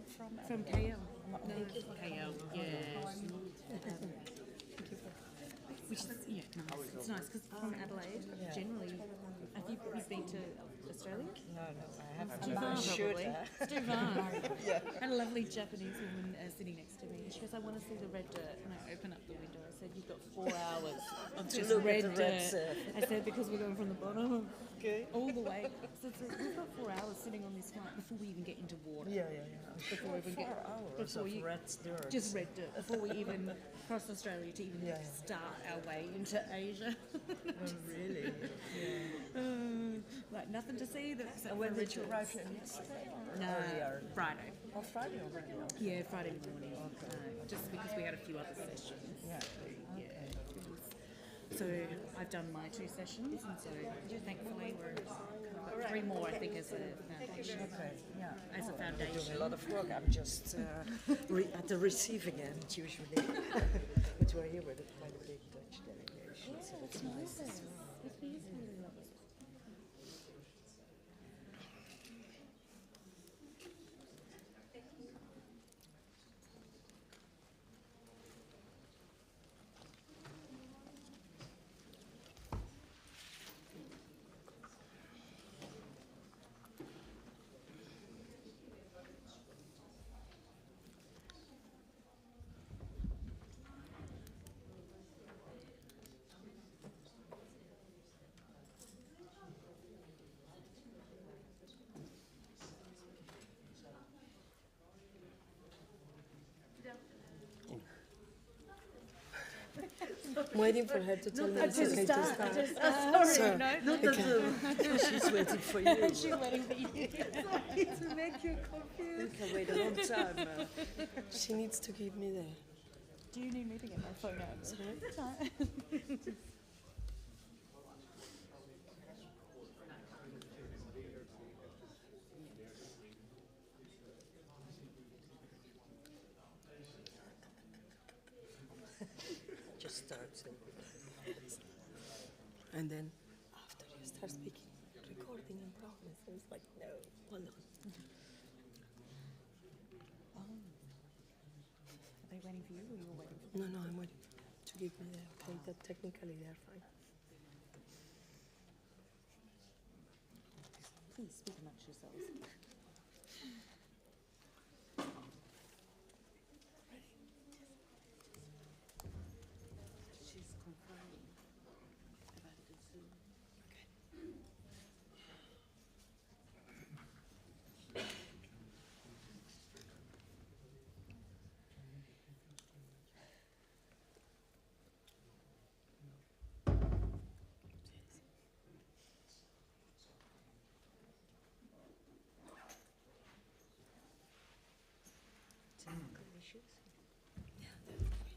KL. No, KL. Yeah. Which is nice. It's nice because from Adelaide, generally, have you been to Australia? No, I haven't. Too far, probably. It's too far. Yeah. I had a lovely Japanese woman sitting next to me. She goes, "I want to see the red dirt," and I open up the window. I said, "You've got 4 hours of To just look at red the red dirt." surf. I said, "Because we're going from the bottom all the way." So we've got 4 hours sitting on this flight before we even get into water. Yeah. Before we even 4 get hours before of you red dirt. just red dirt before we even cross Australia to even start our way into Asia. Really? Like nothing to see. And when did you arrive here? Yesterday or earlier? Friday. Oh, Friday already? Okay. Yeah, Friday morning. Just because we had a few other sessions. Yeah. So I've done my 2 sessions, and so thankfully we're kind of got 3 more, I think, as a foundation. Okay, yeah. As a You're foundation. doing a lot of work. I'm just at the receiving end usually. But we're here with quite a big Dutch delegation, so that's nice as well. I'm waiting for her to tell me it's okay to start. Sorry, So, no, not okay. that she's waiting for you. She's waiting for you. Sorry to make you confused. We can wait a long time. She needs to keep me there. Do you need me to get my phone out? Sorry? Just start. And then after you start speaking, recording in progress. I was like, no, hold on. Are they waiting for you or you're waiting for No, them? no, I'm waiting to give me the okay that technically they're fine. Please speak amongst yourselves. She's confirming about the Zoom. Okay. Technical issues? Yeah, they're waiting.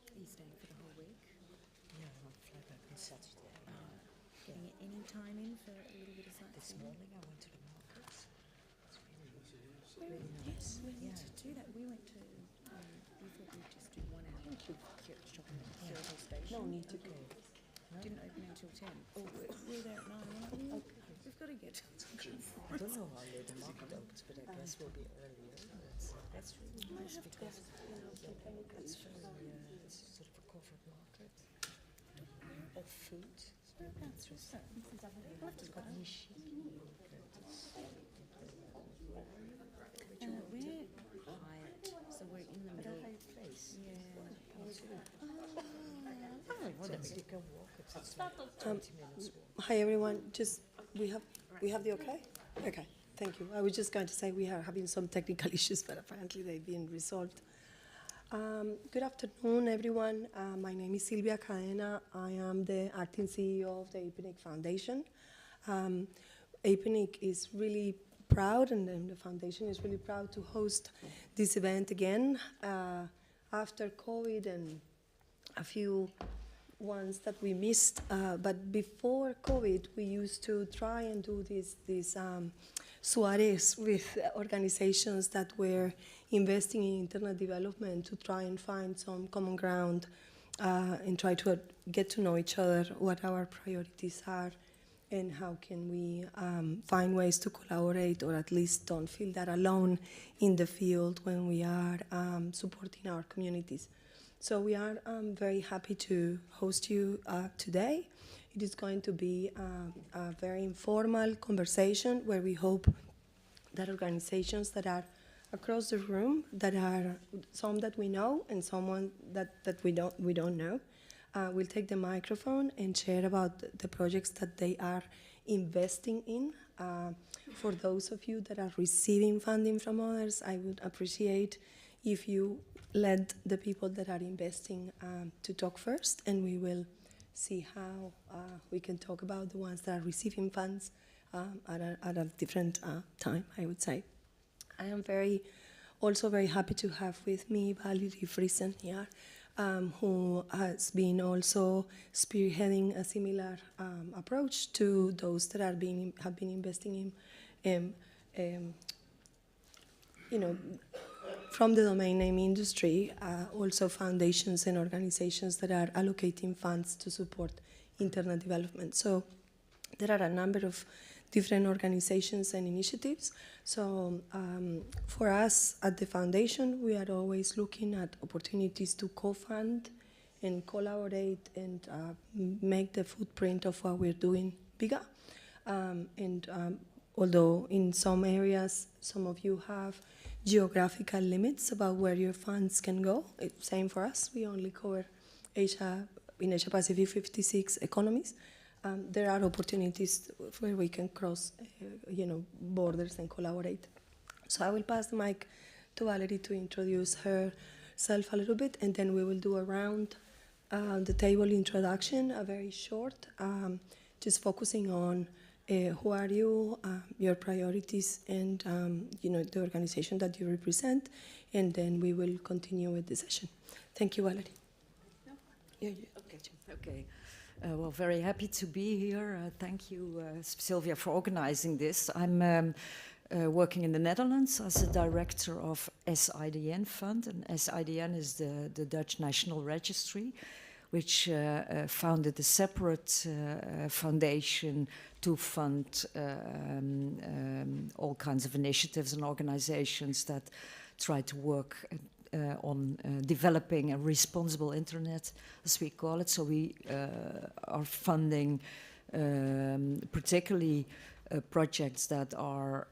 Are you staying for the whole week? Yeah, I'll fly back on Saturday. Any time in for a little bit of This sightseeing? morning I went to the markets. It's really Yes, we need Yeah. to do that. We went to, we thought we'd just do 1 hour shopping at the Kyoto station. No need to Okay. go. Didn't open until 10. Oh, we're there at 9. We're like, we've got to get I don't know how late the market opens, but I guess we'll be earlier. That's really nice because it's very, it's sort of a covered market of food. Whereabouts was that? It's got nishiki yogurt. We're Hyatt, so we're in the middle. Place. Yeah. You can walk. It's like 20 minutes walk. Hi everyone. Just we have the okay? Okay. Thank you. I was just going to say we are having some technical issues, but apparently they've been resolved. Good afternoon, everyone. My name is Silvia Caena. I am the acting CEO of the APNIC Foundation. APNIC is really proud, and the foundation is really proud to host this event again after COVID and a few ones that we missed. But before COVID, we used to try and do these soirees with organizations that were investing in internet development to try and find some common ground and try to get to know each other, what our priorities are, and how can we find ways to collaborate, or at least don't feel that alone in the field when we are supporting our communities. So we are very happy to host you today. It is going to be a very informal conversation where we hope that organizations that are across the room, that are some that we know and someone that we don't know, will take the microphone and share about the projects that they are investing in. For those of you that are receiving funding from others, I would appreciate if you let the people that are investing to talk first, and we will see how we can talk about the ones that are receiving funds at a different time, I would say. I am also very happy to have with me Valerie Friesen here, who has been also spearheading a similar approach to those that have been investing in, from the domain name industry, also foundations and organizations that are allocating funds to support internet development. So there are a number of different organizations and initiatives. So for us at the foundation, we are always looking at opportunities to co-fund and collaborate and make the footprint of what we're doing bigger. Although in some areas, some of you have geographical limits about where your funds can go. Same for us. We only cover Asia in Asia Pacific 56 economies, there are opportunities where we can cross, borders and collaborate. So I will pass the mic to Valerie to introduce herself a little bit, and then we will do a round the table introduction, a very short, just focusing on who are you, your priorities, and the organization that you represent, and then we will continue with the session. Thank you, Valerie. Okay. Well, very happy to be here. Thank you, Sylvia, for organizing this. I'm working in the Netherlands as a director of SIDN Fund, and SIDN is the Dutch National Registry, which founded a separate foundation to fund all kinds of initiatives and organizations that try to work on developing a responsible internet, as we call it. So we are funding particularly projects that are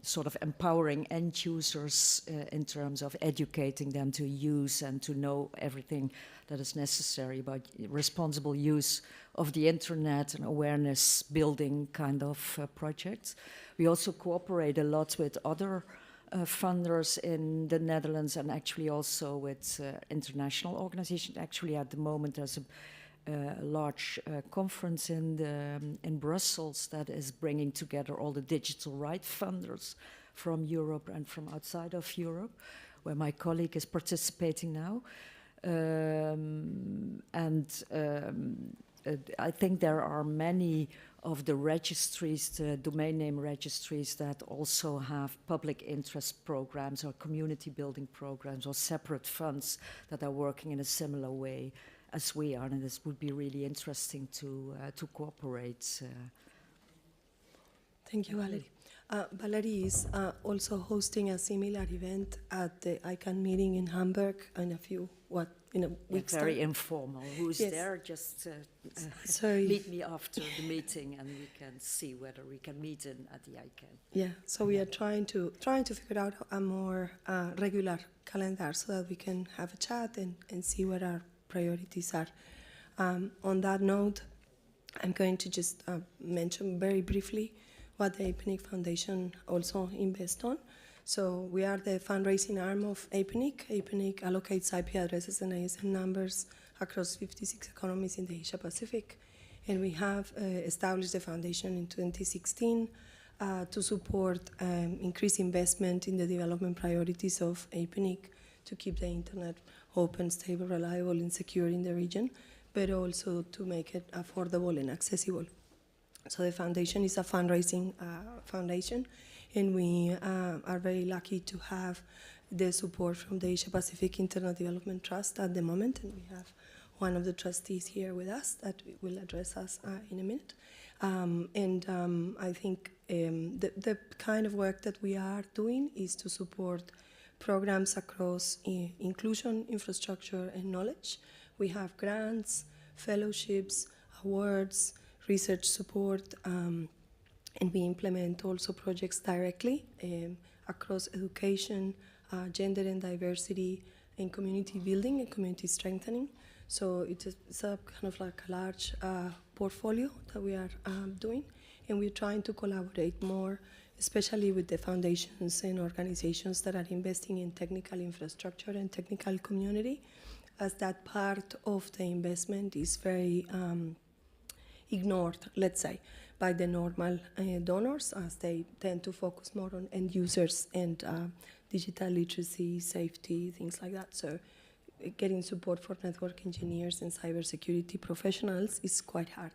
sort of empowering end users in terms of educating them to use and to know everything that is necessary about responsible use of the internet and awareness building kind of projects. We also cooperate a lot with other funders in the Netherlands and actually also with international organizations. Actually, at the moment, there's a large conference in Brussels that is bringing together all the digital rights funders from Europe and from outside of Europe, where my colleague is participating now. I think there are many of the registries, the domain name registries, that also have public interest programs or community building programs or separate funds that are working in a similar way as we are, and this would be really interesting to cooperate. Thank you, Valerie. Valerie is also hosting a similar event at the ICANN meeting in Hamburg in a few weeks. Very informal. Who's there? Just meet me after the meeting, and we can see whether we can meet at the ICANN. Yeah. So we are trying to figure out a more regular calendar so that we can have a chat and see what our priorities are. On that note, I'm going to just mention very briefly what the APNIC Foundation also invests on. So we are the fundraising arm of APNIC. APNIC allocates IP addresses and ISN numbers across 56 economies in the Asia Pacific. And we have established the foundation in 2016 to support increased investment in the development priorities of APNIC to keep the internet open, stable, reliable, and secure in the region, but also to make it affordable and accessible. So the foundation is a fundraising foundation, and we are very lucky to have the support from the Asia Pacific Internet Development Trust at the moment, and we have one of the trustees here with us that will address us in a minute. I think the kind of work that we are doing is to support programs across inclusion, infrastructure, and knowledge. We have grants, fellowships, awards, research support, and we implement also projects directly across education, gender and diversity, and community building and community strengthening. So it's a kind of like a large portfolio that we are doing, and we're trying to collaborate more, especially with the foundations and organizations that are investing in technical infrastructure and technical community, as that part of the investment is very ignored, let's say, by the normal donors, as they tend to focus more on end users and digital literacy, safety, things like that. So getting support for network engineers and cybersecurity professionals is quite hard.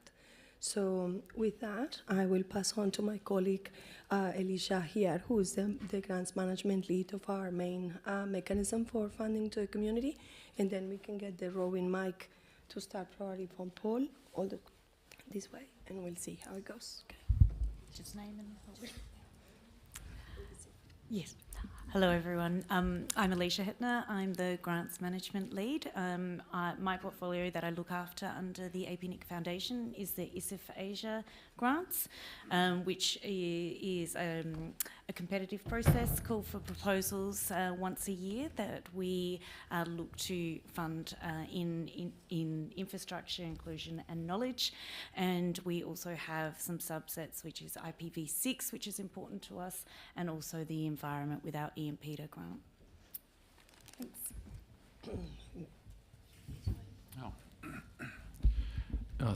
So with that, I will pass on to my colleague, Elisha here, who is the grants management lead of our main mechanism for funding to the community. And then we can get the roving mic to start probably from Paul, this way, and we'll see how it goes. Okay. Just name and yes. Hello, everyone. I'm Alicia Hittner. I'm the Grants Management Lead. My portfolio that I look after under the APNIC Foundation is the ISIF Asia Grants, which is a competitive process, call for proposals once a year that we look to fund in infrastructure, inclusion and knowledge. And we also have some subsets, which is IPv6, which is important to us, and also the environment with our Ian Peter grant. Thanks.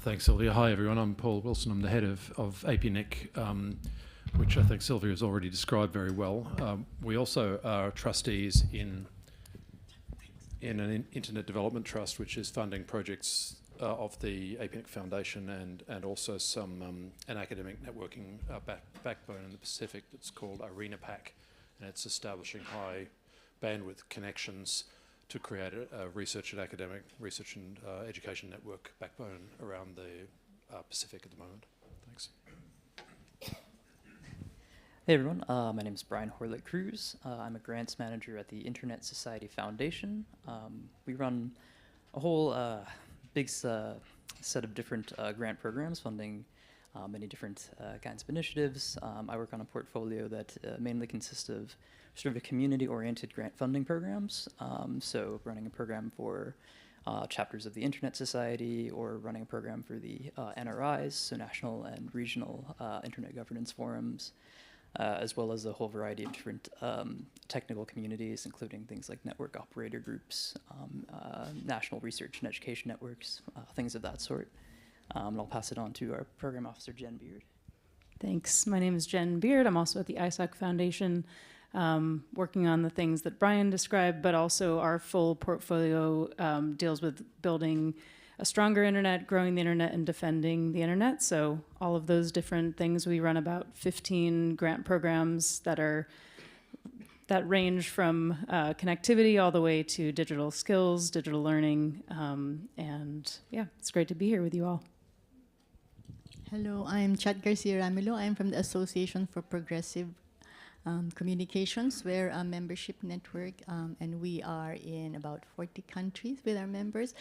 Thanks, Sylvia. Hi, everyone. I'm Paul Wilson. I'm the head of APNIC, which I think Sylvia has already described very well. We also are trustees in an internet development trust, which is funding projects of the APNIC Foundation and also some an academic networking backbone in the Pacific that's called ArenaPac, and it's establishing high bandwidth connections to create a research and academic research and education network backbone around the Pacific at the moment. Thanks. Hey everyone, my name is Brian Horlick-Cruz. I'm a grants manager at the Internet Society Foundation. We run a whole big set of different grant programs funding many different kinds of initiatives. I work on a portfolio that mainly consists of sort of community-oriented grant funding programs. So running a program for chapters of the Internet Society, or running a program for the NRIs, so national and regional internet governance forums, as well as a whole variety of different technical communities, including things like network operator groups, national research and education networks, things of that sort. And I'll pass it on to our program officer, Jen Beard. Thanks. My name is Jen Beard. I'm also at the ISOC Foundation, working on the things that Brian described, but also our full portfolio deals with building a stronger internet, growing the internet, and defending the internet. So all of those different things. We run about 15 grant programs that range from connectivity all the way to digital skills, digital learning, and yeah, it's great to be here with you all. Hello, I'm Chat Garcia Ramilo. I'm from the Association for Progressive Communications. We're a membership network, and we are in about 40 countries with our members.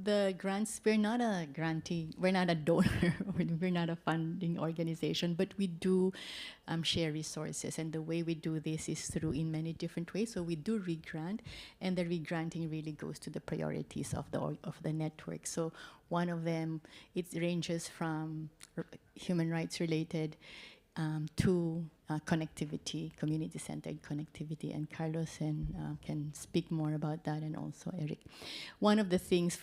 The grants, we're not a grantee, we're not a donor, we're not a funding organization, but we do share resources. And the way we do this is through in many different ways. So we do re-grant, and the re-granting really goes to the priorities of the network. So one of them, it ranges from human rights related to connectivity, community-centered connectivity, and Carlos can speak more about that, and also Eric. One of the things,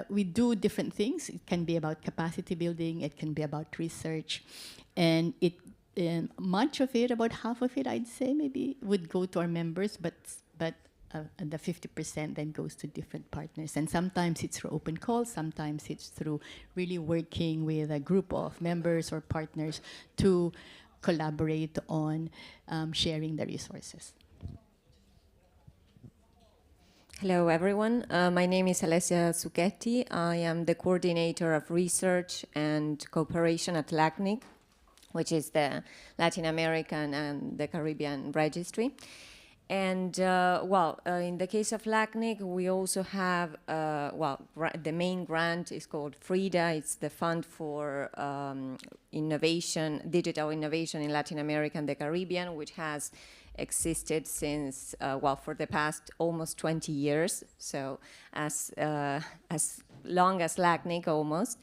we do different things. It can be about capacity building, it can be about research, and much of it, about half of it, I'd say, maybe, would go to our members, but the 50% then goes to different partners. And sometimes it's through open calls, sometimes it's through really working with a group of members or partners to collaborate on sharing the resources. Hello, everyone. My name is Alessia Zucchetti. I am the coordinator of research and cooperation at LACNIC, which is the Latin American and the Caribbean registry. And in the case of LACNIC, we also have, the main grant is called FRIDA. It's the Fund for Innovation, Digital Innovation in Latin America and the Caribbean, which has existed since, for the past almost 20 years. So as long as LACNIC almost.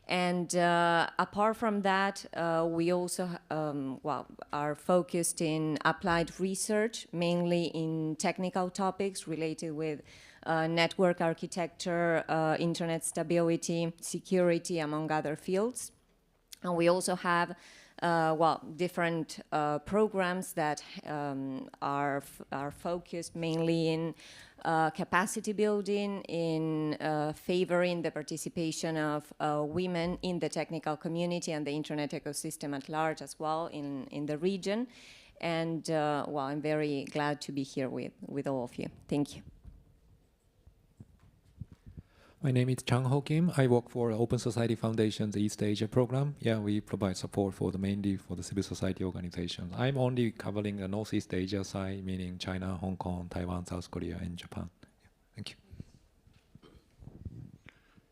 And apart from that, we also are focused in applied research, mainly in technical topics related with network architecture, internet stability, security, among other fields. And we also have different programs that are focused mainly in capacity building, in favoring the participation of women in the technical community and the internet ecosystem at large as well in the region. And I'm very glad to be here with all of you. Thank you. My name is Chang Ho Kim. I work for Open Society Foundation's East Asia program. Yeah, we provide support mainly for the civil society organizations. I'm only covering the Northeast Asia side, meaning China, Hong Kong, Taiwan, South Korea, and Japan. Yeah, thank you.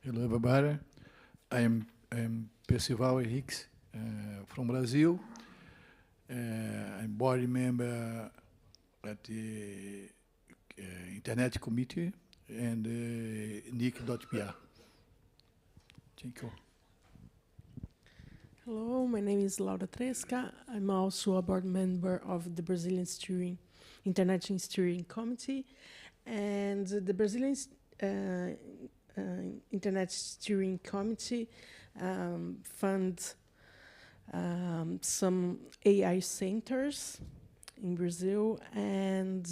Hello, everybody. I am Percival Henriques from Brazil. I'm board member at the Internet Committee and NIC.pr. Thank you. Hello, my name is Laura Tresca. I'm also a board member of the Brazilian International Steering Committee, and the Brazilian Internet Steering Committee funds some AI centers in Brazil, and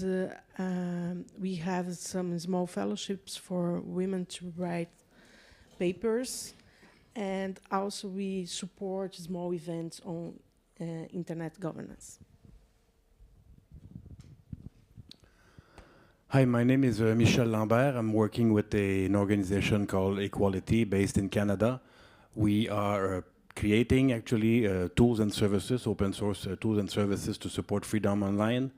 we have some small fellowships for women to write papers, and also we support small events on internet governance. Hi, my name is Michel Lambert. I'm working with an organization called Equality based in Canada. We are creating actually tools and services, open source tools and services to support freedom online.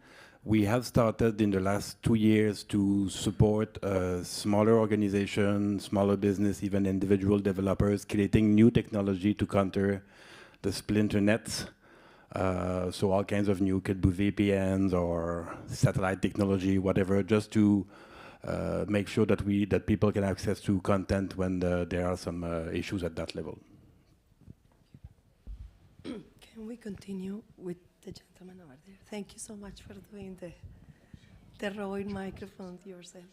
We have started in the last 2 years to support smaller organizations, smaller business, even individual developers, creating new technology to counter the splinter nets. So all kinds of new, could be VPNs or satellite technology, whatever, just to make sure that people can access to content when there are some issues at that level. Can we continue with the gentleman over there? Thank you so much for doing the roving microphone yourselves.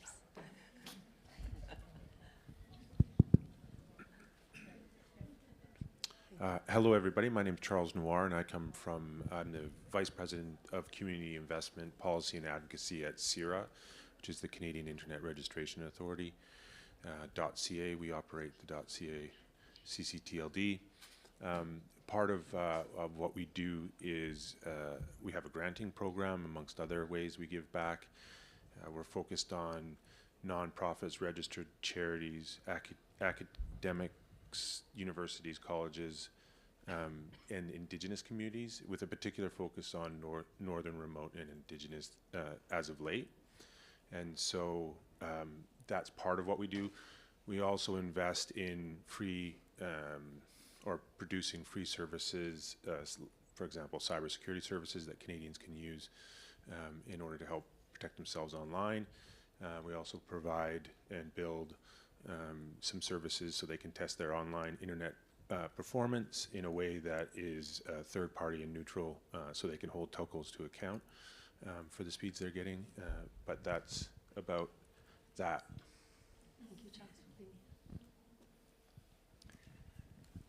Hello, everybody. My name is Charles Noir, and I'm the Vice President of Community Investment Policy and Advocacy at CIRA, which is the Canadian Internet Registration Authority. .ca, we operate the .ca CCTLD. Part of what we do is we have a granting program, amongst other ways we give back. We're focused on nonprofits, registered charities, academics, universities, colleges, and Indigenous communities, with a particular focus on northern, remote, and Indigenous as of late. And so that's part of what we do. We also invest in free or producing free services, for example, cybersecurity services that Canadians can use in order to help protect themselves online. We also provide and build some services so they can test their online internet performance in a way that is third-party and neutral, so they can hold telcos to account for the speeds they're getting. But that's about that. Thank you, Charles.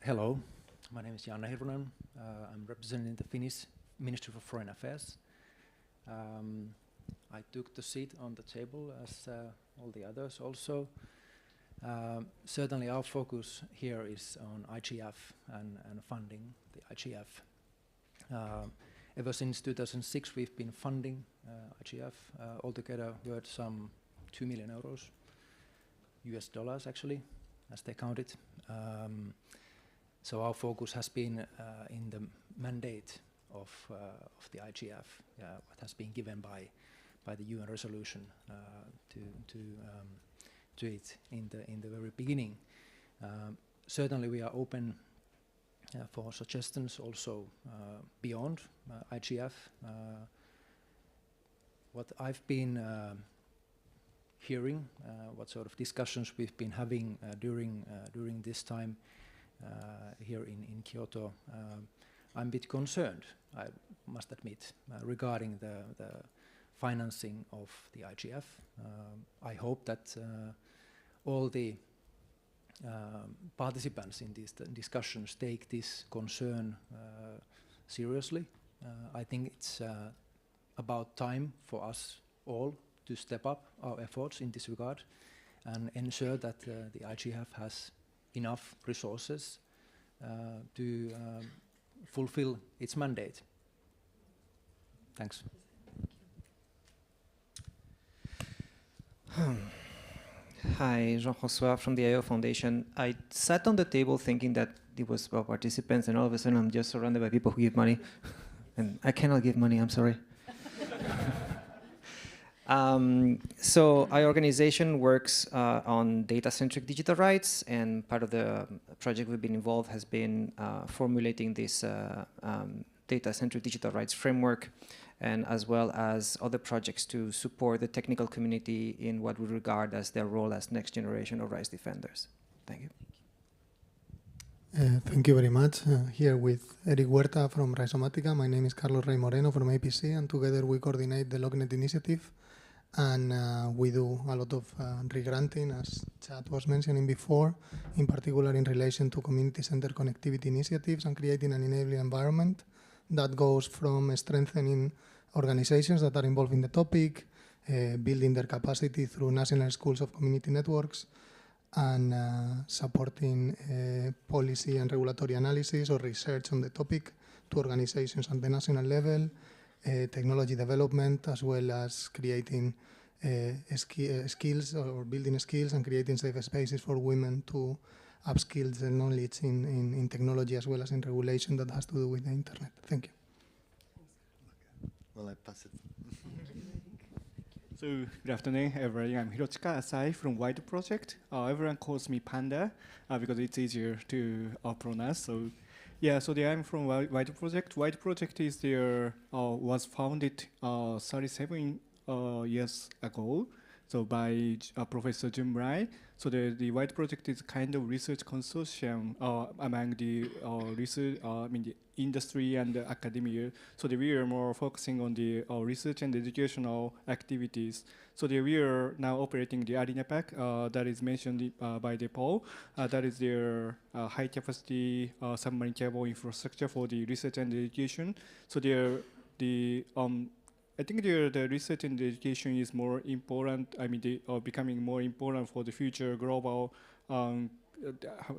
Hello, my name is Janne Hirvonen. I'm representing the Finnish Ministry for Foreign Affairs. I took the seat on the table as all the others also. Certainly our focus here is on IGF and funding the IGF. Ever since 2006 we've been funding IGF, altogether worth some 2 million euros, US dollars actually, as they count it. So our focus has been in the mandate of the IGF, what has been given by the UN resolution to it in the very beginning. Certainly we are open for suggestions also beyond IGF. What I've been hearing, what sort of discussions we've been having during this time here in Kyoto, I'm a bit concerned, I must admit, regarding the financing of the IGF. I hope that all the participants in these discussions take this concern seriously. I think it's about time for us all to step up our efforts in this regard and ensure that the IGF has enough resources to fulfill its mandate. Thanks. Hi, Jean-François from the IO Foundation. I sat on the table thinking that it was about participants, and all of a sudden I'm just surrounded by people who give money. And I cannot give money, I'm sorry. So our organization works on data-centric digital rights, and part of the project we've been involved has been formulating this data-centric digital rights framework, and as well as other projects to support the technical community in what we regard as their role as next generation of rights defenders. Thank you. Thank you very much. Here with Eric Huerta from Rhizomatica. My name is Carlos Rey Moreno from APC, and together we coordinate the LogNet initiative. And we do a lot of re-granting, as Chad was mentioning before, in particular in relation to community-centered connectivity initiatives and creating an enabling environment that goes from strengthening organizations that are involved in the topic, building their capacity through national schools of community networks, and supporting policy and regulatory analysis or research on the topic to organizations at the national level, technology development, as well as creating skills or building skills and creating safe spaces for women to upskill their knowledge in technology as well as in regulation that has to do with the internet. Thank you. Well, I pass it. So, good afternoon, everybody. I'm Hirochika Asai from White Project. Everyone calls me Panda because it's easier to pronounce. So, yeah, so I'm from White Project. White Project is was founded 37 years ago, so by Professor Jun Rai. So the White Project is kind of research consortium among the research, the industry and the academia. So we are more focusing on the research and educational activities. So we are now operating the Arena Pack that is mentioned by the Paul. That is their high capacity submarine cable infrastructure for the research and education. So I think the research and the education is more important. Becoming more important for the future global, how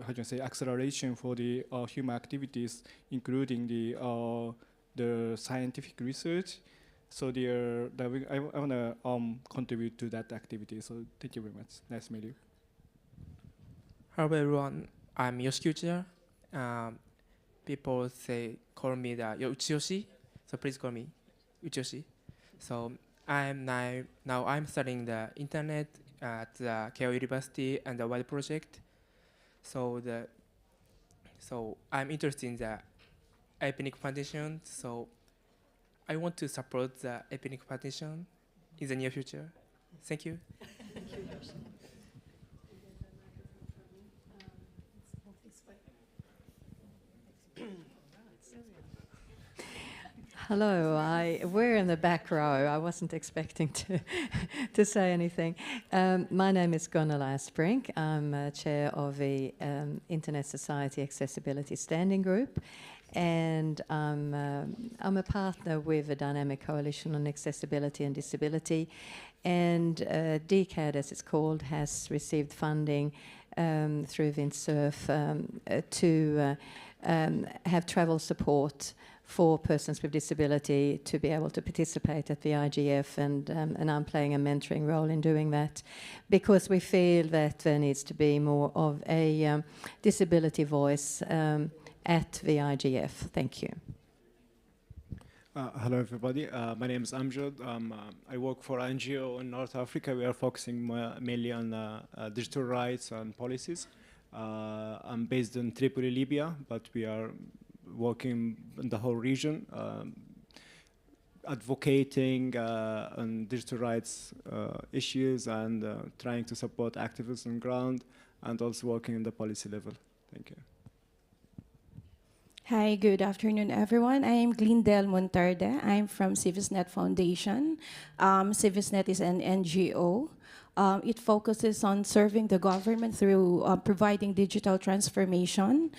do you say, acceleration for the human activities, including the scientific research. So I want to contribute to that activity. So thank you very much. Nice to meet you. Hello everyone. I'm Yoshiki Uchiha. People call me the Uchiyoshi, so please call me Uchiyoshi. So I'm studying the internet at the Keio University and the White Project. So I'm interested in the Epinic Foundation. So I want to support the Epinic Foundation in the near future. Thank you. Thank you. Hello, we're in the back row. I wasn't expecting to say anything. My name is Gunilla Asprink. I'm chair of the Internet Society Accessibility Standing Group, and I'm a partner with the Dynamic Coalition on Accessibility and Disability. And DCAD, as it's called, has received funding through VINSURF to have travel support for persons with disability to be able to participate at the IGF, and I'm playing a mentoring role in doing that, because we feel that there needs to be more of a disability voice at the IGF. Thank you. Hello everybody, my name is Amjad. I work for an NGO in North Africa. We are focusing mainly on digital rights and policies. I'm based in Tripoli, Libya, but we are working in the whole region, advocating on digital rights issues and trying to support activists on ground, and also working in the policy level. Thank you. Hi, good afternoon, everyone. I am Glindel Montarde. I'm from CivisNet Foundation. CivisNet is an NGO. It focuses on serving the government through providing digital transformation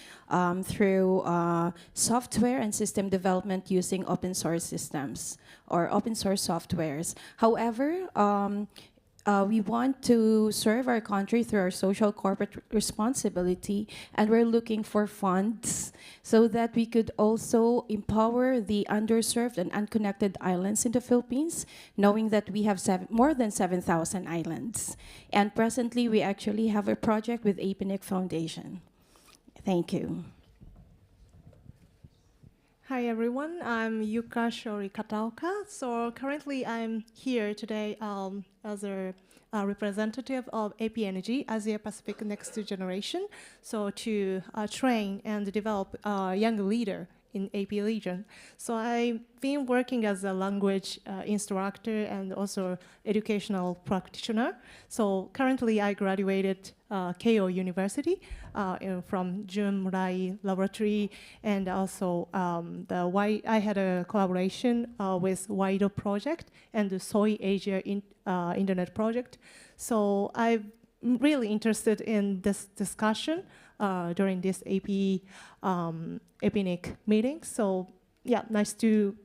through software and system development using open source systems or open source softwares. However, we want to serve our country through our social corporate responsibility, and we're looking for funds so that we could also empower the underserved and unconnected islands in the Philippines, knowing that we have more than 7,000 islands. And presently, we actually have a project with Epinic Foundation. Thank you. Hi everyone, I'm Yuka Shori Kataoka. So currently I'm here today as a representative of APNG, Asia Pacific Next Generation, so to train and develop young leader in AP region. So I've been working as a language instructor and also educational practitioner. So currently I graduated Keio University from Jun Murai Laboratory, and also I had a collaboration with WIDO project and the Soy Asia Internet project. So I'm really interested in this discussion during this APNIC meeting. So yeah, nice to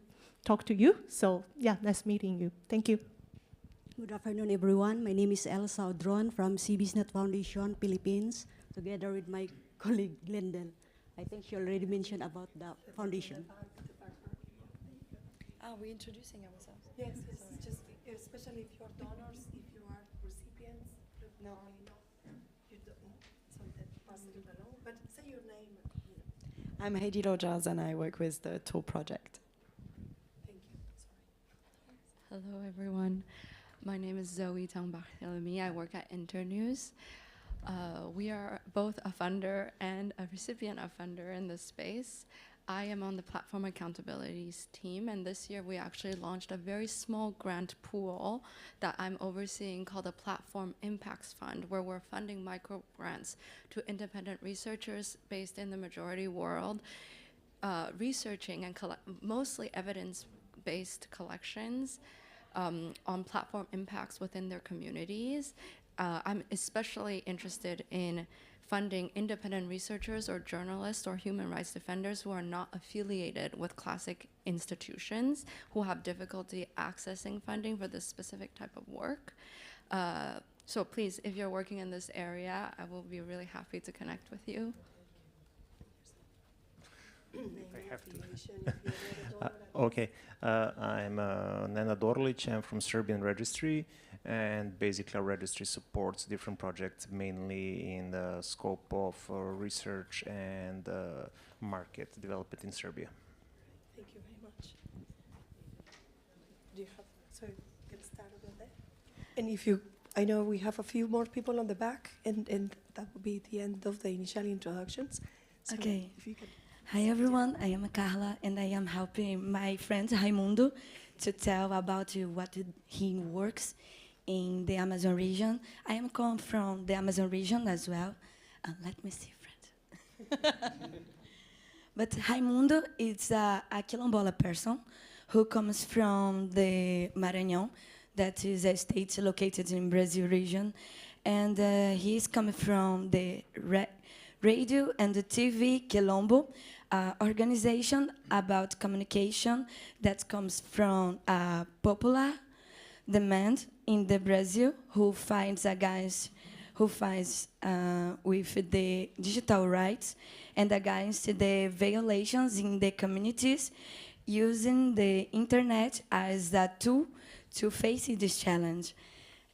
talk to you. So yeah, nice meeting you. Thank you. Good afternoon, everyone. My name is Elsa Odron from CBSNet Foundation, Philippines, together with my colleague Glendale. I think she already mentioned about the foundation. Are we introducing ourselves? Yes, it's just especially if you're donors, if you are recipients. No, you don't know. So that person don't know. But say your name. I'm Heidi Rojas and I work with the Tool project. Thank you. Sorry. Hello, everyone. My name is Zoe Tang Barthelemy. I work at Internews. We are both a funder and a recipient of funder in this space. I am on the platform accountabilities team, and this year we actually launched a very small grant pool that I'm overseeing called the Platform Impacts Fund, where we're funding micro grants to independent researchers based in the majority world, researching and mostly evidence-based collections on platform impacts within their communities. I'm especially interested in funding independent researchers or journalists or human rights defenders who are not affiliated with classic institutions, who have difficulty accessing funding for this specific type of work. So please, if you're working in this area, I will be really happy to connect with you. I have to. Okay, I'm Nena Dorlic. I'm from Serbian Registry, and basically our registry supports different projects, mainly in the scope of research and market development in Serbia. Thank you very much. Do you have, so you can start over there? And if you, I know we have a few more people on the back, and that will be the end of the initial introductions. So Okay. If you can. Hi everyone, I am Carla and I am helping my friend Raimundo to tell about what he works in the Amazon region. I am come from the Amazon region as well. Let me see, friend. But Raimundo is a quilombola person who comes from the Maranhão, that is a state located in Brazil region. And he is coming from the radio and the TV Quilombo, organization about communication that comes from a popular demand in the Brazil who finds against with the digital rights and against the violations in the communities, using the internet as a tool to face this challenge.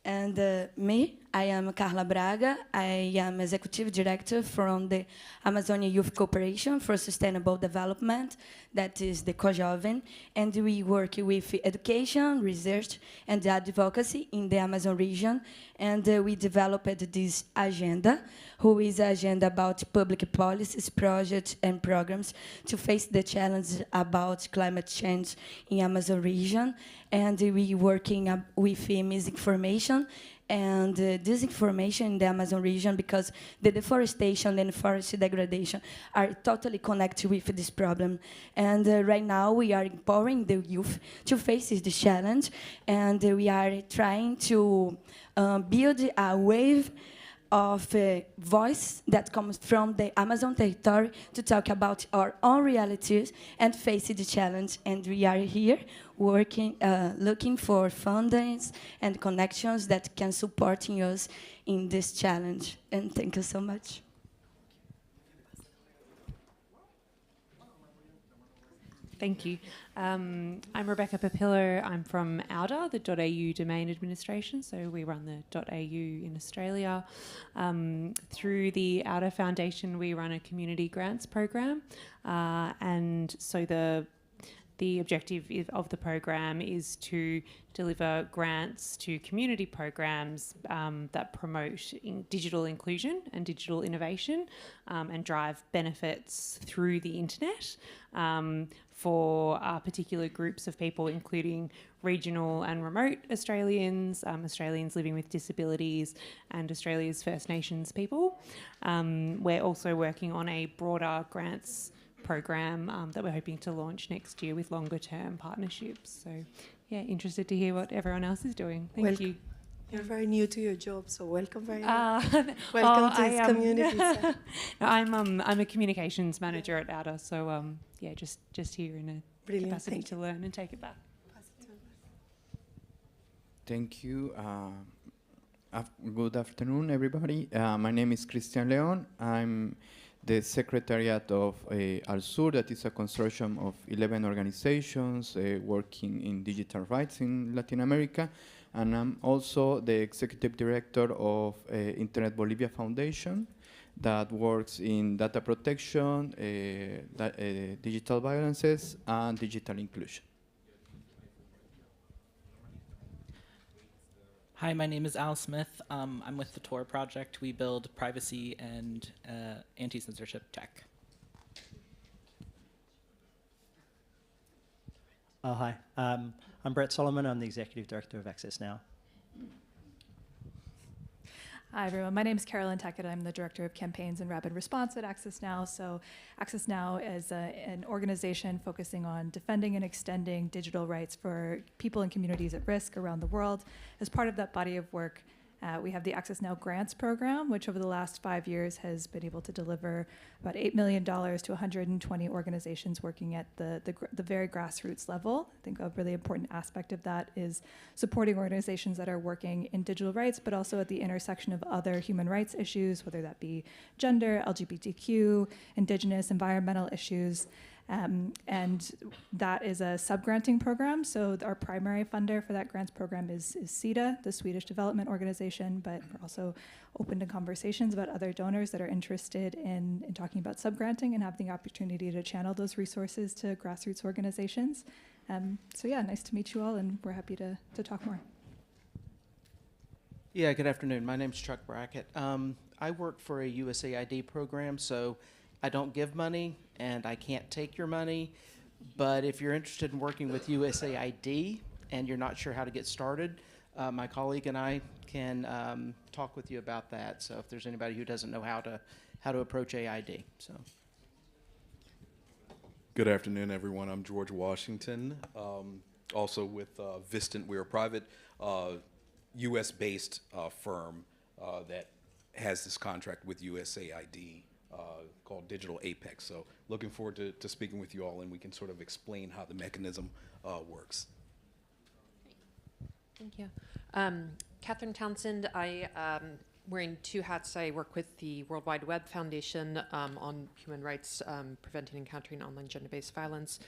And me, I am Carla Braga. I am Executive Director from the Amazonia Youth Cooperation for Sustainable Development, that is the COJOVEN, and we work with education, research, and advocacy in the Amazon region, and we developed this agenda, who is an agenda about public policies, projects, and programs to face the challenge about climate change in Amazon region, and we working with misinformation and disinformation in the Amazon region, because the deforestation and forest degradation are totally connected with this problem. And right now we are empowering the youth to face this challenge, and we are trying to build a wave of voice that comes from the Amazon territory to talk about our own realities and face the challenge. And we are here working, looking for fundings and connections that can support us in this challenge. And thank you so much. Thank you. I'm Rebecca Papillo. I'm from AUDA, the .au domain administration. So we run the .au in Australia. Through the AUDA Foundation, we run a community grants program. And so the objective of the program is to deliver grants to community programs that promote digital inclusion and digital innovation and drive benefits through the internet for particular groups of people, including regional and remote Australians, Australians living with disabilities, and Australia's First Nations people. We're also working on a broader grants program that we're hoping to launch next year with longer term partnerships. So yeah, interested to hear what everyone else is doing. Thank you. You're very new to your job, so welcome very much. Welcome to this community. No, I'm a communications manager at ADA, so yeah, just here in a capacity to learn and take it back. Thank you. Good afternoon, everybody. My name is Cristian Leon. I'm the Secretariat of Al-Sur, that is a consortium of 11 organizations working in digital rights in Latin America. And I'm also the Executive Director of Internet Bolivia Foundation that works in data protection, digital violences, and digital inclusion. Hi, my name is Al Smith. I'm with the Tor project. We build privacy and anti-censorship tech. Hi, I'm Brett Solomon. I'm the Executive Director of Access Now. Hi, everyone. My name is Carolyn Tackett. I'm the Director of Campaigns and Rapid Response at Access Now. So Access Now is an organization focusing on defending and extending digital rights for people and communities at risk around the world. As part of that body of work, we have the Access Now Grants Program, which over the last 5 years has been able to deliver about $8 million to 120 organizations working at the very grassroots level. I think a really important aspect of that is supporting organizations that are working in digital rights, but also at the intersection of other human rights issues, whether that be gender, LGBTQ, indigenous, environmental issues. And that is a sub-granting program. So our primary funder for that grants program is SIDA, the Swedish Development Organization, but we're also open to conversations about other donors that are interested in talking about sub-granting and have the opportunity to channel those resources to grassroots organizations. So yeah, nice to meet you all, and we're happy to talk more. Yeah, good afternoon. My name's Chuck Brackett. I work for a USAID program, so I don't give money and I can't take your money, but if you're interested in working with USAID and you're not sure how to get started, my colleague and I can talk with you about that. So if there's anybody who doesn't know how to approach AID. So. Good afternoon, everyone. I'm George Washington, also with Vistant. We're a private US-based firm that has this contract with USAID called Digital Apex. So looking forward to speaking with you all, and we can sort of explain how the mechanism works. Thank you. Catherine Townsend, wearing two hats. I work with the World Wide Web Foundation on human rights, preventing and countering online gender-based violence.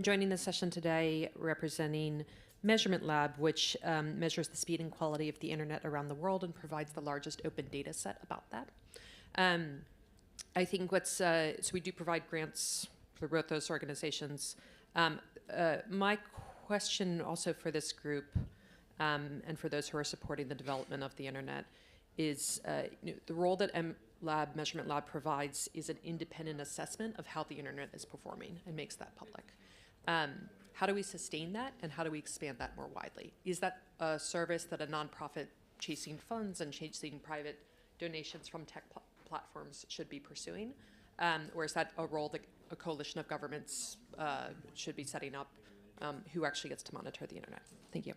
Joining the session today representing Measurement Lab, which measures the speed and quality of the internet around the world and provides the largest open data set about that. I think so we do provide grants for both those organizations. My question also for this group and for those who are supporting the development of the internet is the role that Measurement Lab provides is an independent assessment of how the internet is performing and makes that public. How do we sustain that, and how do we expand that more widely? Is that a service that a nonprofit chasing funds and chasing private donations from tech platforms should be pursuing? Or is that a role that a coalition of governments should be setting up who actually gets to monitor the internet? Thank you.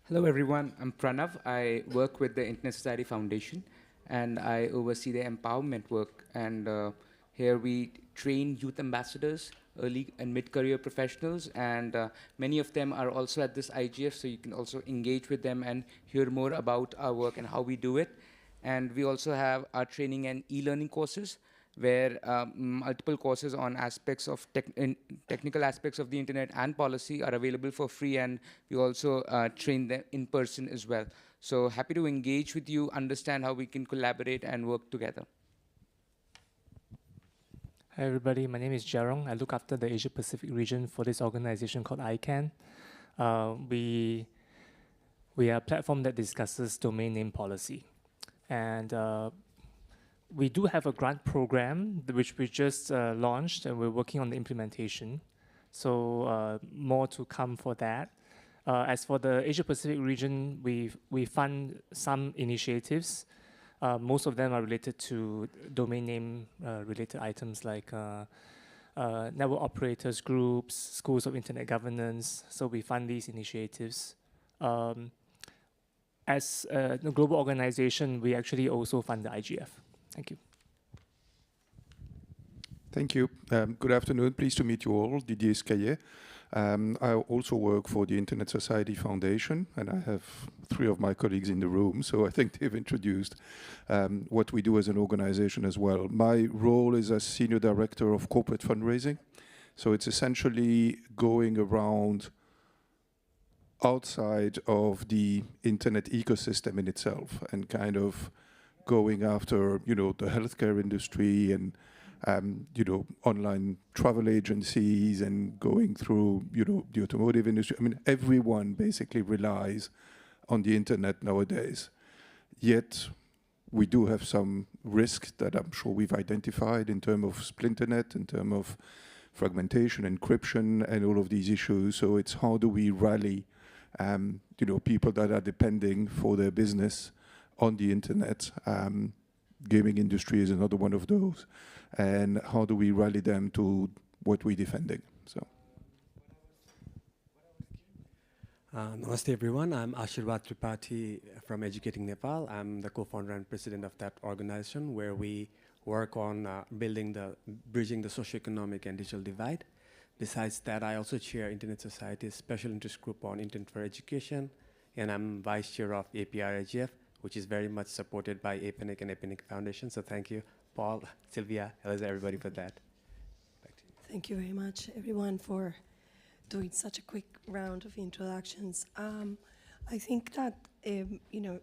Hello, everyone. I'm Pranav. I work with the Internet Society Foundation, and I oversee the empowerment work. And here we train youth ambassadors, early and mid-career professionals, and many of them are also at this IGF, so you can also engage with them and hear more about our work and how we do it. And we also have our training and e-learning courses, where multiple courses on aspects of technical aspects of the internet and policy are available for free, and we also train them in person as well. So happy to engage with you, understand how we can collaborate and work together. Hi everybody, my name is Jarong. I look after the Asia Pacific region for this organization called ICANN. We are a platform that discusses domain name policy. And we do have a grant program which we just launched, and we're working on the implementation. So more to come for that. As for the Asia Pacific region, we fund some initiatives. Most of them are related to domain name related items like network operators groups, schools of internet governance. So we fund these initiatives. As a global organization, we actually also fund the IGF. Thank you. Thank you. Good afternoon. Pleased to meet you all. Didier Scaillet. I also work for the Internet Society Foundation, and I have 3 of my colleagues in the room, so I think they've introduced what we do as an organization as well. My role is as Senior Director of Corporate Fundraising. So it's essentially going around outside of the internet ecosystem in itself and kind of going after, you know, the healthcare industry and you know, online travel agencies and going through, you know, the automotive industry. I mean, everyone basically relies on the internet nowadays. Yet, we do have some risks that I'm sure we've identified in terms of splinternet, in terms of fragmentation, encryption, and all of these issues. So it's how do we rally, you know, people that are depending for their business on the internet. Gaming industry is another one of those. And how do we rally them to what we're defending? So. Namaste everyone, I'm Ashirwad Tripathi from Educating Nepal. I'm the co-founder and president of that organization where we work on bridging the socioeconomic and digital divide. Besides that, I also chair Internet Society's special interest group on Internet for Education, and I'm vice chair of APR IGF, which is very much supported by APNIC and APNIC Foundation. So thank you, Paul, Sylvia, Eliza, everybody for that. Thank you very much, everyone, for doing such a quick round of introductions. I think that, you know,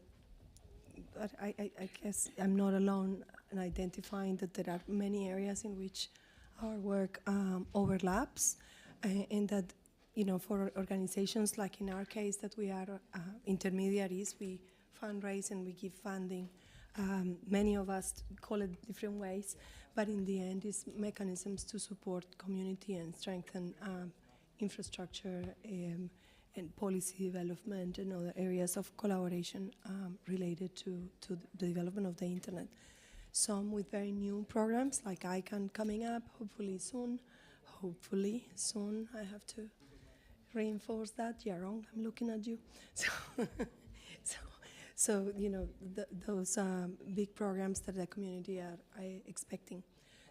I guess I'm not alone in identifying that there are many areas in which our work overlaps, and that, you know, for organizations like in our case that we are intermediaries, we fundraise and we give funding. Many of us call it different ways, but in the end it's mechanisms to support community and strengthen infrastructure and policy development and other areas of collaboration related to the development of the internet. Some with very new programs like ICANN coming up, hopefully soon. I have to reinforce that. Yeah, wrong, I'm looking at you. So you know, those big programs that the community are expecting.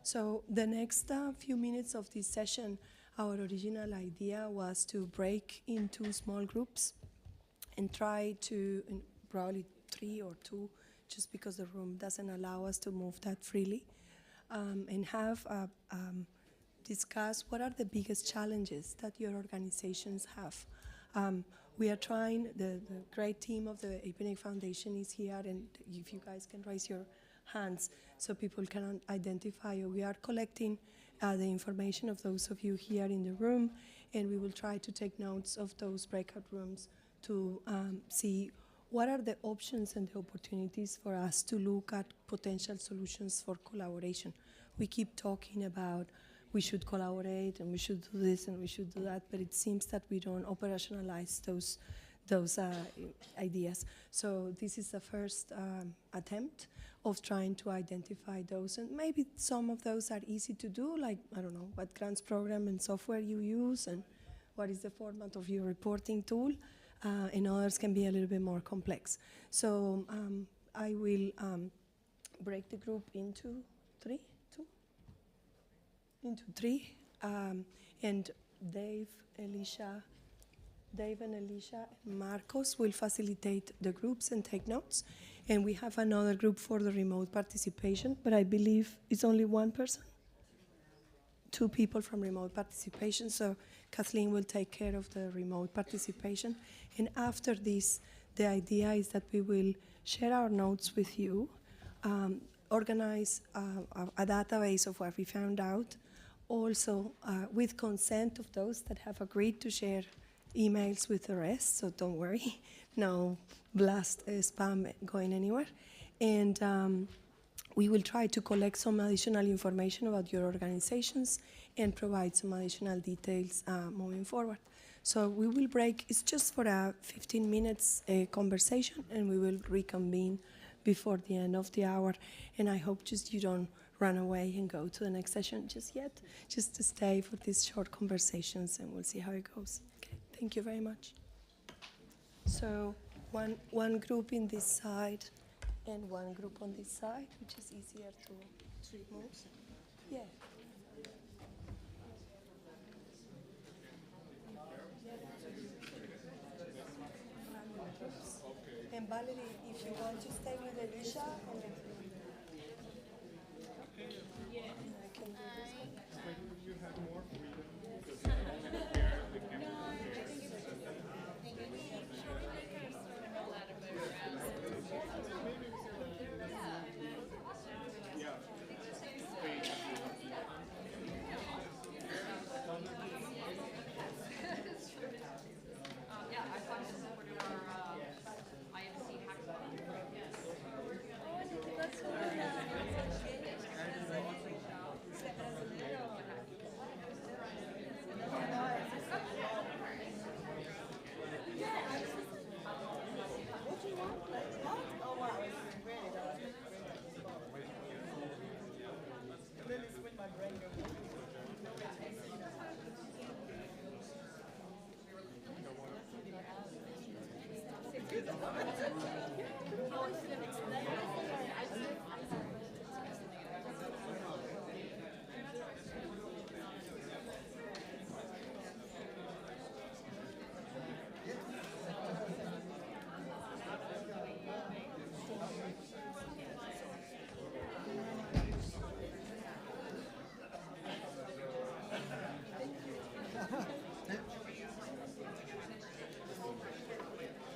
So the next few minutes of this session, our original idea was to break into small groups and try to, probably 3 or 2, just because the room doesn't allow us to move that freely, and have discuss what are the biggest challenges that your organizations have. We are trying, the great team of the APNIC Foundation is here, and if you guys can raise your hands so people can identify you. We are collecting the information of those of you here in the room, and we will try to take notes of those breakout rooms to see what are the options and the opportunities for us to look at potential solutions for collaboration. We keep talking about we should collaborate and we should do this and we should do that, but it seems that we don't operationalize those ideas. So this is the first attempt of trying to identify those, and maybe some of those are easy to do, like, I don't know, what grants program and software you use and what is the format of your reporting tool, and others can be a little bit more complex. So I will break the group into 3, and Dave and Alicia and Marcos will facilitate the groups and take notes. And we have another group for the remote participation, but I believe it's only 1 person. 2 people from remote participation, so Kathleen will take care of the remote participation. And after this, the idea is that we will share our notes with you, organize a database of what we found out, also with consent of those that have agreed to share emails with the rest, so don't worry, no blast spam going anywhere. And we will try to collect some additional information about your organizations and provide some additional details moving forward. So we will break, it's just for a 15 minutes conversation, and we will reconvene before the end of the hour. And I hope just you don't run away and go to the next session just yet, just to stay for these short conversations, and we'll see how it goes. Okay, thank you very much. So one group in this side and one group on this side, which is easier to move. Yeah. And Valerie, if you want to stay with Alicia, yeah. I can do this. You have more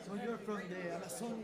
So you're from the Amazon?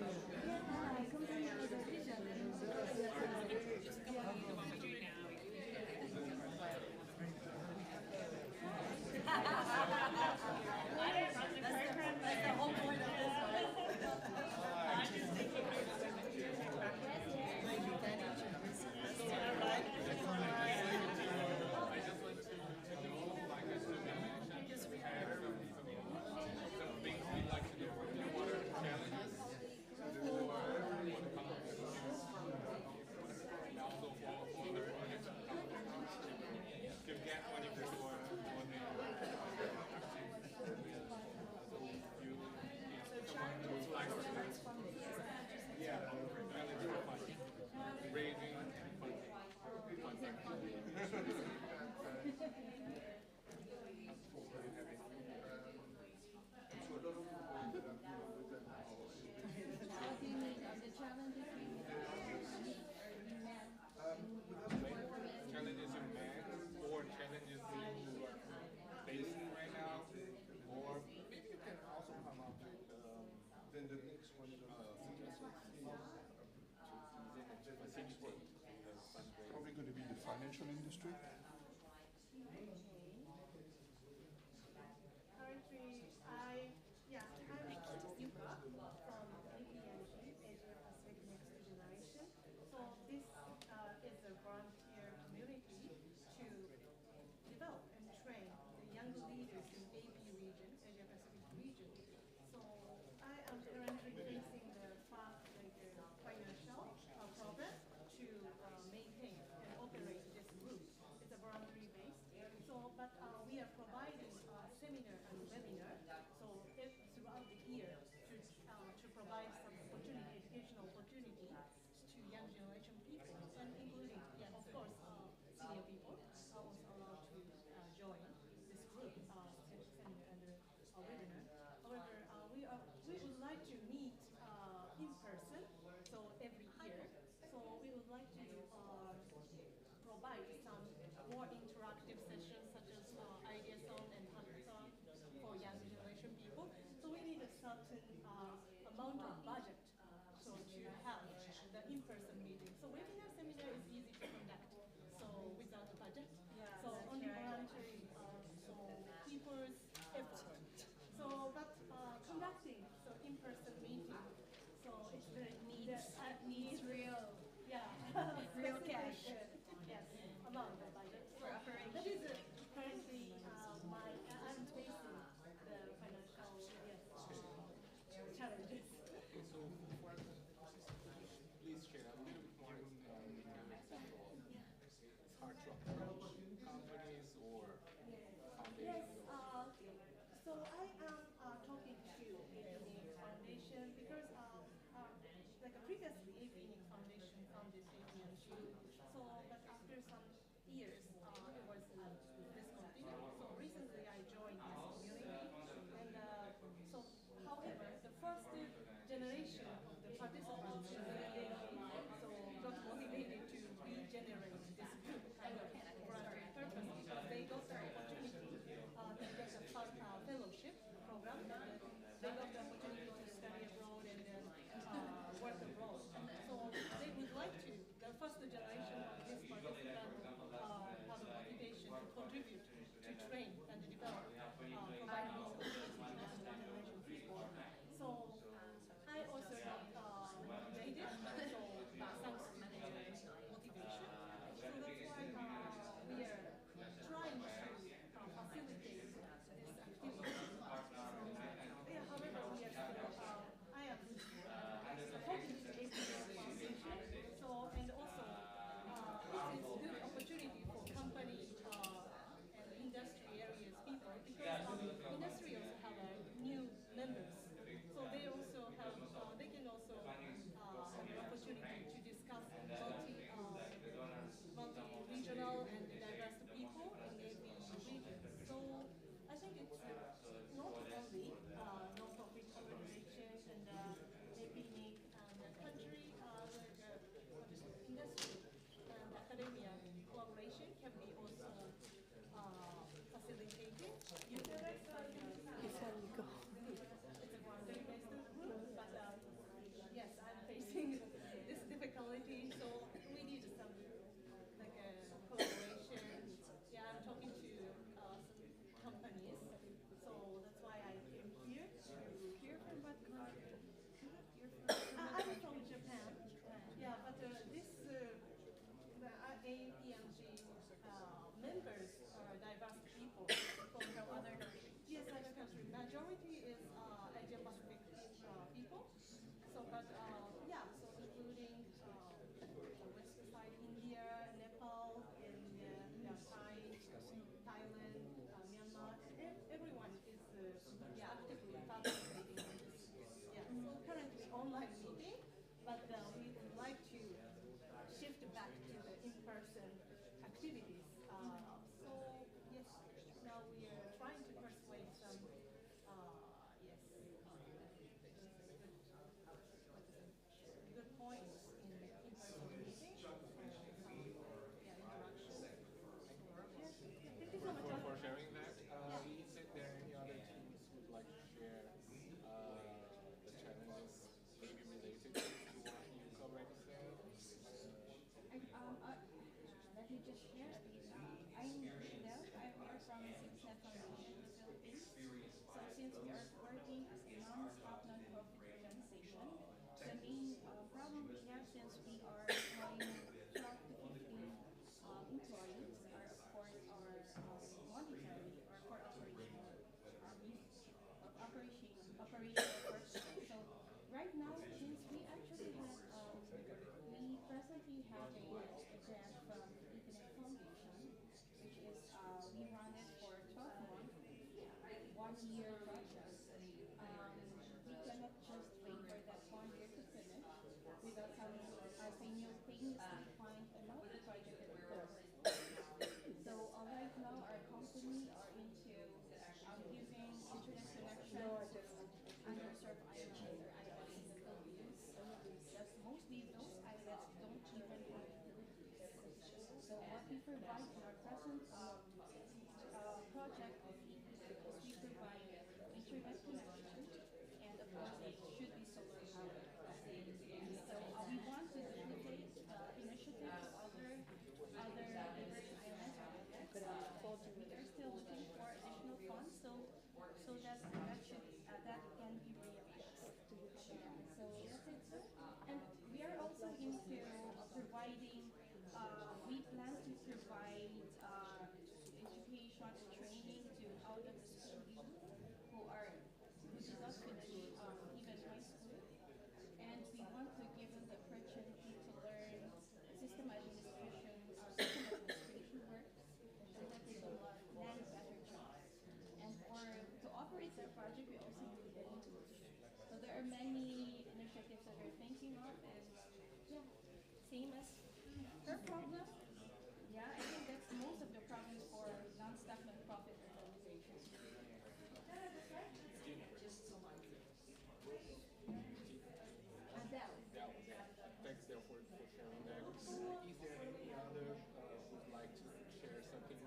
Probably going to be the financial industry. Currently, I'm Yuka from APNG, Asia Pacific Next Generation. So this is a volunteer community to develop and train the young leaders in AP region, Asia Pacific region. So I am currently facing the financial problem to maintain and operate this group. It's a voluntary based. So, but we are providing seminar and webinar. So throughout the year to provide some opportunity, educational opportunity to young generation people, and including, of course, senior people are also allowed to join this group seminar and webinar. However, we would like to meet in person, so every year. So we would like to provide some more interactive sessions such as idea song and hackathon for young generation people. So we need a certain amount of budget so to have the in-person meeting. So webinar seminar need real, yeah, real cash. Yes, amount of budget. So that is currently I'm facing the financial challenges. So please share a little bit more it's hard to approach companies or Yes, foundations. so I am talking to APNIC Foundation because like previously APNIC Foundation founded APNG. So but after some years it was discontinued. So recently I joined this community and so however the first generation of the participants so got motivated to regenerate this group kind of purpose because they got the opportunity to get a fellowship program and they got the opportunity to study abroad and then work abroad. So they would like to, the first generation of this participant have a motivation to contribute to train and develop, provide these opportunities to next generation people. So I also got motivated, so thanks to their motivation. So that's why we are trying to facilitate this activity. Yeah, however, we are still, I am hoping to APNIC Foundation. So, and also, this is a good opportunity for company and industry areas people because industry also have new members. So they also have, they can also have an opportunity to discuss multi-regional and diverse people in every region. So I think it's not only non-profit organizations and APNIC and the country, industry and academia collaboration can be also facilitated. Before we go. It's a voluntary-based group, but yes, I'm facing this difficulty, so we need some like collaboration. Yeah, I'm talking to some companies, so that's why I came here. You're from what country? I'm from Japan. Yeah, but this the APNG members are diverse people from other countries. Yes, other countries. Majority is Asia Pacific people. So, but yeah, so including the west side, India, Nepal, and Thailand, Myanmar. Everyone is actively participating in this. Yeah, so currently online meeting, but we would like to shift back to the in-person activities. So yes, now we are trying to persuade some good points in in-person meeting. Thank you so much for sharing that. Is there any other teams who would like to share the challenges maybe related to what you already said? Let me just share. I'm Michelle. I'm here from CBSNet Foundation in the Philippines. So since we are working as a non-stop non-profit organization, the main problem we have since we are employing 12 to 15 employees are of course our monetary or for operational purposes. So right now, since we actually have we presently have a grant from IGF Foundation, which is we run it for 12 months, 1 year project. We cannot just wait for that 1 year to finish without having simultaneously find another project that we collaborate with. So right now our company are into giving internet connection to underserved islands or islands in the Philippines. Just mostly those islands don't even have utilities. So what we provide in our present project is we provide internet connection, and of course it should be solar powered. So we want to duplicate initiative to other diverse islands or islands. We are still looking for additional funds so that can be realized. So that's it. And we are also providing, we plan to provide education and training to out of the school youth who did not finish even high school, and we want to give them the opportunity to learn system administration work so that they can land better jobs. And to operate their project, we also do interviews. So there are many initiatives that we're thinking of, and yeah, same as her problem. Yeah, I think that's most of the problems for non-staff nonprofit organizations. Adele. Thanks, Dale, for sharing that. Is there any other who'd like to share something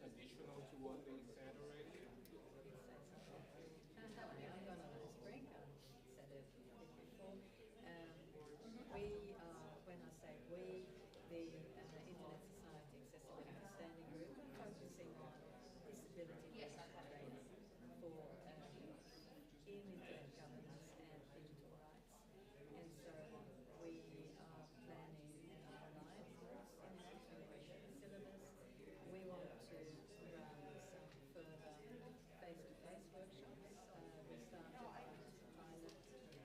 additional to what they said already? I'm going on a break. I said it before. When I say we, the Internet Society Accessibility Standing Group, are focusing on disability training for in internet governance and digital rights. And so we are planning an online course in the syllabus. We want to run some further face-to-face workshops. We started a pilot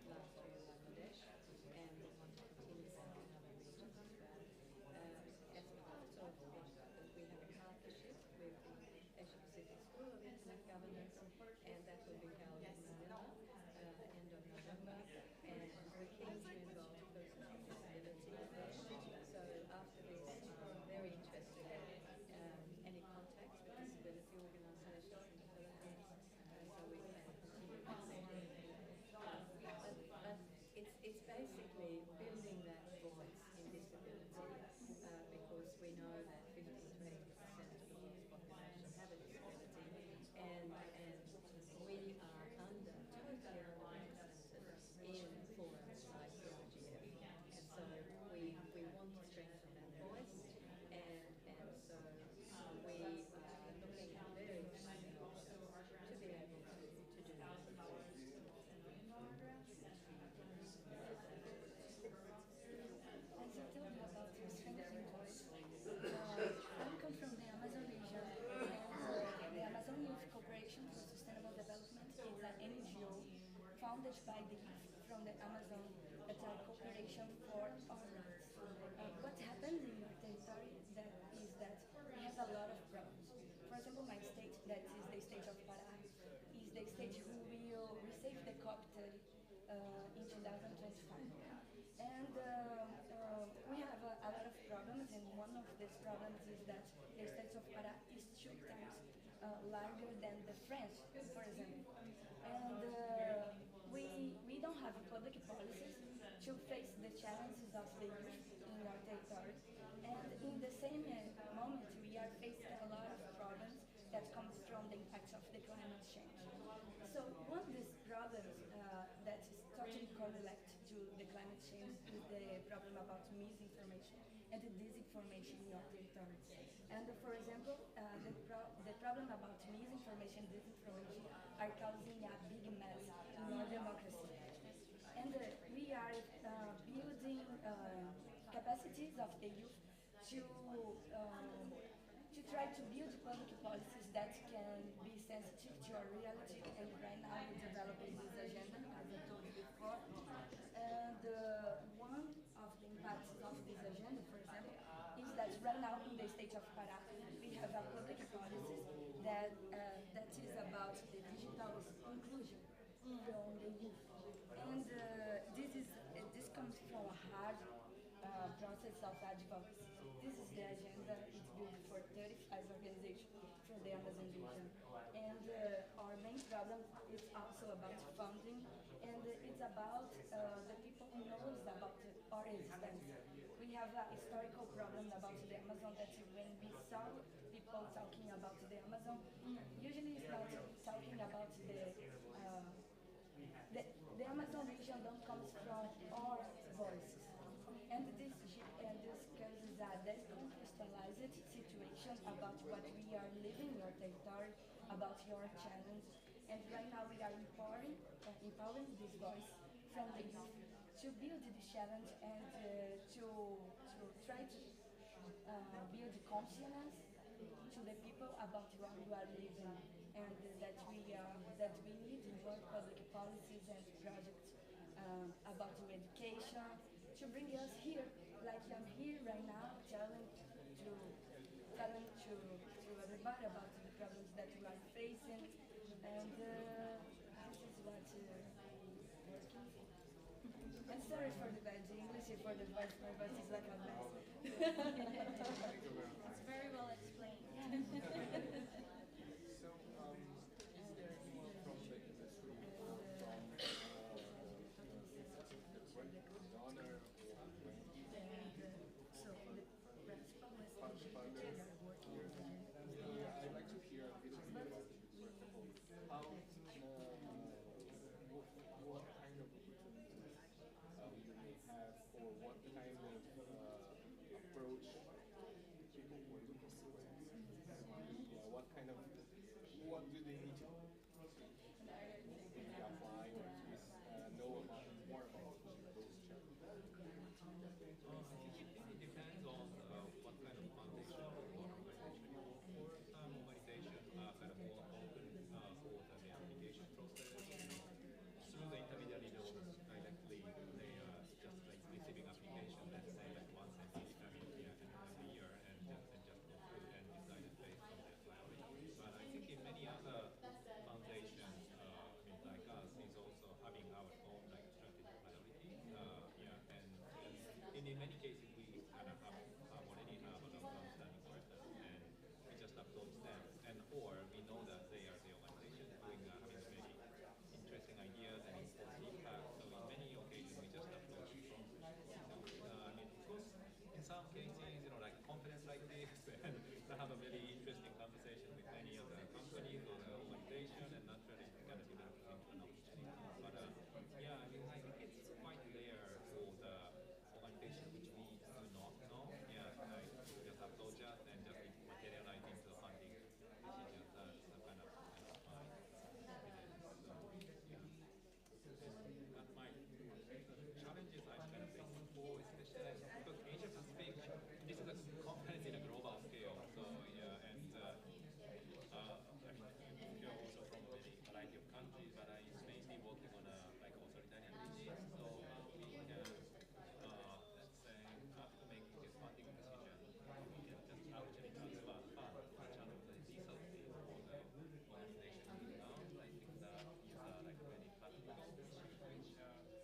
last year in Bangladesh, and we want to continue that in other regions as well. As we talked about, we have a partnership with the Asia Pacific School of Internet Governance, and that will be held in Manila end of November. And we're keen to involve persons with disability there. So after this, I'm very interested in any contacts with disability organizations in the Philippines, so we can continue but it's basically building that voice in disability, because we know that 50 to 80% of the youth population have a disability, and we are totally underrepresented in forums like the IGF, and so we want to strengthen that voice, and so we are looking at very exciting options to be able to do that. As I told you about strengthening voice, I come from the Amazon region, and the Amazon Youth Corporation for Sustainable Development is an NGO founded by the youth from the Amazon that are cooperation for all rights. What happens in our territory is that we have a lot of problems. For example, my state, that is the state of Pará, is the state who will receive the COP30 in 2025. And we have a lot of problems, and one of these problems is that the state of Pará is 2 times larger than the France, for example. And we don't have public policies to face the challenges of the youth in our territory. And in the same moment, we are facing a lot of problems that comes from the impacts of the climate change. So one of these problems that is totally correlated to the climate change is the problem about misinformation and the disinformation in our territory. And for example, the problem about misinformation and disinformation are causing a big mess in our democracy. And we are building capacities of the youth to try to build public policies that can be sensitive to our reality, and right now we're developing this agenda, as I told you before. And one of the impacts of this agenda, for example, is that right now in the state of Pará, we have a public policy that is about the digital inclusion from the youth. And this comes from a hard process of advocacy. This is the agenda. It's built for 35 organizations from the Amazon region. And our main problem is also about funding, and it's about the people who knows about our existence. We have a historical problem about the Amazon that when we saw people talking about the Amazon, usually it's not talking about the Amazon region don't come from our voices. And this causes a decontextualized situation about what we are living in our territory, about your challenge. And right now we are empowering this voice from the youth to build this challenge and to to try to build consciousness to the people about what we are living, and that we need to work public policies and projects about education to bring us here, like I'm here right now, telling to everybody about the problems that we are facing, and this is what I'm sorry for the bad English, for the voice, my voice is like a mess. It's very well explained. So, is there anyone from the industry, from donor or So the principal funders? Yeah, I'd like to hear a little bit about first of all, how what kind of opportunities you may have, or what kind of approach people who are looking for grants, what kind of, what do they need to maybe apply or at least know about more about those challenges? I think it depends on what kind of foundation or organization you work for. Some organizations are kind of more open for the application process. Through the intermediary nodes directly, they are just like receiving application, let's say like once every year, and just go through and decide it based on their priority. But I think in many other foundations, like us, is also having our own like strategic priority. And in many cases we kind of already have an understanding for it, and we just approach them, and or we know that they are the organization doing having very interesting ideas and important impact. So in many occasions we just approach from of course, in some cases, like conference like this, and to have a very interesting conversation with many of the companies or the organization, and naturally kind of develop into an opportunity. But yeah, I think it's quite rare for the organization which we do not know. Yeah, like just approach us and just materialize into funding decisions. That's kind of fine. So, yeah. And my challenges I'm kind of facing for, especially because Asia Pacific, this is a conference in a global scale. So yeah, and you're also from a very variety of countries, but I'm mainly working on like authoritarian regimes. So we can, let's say, after making this funding decision, we can just actually transfer funds to the channel the resources for the organization. I think that these are like very practical issues which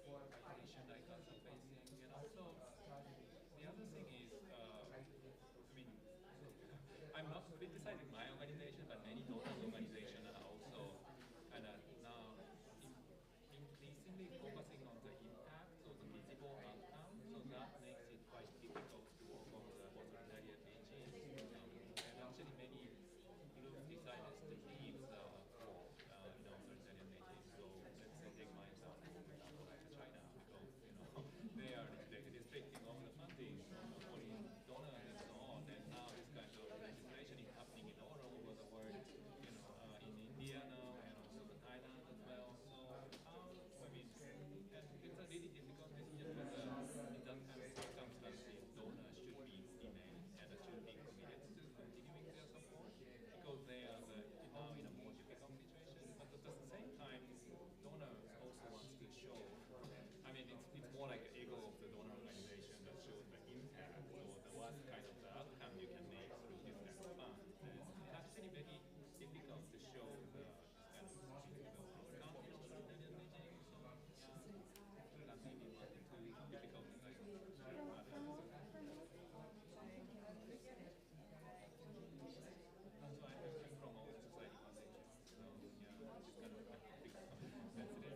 organization like us are facing. And also, the other thing is, I'm not criticizing my organization, but many donor organizations are also kind of now increasingly focusing on the impact or the visible outcome. So that makes it quite difficult to work on the authoritarian regime. And actually many groups decided to leave the authoritarian regime. So let's say take my example, like China, because they are restricting all the funding from foreign donors and so on. And now this kind of legislation is happening in all over the world, in India now and also Thailand as well. So it's a really difficult decision whether in that kind of circumstances donors should be remain and should be committed to continuing their support because they are now in a more difficult situation. But at the same time, donors also want to show. It's more like the ego of the donor organization that shows the impact or what kind of the outcome you can make through this kind of fund. And it's actually very difficult to show the kind of outcome in authoritarian regime. So that may be one too difficult to like. So I'm from Open Society Foundation. So yeah, it's kind of a big sensitive,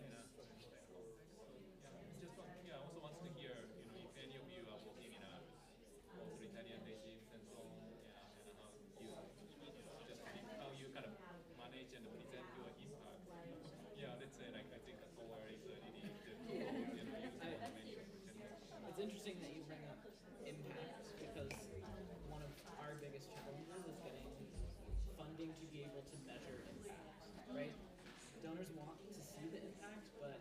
I also want to hear, if any of you are working in a authoritarian regimes and so on, and how you, just how you kind of manage and present your impact. Yeah, let's say like I think a tour is really the tool, many. It's interesting that you bring up impact because one of our biggest challenges is getting funding to be able to measure impact, right? Donors want to see the impact, but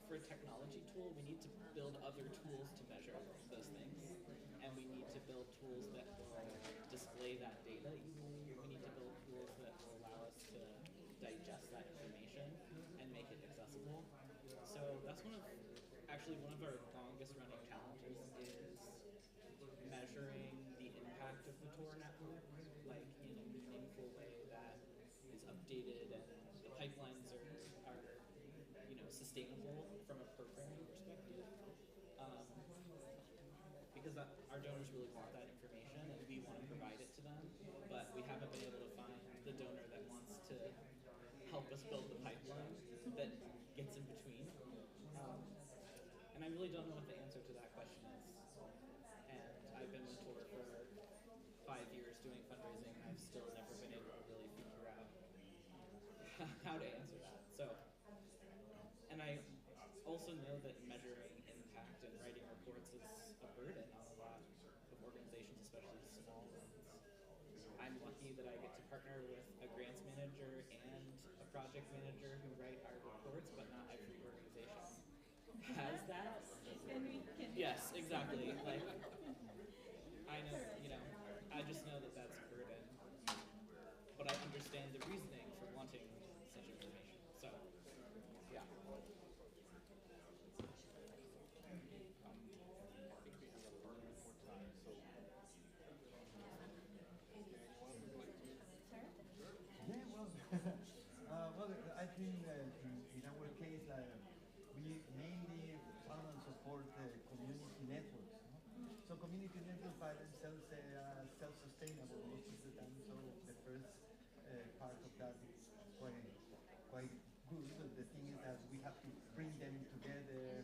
for a technology tool, we need to build other tools to measure those things. And we need build tools that will display that data easily. We need to build tools that will allow us to digest that information and make it accessible. So that's actually one of our longest running challenges is measuring the impact of the Tor network, like in a meaningful way that is updated and the pipelines are sustainable from a programming perspective. Because our donors really want that information and we want to provide it to them, but we haven't been able to find the donor that wants to help us build the pipeline that gets in between. And I really don't know what the answer to that question is. And I've been with Tor for 5 years doing fundraising, and I've still never been able to really figure out how to answer that. So, and I also know that measuring impact and writing reports is a burden on a lot of organizations, especially small ones. I'm lucky that I get to partner with a grants manager and a project manager who write our reports, but not every organization has that. Yes, exactly. Like, I know, I just know that that's a burden, but I understand the reasoning for wanting such information. So, yeah. Yeah, well, well, I think in our case, we mainly fund and support community networks. No? So community networks by themselves are self-sustainable most of the time. So the first part of that is quite good. So the thing is that we have to bring them together,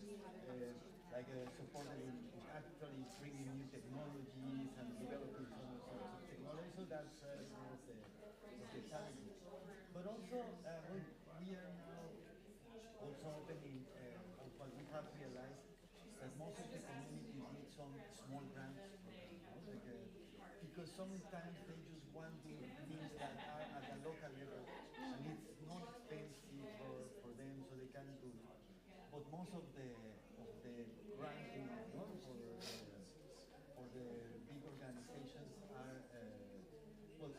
support them in actually bringing new technologies and developing some sorts of technology. So that's one of the challenges. But also, we are now also opening, what we have realized that most of the communities need some small grants from them, because sometimes they just want to do things that are at the local level and it's not expensive for them, so they can do it. But most of the granting for the big organizations are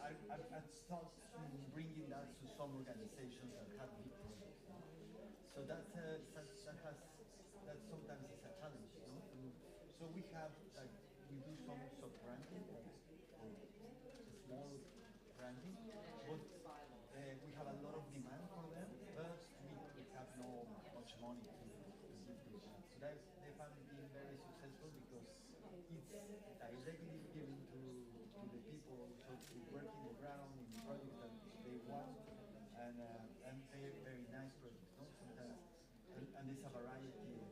I've started bringing that to some organizations that have big projects. So that sometimes is a challenge. So we have we do some sub-granting or small granting, but we have a lot of demand for them, but we have no much money to give those grants. So they found it being very successful because it's directly given to the people, so to work in the ground in the projects that they want, and very, very nice projects. No? Sometimes, and there's a variety of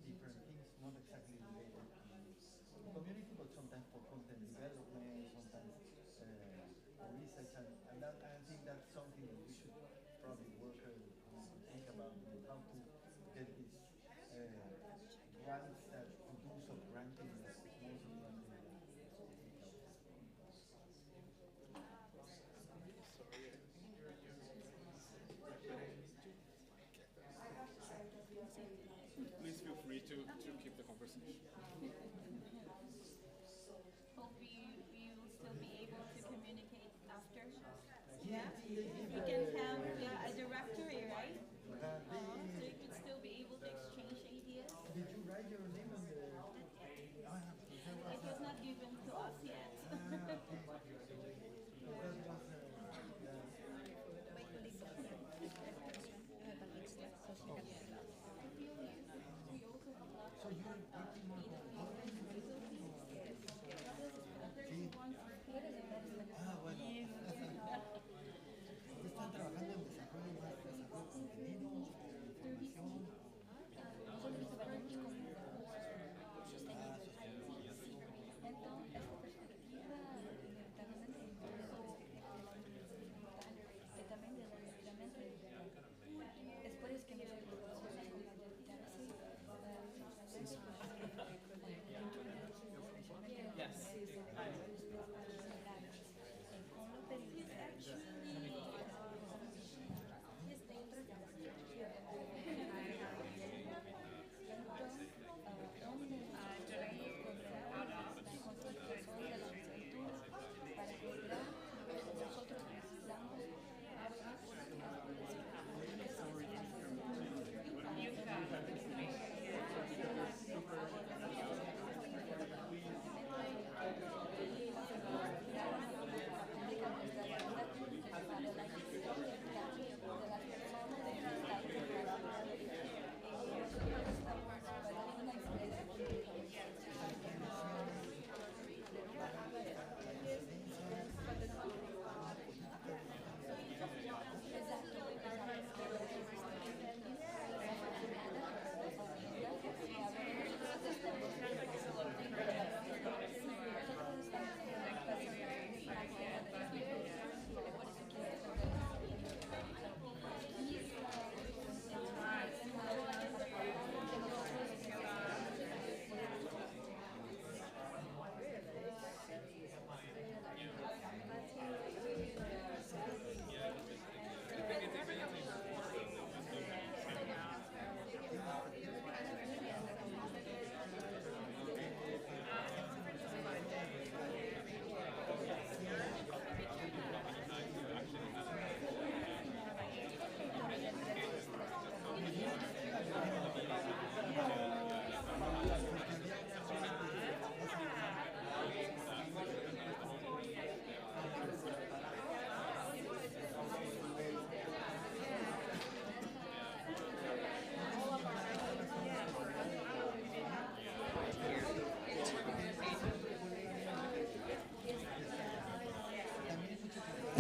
different things, not exactly related to the community, but sometimes for content development, sometimes for research, and that, I think that's something that we should probably work think about how to get these grants that to do some granting, small sub-granting. Please feel free to keep the conversation. Hope we will still be able to communicate after. Yeah, we can have a directory, right? So you could still be able to exchange ideas. Did you write your name?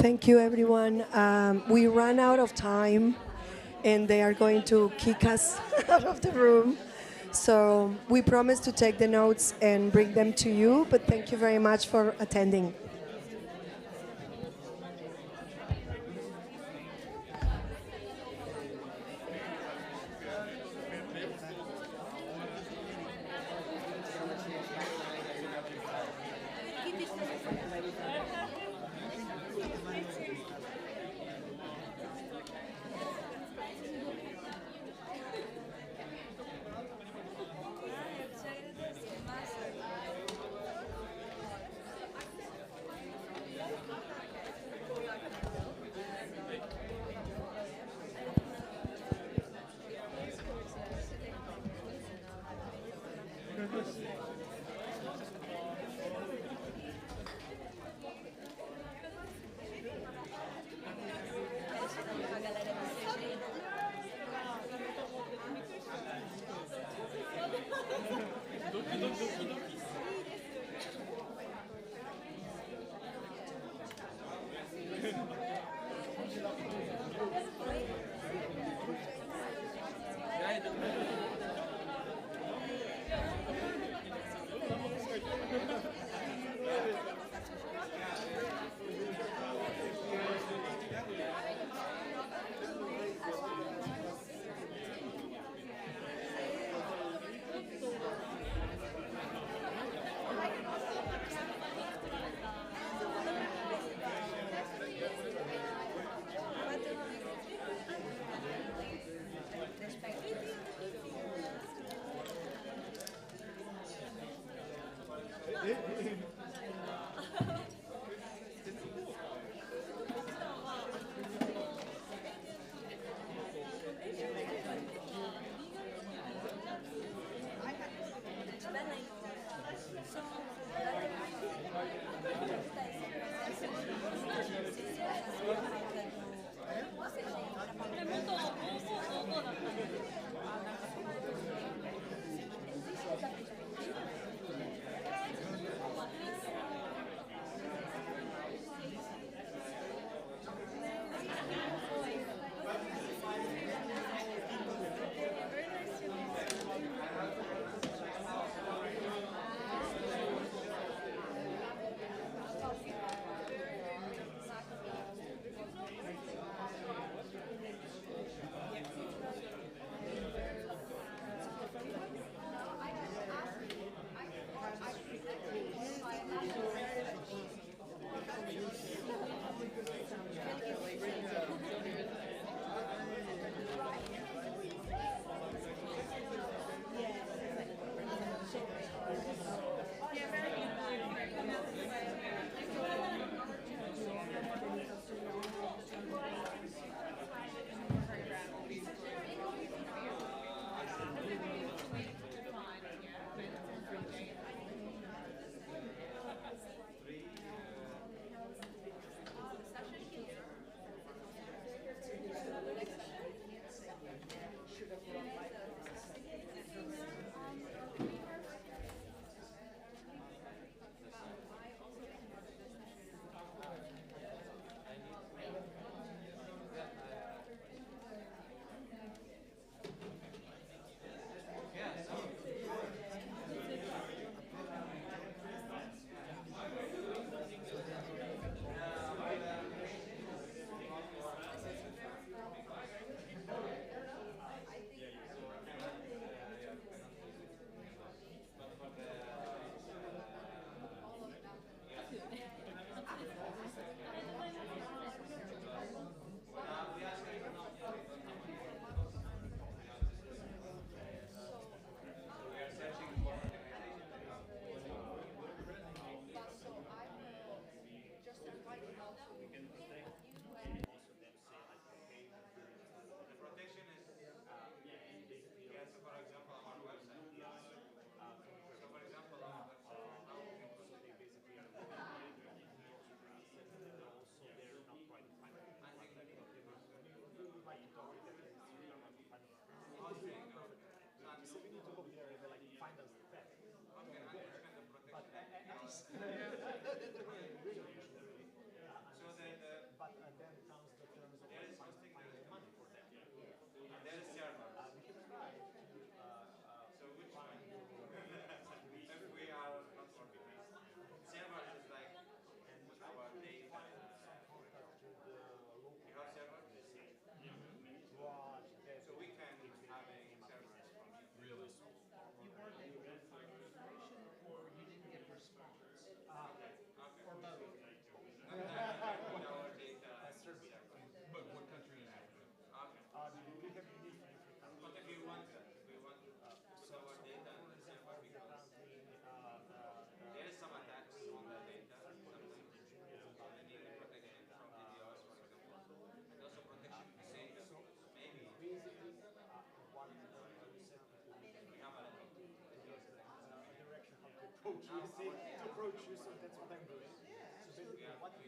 Thank you, everyone. We ran out of time, and they are going to kick us out of the room. So we promise to take the notes and bring them to you, but thank you very much for attending.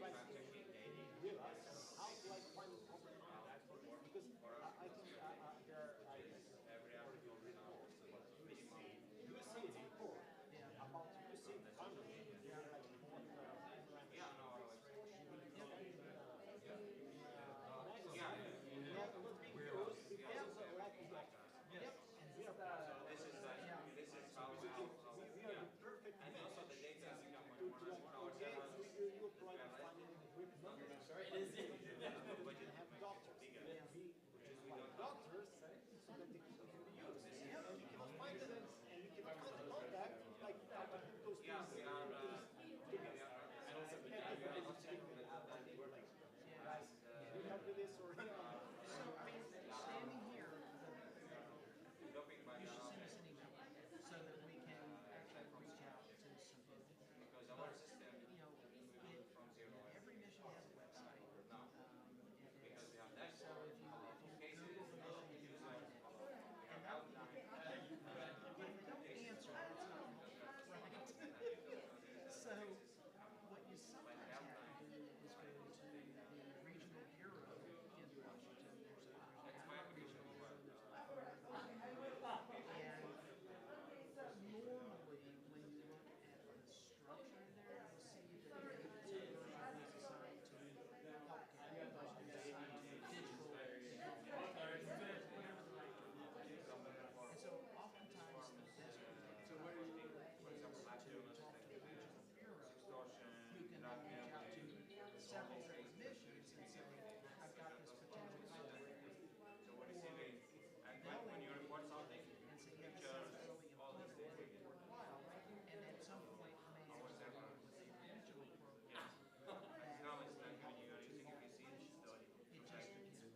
realize how do I find a problem in that? Because I think there are you see a report about you see the family, they are like this is how we are the perfect and also the data you provide funding with numbers. Sorry, it is have doctors. Doctors so that they can be used. And you cannot find them and you cannot find the contact like those things. Guys, we help with this or So I mean, standing here, you should send us an email so that we can actually reach out to some people. Because our system, you know, every mission has a website. So if you Google the mission, you can find it. And that would if they don't answer, that's not right. So what you sometimes have to do is go to the regional bureau in Washington. There's a regional bureau, there's a and normally when you look at the structure there, you'll see that there's a version is assigned to healthcare, a version is assigned to digital, and so oftentimes the best way to talk to the regional bureau, who can then reach out to several different missions and say, I've got this potential conflict. When you report something, and say, yeah, this sounds really important or really worthwhile, and at some point may have with a regional program it just depends. It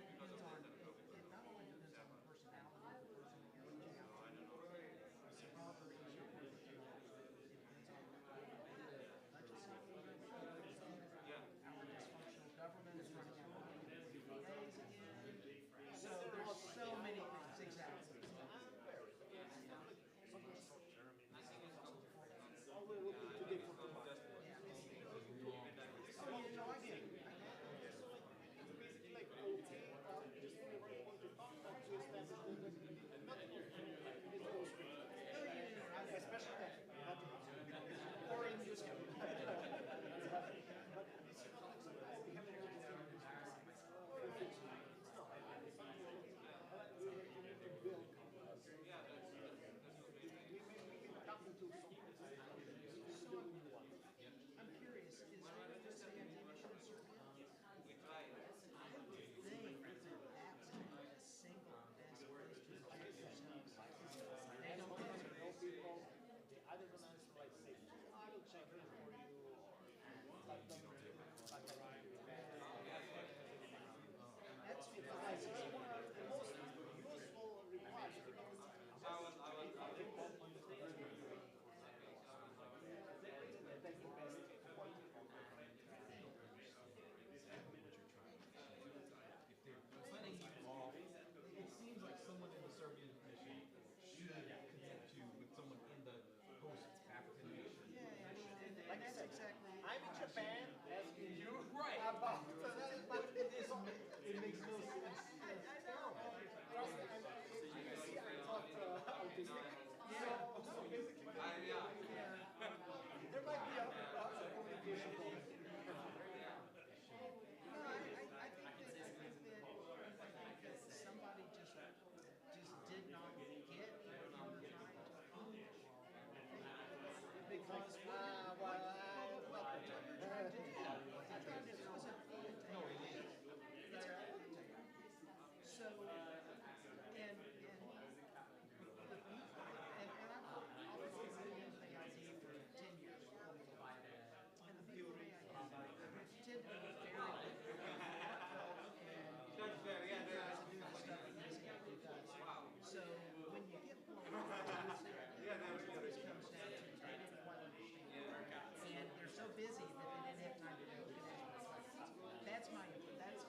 depends on, it not only depends on the personality of the person that you're reaching out to, so however it depends on budget situation, our dysfunctional government is running out of money in 40 days again. So there's so many things, exactly. Especially that, or in this case. I'm curious, is there just a mission in Serbia? We tried. I would think that that's a single best place to inject yourselves. They don't know people. They either don't answer like say, I will check it for you, or like that's because it's one of the most useful replies. It seems like someone in the Serbian mission should connect you with someone in the post-African nation. Yeah, like that's exactly. I'm in Japan, asking you right about but it makes no sense. It's terrible. Trust me, I taught autistic. So basically, there might be a communication problem. No, I think that somebody just did not get what you were trying to accomplish. Because what you're trying to do, this was important to you. It's important to you. So, and the people, and I've worked with AID for 10 years. And the people at AID tend to be very so when you get more it comes down to they didn't quite understand. And they're so busy that they didn't have time to do it. That's my experience.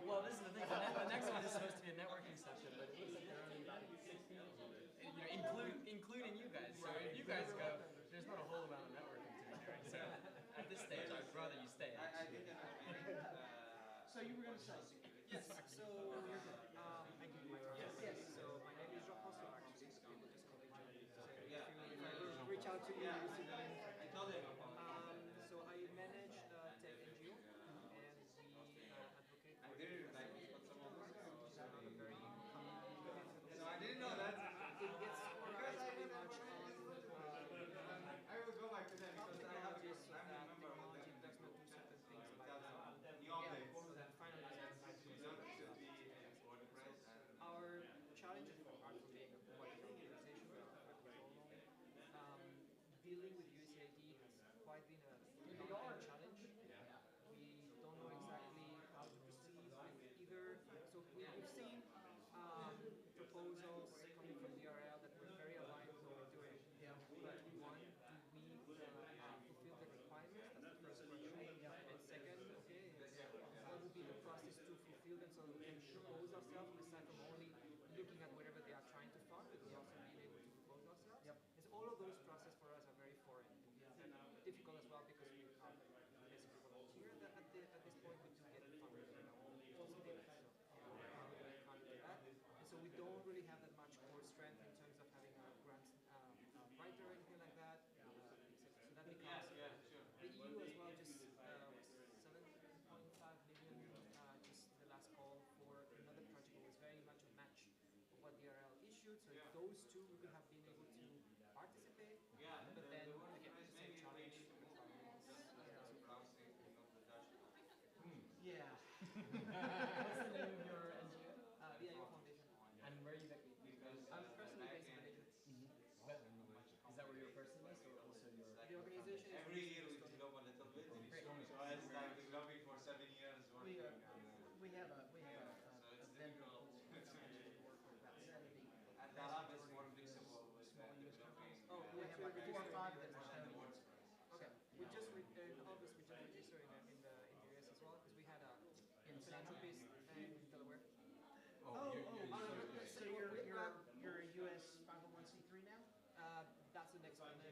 Well, this is the thing. The next one is supposed to be a networking session, but it looks like there are only about 60 of them. Including you guys. So if you guys go, there's not a whole amount of networking to be doing. So at this stage, I'd rather you stay. Actually. So you were going to say? Yes. So I can do my talk. Yes. So my name is Jean-François. Actually, so people just call me Johnny. So if I reach out to you, you see the name. So I manage the tech NGO, and we advocate for so I didn't know that. It gets organized pretty much on I will go back to that because technologies so that technology does not do certain things like our challenges apart from being a quite an organization, dealing with USAID has quite been a challenge. We don't know exactly how to proceed with either. So we've seen proposals coming from DRL that were very aligned with what we're doing. But one, do we fulfill the requirements? That's the first question. And second, okay, what would be the process to fulfill them so that we can propose ourselves aside from only looking at whatever they are trying to fund, but we also being able to propose ourselves. And so all of those processes for us are very foreign and difficult as well because we are basically volunteer at this point we do get funded for some events. So we can't do that. And so we don't really have that much core strength in terms of having a grant writer or anything like that. So that becomes the EU as well just was 7.5 million just the last call for another project that was very much a match of what DRL issued. So those two we could have been able to participate. But then again the same challenge. Yeah. What's the name of your NGO? The IO Foundation. And where are you based? I'm personally based in Malaysia. Is that where you're personally based or also your... The organization is... Every year we develop a little bit. So I started developing for 7 years. We have a vendor pool that work with about 70. And the lab is more flexible with small US companies. Oh, we have like 4 or 5 that are okay. We just in August we just registered in the US as well because we had a philanthropist in Delaware. So you're a US 501c3 now? That's the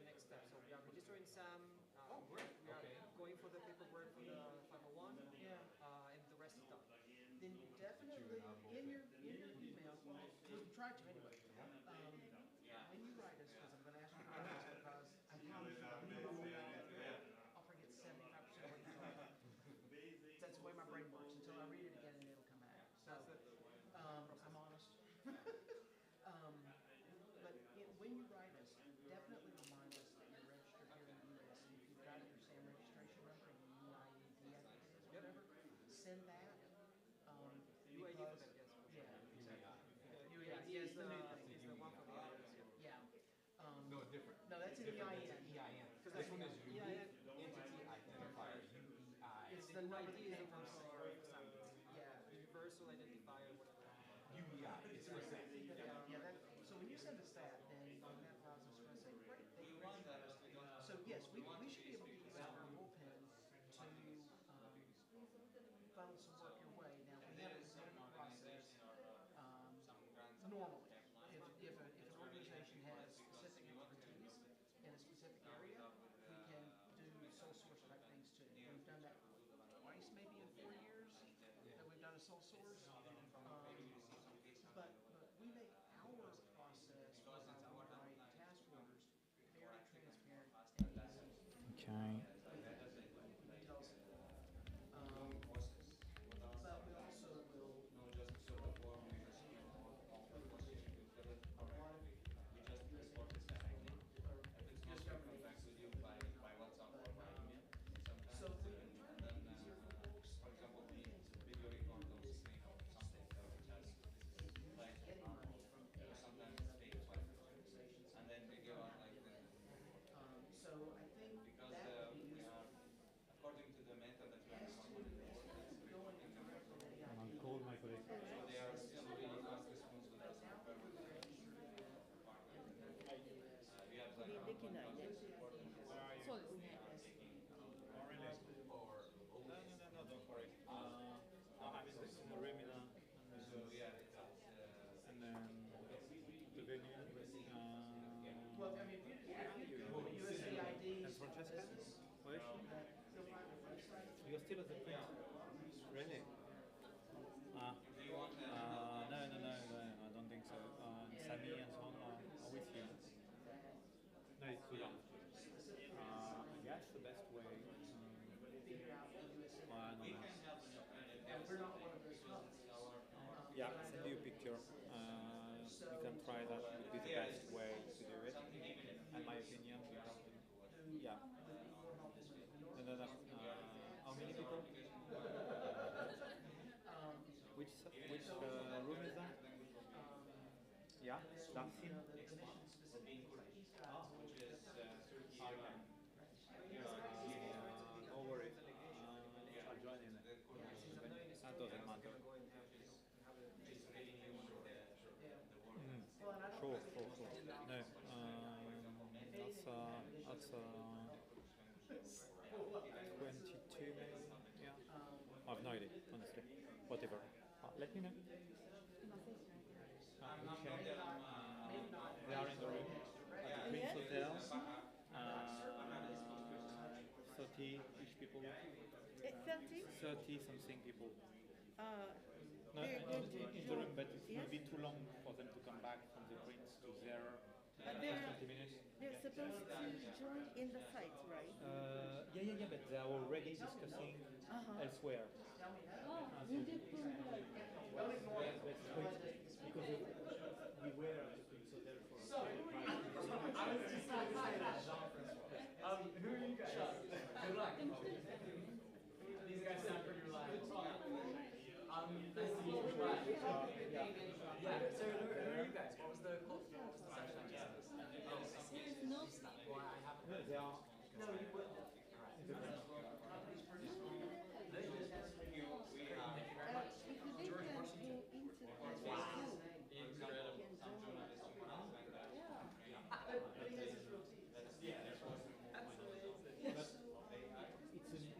next step. So we are registering some. We are going for the paperwork for the 501. And the rest is done. Then definitely in your email, we'll try to anyway. When you write us, because I'm going to ask you questions because I promise you I'll forget 75% of what you talk about. That's the way my brain works until I read it again and it'll come out. So I'm honest. But when you write us, definitely remind us that you're registered here in the U.S. And if you've got your SAM registration number, your UID, I think it is, whatever, send that. UID for them, yes. Yeah, exactly. UID is the one for the others. Yeah. No, different. No, that's an EIN. EIN. This one is Entity identifier, UEI. It's the number that came from universal identifier, whatever. UEI. It's for that. So when you send us that, then that allows us to say, great, thank you. So yes, we should be able to use our bullpen to funnel some work your way. Now we have a development process normally. If an organization has specific expertise in a specific area, we can do sole source type things too. We've done that twice maybe in 4 years that we've done a sole source. But we make our process for our worldwide task orders very transparent and easy. Okay. But we also will so we can make it easier for folks. For example, the video record of the screen of something which has like sometimes it takes 5 minutes. And then they give out like the so I think because that we are according to the method that we are working on cold microwave. So they are still really fast response with us. We have like そうですね。Pascal? Wesh? You're still at the print? Really? No, I don't think so. Sami and so on are with you. No, it's too long. I guess the best way. I don't know. Yeah, send you a picture. You can try that. Would be the best way to do it. In my opinion, yeah. No. How many people? Which room is that? Yeah, that scene. Oh, okay. No worries. I'll join in. That doesn't matter. Sure. No, that's 22 maybe. Yeah. I've no idea, honestly. Whatever. Let me know. They are in the room at the Prince Hotel. 30-ish people. 30? 30 something people. No, They're going to in the room, but it will be too long for them to come back from the Prince to their 20 minutes. They're supposed to join in the site, right? Yeah, but they are already discussing elsewhere. Because we were at the Prince Hotel for who are you guys? Good luck. These guys sound pretty reliable. Nice to meet you. Yeah, so who are you guys? What was the session? Oh, I see. No. Well, I haven't. They are. No, you would. George Washington. Incredible.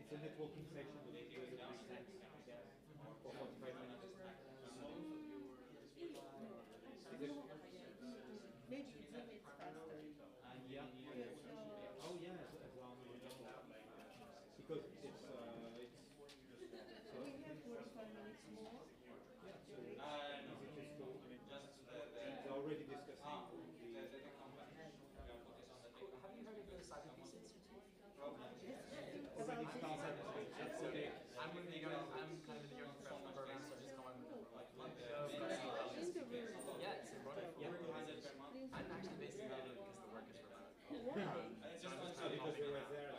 It's a networking section with a big tank again for 45 minutes. Maybe 2 minutes faster. Yeah. Oh yeah, as long because it's We have 45 minutes more. they're already discussing Have you heard of the Cyber Peace Institute? already started. Okay, I'm with the young, I'm kind of in the young professional program, so I just call them yeah, it's in Brooklyn. Yeah. I'm actually based in London because the work is remote. Just because they were there,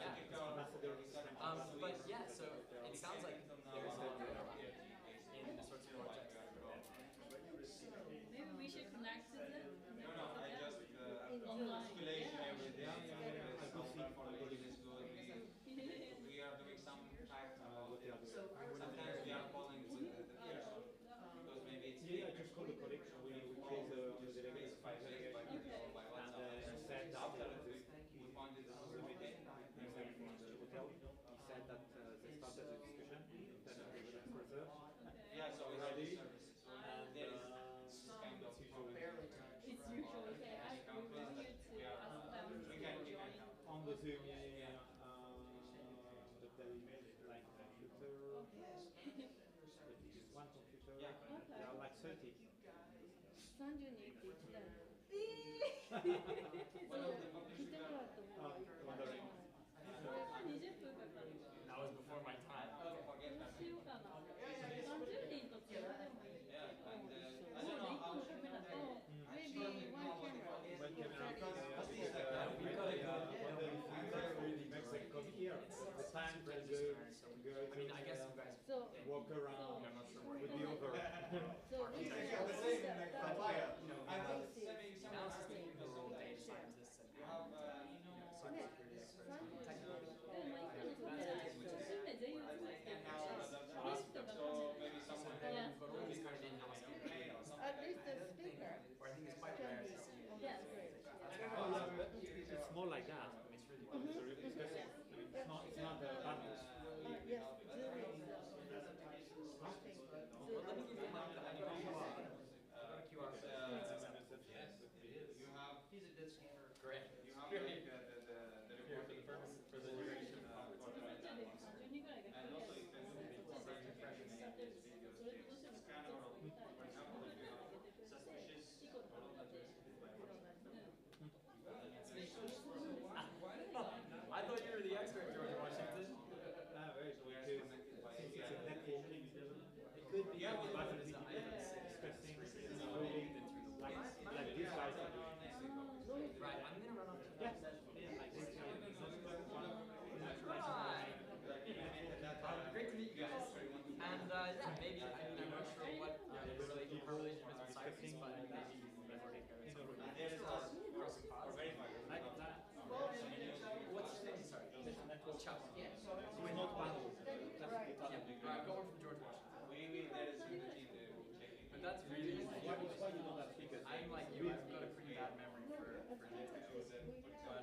but yeah, so it sounds like there's a in the sorts of projects that are Maybe we should connect to them. No, I just calculation every day. We are doing some facts about it. Sometimes we are calling with the person because maybe it's I just called the collection. We called the delegates, 5 delegates, and said after we found it on the meeting from the hotel. He said that they started the discussion further. Yeah, so we have these services. And it's kind of It's usually okay. I will need to ask them to join. on the Zoom, but there is like a computer, one computer, there are like 30. 30人って言ってたよ。来てもらった方がいい。20分かかる。 That was before my time. どうしようかな。30人とつなでもいいけど、もう1個のカメラで。Maybe one camera. One camera. The time will go. I mean, I guess you guys walk around. I'm not sure Would be over. So we now can it's just taking the role day to why you don't have speakers. I'm like you, I've got a pretty bad memory for names. But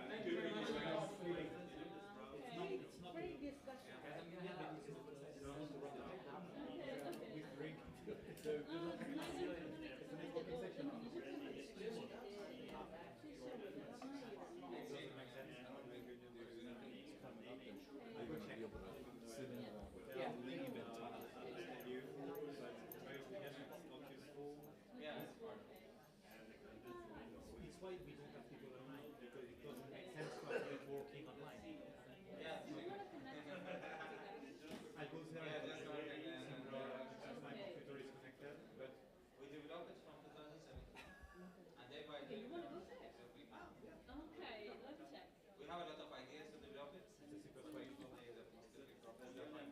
thank you very much, guys. It's not Great discussion. with drink. So it's a networking section. I will check. Yeah. It's why we don't have people online, because it doesn't make sense to have networking online. Yeah. I go there and my computer is connected, but we developed it from 2017. And day by day, You want to go there? Okay, let me check. we have a lot of ideas to develop it. it's a simple way. Android, iOS,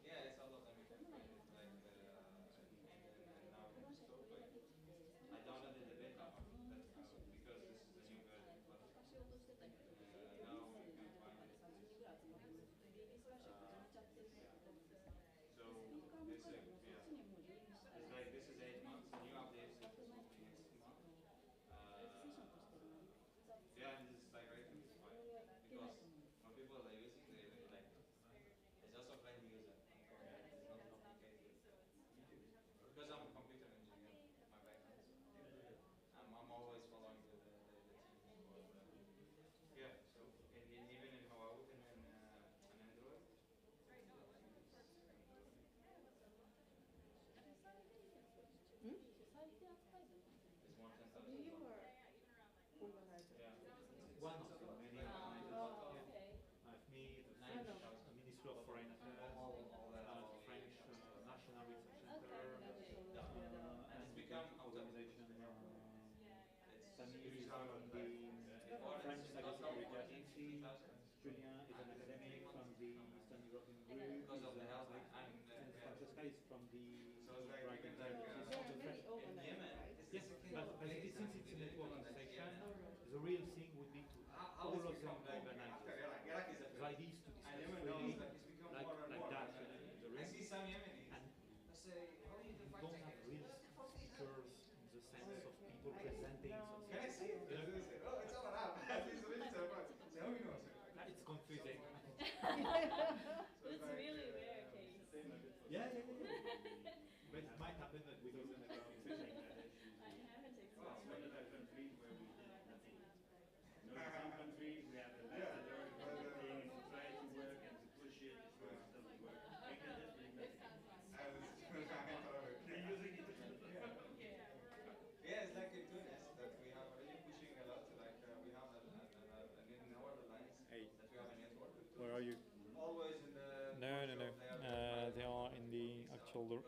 yeah, it's all of them. Like now in the store, but I downloaded the beta, but because this is the new version. But now we can find it. So this it's like this is 8 months. The new updates is only next month. Yeah, and this is like I think it's fine because when people are using, they like it's just a plain user. It's not complicated. Because I'm a computer engineer, my background. I'm always following the team. Yeah, so even in Huawei and an Android. It's more 10,000. You were organizer. Yeah. One of the many Oh, okay. me, the No, no. Ministry of Foreign Affairs, French National Research Center, And it's become organization, Sami is from the French Cybersecurity Agency, Julien is an academic from the Eastern European Group, because of the health, and Francesca is from the so it's like Brighton even like University. There are many organizers, Yemen. right? It's Yes, but basically since it's a networking section, the real thing would be to all of them organize. Iraq is a The idea is to I discuss never freely, know, it's become like more and more. that, in the I room. see some Yemenis. And I say, how do you you define don't have real speakers in the sense of people presenting something. Can I see it? Oh, it's all around. It's confusing. That's really rare case. Yeah. But it might happen that we don't have a session. I haven't experienced Some countries we have a ambassador thing, to try to work and to push it, it doesn't work. Bangladesh, they're using it. Yeah, it's like in Tunis that we have really pushing a lot. Like we have in our lines that we have a network. With Where are you? Always in the. No. They are in the actual.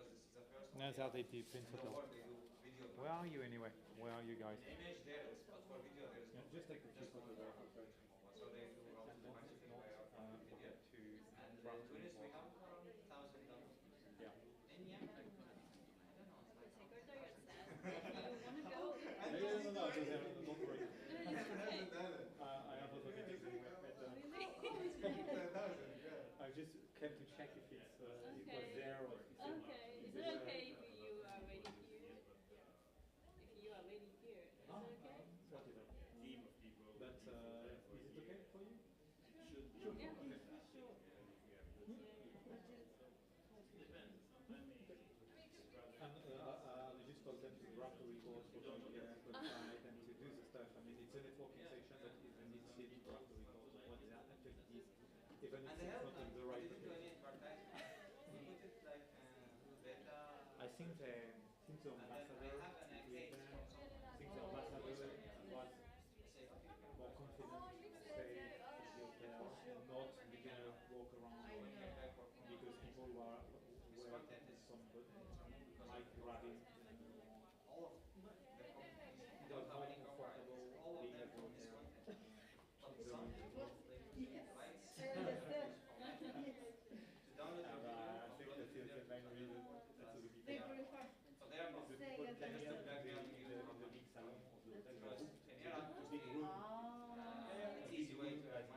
No, it's at the principal. Where are you anyway? Where are you guys? The image there is, but for video there is no. Just take a few photographs. So they do automatically by our video. And in Tunis we have around 1,000 dollars. Yeah. In Yemen, I don't know. The secretary said, if you want to go, No, don't worry. I I have other meetings anyway. I just came to check if it was there or if it's okay. Is it okay if you are waiting here? If you are waiting here, is it okay? whatever. Team of people. But is it okay for you? Should be. Sure. Yeah, Okay. sure. And I just told them to draft the report for the website and to do the stuff. I mean, it's a networking section, but even it's here to draft the report of what the activity is, even if it's not in the right They didn't do any place. advertisement. We put it like beta. I think the ambassador, was more confident to say at the hotel and not begin a walk around because people were some mic grabbing. All of the companies They don't are have any more copyright. comfortable All of being them at do the this hotel. content. But Keep some them people involved. they get rights to download And the I video, think upload that it is to the main reason that the They people prefer So they are not the staying people at the came here hotel. in the big salon of the hotel. Because in Iraq, The big room. Oh. it's easy way to Like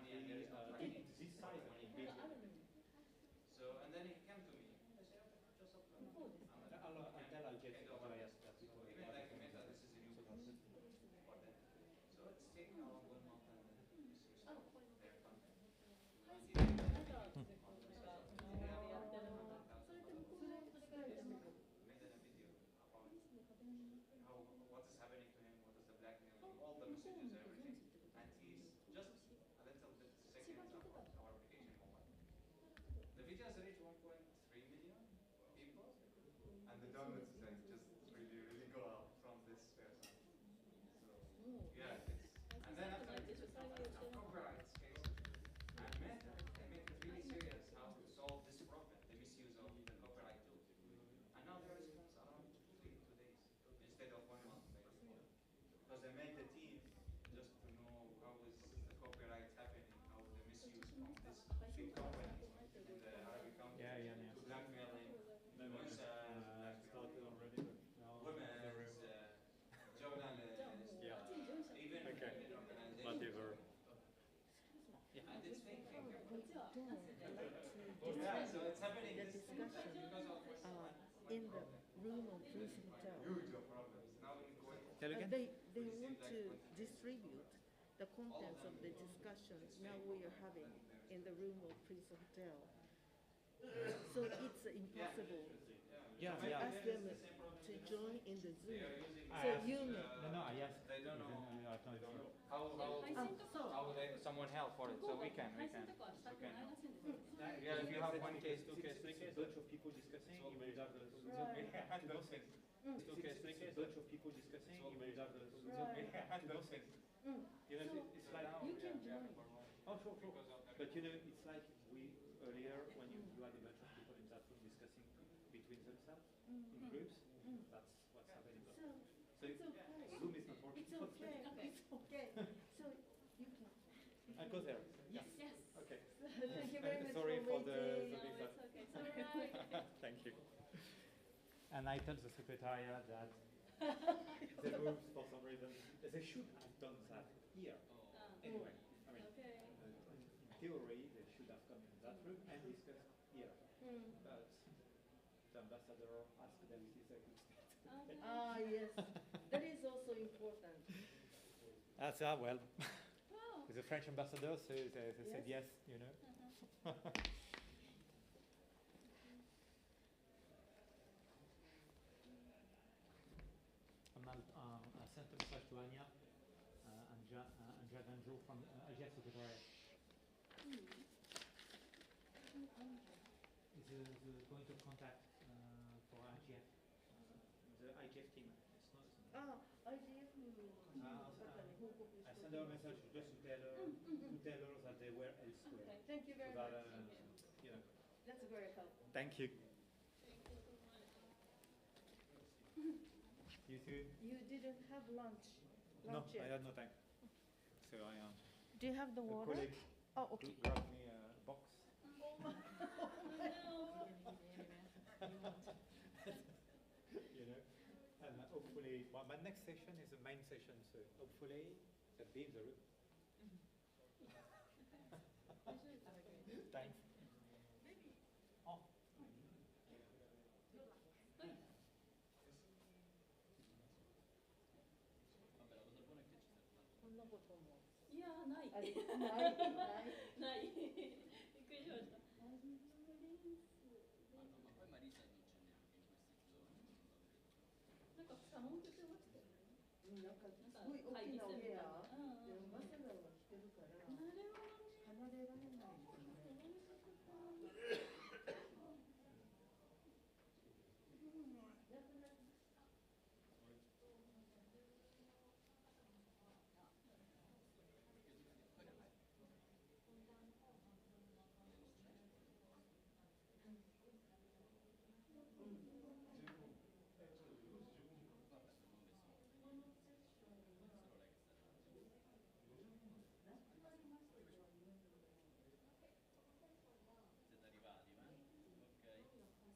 donuts like just really go out from this person. So yeah, it's and then after copyright case, and Meta they make it really serious how to solve this problem, the misuse of the copyright tool. And now they response around 2 days instead of 1 month like before, because they make the team just to know how is the copyright happening, how the misuse from this big companies in the Arabic countries to blackmailing influencers, blackmailing women's journalists, even women organizations. Yeah. And it's fake. Yeah, so it's happening the this discussion because of in the room of Prince Hotel. huge problems. Now we go They want to distribute the contents of the discussion now we are having in the room of Prince Hotel. So it's impossible to ask them to join in the Zoom. So you know. I asked. They don't know. How someone help for it, so we can. Yeah, if you have 1 case, 2 case, 3 case, bunch of people discussing, you will have the and those things. 2 case, 3 case, bunch of people discussing, you will have the and those things. You know, it's like you can join. Oh, sure. But you know, it's like we earlier when you had a bunch of people in that room discussing between themselves in groups. That's what's happening. So it's okay. Zoom is not working. It's okay. It's okay. So you can. I go there. Yes. Okay. Thank you very much. Sorry for the waiting. visa. It's okay. Thank you. And I tell the secretariat that they moved for some reason. They should have done that here. Anyway, I mean, in theory, they should have come in that room and discussed here. But the ambassador asked them if they could stay. Yes. That is also important. That's well. The French ambassador, so they said yes, you know. I sent a message to Anya and Andrew from IGF Secretariat. It's the point of contact for IGF, the IGF team. It's not. IGF. I sent her a message just to tell her that they were elsewhere. Okay. Thank you very much. You know. That's very helpful. Thank you. You too. You didn't have lunch. No, yet. I had no time. So I Do you have the water? colleague Okay. grabbed me a box. You know, and hopefully, well, my next session is the main session, so hopefully that be in the room. Thanks. Oh. こんなことも。いやない。ない。ない。びっくりしました。なんかサモンって言ってましたよね。なんかすごい大きなお部屋。でもマサダは来てるから離れられないですね。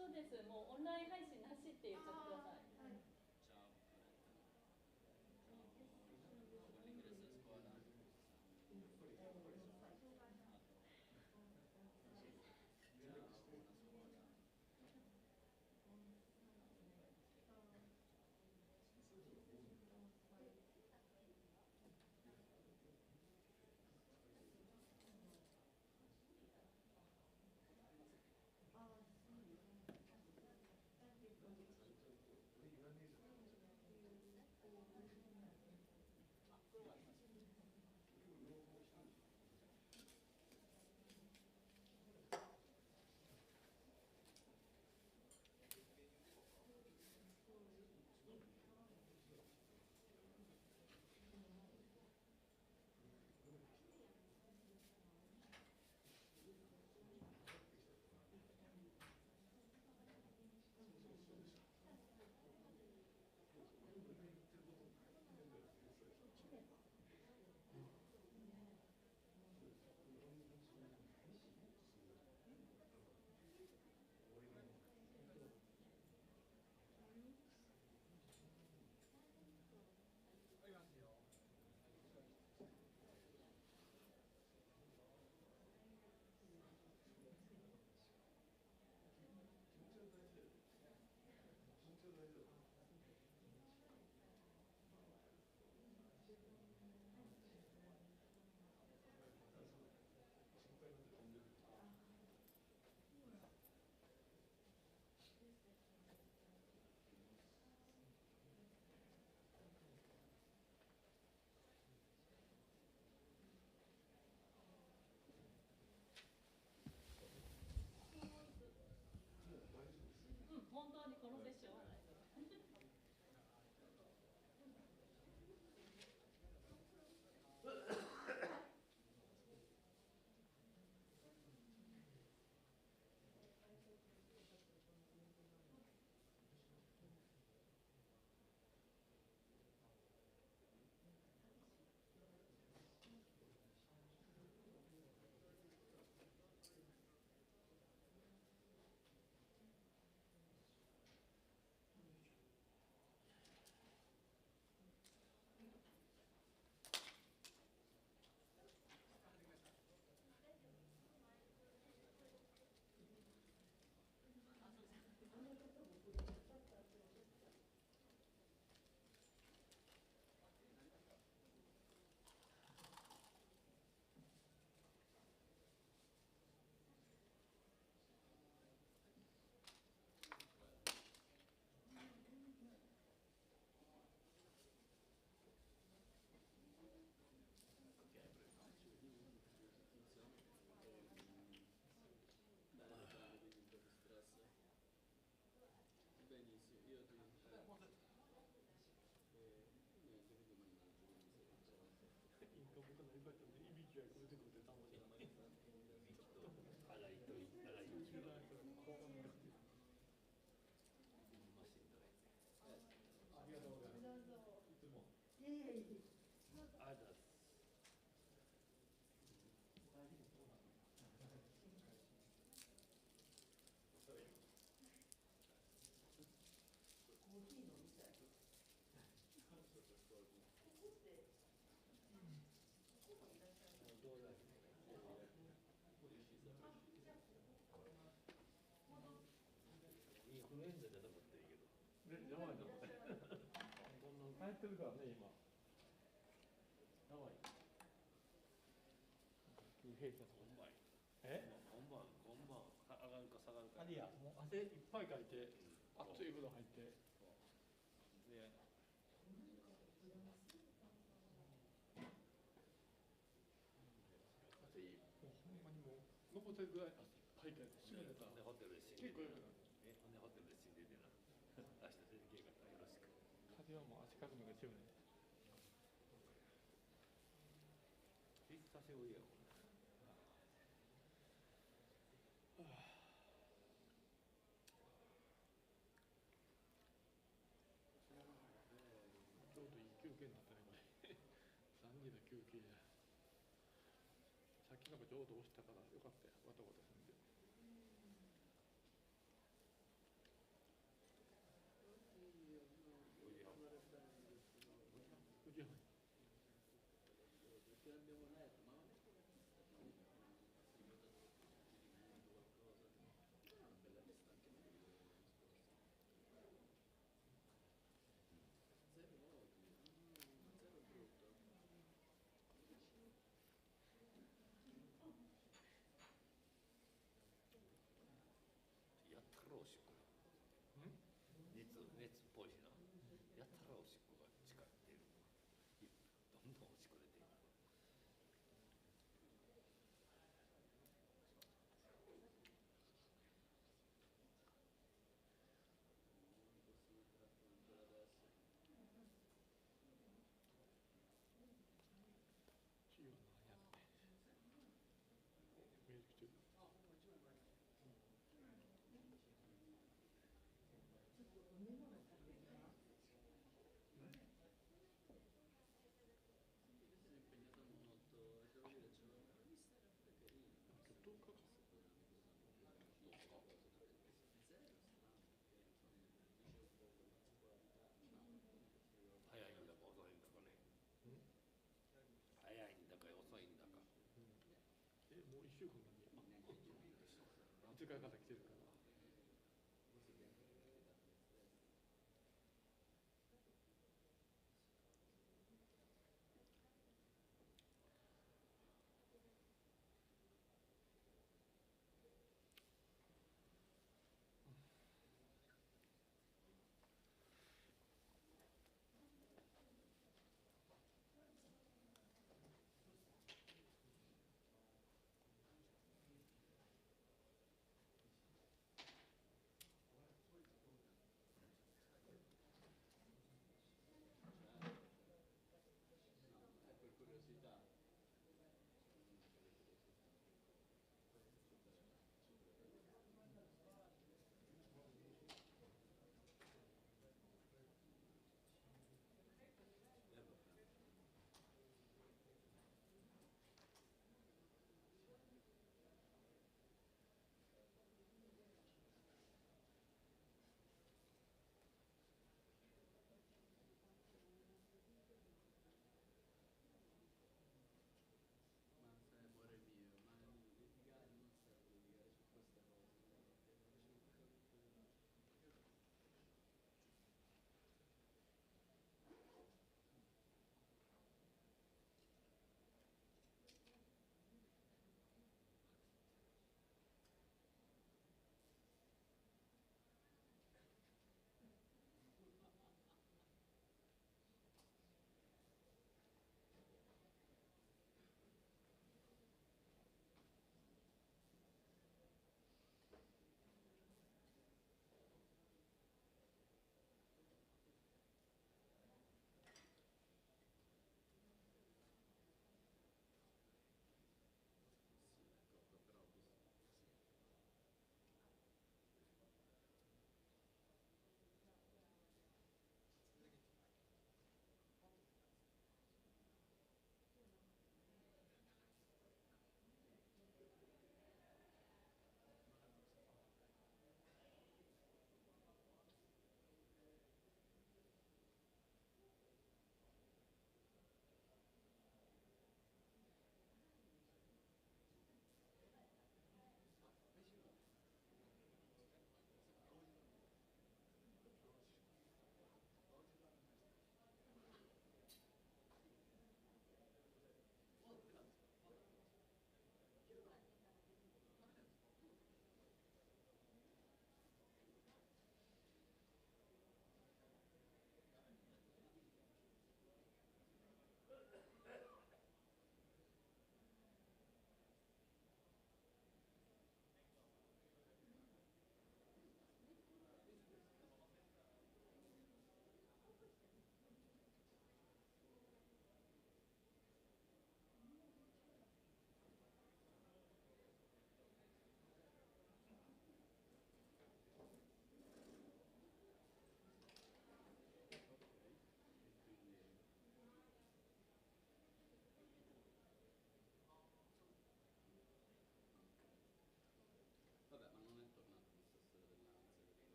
そうです。もうオンライン配信なしって言っちゃってください。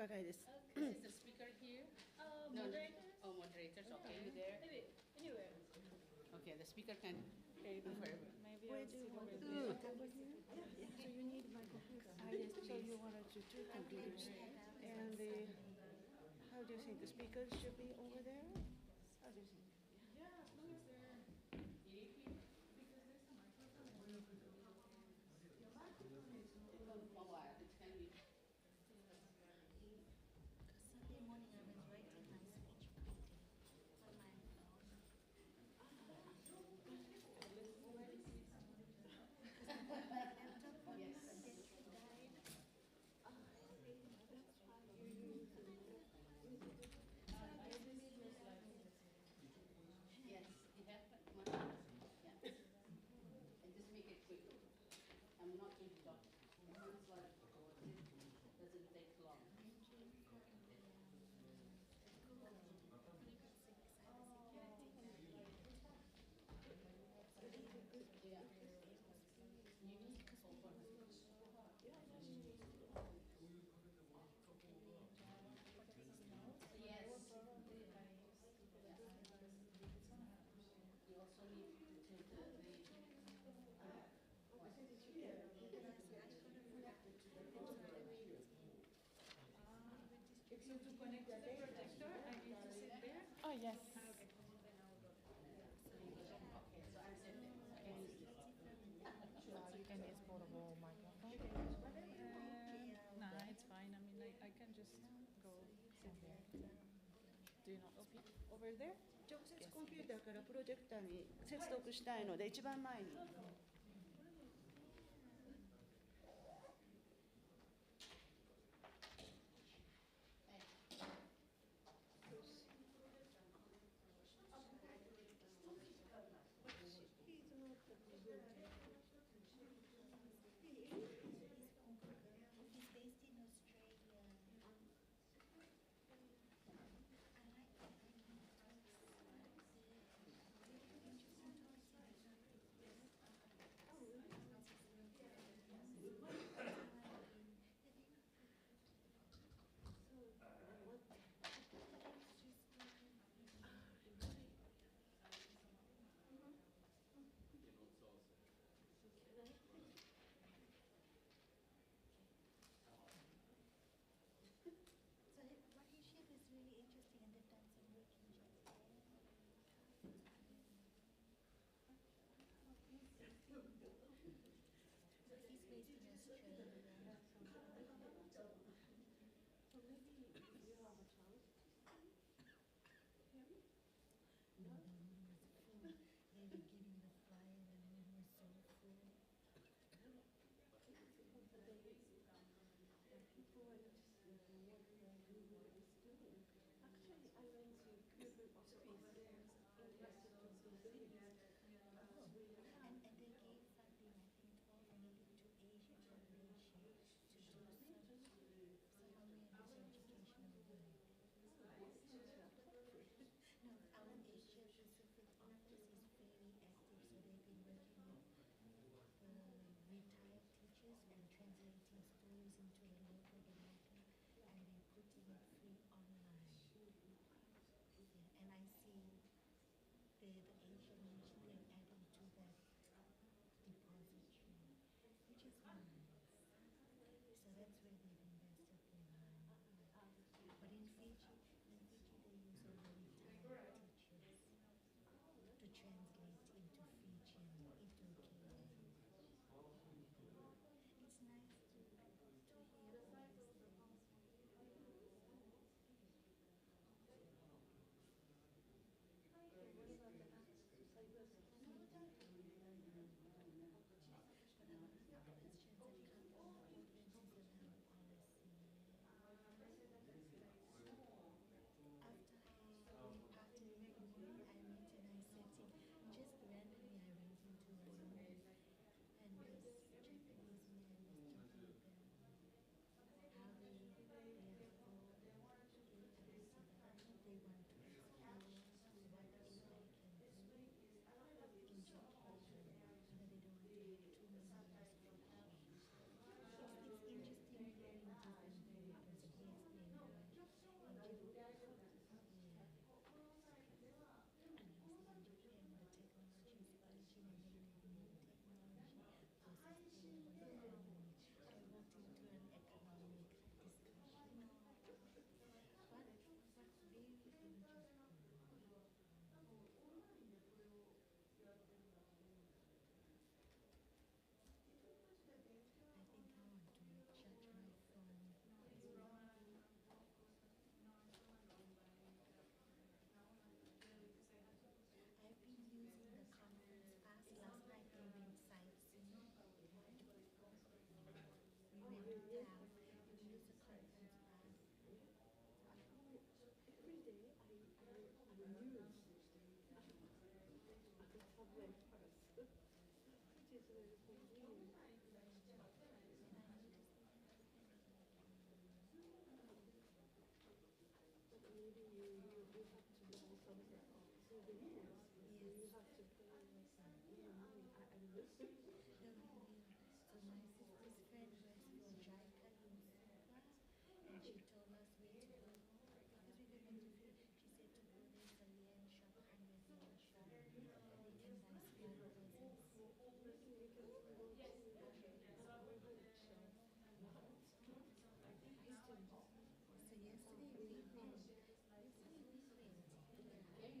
高いです。 Okay, is the speaker here? No, no. Moderators? Oh, moderators. Okay, you there? Maybe anywhere. Okay, the speaker can move wherever. Maybe Where I'll do you sit want over to there. do? Over here? So you need my computer. Yes, So please. you wanted to two computers. And how do you think the speakers should be over there? How do you think? Yeah, as long as they're because there's a microphone. Your microphone is Oh, wow, it can be. Sunday morning I was writing my speech on my phone. Because my laptop on the battery died. That's why you use Yes, it happened. Yeah. And just make it quick. I'm not going to talk. It's like, doesn't take long. Yeah. You need to open. Yes. You also need to take So to connect to the projector, I need to sit there. Oh, yes. Okay. Okay, so I'm sitting. I can use this. You can use portable microphone. You can use whatever. No, it's fine. I mean, I can just go sit there. Do you not speak over there? 直接コンピューターからプロジェクターに接続したいので一番前に。He's based in Australia. So what he shared is really interesting, and they've done some work in Japan. So he's based in Australia. So maybe you have a chance. No, the room was full. They were giving the flyer, the room was so full. Actually, I went to Cuban office interested to do cities. And they gave funding, I think, all related to Asian population. is very convenient. But maybe you have to buy some souvenirs. You have to pay more money. I don't know. So my sister's friend works for JICA in Suva, and she told us where to go because we were meant to feel. She said to go there's a yen shop, 100 yen shop, and you can buy small presents. Maybe we can go to language shop. So yesterday we went.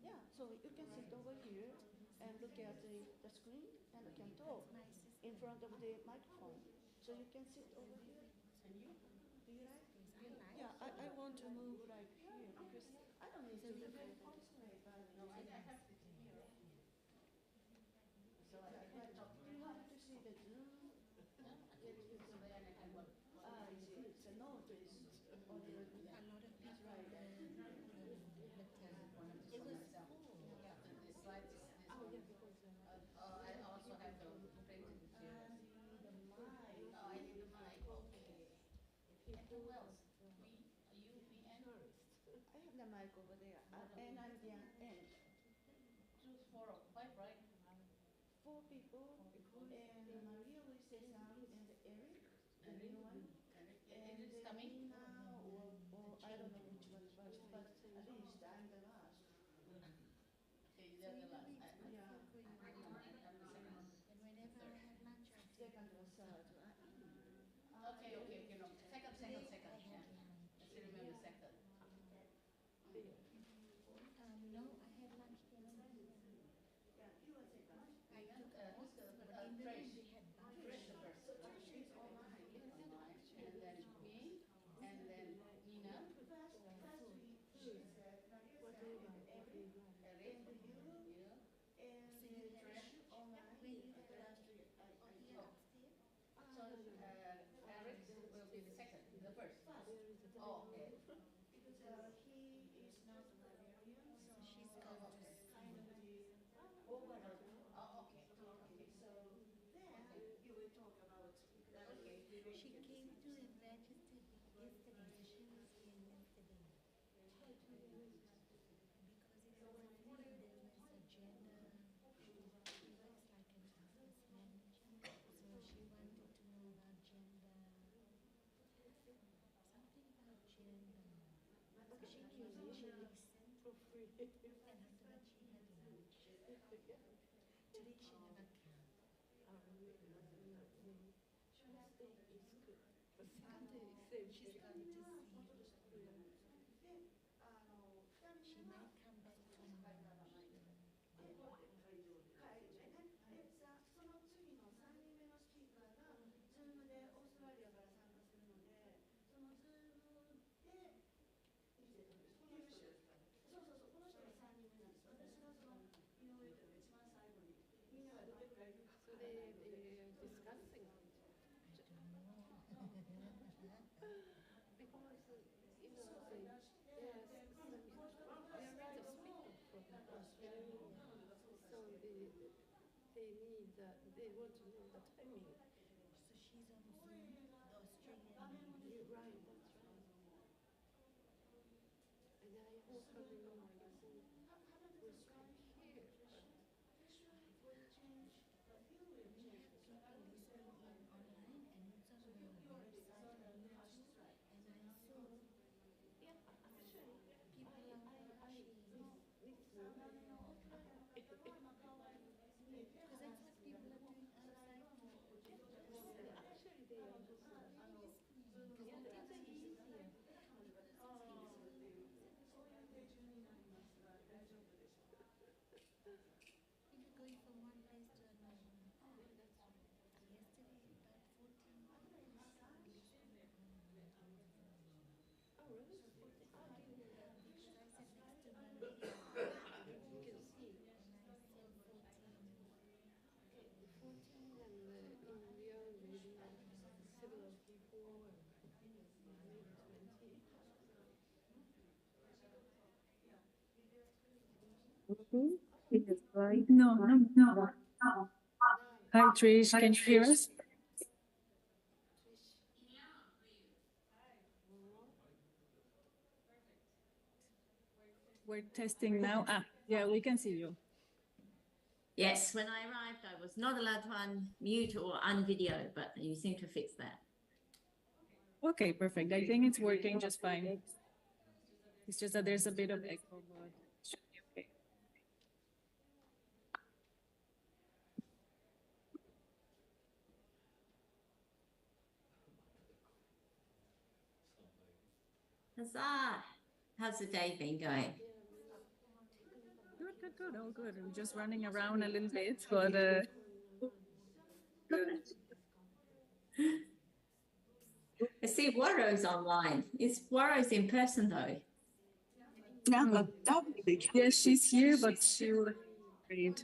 Yeah, so you can sit over here and look at the screen and can talk in front of the microphone. So you can sit over here. Do you like? Yeah, I want to move like here because I don't need to look at the display, but I have to hear. So do you want to see the Zoom? Ah, I see. So no, it's only A lot of people right. but it was full. Yeah, the slides is this Oh, one. yeah, because I also have the printed materials. The mic. Oh, I need the mic. Okay. he And who else? Me? You, me, and? first. I have the mic over there, and I'm the end. Choose 4 or 5, right? 4 people, and Maria Luisa Sam and Eric, the new one. Eric And is coming? Nina, or I don't know which one first, but at least I'm the last. Okay, you're the last. Yeah. I'm the second one. And whenever I have lunch, I take Second or third. Okay, no. Second. Yeah. I still remember second. no, I had lunch yesterday. Yeah, you were second. I took Who's the but in the Trish? end they had bunch. Trish the first. So Trish is all mine. And then me, and then Nina. First we said Maria and Eric, Eric. and you, and So you had Trish, all mine. where you had and lunch? Astrid, Oh, here upstairs? So Eric will be the second, the first. Oh, okay. Because he is not Bavarian, so She's kind gone to of the overall. Oh, okay. Okay, so then you will talk about Okay. She came to register yesterday, so she was here yesterday. Because it was there was agenda. She works like an office manager, so she wanted to know about gender. Something about gender. So she came and she listened. For free. And after that she had lunch. Today she never came. Tuesday is good. But Sunday same she's thing. going to see. She She might come back tomorrow. その次の3人目のスピーカーが Zoom でオーストラリアから参加するので、その Zoom で九州、そうこの人が3人目なんです。私がその井上という一番最後にみんながどれくらいいるか。 So they discussing because you know they yes they are not a speaker from Australia, so they need they want to know the timing. So she's on Zoom, the Australian lady. You're right, that's right. And I hope everyone was here. We have people listening in online and it's on the website on YouTube. And I saw Yeah, actually, people are watching. Because that's what people are doing outside. actually they are listening. Because it's easier. You're going from one place to another. Yesterday, about 14 Oh, really? because I sat next to Maria. You can see. And I saw 14. Okay, 14 and India maybe several people and maybe 20. No. Hi, Trish. Can you hear us? We're testing now. Yeah, we can see you. Yes, when I arrived, I was not allowed to unmute or unvideo, but you seem to fix that. Okay, perfect. I think it's working just fine. It's just that there's a bit of echo, but it should be okay. Huzzah! How's the day been going? Good. All good. We're just running around a little bit, but good. I see Warro's online. Is Warro's in person though? Yeah, she's here, but she will read.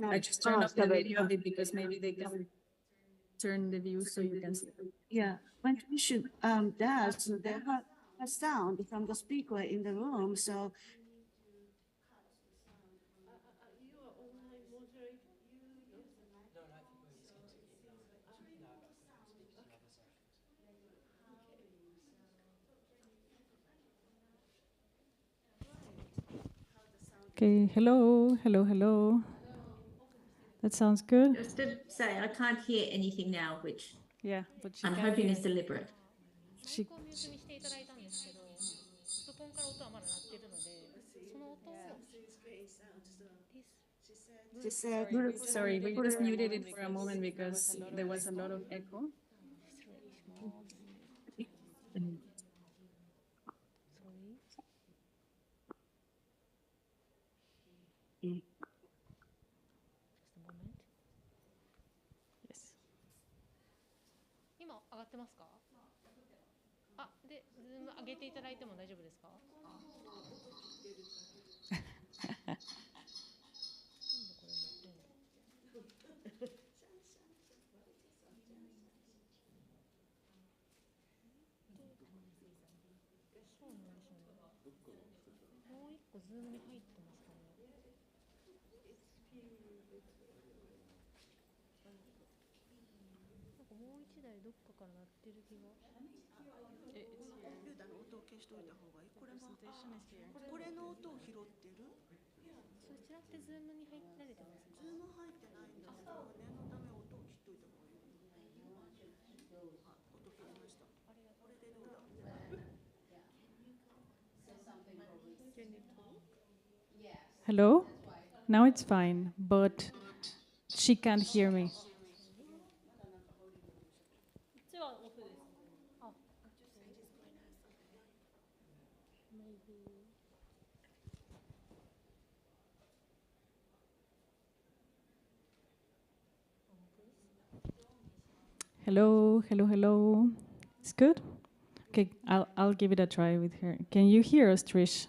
I just turned off the video a bit because maybe they can turn the view so you can see. Yeah, when you should does they have a sound from the speaker in the room, so Okay, hello. That sounds good. Just to say, I can't hear anything now, which Yeah, but she I'm can hoping hear. is deliberate. She, ミュートにしていただいたんですけど、パソコンから音はまだ鳴ってるので、その音を she said, Sorry, we just muted it for a moment because there was a lot of echo. yes. 今上がってますか？あ、で、ズーム上げていただいても大丈夫ですか？そうなんですね。もう一個ズームに入ってますかね。なんかもう一台どっかから鳴ってる気が。コンピューターの音を消しといた方がいい。これの音を拾ってる？そちらってズームに入られてますか？ズーム入ってないんですけど、念のため音を切っといた方がいい。音切りました。これでどうだ？ Hello? Now it's fine, but she can't hear me. こっちはオフです。あ、maybe. Hello. It's good? Okay, I'll give it a try with her. Can you hear us, Trish?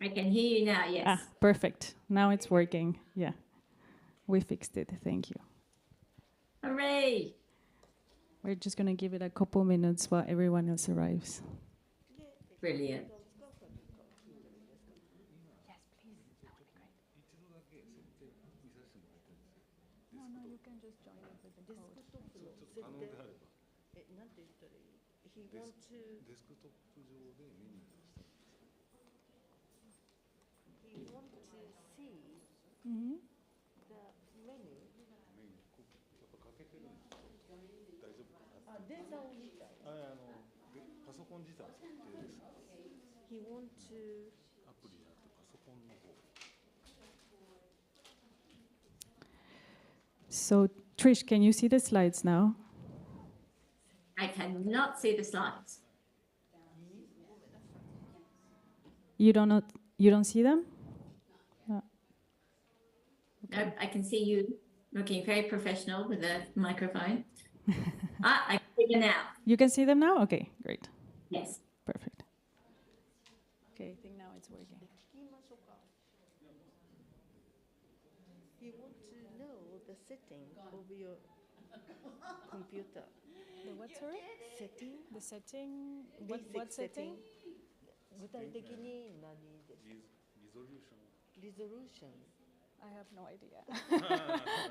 I can hear you now, yes. Perfect. Now it's working. Yeah. We fixed it. Thank you. Hooray! We're just going to give it a couple minutes while everyone else arrives. Brilliant. No, you can just join it with the code. He want to see Mm-hmm. the menu. 電座を見たい。パソコン自体設定です。 He want to アプリじゃなくてパソコンの方。 So, Trish, can you see the slides now? I cannot see the slides. You don't see them? No, I can see you looking very professional with a microphone. I can see them now. You can see them now? Okay, great. Yes. Perfect. Okay, I think now it's working. He want to know the setting of your computer. The what, sorry? Setting? The setting? Basic What setting? 具体的に何ですか？Resolution. I have no idea.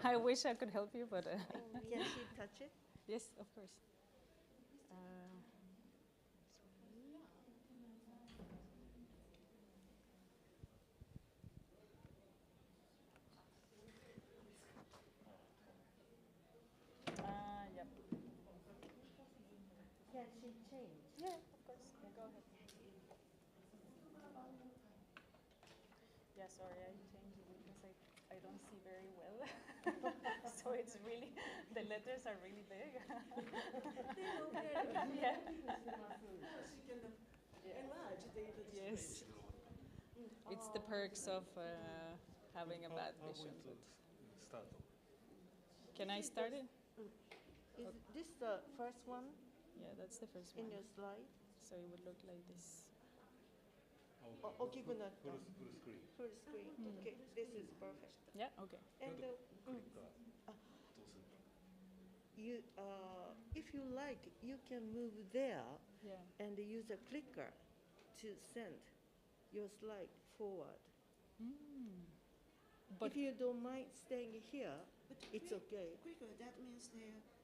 I wish I could help you, but... Can she touch it? Yes, of course. Yep. Can she change? Yeah, of course. Go ahead. Yeah, sorry, I changed it because I don't see very well. So it's really, the letters are really big. Yeah. Yes. It's the perks of having a bad vision. But can I start it? Is this the first one? Yeah, that's the first one. In your slide? So it would look like this. Full screen. Full screen. Okay, this is perfect. Yeah, okay. And you, if you like, you can move there and use a clicker to send your slide forward. But if you don't mind staying here, it's okay. Quicker, that means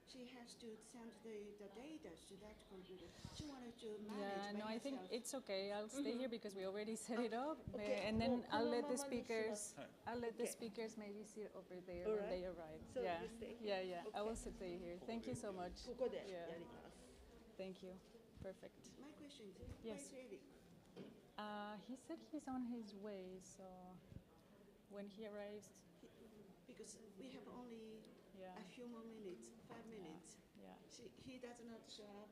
she has to send the data to that computer. She wanted to manage yeah, no, by I think herself. it's okay. I'll stay here because we already set it up, okay. and then I'll let the このままにします。 speakers. I'll let the speakers maybe sit over there All when right. they arrive. So yeah, you stay yeah, here? yeah. I will stay here. Thank you so much. ここで Yeah. やります。 Thank you. Perfect. My question is, Yes. why is Eddie? He said he's on his way, so when he arrives. Because we have only a few more minutes, 5 minutes. Yeah. He does not show up,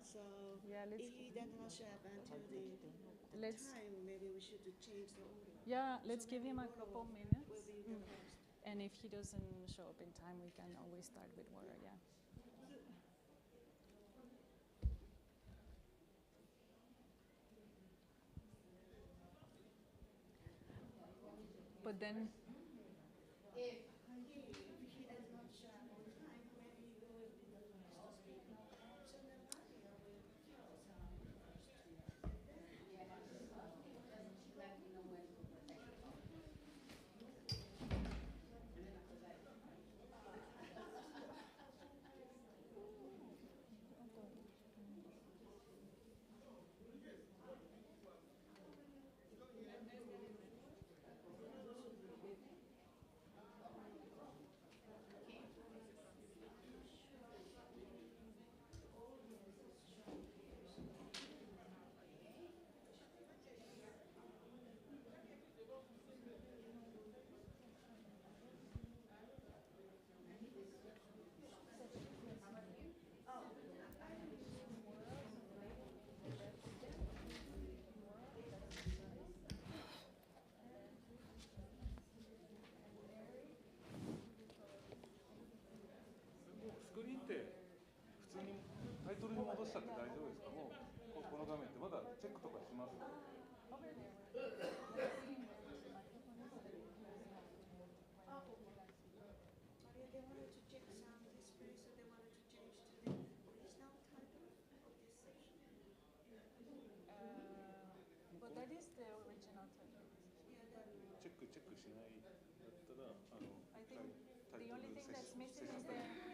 so if he does not show up until the time, maybe we should change the order. Yeah, let's So give him a maybe couple Moro minutes. will be the first. And if he doesn't show up in time, we can always start with Mora, yeah. But then If he does not show up on time, maybe you will be the first to speak. So then Maria will tell someone first. But that is the original title. I think the only thing that's missing is the...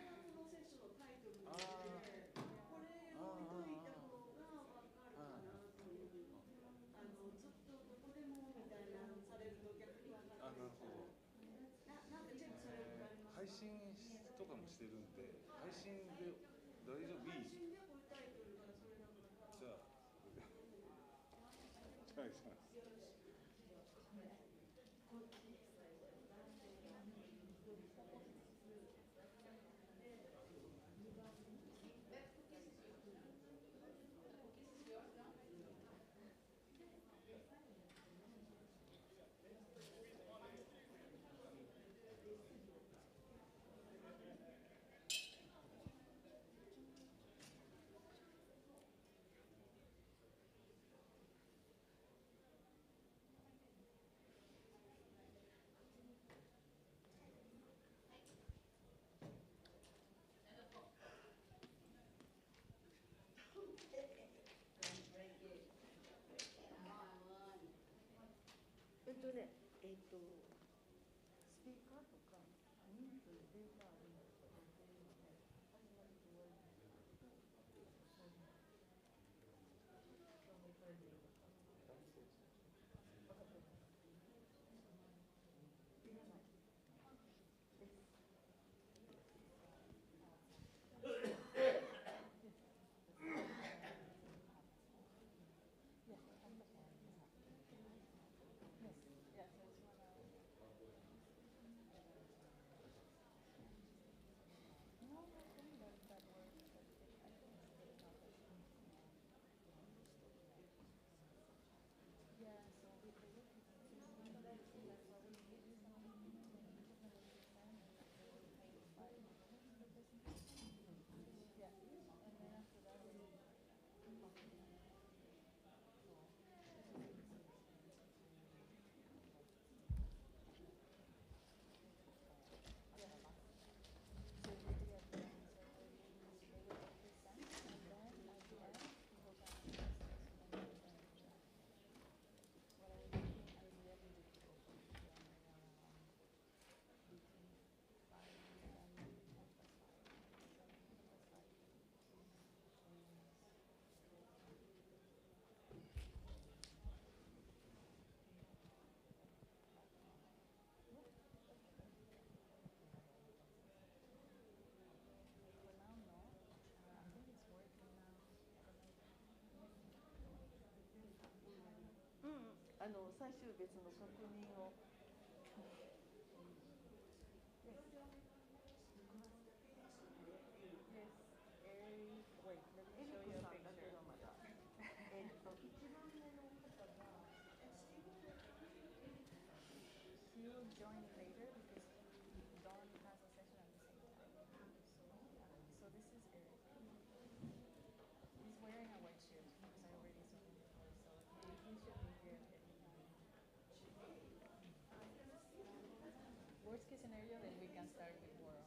スピーカーとか人数データあるんですよっていうので始まると終わりになるとどのくらいでいいのか分かってますいらないです 最終別の確認を。1番目の方が He'll join later because Dawn has a session at the same time. So this is Eric. He's wearing a white shirt because I already saw him before, so he should be here at any time. Worst case scenario, then we can start with more.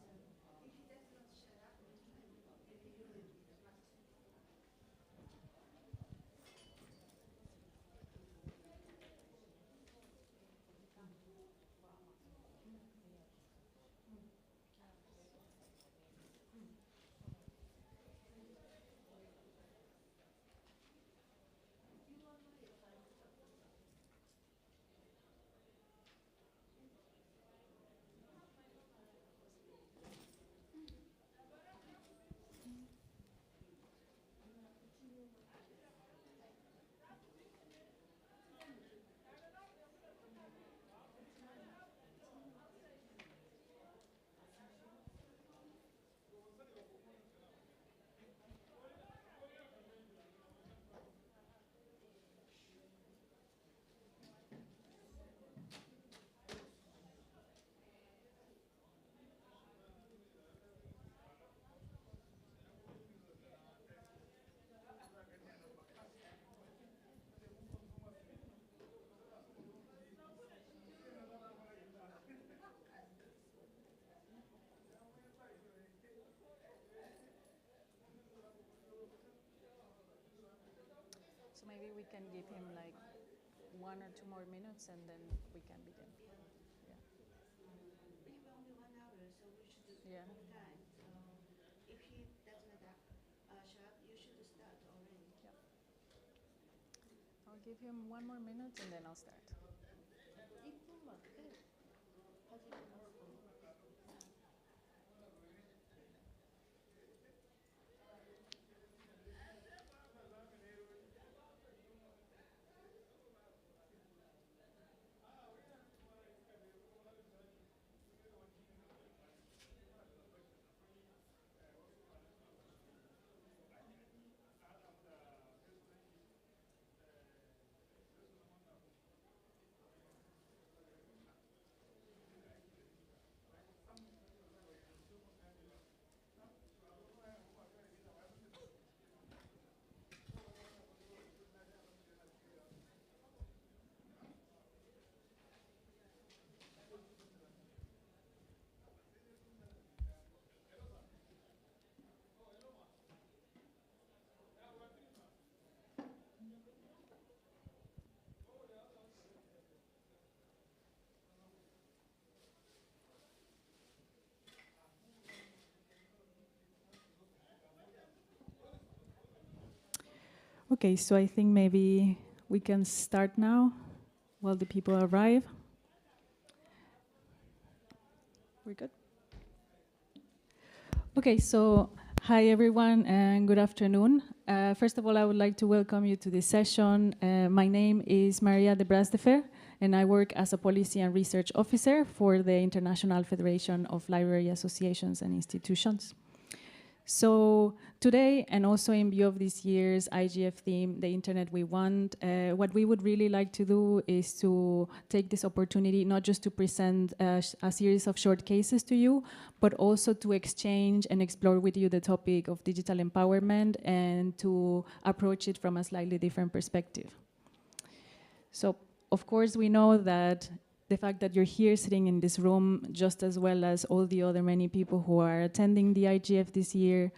So maybe we can give him like 1 or 2 more minutes and then we can begin. Yeah. We have only 1 hour, so we should do Yeah. more time. So if he doesn't show up, you should start already. Yeah. I'll give him 1 more minute and then I'll start. 1分待って始めますと。Okay, so I think maybe we can start now while the people arrive. We're good? Okay, so hi everyone and good afternoon. First of all, I would like to welcome you to this session. My name is Maria de Brasdefer, and I work as a policy and research officer for the International Federation of Library Associations and Institutions. So today, and also in view of this year's IGF theme, The Internet We Want, what we would really like to do is to take this opportunity not just to present a series of short cases to you, but also to exchange and explore with you the topic of digital empowerment and to approach it from a slightly different perspective. So, of course, we know that the fact that you're here sitting in this room, just as well as all the other many people who are attending the IGF this year,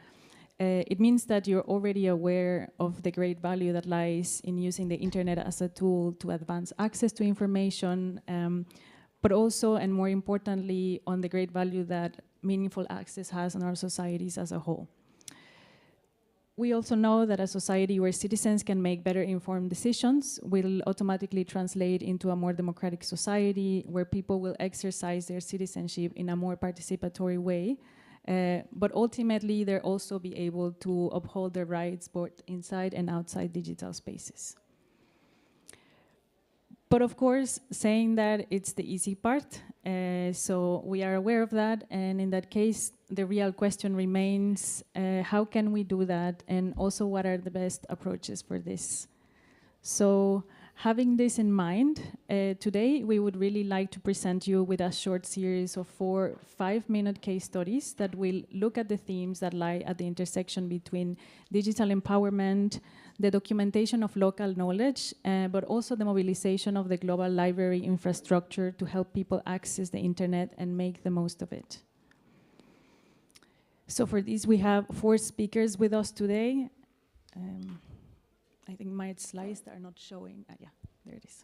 it means that you're already aware of the great value that lies in using the internet as a tool to advance access to information, but also, and more importantly, on the great value that meaningful access has on our societies as a whole. We also know that a society where citizens can make better informed decisions will automatically translate into a more democratic society where people will exercise their citizenship in a more participatory way, but ultimately they'll also be able to uphold their rights both inside and outside digital spaces. But of course, saying that it's the easy part, so we are aware of that, and in that case, the real question remains, how can we do that, and also what are the best approaches for this? So having this in mind, today we would really like to present you with a short series of 4 5-minute case studies that will look at the themes that lie at the intersection between digital empowerment, the documentation of local knowledge, but also the mobilization of the global library infrastructure to help people access the internet and make the most of it. So for this, we have 4 speakers with us today. I think my slides are not showing. Yeah, there it is.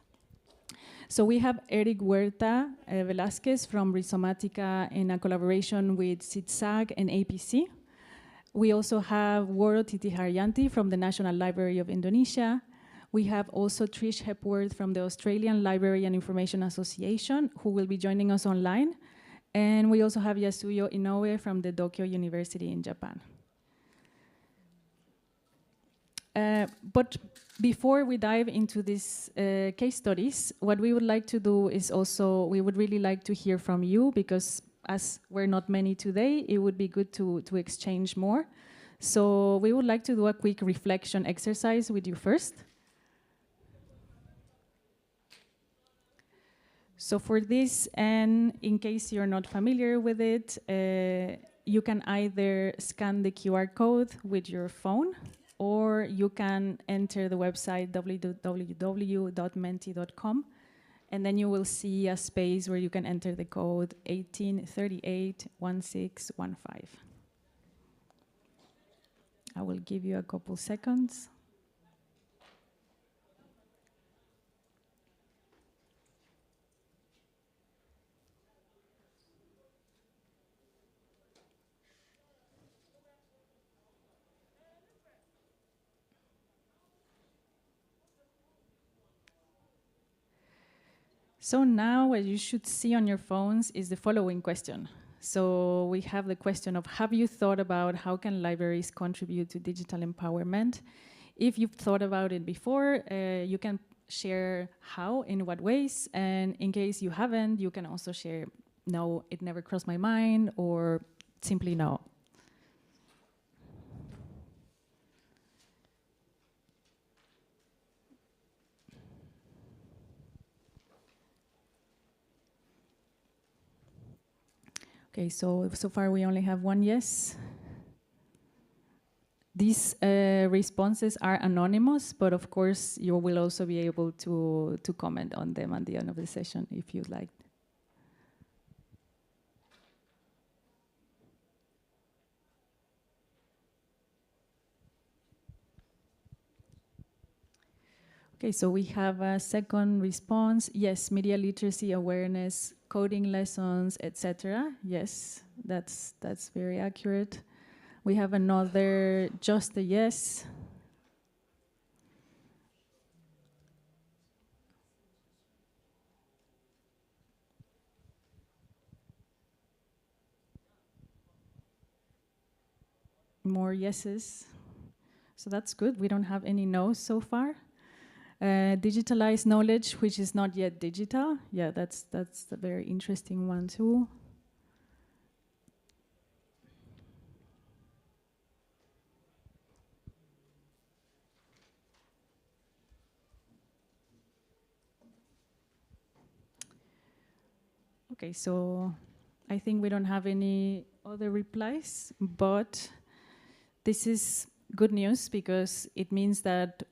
So we have Eric Huerta Velázquez from Rhizomatica in a collaboration with CITSAG and APC. We also have Woro Titi Haryanti from the National Library of Indonesia. We have also Trish Hepworth from the Australian Library and Information Association, who will be joining us online. And we also have Yasuyo Inoue from the Tokyo University in Japan. But before we dive into these case studies, what we would like to do is also, we would really like to hear from you, because as we're not many today, it would be good to exchange more. So we would like to do a quick reflection exercise with you first. So for this, and in case you're not familiar with it, you can either scan the QR code with your phone, or you can enter the website www.menti.com, and then you will see a space where you can enter the code 18381615. I will give you a couple seconds. So now what you should see on your phones is the following question. So we have the question of, have you thought about how can libraries contribute to digital empowerment? If you've thought about it before, you can share how, in what ways, and in case you haven't, you can also share, no, it never crossed my mind, or simply no. Okay, so far we only have 1 yes. These responses are anonymous, but of course you will also be able to comment on them at the end of the session if you'd like. Okay, so we have a second response. Yes, media literacy awareness, coding lessons, etc. Yes, that's very accurate. We have another, just a yes. more yeses. So that's good. We don't have any no's so far. Digitalized knowledge, which is not yet digital. Yeah, that's a very interesting one too. Okay, so I think we don't have any other replies, but this is good news because it means that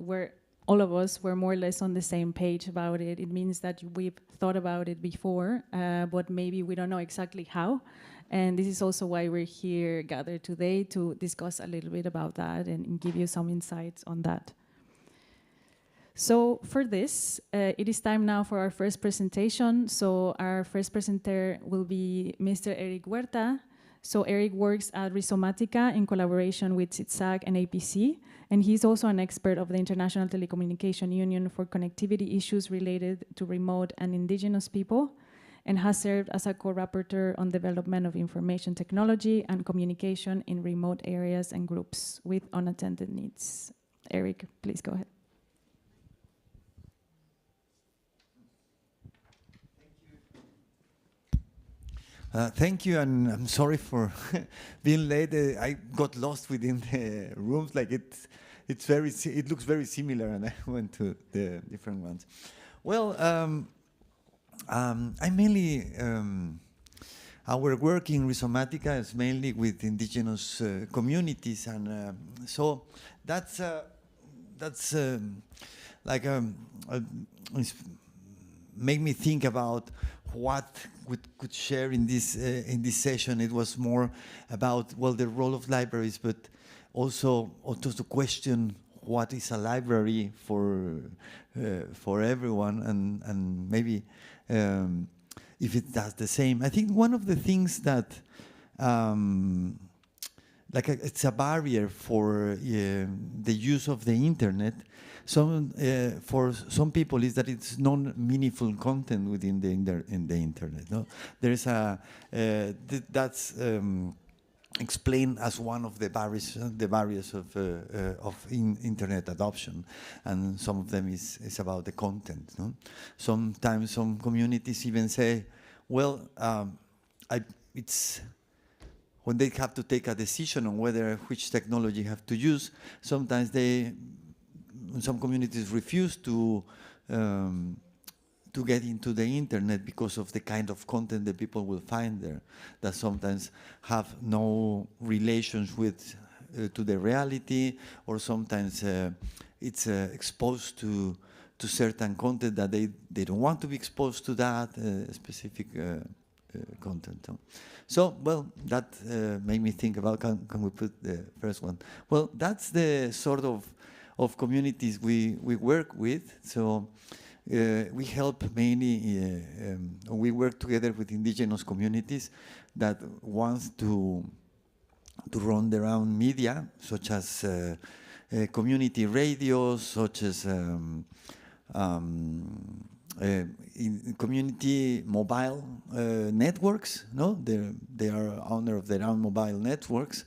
all of us were more or less on the same page about it. It means that we've thought about it before, but maybe we don't know exactly how. And this is also why we're here gathered today to discuss a little bit about that and give you some insights on that. So for this, it is time now for our first presentation. So our first presenter will be Mr. Eric Huerta. So Eric works at Rizomatica in collaboration with CITSAC and APC, and he's also an expert of the International Telecommunication Union for connectivity issues related to remote and indigenous people, and has served as a co-rapporteur on development of information technology and communication in remote areas and groups with unattended needs. Eric, please go ahead. Thank you, and I'm sorry for being late. I got lost within the rooms. Like it looks very similar, and I went to the different ones. Well, I mainly our work in Rizomatica is mainly with indigenous communities, and so that's like made me think about what we could share in this session. It was more about, well, the role of libraries, but also to question what is a library for everyone, and maybe if it does the same. I think one of the things that it's a barrier for the use of the internet. For some people, is that it's non-meaningful content within the internet. No, there is that's explained as one of the barriers of internet adoption, and some of them is about the content. No? Sometimes some communities even say, well, it's when they have to take a decision on which technology have to use. Sometimes some communities refuse to get into the internet because of the kind of content that people will find there, that sometimes have no relations with to the reality, or sometimes it's exposed to certain content that they don't want to be exposed to that specific content. So, well, that made me think about, can we put the first one? Well, that's the sort of communities we work with. So we help mainly, we work together with indigenous communities that want to run their own media, such as community radios, such as in community mobile networks. No, they are owner of their own mobile networks,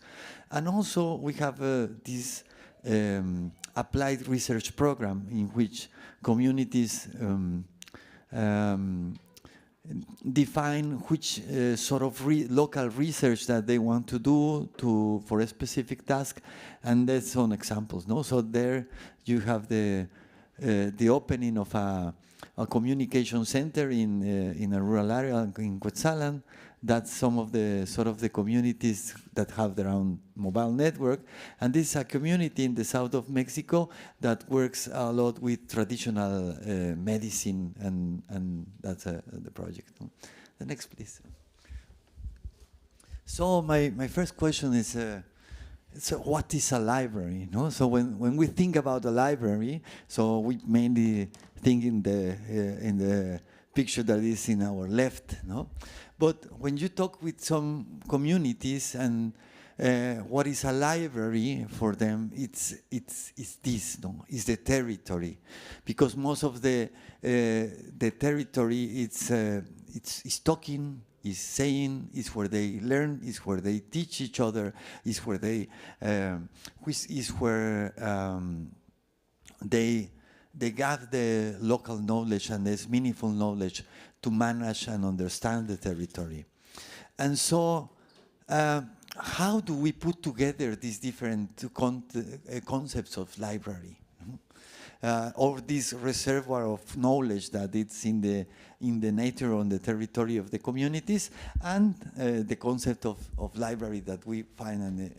and also we have this applied research program in which communities define which sort of local research that they want to do for a specific task, and there's some examples. No, so there you have the opening of a communication center in a rural area in Quetzalan. That's some of the sort of the communities that have their own mobile network. And this is a community in the south of Mexico that works a lot with traditional medicine, and that's the project. The next, please. So my first question is, so what is a library? No? So when we think about a library, so we mainly think in the picture that is in our left, no? But when you talk with some communities and what is a library for them, it's this, no? It's the territory, because most of the territory it's talking, is saying, is where they learn, is where they teach each other, is where they, is where they gather the local knowledge and this meaningful knowledge to manage and understand the territory. And so, how do we put together these different concepts of library? Or this reservoir of knowledge that it's in the nature, on the territory of the communities, and the concept of library that we find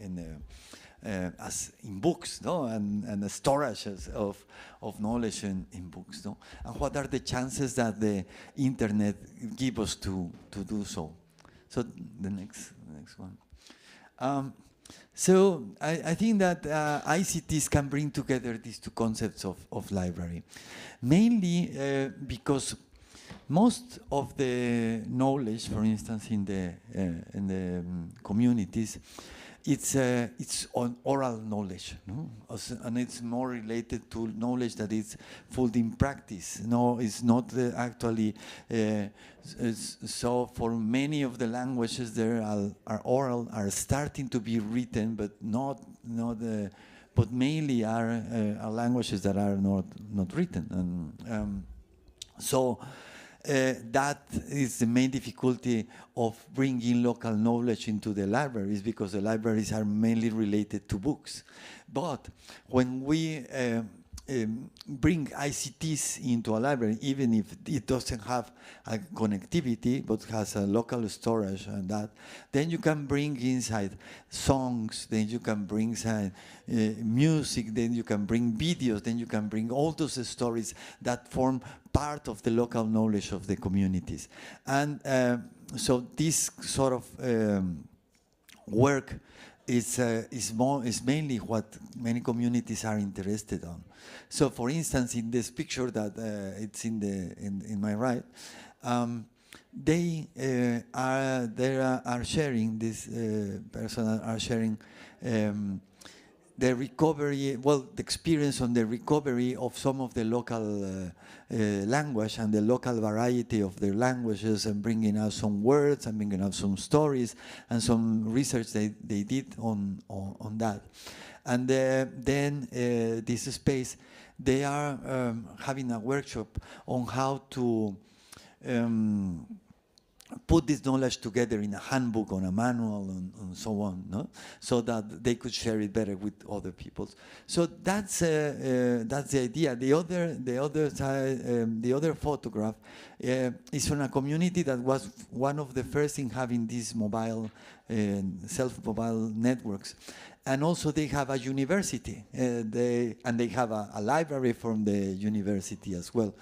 as in books, no, and the storage of knowledge in books, no, and what are the chances that the internet give us to do so? So the next one. So I think that ICTs can bring together these two concepts of library, mainly because most of the knowledge, for instance, in the communities, it's on oral knowledge, no? And it's more related to knowledge that is put in practice. No, it's not actually. So for many of the languages, there are oral, are starting to be written, but but mainly are languages that are not written, and so. That is the main difficulty of bringing local knowledge into the libraries, because the libraries are mainly related to books. But when we bring ICTs into a library, even if it doesn't have a connectivity but has a local storage and that, then you can bring inside songs, then you can bring inside music, then you can bring videos, then you can bring all those stories that form part of the local knowledge of the communities. And so this sort of work is mainly what many communities are interested on. So, for instance, in this picture that it's in my right, they are sharing, this person are sharing the recovery, the experience on the recovery of some of the local language and the local variety of their languages, and bringing out some words and bringing out some stories and some research they did on that. And then this space, they are having a workshop on how to put this knowledge together in a handbook, on a manual, and so on, no? So that they could share it better with other people. So that's the idea. The other photograph is from a community that was one of the first in having these mobile, self-mobile networks. And also they have a university, and they have a library from the university as well.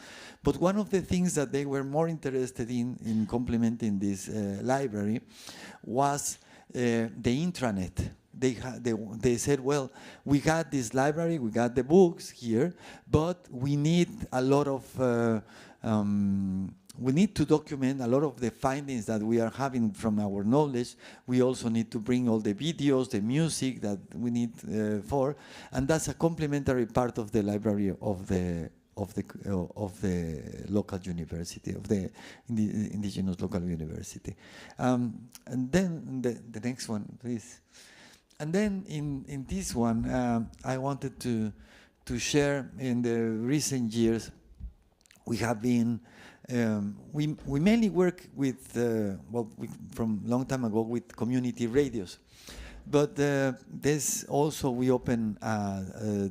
But one of the things that they were more interested in complementing this library was the intranet. They said, well, we got this library, we got the books here, but we need a lot of we need to document a lot of the findings that we are having from our knowledge. We also need to bring all the videos, the music that we need for, and that's a complementary part of the library of the local university, of the indigenous local university. And then the next one, please. And then in this one, I wanted to share, in the recent years, we have been we mainly work with, from long time ago, with community radios. But this also, we open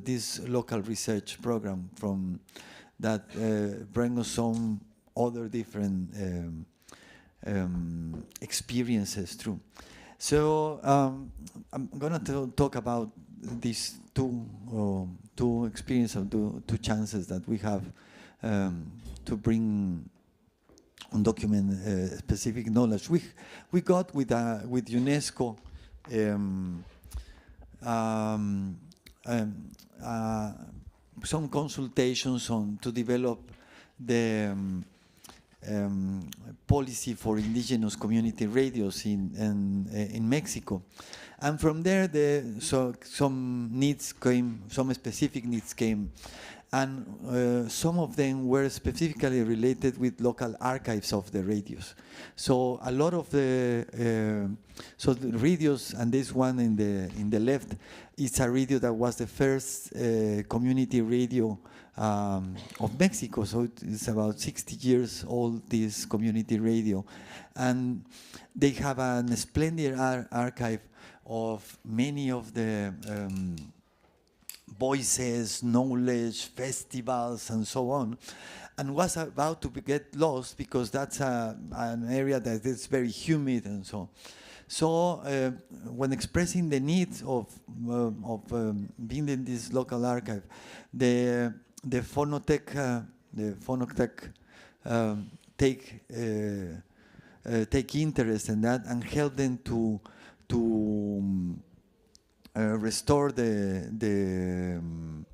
this local research program from that bring us some other different experiences through. So I'm gonna talk about these two experiences, two chances that we have to bring and document specific knowledge. We got with UNESCO some consultations to develop the policy for indigenous community radios in Mexico. And from there, some needs came, some specific needs came. and some of them were specifically related with local archives of the radios. So a lot of the radios, and this one in the left, is a radio that was the first community radio of Mexico. So it's about 60 years old, this community radio, and they have a splendid archive of many of the voices, knowledge, festivals, and so on, and was about to get lost because that's an area that is very humid and so on. So when expressing the needs of being in this local archive, the Phonotech take interest in that and help them to restore the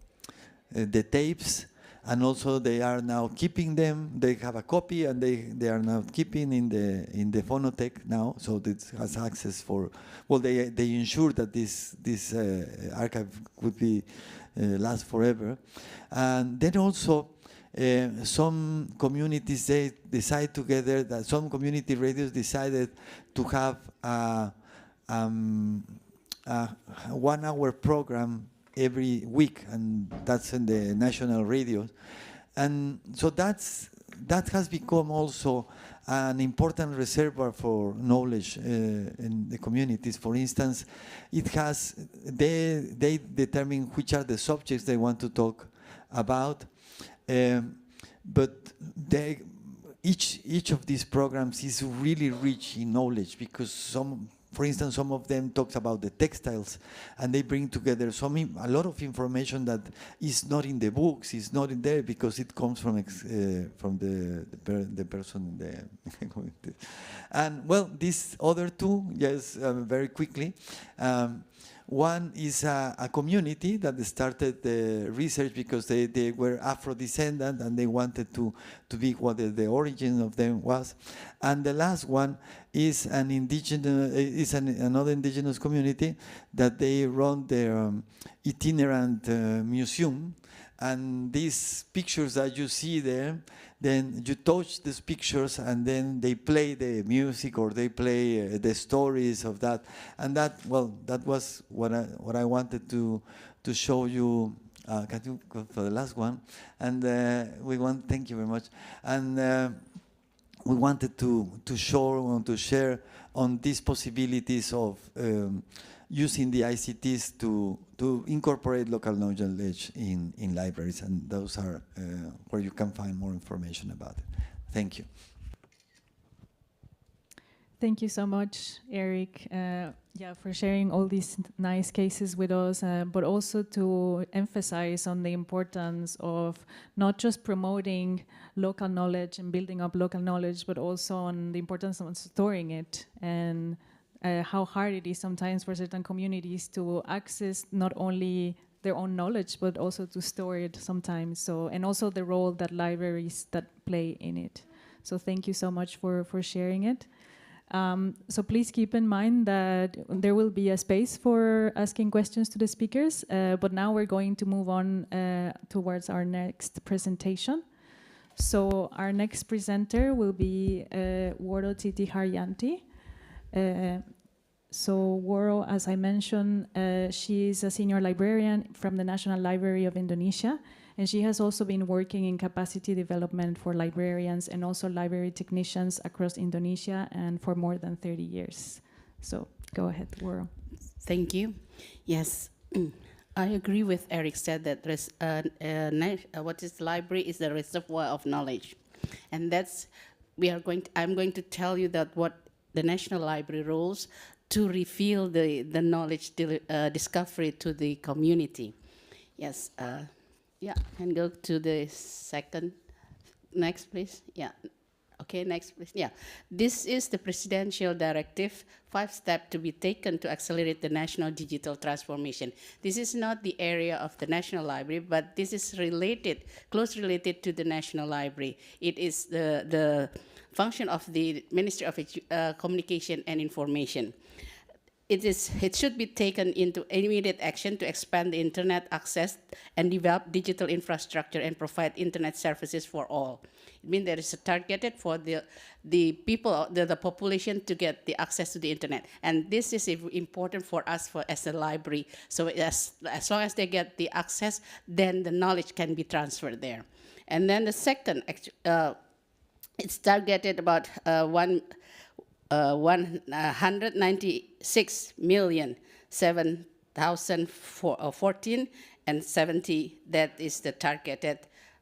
tapes, and also they are now keeping them. They have a copy, and they are now keeping in the Phonotech now, so it has access for. Well, they ensure that this archive would be last forever, and then also. Some communities, they decide together that some community radios decided to have a 1 hour program every week, and that's in the national radios. And so that has become also an important reservoir for knowledge in the communities. For instance, they determine which are the subjects they want to talk about. But each of these programs is really rich in knowledge, because for instance, some of them talks about the textiles, and they bring together a lot of information that is not in the books, is not in there because it comes from the person in the community. And well, these other two, yes, very quickly. One is a community that started the research because they were Afro-descendant and they wanted to be what the origin of them was. And the last one is another indigenous community that they run their itinerant museum. And these pictures that you see there, then you touch these pictures and then they play the music or they play the stories of that. And that was what I wanted to show you. Can you go for the last one? And thank you very much. And we wanted to show and to share on these possibilities of using the ICTs to incorporate local knowledge in libraries, and those are where you can find more information about it. Thank you. Thank you so much, Eric, for sharing all these nice cases with us, but also to emphasize on the importance of not just promoting local knowledge and building up local knowledge, but also on the importance of storing it, and how hard it is sometimes for certain communities to access not only their own knowledge, but also to store it sometimes. So, and also the role that libraries that play in it. So thank you so much for sharing it. So please keep in mind that there will be a space for asking questions to the speakers, but now we're going to move on towards our next presentation. So our next presenter will be Woro Titi Haryanti. So Woro, as I mentioned, she is a senior librarian from the National Library of Indonesia, and she has also been working in capacity development for librarians and also library technicians across Indonesia and for more than 30 years. So go ahead, Woro. Thank you. Yes, I agree with Eric said that what is library is the reservoir of knowledge, and I'm going to tell you that what the National Library roles to reveal the knowledge discovery to the community. Yes, and go to the second. Next, please. Yeah. Okay, next, please. Yeah. This is the presidential directive, 5 steps to be taken to accelerate the national digital transformation. This is not the area of the National Library, but this is close related to the National Library. It is the function of the Ministry of Communication and Information. it should be taken into immediate action to expand the internet access and develop digital infrastructure and provide internet services for all. It means there is a targeted for the people, the population to get the access to the internet. And this is important for us as a library. So as long as they get the access, then the knowledge can be transferred there. And then the second, it's targeted about 196,007,014 and 70. That is the targeted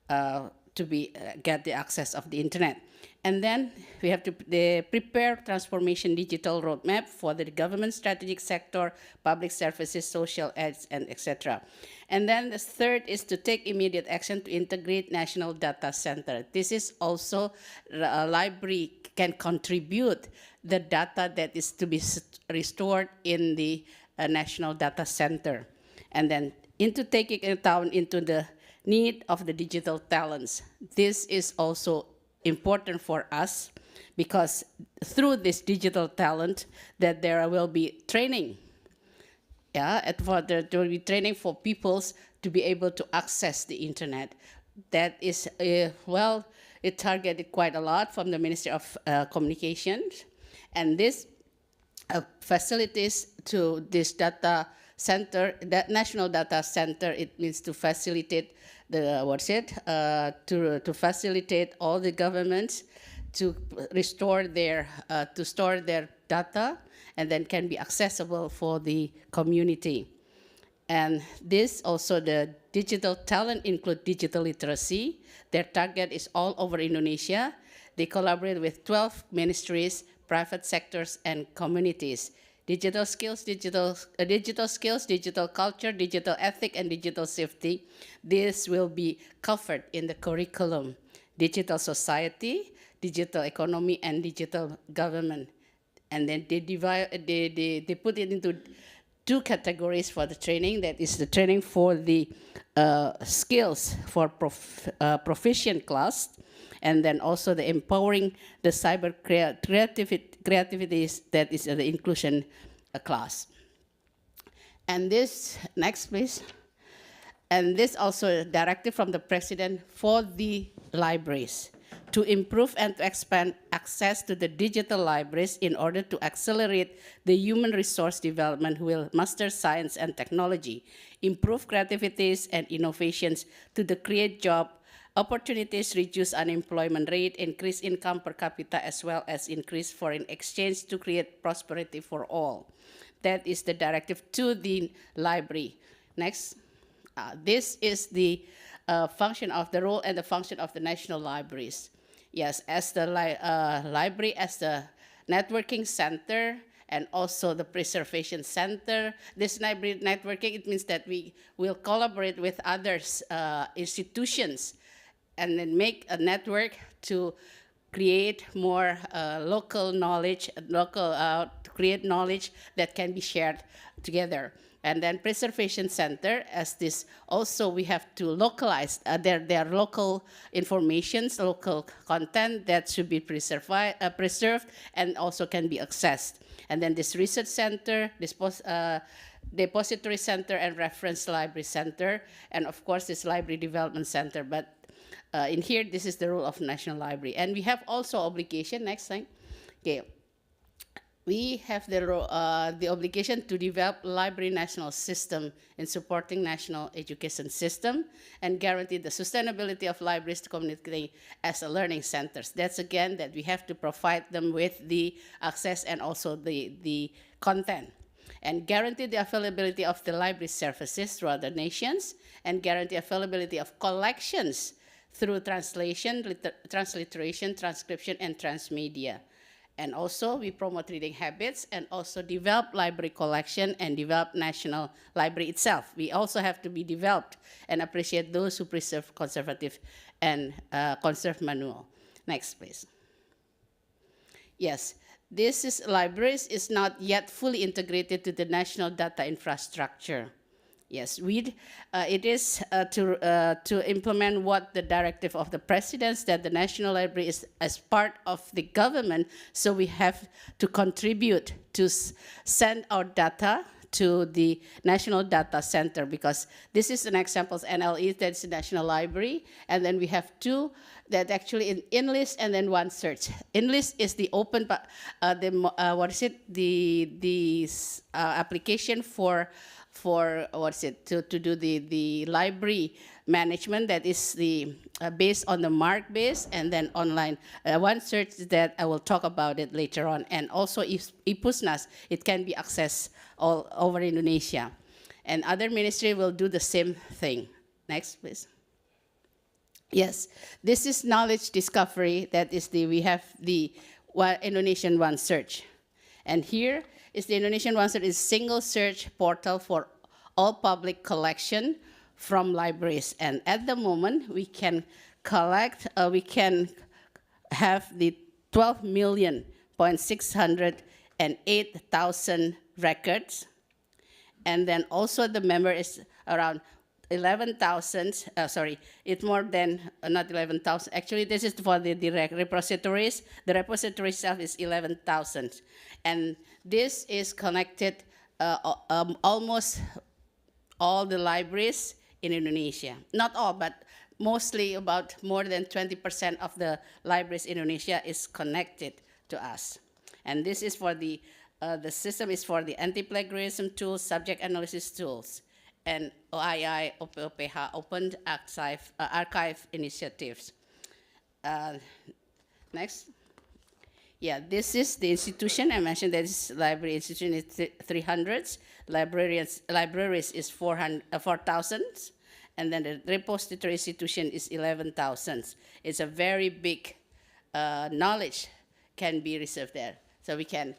to be get the access of the internet. And then we have to prepare transformation digital roadmap for the government, strategic sector, public services, social aids, and etc. And then the third is to take immediate action to integrate national data center. This is also a library can contribute the data that is to be restored in the national data center. And then into taking account into the need of the digital talents. This is also important for us because through this digital talent that there will be training. There will be training for peoples to be able to access the internet. That is, well, it targeted quite a lot from the Ministry of Communications. And this facilities to this data center, that national data center, it means to facilitate to facilitate all the governments to restore their, to store their data and then can be accessible for the community. And this also, the digital talent include digital literacy. Their target is all over Indonesia. They collaborate with 12 ministries, private sectors, and communities. Digital skills, digital culture, digital ethic, and digital safety. This will be covered in the curriculum. Digital society, digital economy, and digital government. And then they put it into two categories for the training. That is the training for the skills for proficient class, and then also the empowering the cyber creativities, that is the inclusion class. And this, next please. And this also a directive from the president for the libraries to improve and to expand access to the digital libraries in order to accelerate the human resource development who will master science and technology, improve creativities and innovations to create job opportunities, reduce unemployment rate, increase income per capita, as well as increase foreign exchange to create prosperity for all. That is the directive to the library. Next. This is the function of the role and the function of the national libraries. Yes, as the library, as the networking center, and also the preservation center. This library networking, it means that we will collaborate with other institutions and then make a network to create more local knowledge, to create knowledge that can be shared together. And then preservation center, as this also we have to localize their local informations, local content that should be preserved and also can be accessed. And then this research center, this depository center and reference library center, and of course this library development center. But in here, this is the role of National Library. And we have also obligation, next thing. Okay. We have the obligation to develop library national system in supporting national education system and guarantee the sustainability of libraries to community as a learning centers. That's again that we have to provide them with the access and also the content, and guarantee the availability of the library services throughout the nations, and guarantee availability of collections through translation, transliteration, transcription, and transmedia. And also, we promote reading habits and also develop library collection and develop national library itself. We also have to be developed and appreciate those who preserve conservative and conserve manual. Next, please. Yes, this is libraries is not yet fully integrated to the national data infrastructure. Yes, it is to implement what the directive of the president that the National Library is as part of the government, so we have to contribute to send our data to the National Data Center, because this is an example of NLE, that's the National Library, and then we have two that actually in InList and then OneSearch. InList is the open, application for to do the library management, that is the based on the MARC base, and then online. OneSearch, that I will talk about it later on, and also IPUSNAS, it can be accessed all over Indonesia. And other ministry will do the same thing. Next, please. Yes, this is knowledge discovery. That is we have the Indonesian OneSearch. And here is the Indonesian OneSearch is single search portal for all public collection from libraries. And at the moment, we can collect, we can have the 12,608,000 records. And then also the member is around 11,000, it's more than, not 11,000. Actually, this is for the repositories. The repository itself is 11,000. And this is connected almost all the libraries in Indonesia. Not all, but mostly about more than 20% of the libraries in Indonesia is connected to us. And this is for the system is for the anti-plagiarism tools, subject analysis tools, and OII, OPOPH, Open Archive Initiatives. Next. Yeah, this is the institution. I mentioned that this library institution is 300s. Libraries is 4,000. And then the repository institution is 11,000. It's a very big knowledge can be reserved there. So we can,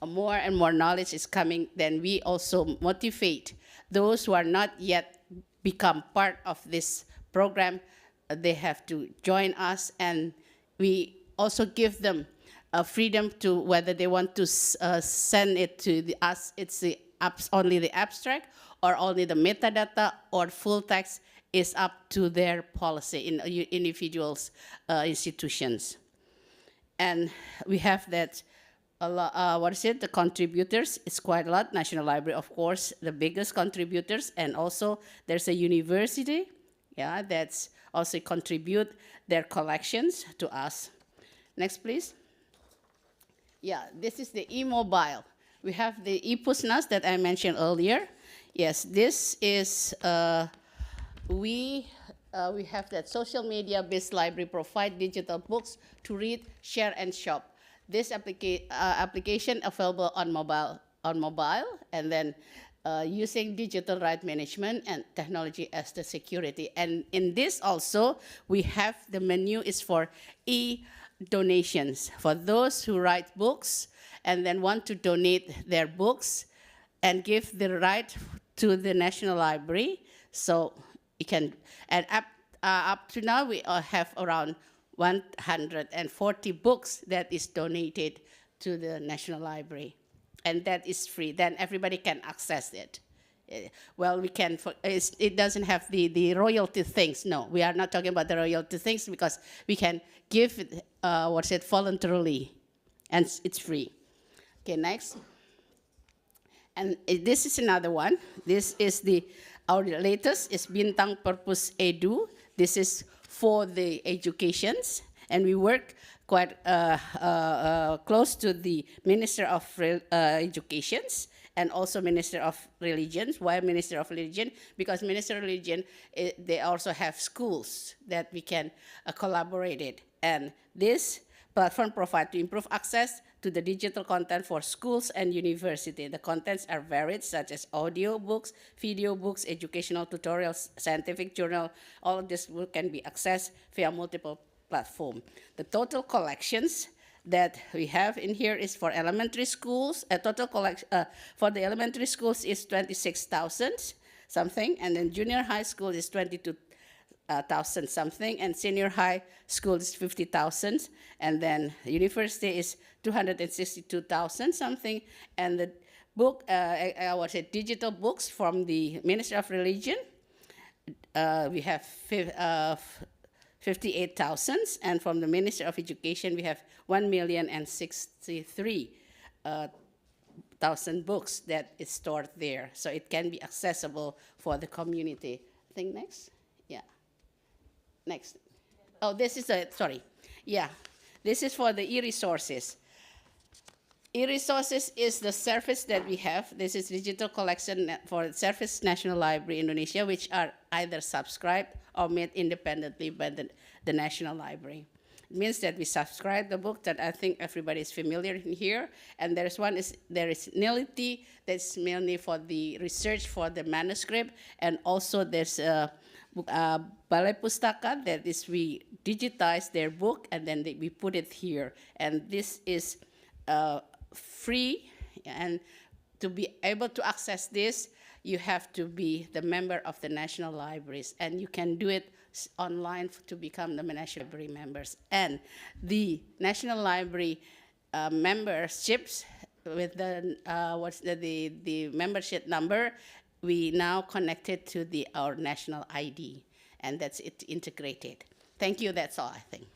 more and more knowledge is coming, then we also motivate those who are not yet become part of this program. They have to join us, and we also give them freedom to whether they want to send it to us, it's only the abstract, or only the metadata, or full text, is up to their policy in individuals' institutions. And we have that, the contributors, it's quite a lot. National Library, of course, the biggest contributors, and also there's a university, yeah, that's also contribute their collections to us. Next, please. Yeah, this is the e-mobile. We have the IPUSNAS that I mentioned earlier. Yes, this is, we have that social media-based library provide digital books to read, share, and shop. This application available on mobile, and then using digital right management and technology as the security. And in this also, we have the menu is for e-donations. For those who write books and then want to donate their books and give the right to the National Library. So you can, and up to now, we have around 140 books that is donated to the National Library. And that is free. Then everybody can access it. Well, we can, it doesn't have the royalty things. No, we are not talking about the royalty things, because we can give it, voluntarily, and it's free. Okay, next. And this is another one. This is our latest is Bintang Purpose Edu. This is for the educations, and we work quite close to the Minister of Educations and also Minister of Religions. Why Minister of Religion? Because Minister of Religion, they also have schools that we can collaborate it. And this platform provides to improve access to the digital content for schools and university. The contents are varied, such as audio books, video books, educational tutorials, scientific journal. All of this can be accessed via multiple platforms. The total collections that we have in here is for elementary schools. A total collection for the elementary schools is 26,000 something, and then junior high school is 22,000 something, and senior high school is 50,000, and then university is 262,000 something, and the book, digital books from the Ministry of Religion. We have 58,000, and from the Ministry of Education we have 1,063,000 books that is stored there, so it can be accessible for the community. I think next, yeah, next. Oh, this is this is for the e-resources. E-resources is the service that we have. This is digital collection for Service National Library Indonesia, which are either subscribed or made independently by the National Library. It means that we subscribe the book that I think everybody is familiar in here, and there is Nility, that's mainly for the research for the manuscript, and also there's Balai Pustaka, that is we digitize their book and then we put it here, and this is free, and to be able to access this, you have to be the member of the National Libraries, and you can do it online to become the National Library members. And the National Library memberships with the the membership number, we now connected to our national ID, and that's it integrated. Thank you. That's all I think.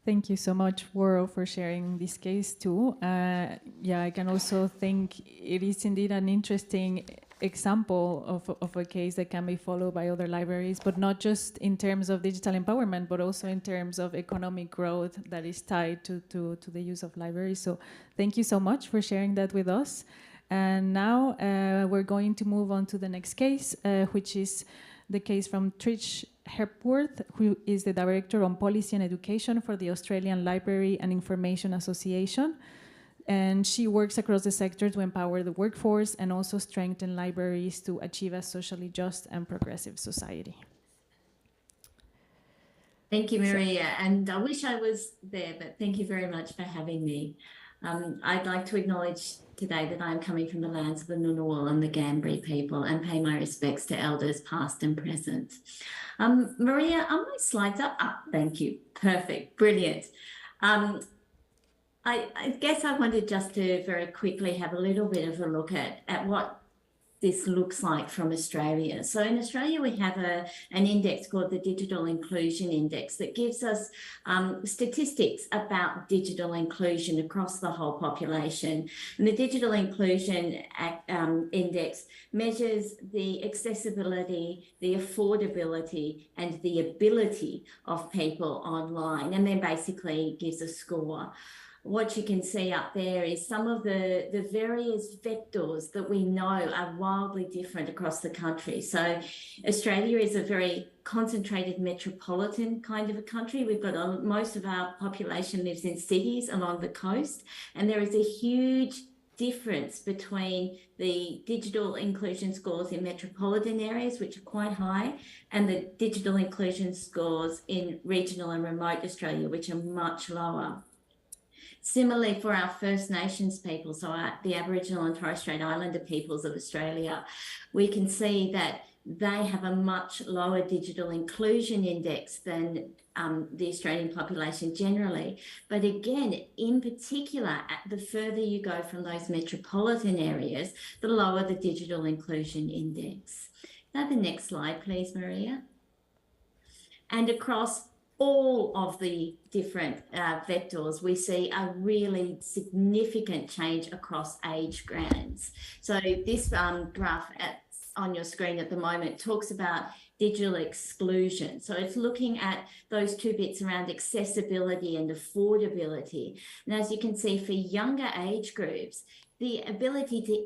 Thank you so much, Worrell, for sharing this case too. Yeah, I can also think it is indeed an interesting example of a case that can be followed by other libraries, but not just in terms of digital empowerment, but also in terms of economic growth that is tied to the use of libraries. So thank you so much for sharing that with us. And now we're going to move on to the next case, which is the case from Trish Hepworth, who is the Director on Policy and Education for the Australian Library and Information Association. And she works across the sector to empower the workforce and also strengthen libraries to achieve a socially just and progressive society. Thank you, Maria. And I wish I was there, but thank you very much for having me. I'd like to acknowledge today that I'm coming from the lands of the Ngunnawal and the Ngambri people and pay my respects to elders past and present. Maria, are my slides up? Thank you. Perfect. Brilliant. I guess I wanted just to very quickly have a little bit of a look at what this looks like from Australia. So in Australia, we have an index called the Digital Inclusion Index that gives us statistics about digital inclusion across the whole population. And the Digital Inclusion Index measures the accessibility, the affordability, and the ability of people online, and then basically gives a score. What you can see up there is some of the various vectors that we know are wildly different across the country. So Australia is a very concentrated metropolitan kind of a country. We've got most of our population lives in cities along the coast, and there is a huge difference between the digital inclusion scores in metropolitan areas, which are quite high, and the digital inclusion scores in regional and remote Australia, which are much lower. Similarly, for our First Nations people, so the Aboriginal and Torres Strait Islander peoples of Australia, we can see that they have a much lower digital inclusion index than the Australian population generally. But again, in particular, the further you go from those metropolitan areas, the lower the digital inclusion index. Now the next slide, please, Maria. And across all of the different vectors, we see a really significant change across age bands. So this graph on your screen at the moment talks about digital exclusion. So it's looking at those two bits around accessibility and affordability. And as you can see, for younger age groups, the ability to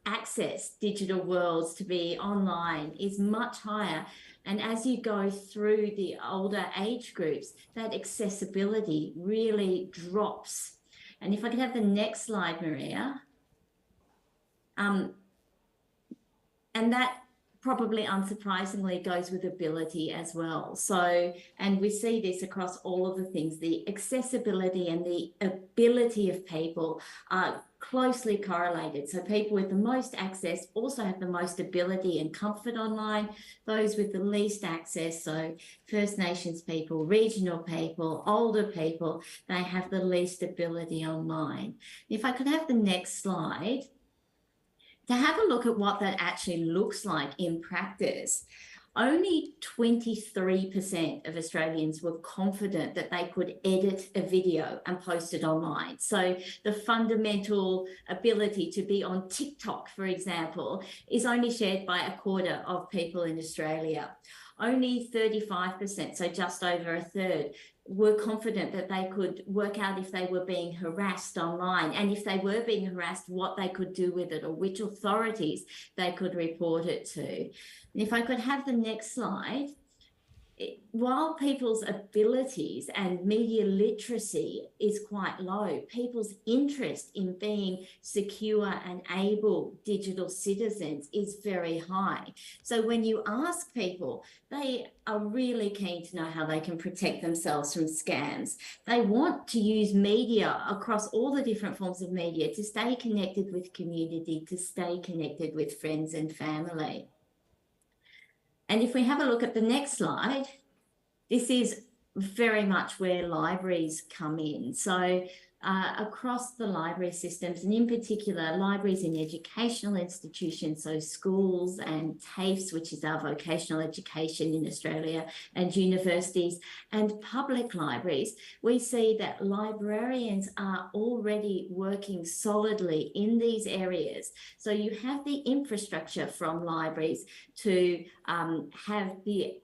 access digital worlds, to be online, is much higher. And as you go through the older age groups, that accessibility really drops. And if I could have the next slide, Maria. And that probably unsurprisingly goes with ability as well. So, and we see this across all of the things, the accessibility and the ability of people are closely correlated. So people with the most access also have the most ability and comfort online. Those with the least access, so First Nations people, regional people, older people, they have the least ability online. If I could have the next slide, to have a look at what that actually looks like in practice, only 23% of Australians were confident that they could edit a video and post it online. So the fundamental ability to be on TikTok, for example, is only shared by a quarter of people in Australia. Only 35%, so just over a third, were confident that they could work out if they were being harassed online, and if they were being harassed, what they could do with it or which authorities they could report it to. And if I could have the next slide. While people's abilities and media literacy is quite low, people's interest in being secure and able digital citizens is very high. So when you ask people, they are really keen to know how they can protect themselves from scams. They want to use media across all the different forms of media to stay connected with community, to stay connected with friends and family. And if we have a look at the next slide, this is very much where libraries come in. So across the library systems, and in particular, libraries in educational institutions, so schools and TAFEs, which is our vocational education in Australia, and universities and public libraries, we see that librarians are already working solidly in these areas. So you have the infrastructure from libraries to have the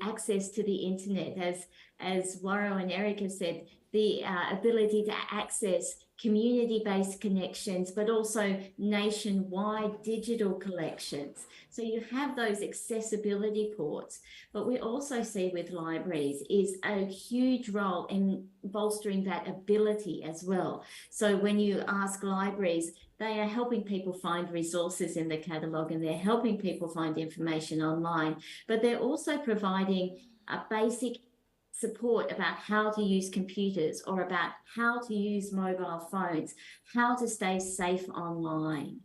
access to the internet, as Warro and Eric have said, the ability to access community-based connections, but also nationwide digital collections. So you have those accessibility ports. But we also see with libraries is a huge role in bolstering that ability as well. So when you ask libraries, they are helping people find resources in the catalogue, and they're helping people find information online, but they're also providing a basic support about how to use computers or about how to use mobile phones, how to stay safe online.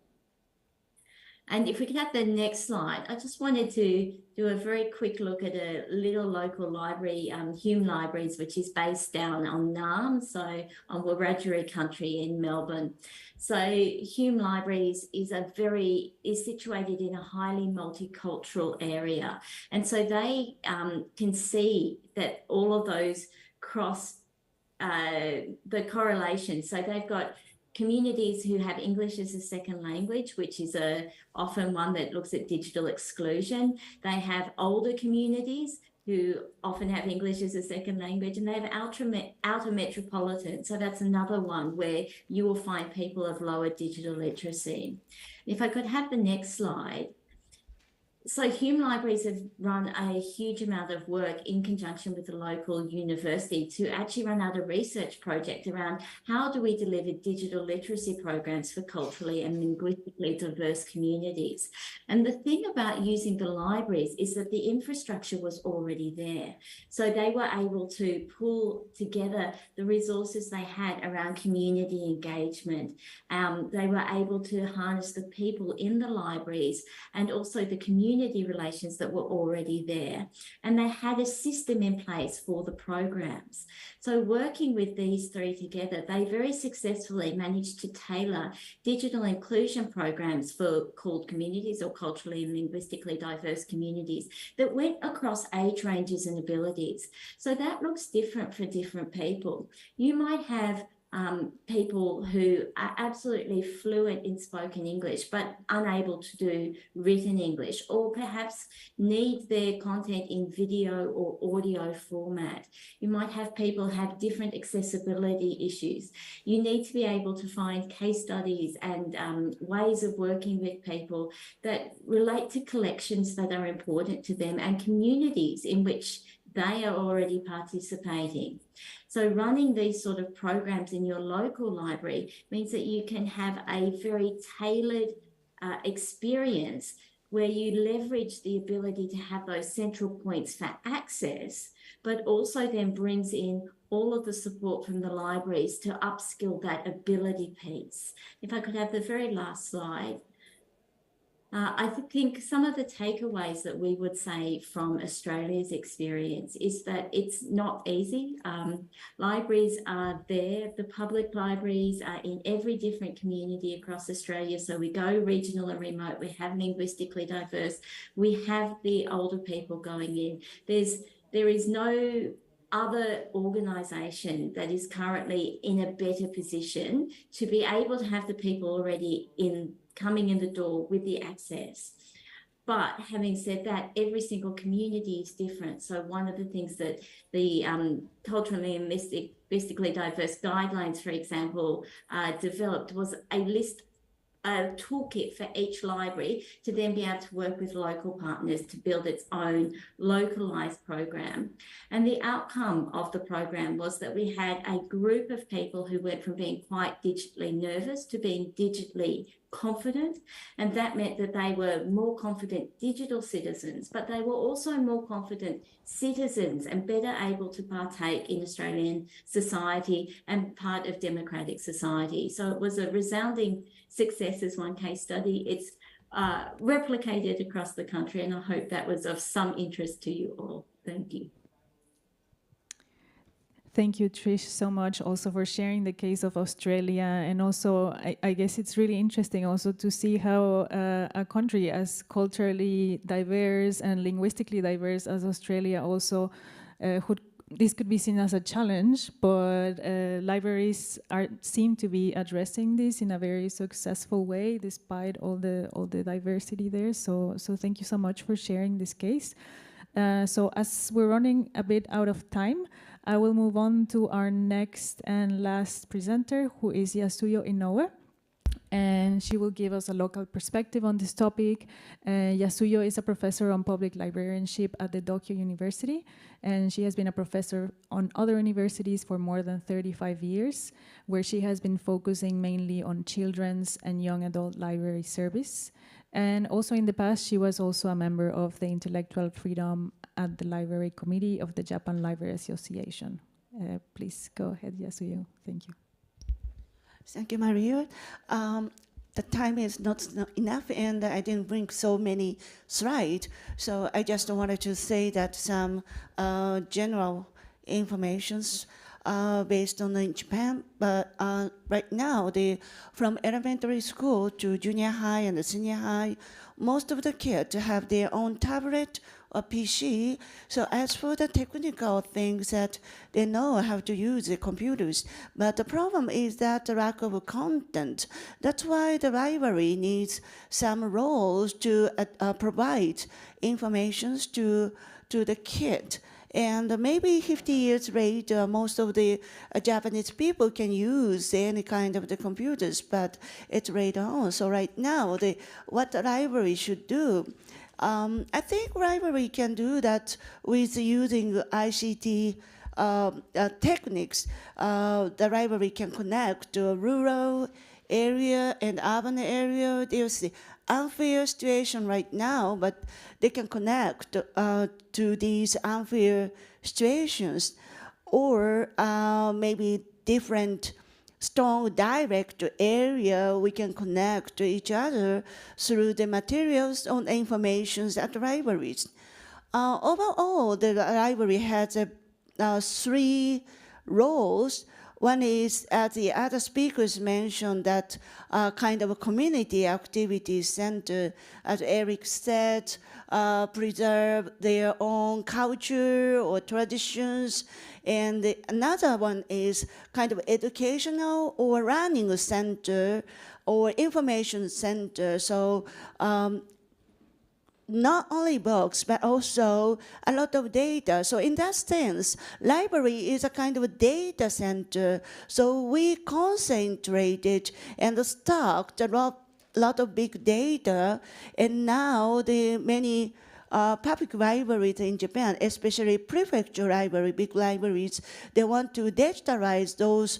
And if we could have the next slide, I just wanted to do a very quick look at a little local library, Hume Libraries, which is based down on Naarm, so on Wiradjuri country in Melbourne. So Hume Libraries is situated in a highly multicultural area. And so they can see that all of those cross the correlation. So they've got communities who have English as a second language, which is often one that looks at digital exclusion. They have older communities who often have English as a second language, and they have outer metropolitan. So that's another one where you will find people of lower digital literacy. If I could have the next slide. So Hume Libraries have run a huge amount of work in conjunction with the local university to actually run out a research project around how do we deliver digital literacy programs for culturally and linguistically diverse communities. And the thing about using the libraries is that the infrastructure was already there. So they were able to pull together the resources they had around community engagement. They were able to harness the people in the libraries and also the community relations that were already there. And they had a system in place for the programs. So working with these three together, they very successfully managed to tailor digital inclusion programs for called communities or culturally and linguistically diverse communities that went across age ranges and abilities. So that looks different for different people. You might have people who are absolutely fluent in spoken English but unable to do written English, or perhaps need their content in video or audio format. You might have people have different accessibility issues. You need to be able to find case studies and ways of working with people that relate to collections that are important to them and communities in which they are already participating. So running these sort of programs in your local library means that you can have a very tailored experience where you leverage the ability to have those central points for access, but also then brings in all of the support from the libraries to upskill that ability piece. If I could have the very last slide. I think some of the takeaways that we would say from Australia's experience is that it's not easy. Libraries are there. The public libraries are in every different community across Australia. So we go regional and remote. We have linguistically diverse. We have the older people going in. There is no other organisation that is currently in a better position to be able to have the people already coming in the door with the access. But having said that, every single community is different. So one of the things that the culturally and linguistically diverse guidelines, for example, developed was a toolkit for each library to then be able to work with local partners to build its own localised program. And the outcome of the program was that we had a group of people who went from being quite digitally nervous to being digitally confident, and that meant that they were more confident digital citizens, but they were also more confident citizens and better able to partake in Australian society and part of democratic society. So it was a resounding success as one case study. It's replicated across the country, and I hope that was of some interest to you all. Thank you. Thank you, Trish, so much also for sharing the case of Australia. And also, I guess it's really interesting also to see how a country as culturally diverse and linguistically diverse as Australia also this could be seen as a challenge, but libraries seem to be addressing this in a very successful way despite all the diversity there. So thank you so much for sharing this case. So as we're running a bit out of time, I will move on to our next and last presenter, who is Yasuyo Inoue. And she will give us a local perspective on this topic. Yasuyo is a professor on public librarianship at the Tokyo University, and she has been a professor on other universities for more than 35 years, where she has been focusing mainly on children's and young adult library service. And also in the past, she was also a member of the intellectual freedom at the Library Committee of the Japan Library Association. Please go ahead, Yasuyo. Thank you. Thank you, Maria. The time is not enough, and I didn't bring so many slides. So I just wanted to say that some general informations based on in Japan. But right now, from elementary school to junior high and senior high, most of the kids have their own tablet or PC. So as for the technical things that they know how to use the computers, but the problem is that the lack of content. That's why the library needs some roles to provide information to the kid. And maybe 50 years later, most of the Japanese people can use any kind of the computers, but it's later on. So right now, what the library should do, I think library can do that with using ICT techniques. The library can connect to a rural area and urban area. There's the unfair situation right now, but they can connect to these unfair situations, or maybe different strong direct area we can connect to each other through the materials on informations at the libraries. Overall, the library has 3 roles. One is, as the other speakers mentioned, that kind of a community activity center, as Eric said, preserve their own culture or traditions. And another one is kind of educational or learning center or information center. So not only books, but also a lot of data. So in that sense, library is a kind of a data center. So we concentrated and stocked a lot of big data. And now the many public libraries in Japan, especially prefecture library, big libraries, they want to digitalize those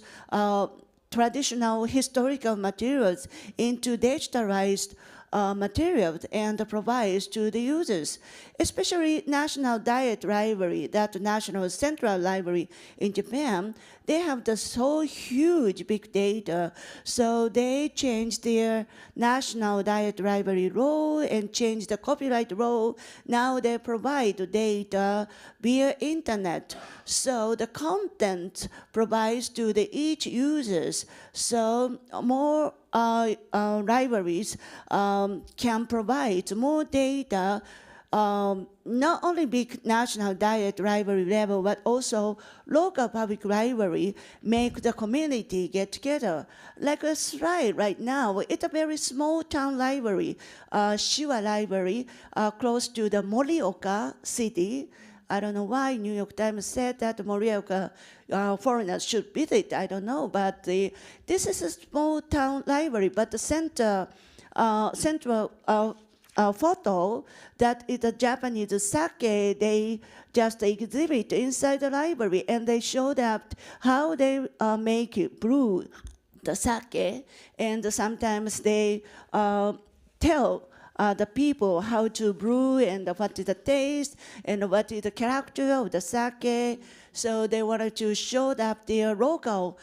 traditional historical materials into digitalized materials and provides to the users, especially National Diet Library, that National Central Library in Japan. They have the so huge big data, so they changed their National Diet Library law and changed the copyright law. Now they provide data via internet, so the content provides to the each users. So more libraries can provide more data, not only big National Diet Library level, but also local public library make the community get together. Like a slide right now, it's a very small town library, Shiwa Library, close to the Morioka city. I don't know why New York Times said that Morioka foreigners should visit. I don't know, but this is a small town library, but the central photo that is a Japanese sake they just exhibit inside the library, and they showed up how they make it brew the sake, and sometimes they tell the people how to brew and what is the taste and what is the character of the sake. So they wanted to show up their local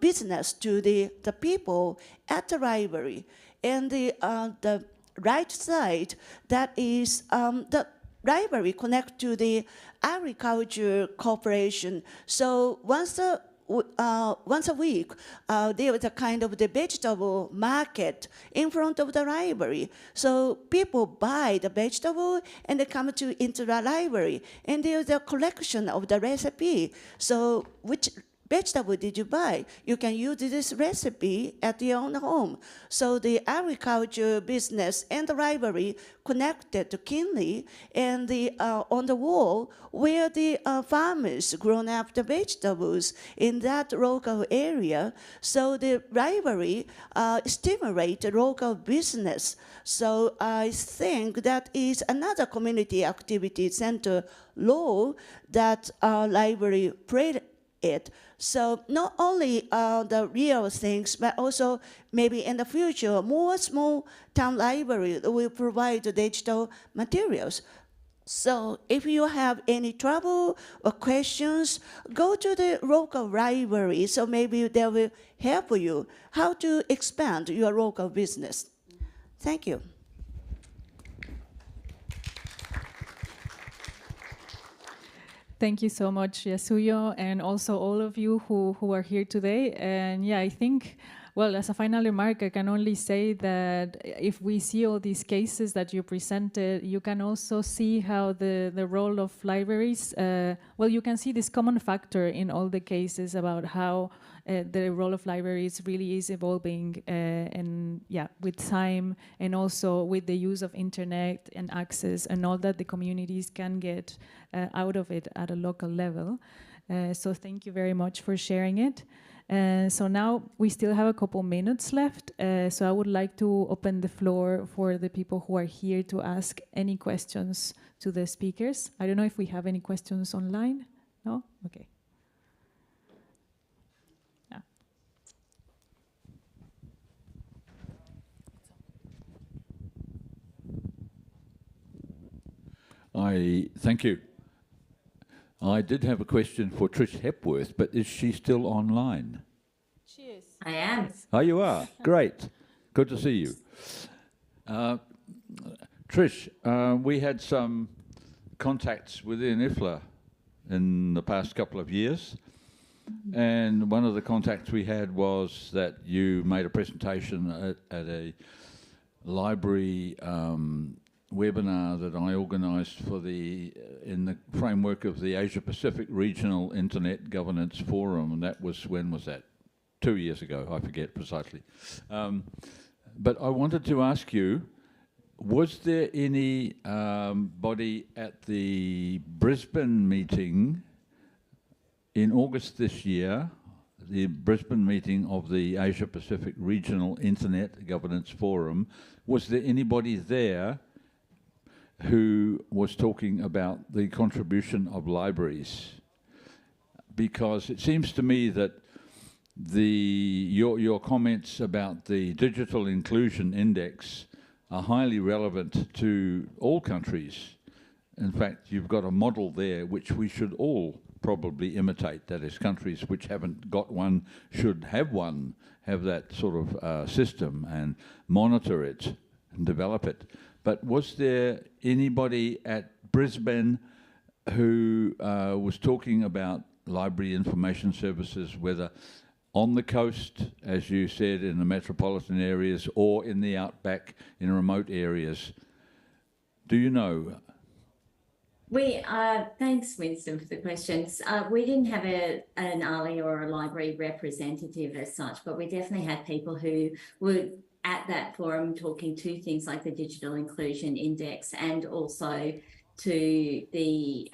business to the people at the library. And the right side, that is the library connect to the agriculture corporation. So once a week, there was a kind of the vegetable market in front of the library. So people buy the vegetable and they come into the library, and there's a collection of the recipe. So which vegetable did you buy? You can use this recipe at your own home. So the agriculture business and the library connected keenly, and on the wall where the farmers grown up the vegetables in that local area. So the library stimulate local business. So I think that is another community activity center law that library played it. So not only the real things, but also maybe in the future, more small town libraries will provide digital materials. So if you have any trouble or questions, go to the local library, so maybe they will help you how to expand your local business. Thank you. Thank you so much, Yasuyo, and also all of you who are here today. And yeah, I think, well, as a final remark, I can only say that if we see all these cases that you presented, you can also see how the role of libraries, well, you can see this common factor in all the cases about how the role of libraries really is evolving, and yeah, with time, and also with the use of internet and access and all that the communities can get out of it at a local level. So thank you very much for sharing it. So now we still have a couple minutes left. So I would like to open the floor for the people who are here to ask any questions to the speakers. I don't know if we have any questions online. No? Okay. Yeah. Thank you. I did have a question for Trish Hepworth, but is she still online? She is. I am. Oh, you are? Great. Good to see you. Trish, we had some contacts within IFLA in the past couple of years. And one of the contacts we had was that you made a presentation at a library webinar that I organised for in the framework of the Asia Pacific Regional Internet Governance Forum, and that was, when was that? 2 years ago, I forget precisely. But I wanted to ask you, was there any body at the Brisbane meeting in August this year, the Brisbane meeting of the Asia Pacific Regional Internet Governance Forum, was there anybody there who was talking about the contribution of libraries? Because it seems to me that your comments about the Digital Inclusion Index are highly relevant to all countries. In fact, you've got a model there which we should all probably imitate. That is, countries which haven't got one should have one, have that sort of system and monitor it and develop it. But was there anybody at Brisbane who was talking about library information services, whether on the coast, as you said, in the metropolitan areas, or in the outback, in remote areas? Do you know? Thanks, Winston, for the questions. We didn't have an ALI or a library representative as such, but we definitely had people who were at that forum talking to things like the Digital Inclusion Index and also to the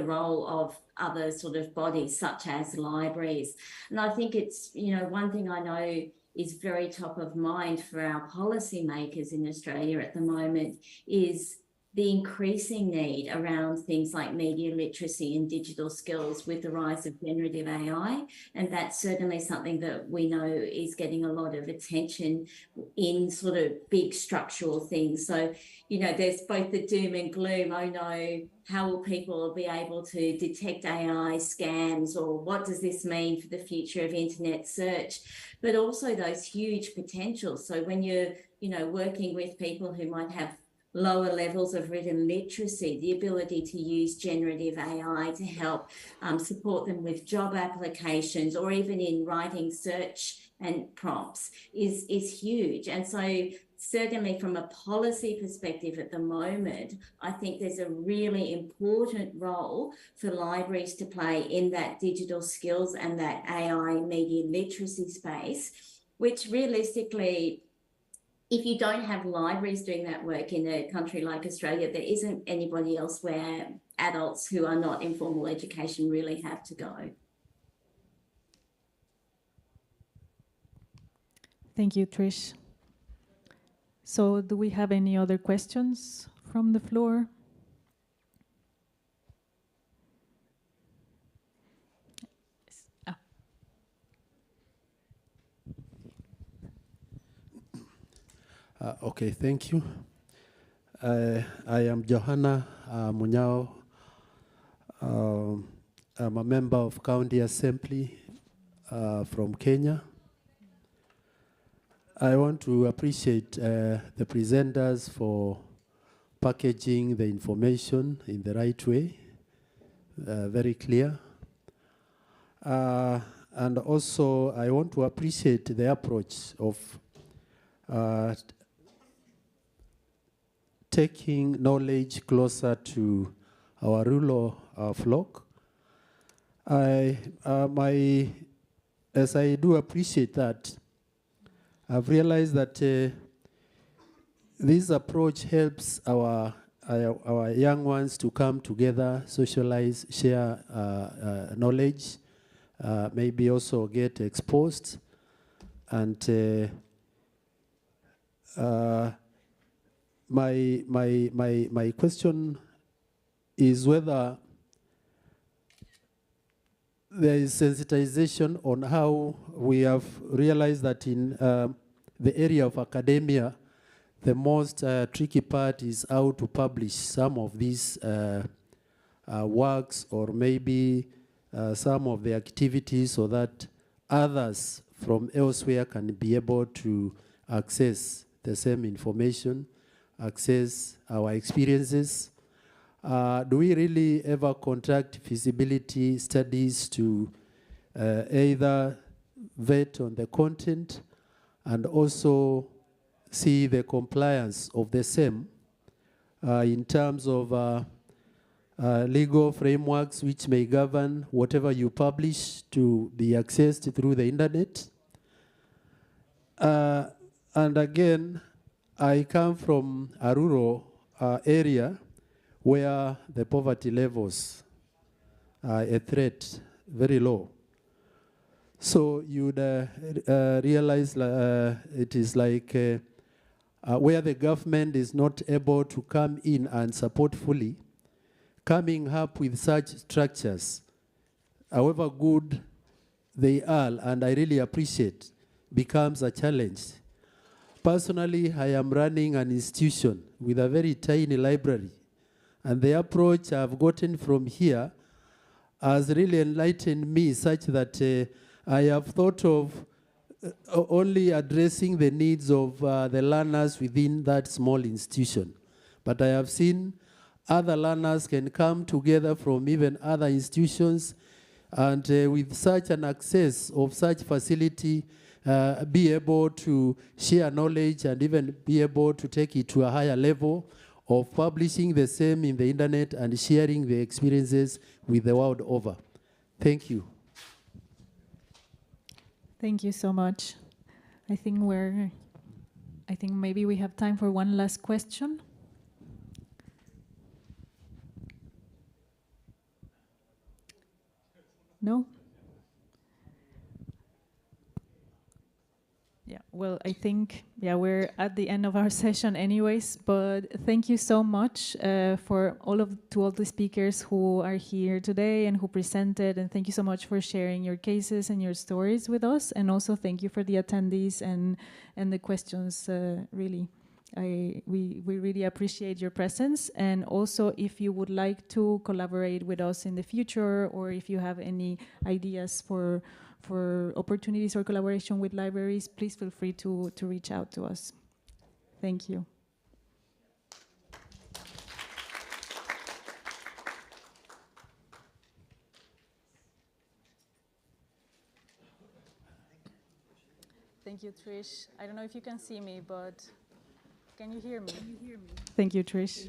role of other sort of bodies such as libraries. And I think it's, one thing I know is very top of mind for our policymakers in Australia at the moment is the increasing need around things like media literacy and digital skills with the rise of generative AI. And that's certainly something that we know is getting a lot of attention in sort of big structural things. So, there's both the doom and gloom. Oh no, how will people be able to detect AI scams, or what does this mean for the future of internet search? But also those huge potentials. So when you're, working with people who might have lower levels of written literacy, the ability to use generative AI to help support them with job applications or even in writing search and prompts is huge. And so certainly from a policy perspective at the moment, I think there's a really important role for libraries to play in that digital skills and that AI media literacy space, which realistically, if you don't have libraries doing that work in a country like Australia, there isn't anybody else where adults who are not in formal education really have to go. Thank you, Trish. So do we have any other questions from the floor? Okay, thank you. I am Johanna Munyao. I'm a member of County Assembly from Kenya. I want to appreciate the presenters for packaging the information in the right way, very clear. And also, I want to appreciate the approach of taking knowledge closer to our rural flock. As I do appreciate that, I've realized that this approach helps our young ones to come together, socialize, share knowledge, maybe also get exposed, and my question is whether there is sensitization on how we have realized that in the area of academia, the most tricky part is how to publish some of these works or maybe some of the activities so that others from elsewhere can be able to access the same information, access our experiences. Do we really ever conduct feasibility studies to either vet on the content and also see the compliance of the same in terms of legal frameworks which may govern whatever you publish to be accessed through the internet? And again, I come from a rural area where the poverty levels are a threat, very low. So you'd realize it is like where the government is not able to come in and support fully, coming up with such structures, however good they are, and I really appreciate, becomes a challenge. Personally, I am running an institution with a very tiny library. And the approach I've gotten from here has really enlightened me such that I have thought of only addressing the needs of the learners within that small institution. But I have seen other learners can come together from even other institutions, and with such an access of such facility, be able to share knowledge and even be able to take it to a higher level of publishing the same in the internet and sharing the experiences with the world over. Thank you. Thank you so much. I think maybe we have time for one last question. No? Yeah, well, I think, we're at the end of our session anyways, but thank you so much to all the speakers who are here today and who presented, and thank you so much for sharing your cases and your stories with us, and also thank you for the attendees and the questions, really. We really appreciate your presence, and also if you would like to collaborate with us in the future, or if you have any ideas for opportunities or collaboration with libraries, please feel free to reach out to us. Thank you. Thank you, Trish. I don't know if you can see me, but can you hear me? Thank you, Trish.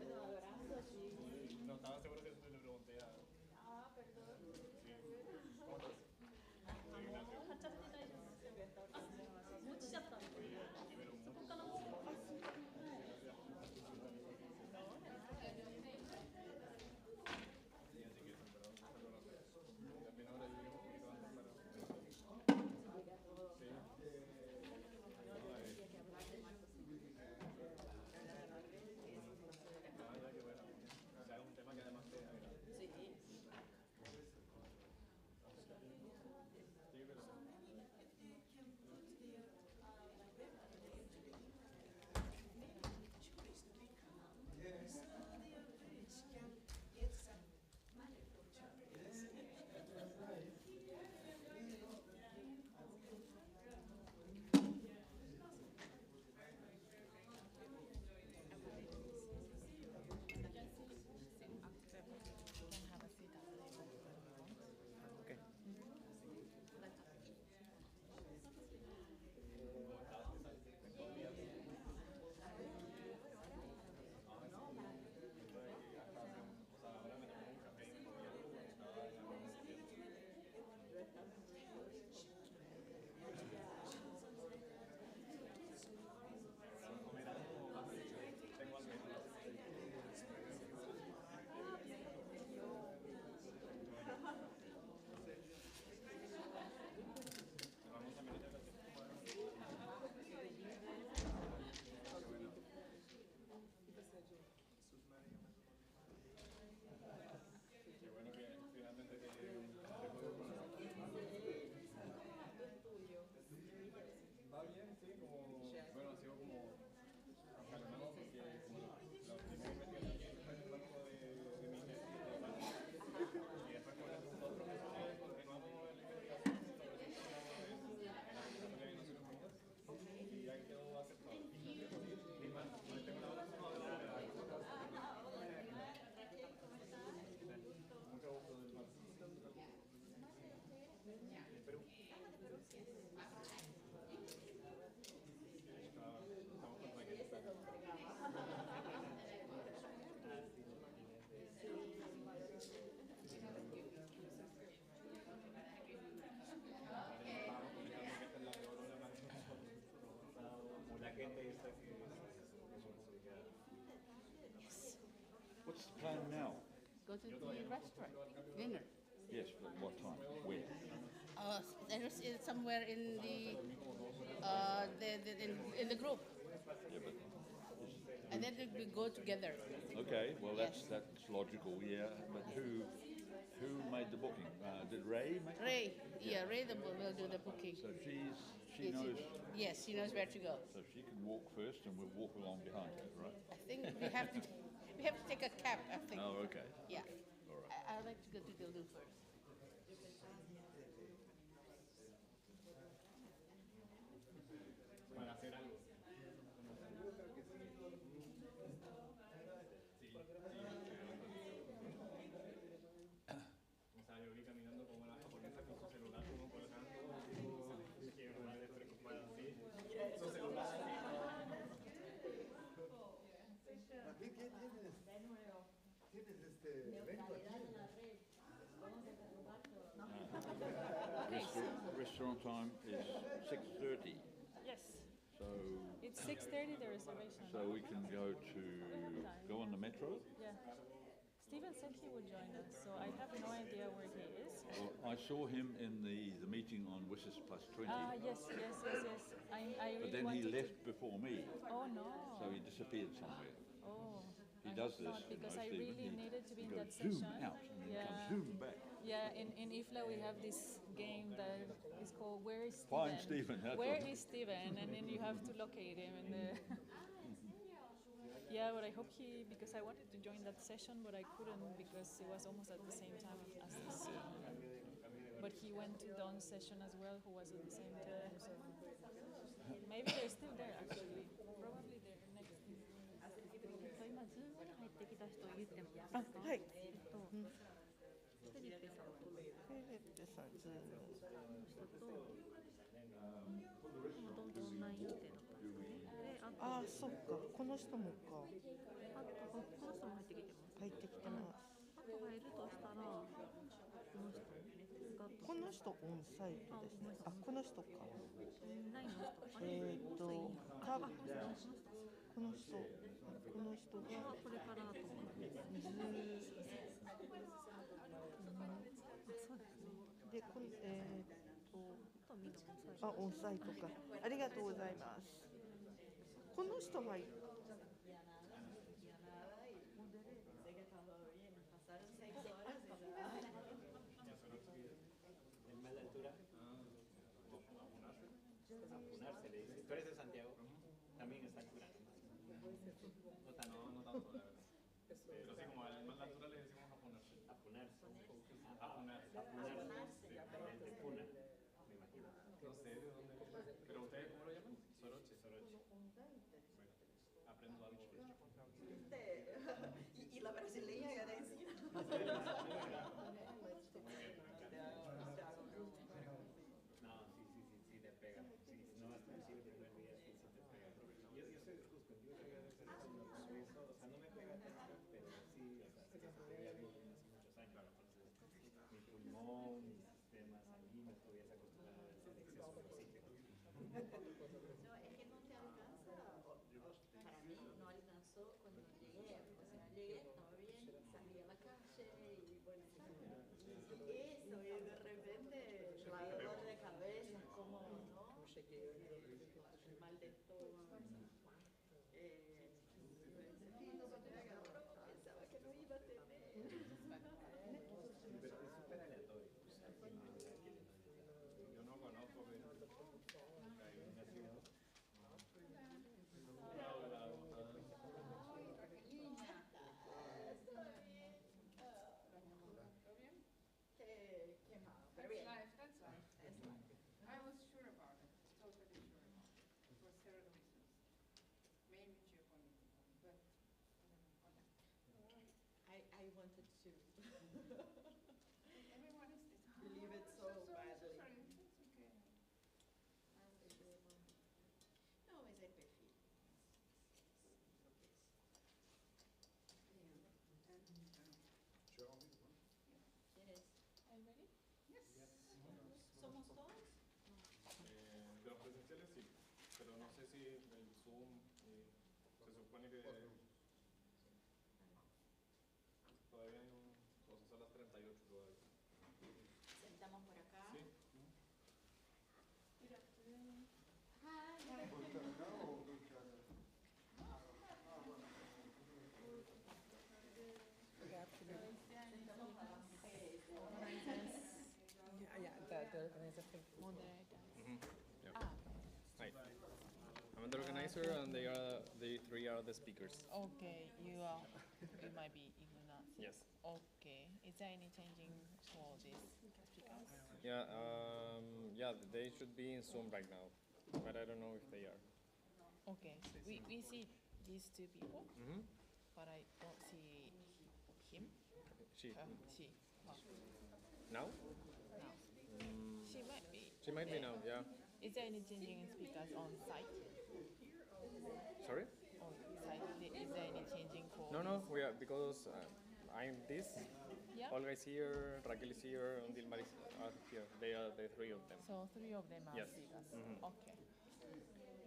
No, estaba seguro que le pregunté a... Ah, perdón. Sí. ¿Cómo estás? Soy Ignacio. También ahora lleguemos un poquito antes para... What's the plan now? Go to the restaurant, dinner. Yes, but what time? Where? There's somewhere in in the group, Yeah, but and then we go together. okay, well Yes. that's logical, yeah. But who made the booking? Did Ray make Ray, it? yeah, Ray will do the booking. So she Yes, knows. Yes, she knows where to go. So she can walk first, and we'll walk along behind her, right? I think we have to take a cab. I think. Oh, okay. Yeah. All right. I'd like to go to the loo first. Para hacer algo. O sea, yo vi caminando como la japonesa con su celular, uno colgando, que una despreocupada así, su celular así. ¿Qué tienes? ¿Tienes este evento aquí? Restaurant time is 6:30. Yes. So It's 6:30 the reservation. so we can go on the metro. Yeah. Steven said he would join us, so I have no idea where he is. Well, I saw him in the meeting on Wishes Plus 20. Yes. I really But then he wanted left before me. Oh no. So he disappeared somewhere. Oh. He I does hope this. not, because you know, I Stephen. really needed to be He in that goes zoom session. out and then Yeah. comes zoom back. Yeah, in IFLA we have this game that is called Where is Steven? Find Steven, that's Where what- is Steven? And then you have to locate him in the Yeah, but I hope because I wanted to join that session, but I couldn't because it was almost at the same time as this. But he went to Don's session as well, who was at the same time. So maybe they're still there actually. Probably they're next. 今、ズームに入ってきた人言ってもいいですか？はい。フェリペさんとフェレッテさん、ズーム。の人と、どんどんオンライン規定だったんですね。で、あと、ああ、そっか。この人もか。あとこの人も入ってきてます。入ってきてます。あと入るとしたら、この人がこの人オンサイトですね。あ、この人か。ないの人。あれこの人がこれからだと思います。そうですね。で、オンサイトか。ありがとうございます。この人入っ¿El más de altura? Apunarse le dice. ¿Tú eres de Santiago? También está altura. No tanto. No tanto, la verdad. Pero así como al más de altura le decimos apunarse. Apunarse. Apunarse. Apunarse. De Puna, me imagino. No sé de dónde. ¿Pero ustedes cómo lo llaman? Soroche. Soroche. Bueno, aprendo algo. Y la brasileña ya decía. No, sí te pega. Sí, no vas a decir el primer día, sí te pega. Yo soy justo, yo creo que debe ser como eso, o sea, no me pega tanto, pero sí, o sea, sí se pega bien hace muchos años. Entonces, mi pulmón, mis sistemas, a mí me estuviese acostumbrado al exceso de oxígeno. No, es que no te alcanza. Para mí no alcanzó cuando llegué. O sea, llegué, estaba bien, salí a la calle y bueno, y eso, y de repente, dolor de cabeza, como, ¿no? Mal de estómago. Pensaba que no iba a tener. Pero es súper aleatorio. Yo no conozco, pero hay una ciudad. Qué mal. Pero bien. That's life. I was sure about it, totally sure about it, for several reasons, mainly geopolitical, but I wanted to everyone is believe it so badly. De los presenciales sí, pero no sé si el Zoom se supone que todavía no, o sea, son las 38 todavía. Sentamos por acá. Sí. Hi. I'm the organizer, and they three are the speakers. Okay, you might be Ignacio. Yes. Okay, is there any changing for this speakers? Yeah, they should be in Zoom right now, but I don't know if they are. Okay, we see these two people, Mm-hmm. but I don't see him. She. She. Oh. Now? No. She might be. She might be there. now, yeah. Is there any changing in speakers on site? Sorry? On site, is there any changing for? No, we are, because I'm this. Yeah. Olga is here, Raquel is here, and Dilmar is here. They are the three of them. So three of them are Yes. speakers. Mhm. Okay.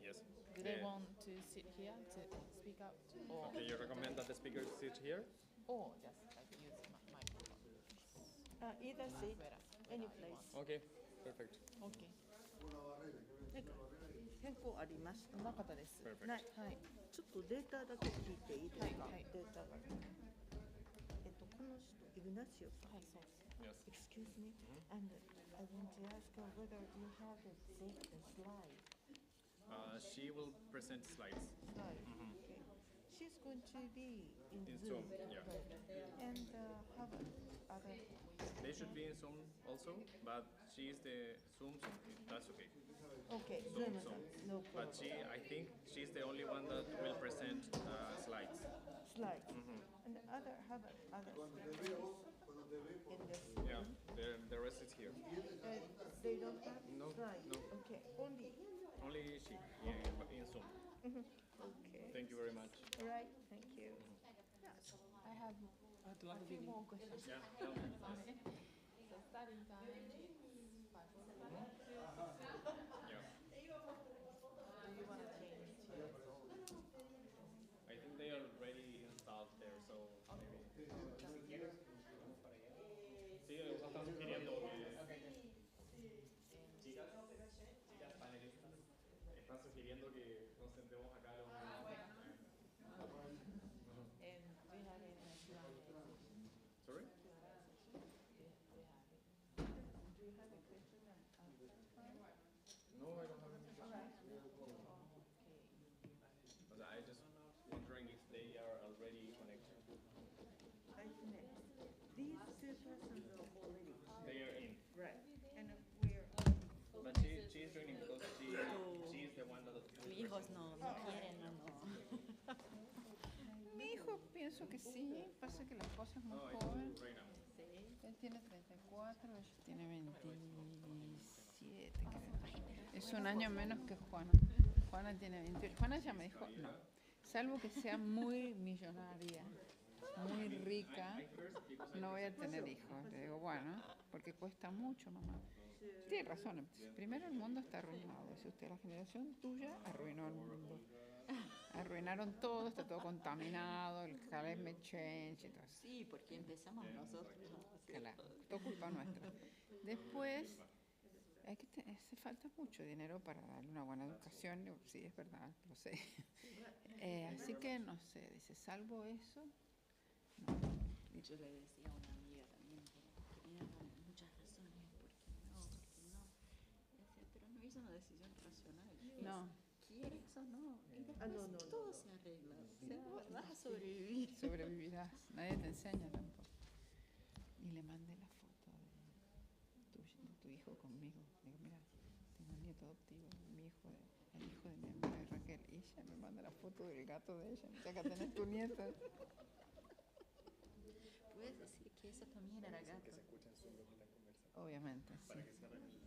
Yes. Do they want to sit here to speak out? Or Okay, you recommend that the speakers sit here? or just like use microphone? Either seat, any place. Okay, perfect. Okay. 変更あります。なかったです。ない。はい。ちょっとデータだけ聞いていいですか。はいはいデータが。この人イグナシオさん。はい、そうです。Yes. Excuse me, and I want to ask her whether you have a slide. She will present slides. Slide. Mhm. Okay. She's going to be in In Zoom. Zoom, yeah. And have other. They should be in Zoom also, but she is the Zoom, so that's okay. Okay, Zoom, Zoom, Zoom. no But problem. I think she's the only one that will present slides. Slides. Mhm. And the other have other speakers in this. Yeah, the rest is here. They don't have No, slides. no. Okay, only. Only she in Zoom. Okay. Thank you very much. All right, thank you. I have a few more questions. Yeah, tell me. So starting time is 5:45. Yeah. Do you want to change chairs or? I think they are already installed there, so maybe. Sí, están sugiriendo chicas panelistas, están sugiriendo que nos sentemos acá los And do you have any Sorry? Do you have a question and answer? No, I don't have any questions. But I just wondering if they are already connected. I connect. These two persons are already. They are in. Right. And we're. But she is joining because she is the one that. Mis hijos no quieren, no. Mi hijo pienso que sí, pasa que la esposa es muy No, I joven. do right now. Él tiene 34, ella tiene 27, creo. Es un año menos que Juana. Juana tiene 28. Juana ya me dijo, no, salvo que sea muy millonaria, muy rica, no voy a tener hijos. Le digo, bueno, porque cuesta mucho, mamá. Tiene razón, primero el mundo está arruinado. Dice usted, la generación tuya arruinó el mundo. Arruinaron todo, está todo contaminado, el climate change y todo eso. Sí, porque empezamos nosotros. Claro, todo culpa nuestra. Después, hace falta mucho dinero para darle una buena educación. Digo, sí, es verdad, lo sé. Así que no sé, dice, salvo eso. No. Yo le decía a una amiga también que tenía muchas razones, porque no. Y decía, pero no hizo una decisión racional. No. ¿Quieres o no? Y después no. todo se arregla. O sea, vas a sobrevivir. Sobrevivirás, nadie te enseña tampoco. Y le mandé la foto de tu hijo conmigo. Digo, mira, tengo un nieto adoptivo, el hijo de mi amiga Raquel. Y ella me manda la foto del gato de ella. Ya que tenés tu nieta. Puedes decir que eso también era gato. Que se escucha en Zoom lo que están conversando. Obviamente, Para sí. que se arregle.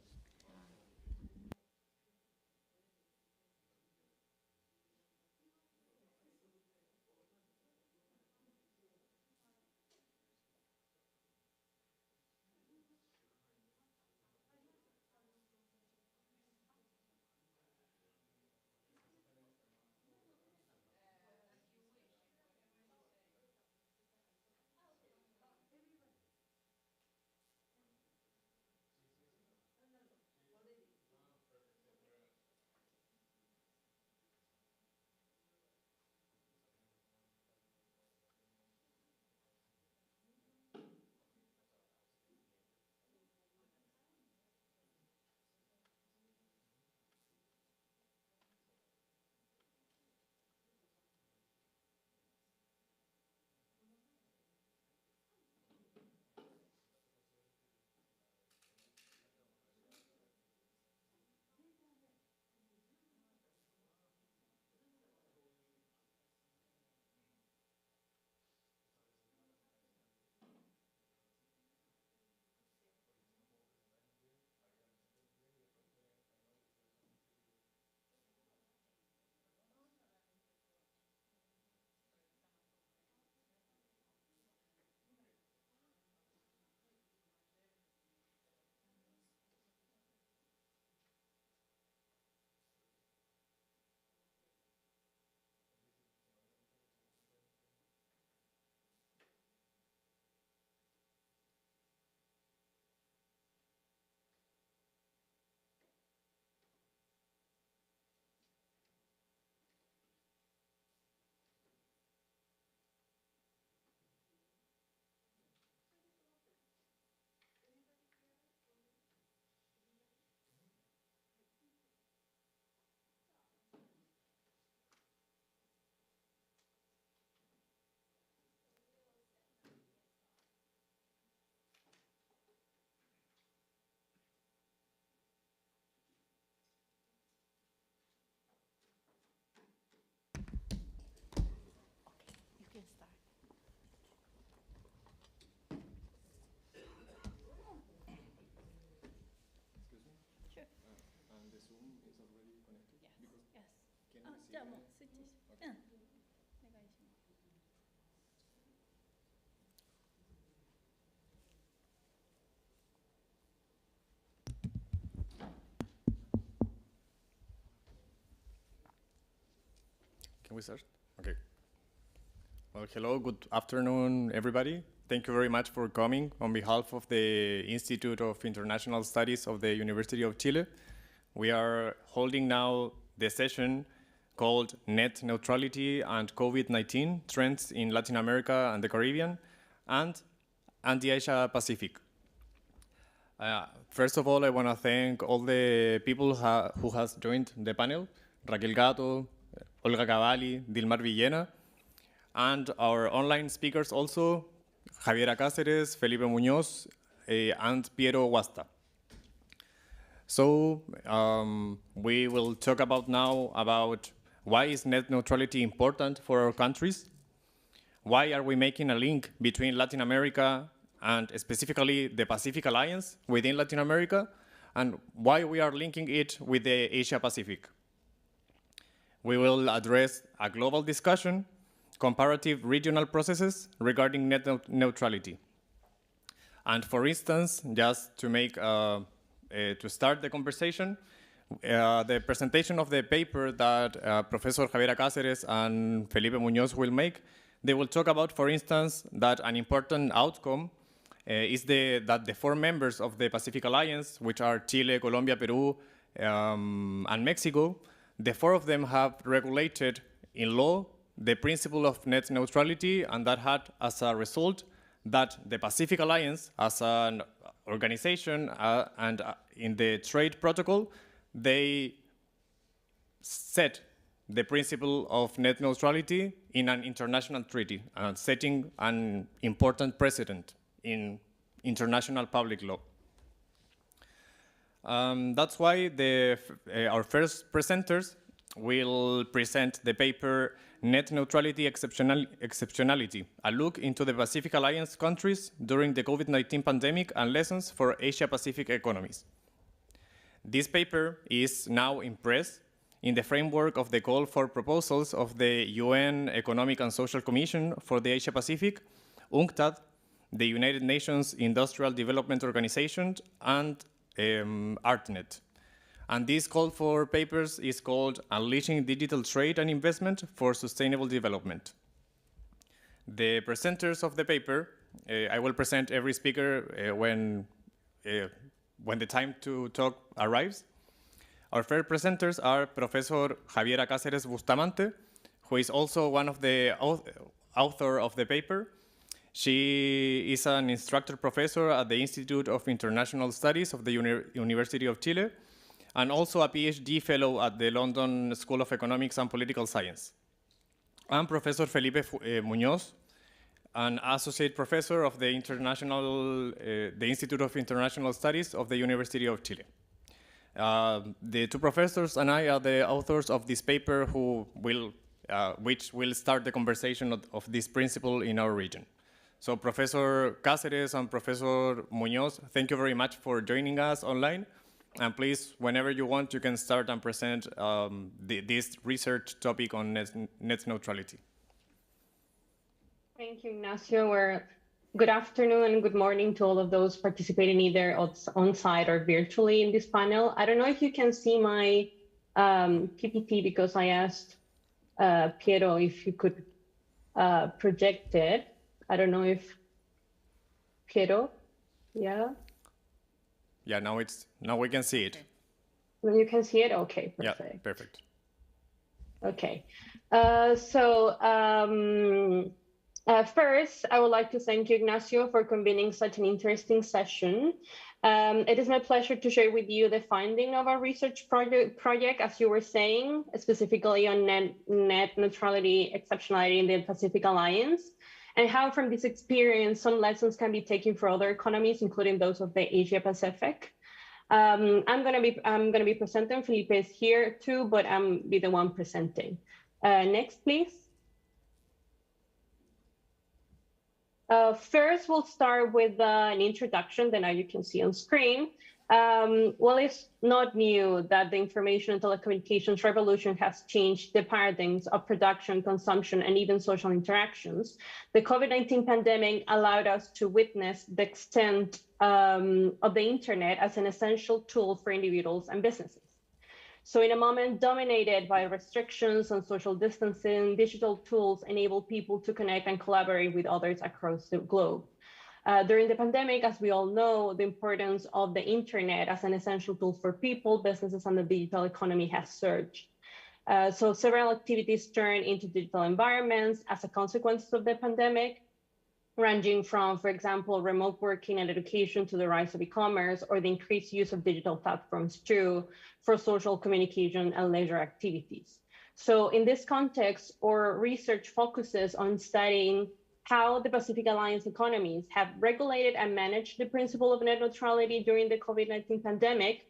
Can we start? Okay. Well, hello, good afternoon, everybody. Thank you very much for coming on behalf of the Institute of International Studies of the University of Chile. We are holding now the session called Net Neutrality and COVID-19 Trends in Latin America and the Caribbean and the Asia Pacific. First of all, I want to thank all the people who has joined the panel, Raquel Gato, Olga Cavalli, Dilmar Villena, and our online speakers also, Javiera Cáceres, Felipe Muñoz, and Piero Huasta. So we will talk about now about why is net neutrality important for our countries? Why are we making a link between Latin America and specifically the Pacific Alliance within Latin America? And why we are linking it with the Asia Pacific? We will address a global discussion, comparative regional processes regarding net neutrality. And for instance, just to make to start the conversation, the presentation of the paper that Professor Javiera Cáceres and Felipe Muñoz will make, they will talk about, for instance, that an important outcome is that the 4 members of the Pacific Alliance, which are Chile, Colombia, Peru, and Mexico, the 4 of them have regulated in law the principle of net neutrality, and that had as a result that the Pacific Alliance, as an organization and in the trade protocol, they set the principle of net neutrality in an international treaty, setting an important precedent in international public law. That's why our first presenters will present the paper Net Neutrality Exceptionality, a look into the Pacific Alliance countries during the COVID-19 pandemic and lessons for Asia-Pacific economies. This paper is now in press in the framework of the call for proposals of the UN Economic and Social Commission for the Asia-Pacific, UNCTAD, the United Nations Industrial Development Organization, and ARTNET. And this call for papers is called Unleashing Digital Trade and Investment for Sustainable Development. The presenters of the paper, I will present every speaker when the time to talk arrives. Our first presenters are Professor Javiera Cáceres Bustamante, who is also one of the author of the paper. She is an instructor professor at the Institute of International Studies of the University of Chile, and also a PhD fellow at the London School of Economics and Political Science. And Professor Felipe Muñoz, an associate professor of the Institute of International Studies of the University of Chile. The 2 professors and I are the authors of this paper which will start the conversation of this principle in our region. So Professor Cáceres and Professor Muñoz, thank you very much for joining us online. And please, whenever you want, you can start and present this research topic on net neutrality. Thank you, Ignacio. Good afternoon and good morning to all of those participating either on-site or virtually in this panel. I don't know if you can see my PPT because I asked Piero if you could project it. I don't know if Piero, yeah? Yeah, now we can see it. You can see it? Okay, perfect. Yeah, perfect. Okay. First, I would like to thank you, Ignacio, for convening such an interesting session. It is my pleasure to share with you the finding of our research project, as you were saying, specifically on net neutrality exceptionality in the Pacific Alliance, and how from this experience some lessons can be taken for other economies, including those of the Asia Pacific. I'm gonna be presenting. Felipe is here too, but I'm be the one presenting. Next, please. First, we'll start with an introduction that now you can see on screen. Well, it's not new that the information and telecommunications revolution has changed the paradigms of production, consumption, and even social interactions. The COVID-19 pandemic allowed us to witness the extent of the internet as an essential tool for individuals and businesses. So in a moment dominated by restrictions and social distancing, digital tools enable people to connect and collaborate with others across the globe. During the pandemic, as we all know, the importance of the internet as an essential tool for people, businesses, and the digital economy has surged. So several activities turned into digital environments as a consequence of the pandemic, ranging from, for example, remote working and education to the rise of e-commerce or the increased use of digital platforms too for social communication and leisure activities. So in this context, our research focuses on studying how the Pacific Alliance economies have regulated and managed the principle of net neutrality during the COVID-19 pandemic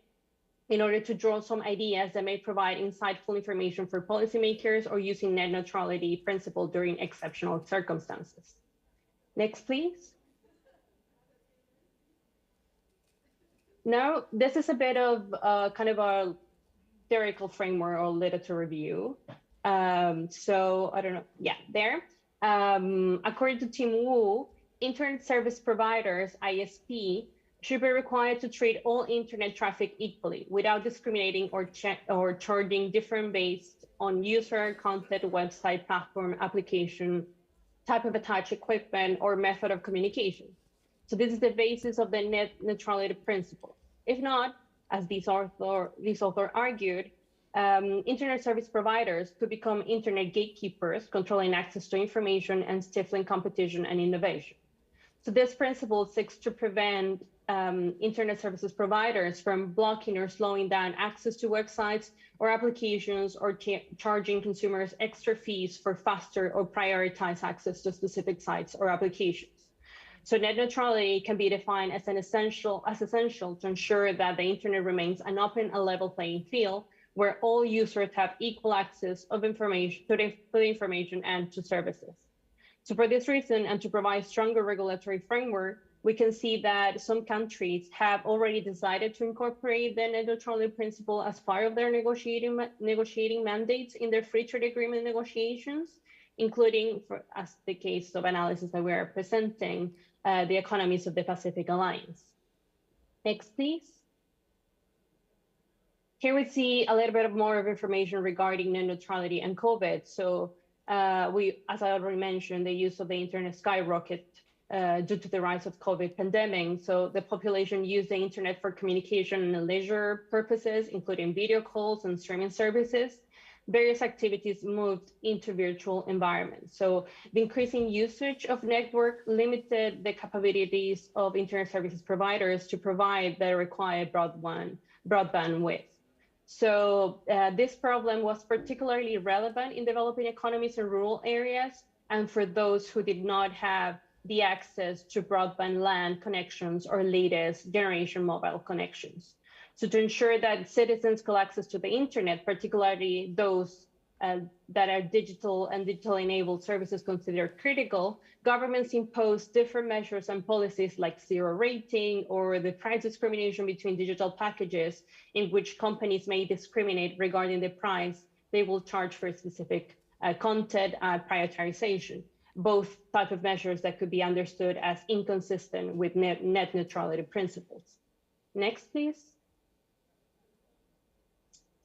in order to draw some ideas that may provide insightful information for policymakers or using net neutrality principle during exceptional circumstances. Next, please. Now, this is a bit of kind of a theoretical framework or literature review. So I don't know, yeah, there. According to Tim Wu, internet service providers, ISP, should be required to treat all internet traffic equally without discriminating or charging different based on user, content, website, platform, application, type of attached equipment, or method of communication. So this is the basis of the net neutrality principle. If not, as this author argued, internet service providers could become internet gatekeepers, controlling access to information and stifling competition and innovation. So this principle seeks to prevent internet services providers from blocking or slowing down access to websites or applications or charging consumers extra fees for faster or prioritized access to specific sites or applications. So net neutrality can be defined as essential to ensure that the internet remains an open and level playing field where all users have equal access of information to the information and to services. So for this reason, and to provide stronger regulatory framework, we can see that some countries have already decided to incorporate the net neutrality principle as part of their negotiating mandates in their free trade agreement negotiations, including, as the case of analysis that we are presenting, the economies of the Pacific Alliance. Next, please. Here we see a little bit more of information regarding net neutrality and COVID. So as I already mentioned, the use of the internet skyrocketed due to the rise of COVID pandemic. So the population used the internet for communication and leisure purposes, including video calls and streaming services. Various activities moved into virtual environments. So the increasing usage of network limited the capabilities of internet services providers to provide the required broadband width. So this problem was particularly relevant in developing economies in rural areas and for those who did not have the access to broadband LAN connections or latest generation mobile connections. So to ensure that citizens could access to the internet, particularly those that are digital and digitally enabled services considered critical, governments imposed different measures and policies like zero rating or the price discrimination between digital packages in which companies may discriminate regarding the price they will charge for specific content prioritization, both type of measures that could be understood as inconsistent with net neutrality principles. Next, please.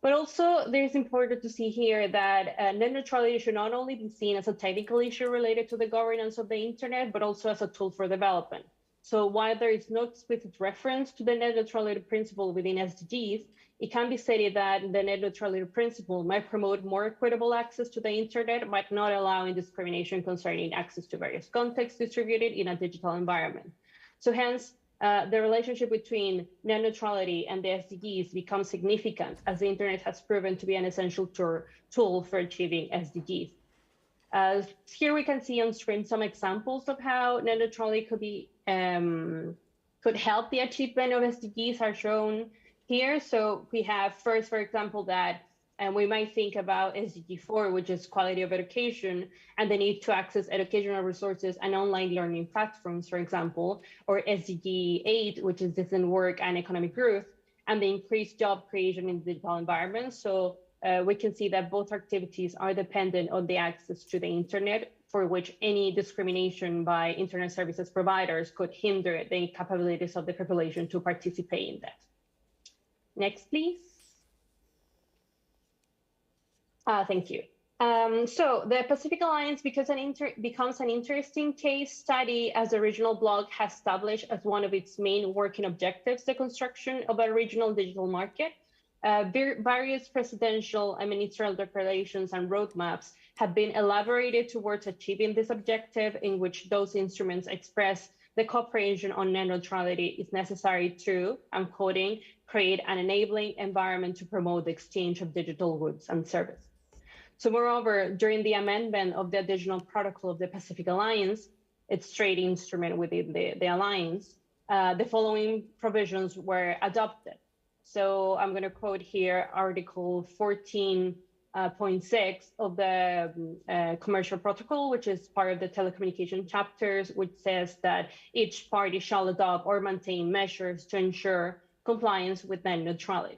But also, there's important to see here that net neutrality should not only be seen as a technical issue related to the governance of the internet, but also as a tool for development. So while there is no explicit reference to the net neutrality principle within SDGs, it can be stated that the net neutrality principle might promote more equitable access to the internet, but not allowing discrimination concerning access to various contexts distributed in a digital environment. So hence, the relationship between net neutrality and the SDGs becomes significant as the internet has proven to be an essential tool for achieving SDGs. Here we can see on screen some examples of how net neutrality could help the achievement of SDGs are shown here. So we have first, for example, that we might think about SDG 4, which is quality of education, and the need to access educational resources and online learning platforms, for example, or SDG 8, which is decent work and economic growth, and the increased job creation in the digital environment. So we can see that both activities are dependent on the access to the internet, for which any discrimination by internet services providers could hinder the capabilities of the population to participate in that. Next, please. Thank you. So the Pacific Alliance becomes an interesting case study as the regional bloc has established as one of its main working objectives the construction of a regional digital market. Various presidential and ministerial declarations and roadmaps have been elaborated towards achieving this objective, in which those instruments express the cooperation on net neutrality is necessary to, I'm quoting, create an enabling environment to promote the exchange of digital goods and services. So moreover, during the amendment of the additional protocol of the Pacific Alliance, its trade instrument within the alliance, the following provisions were adopted. So I'm going to quote here Article 14.6 of the commercial protocol, which is part of the telecommunication chapters, which says that each party shall adopt or maintain measures to ensure compliance with net neutrality.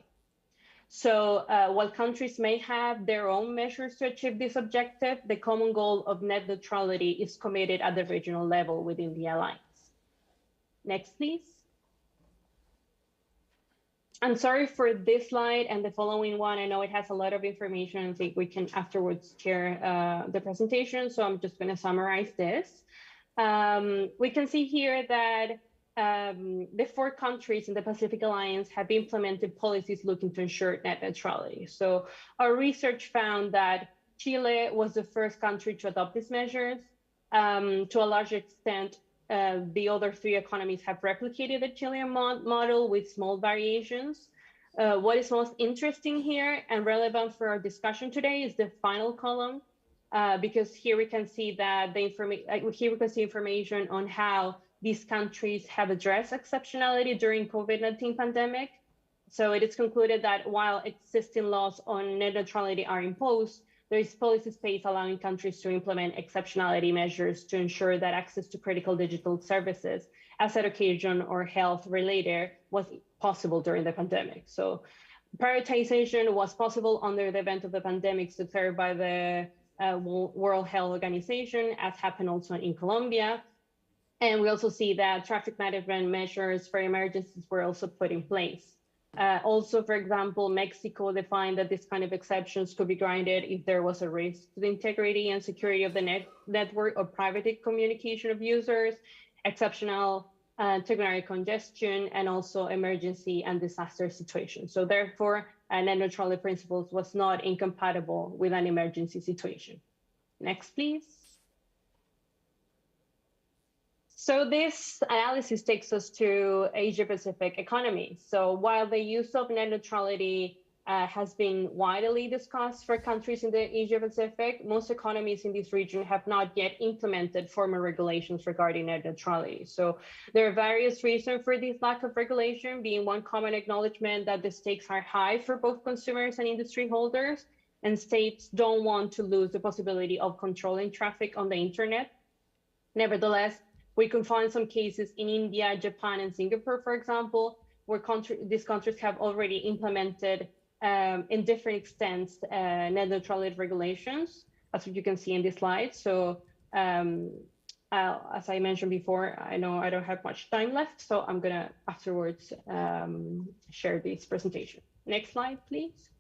So while countries may have their own measures to achieve this objective, the common goal of net neutrality is committed at the regional level within the alliance. Next, please. I'm sorry for this slide and the following one. I know it has a lot of information. I think we can afterwards share the presentation. So I'm just going to summarize this. We can see here that the 4 countries in the Pacific Alliance have implemented policies looking to ensure net neutrality. So our research found that Chile was the first country to adopt these measures. To a large extent, the other 3 economies have replicated the Chilean model with small variations. What is most interesting here and relevant for our discussion today is the final column, because here we can see that information on how these countries have addressed exceptionality during COVID-19 pandemic. So it is concluded that while existing laws on net neutrality are imposed, there is policy space allowing countries to implement exceptionality measures to ensure that access to critical digital services as education or health related was possible during the pandemic. So prioritization was possible under the event of the pandemic declared by the World Health Organization, as happened also in Colombia. And we also see that traffic management measures for emergencies were also put in place. Also, for example, Mexico defined that this kind of exceptions could be granted if there was a risk to the integrity and security of the network or private communication of users, exceptional technology congestion, and also emergency and disaster situations. So therefore, net neutrality principles was not incompatible with an emergency situation. Next, please. So this analysis takes us to Asia-Pacific economies. So while the use of net neutrality has been widely discussed for countries in the Asia-Pacific, most economies in this region have not yet implemented formal regulations regarding net neutrality. So there are various reasons for this lack of regulation, being one common acknowledgement that the stakes are high for both consumers and industry holders, and states don't want to lose the possibility of controlling traffic on the internet. Nevertheless, we can find some cases in India, Japan, and Singapore, for example, where these countries have already implemented in different extents net neutrality regulations, as you can see in this slide. So as I mentioned before, I know I don't have much time left, so I'm gonna afterwards share this presentation. Next slide, please.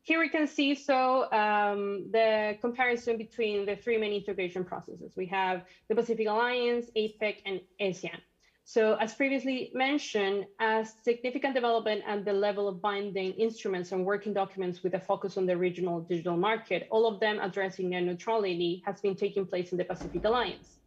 Here we can see the comparison between the 3 main integration processes. We have the Pacific Alliance, APEC, and ASEAN. So as previously mentioned, as significant development at the level of binding instruments and working documents with a focus on the regional digital market, all of them addressing net neutrality has been taking place in the Pacific Alliance.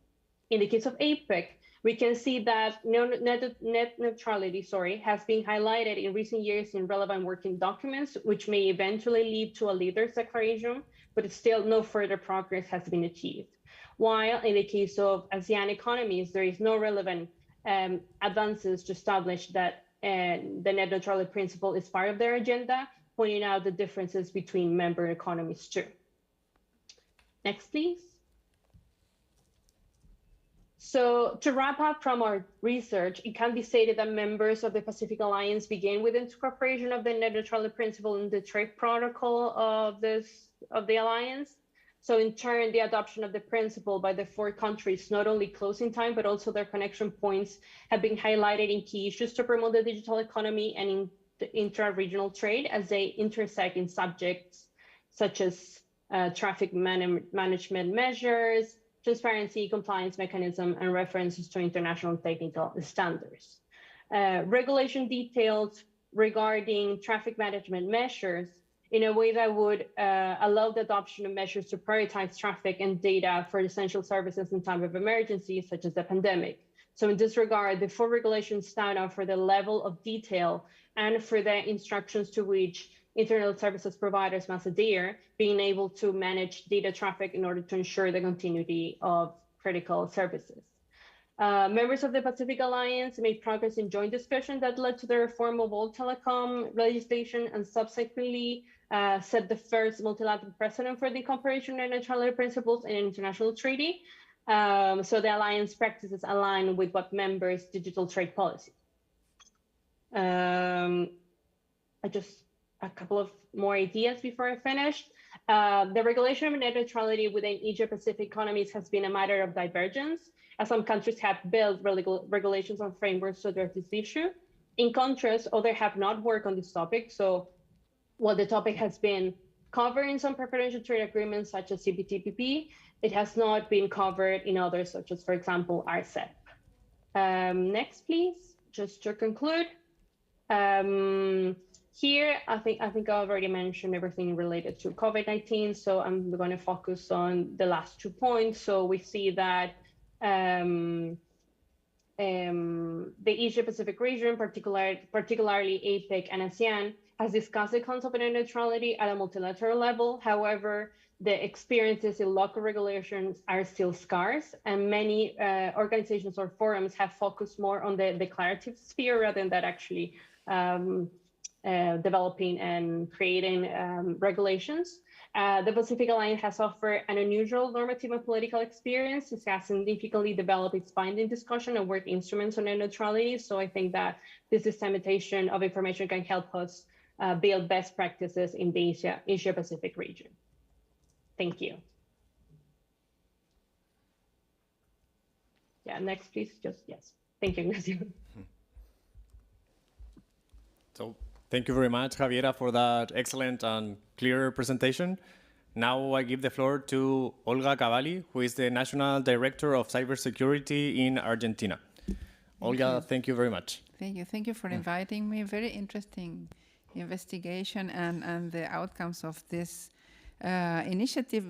In the case of APEC, we can see that net neutrality has been highlighted in recent years in relevant working documents, which may eventually lead to a leader's declaration, but still no further progress has been achieved. While in the case of ASEAN economies, there is no relevant advances to establish that the net neutrality principle is part of their agenda, pointing out the differences between member economies too. Next, please. So to wrap up from our research, it can be stated that members of the Pacific Alliance began with incorporation of the net neutrality principle in the trade protocol of the alliance. So in turn, the adoption of the principle by the 4 countries, not only close in time, but also their connection points have been highlighted in key issues to promote the digital economy and in the intra-regional trade as they intersect in subjects such as traffic management measures, transparency, compliance mechanism, and references to international technical standards. Regulation details regarding traffic management measures in a way that would allow the adoption of measures to prioritize traffic and data for essential services in time of emergency, such as the pandemic. So in this regard, the full regulations stand out for the level of detail and for the instructions to which internet services providers must adhere, being able to manage data traffic in order to ensure the continuity of critical services. Members of the Pacific Alliance made progress in joint discussion that led to the reform of all telecom legislation and subsequently set the first multilateral precedent for the incorporation of neutrality principles in an international treaty. So the alliance practices align with what members' digital trade policy. A couple of more ideas before I finish. The regulation of net neutrality within Asia-Pacific economies has been a matter of divergence, as some countries have built regulations and frameworks to address this issue. In contrast, others have not worked on this topic. So while the topic has been covered in some preferential trade agreements, such as CPTPP, it has not been covered in others, such as, for example, RCEP. Next, please, just to conclude. Here, I think I already mentioned everything related to COVID-19, so I'm going to focus on the last 2 points. So we see that the Asia-Pacific region, particularly APEC and ASEAN, has discussed the concept of net neutrality at a multilateral level. However, the experiences in local regulations are still scarce, and many organizations or forums have focused more on the declarative sphere rather than that actually developing and creating regulations. The Pacific Alliance has offered an unusual normative and political experience. It has significantly developed its binding discussion and work instruments on net neutrality. So I think that this dissemination of information can help us build best practices in the Asia-Pacific region. Thank you. Yeah, next, please. Yes. Thank you, Ignacio. So thank you very much, Javiera, for that excellent and clear presentation. Now I give the floor to Olga Cavalli, who is the National Director of Cybersecurity in Argentina. Olga, thank you very much. Thank you. Thank you for inviting me. Very interesting investigation and the outcomes of this initiative,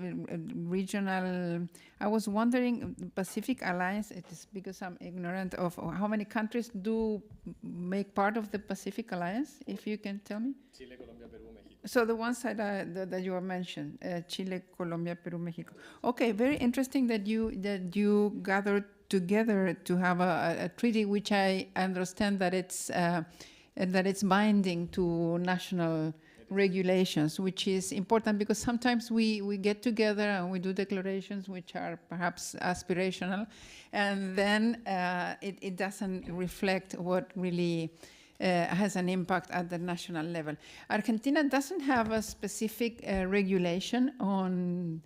regional. I was wondering, Pacific Alliance, it is because I'm ignorant of how many countries do make part of the Pacific Alliance, if you can tell me? Chile, Colombia, Peru, Mexico. So the ones that you have mentioned, Chile, Colombia, Peru, Mexico. Okay, very interesting that you gathered together to have a treaty, which I understand that it's binding to national regulations, which is important because sometimes we get together and we do declarations which are perhaps aspirational, and then it doesn't reflect what really has an impact at the national level. Argentina doesn't have a specific regulation on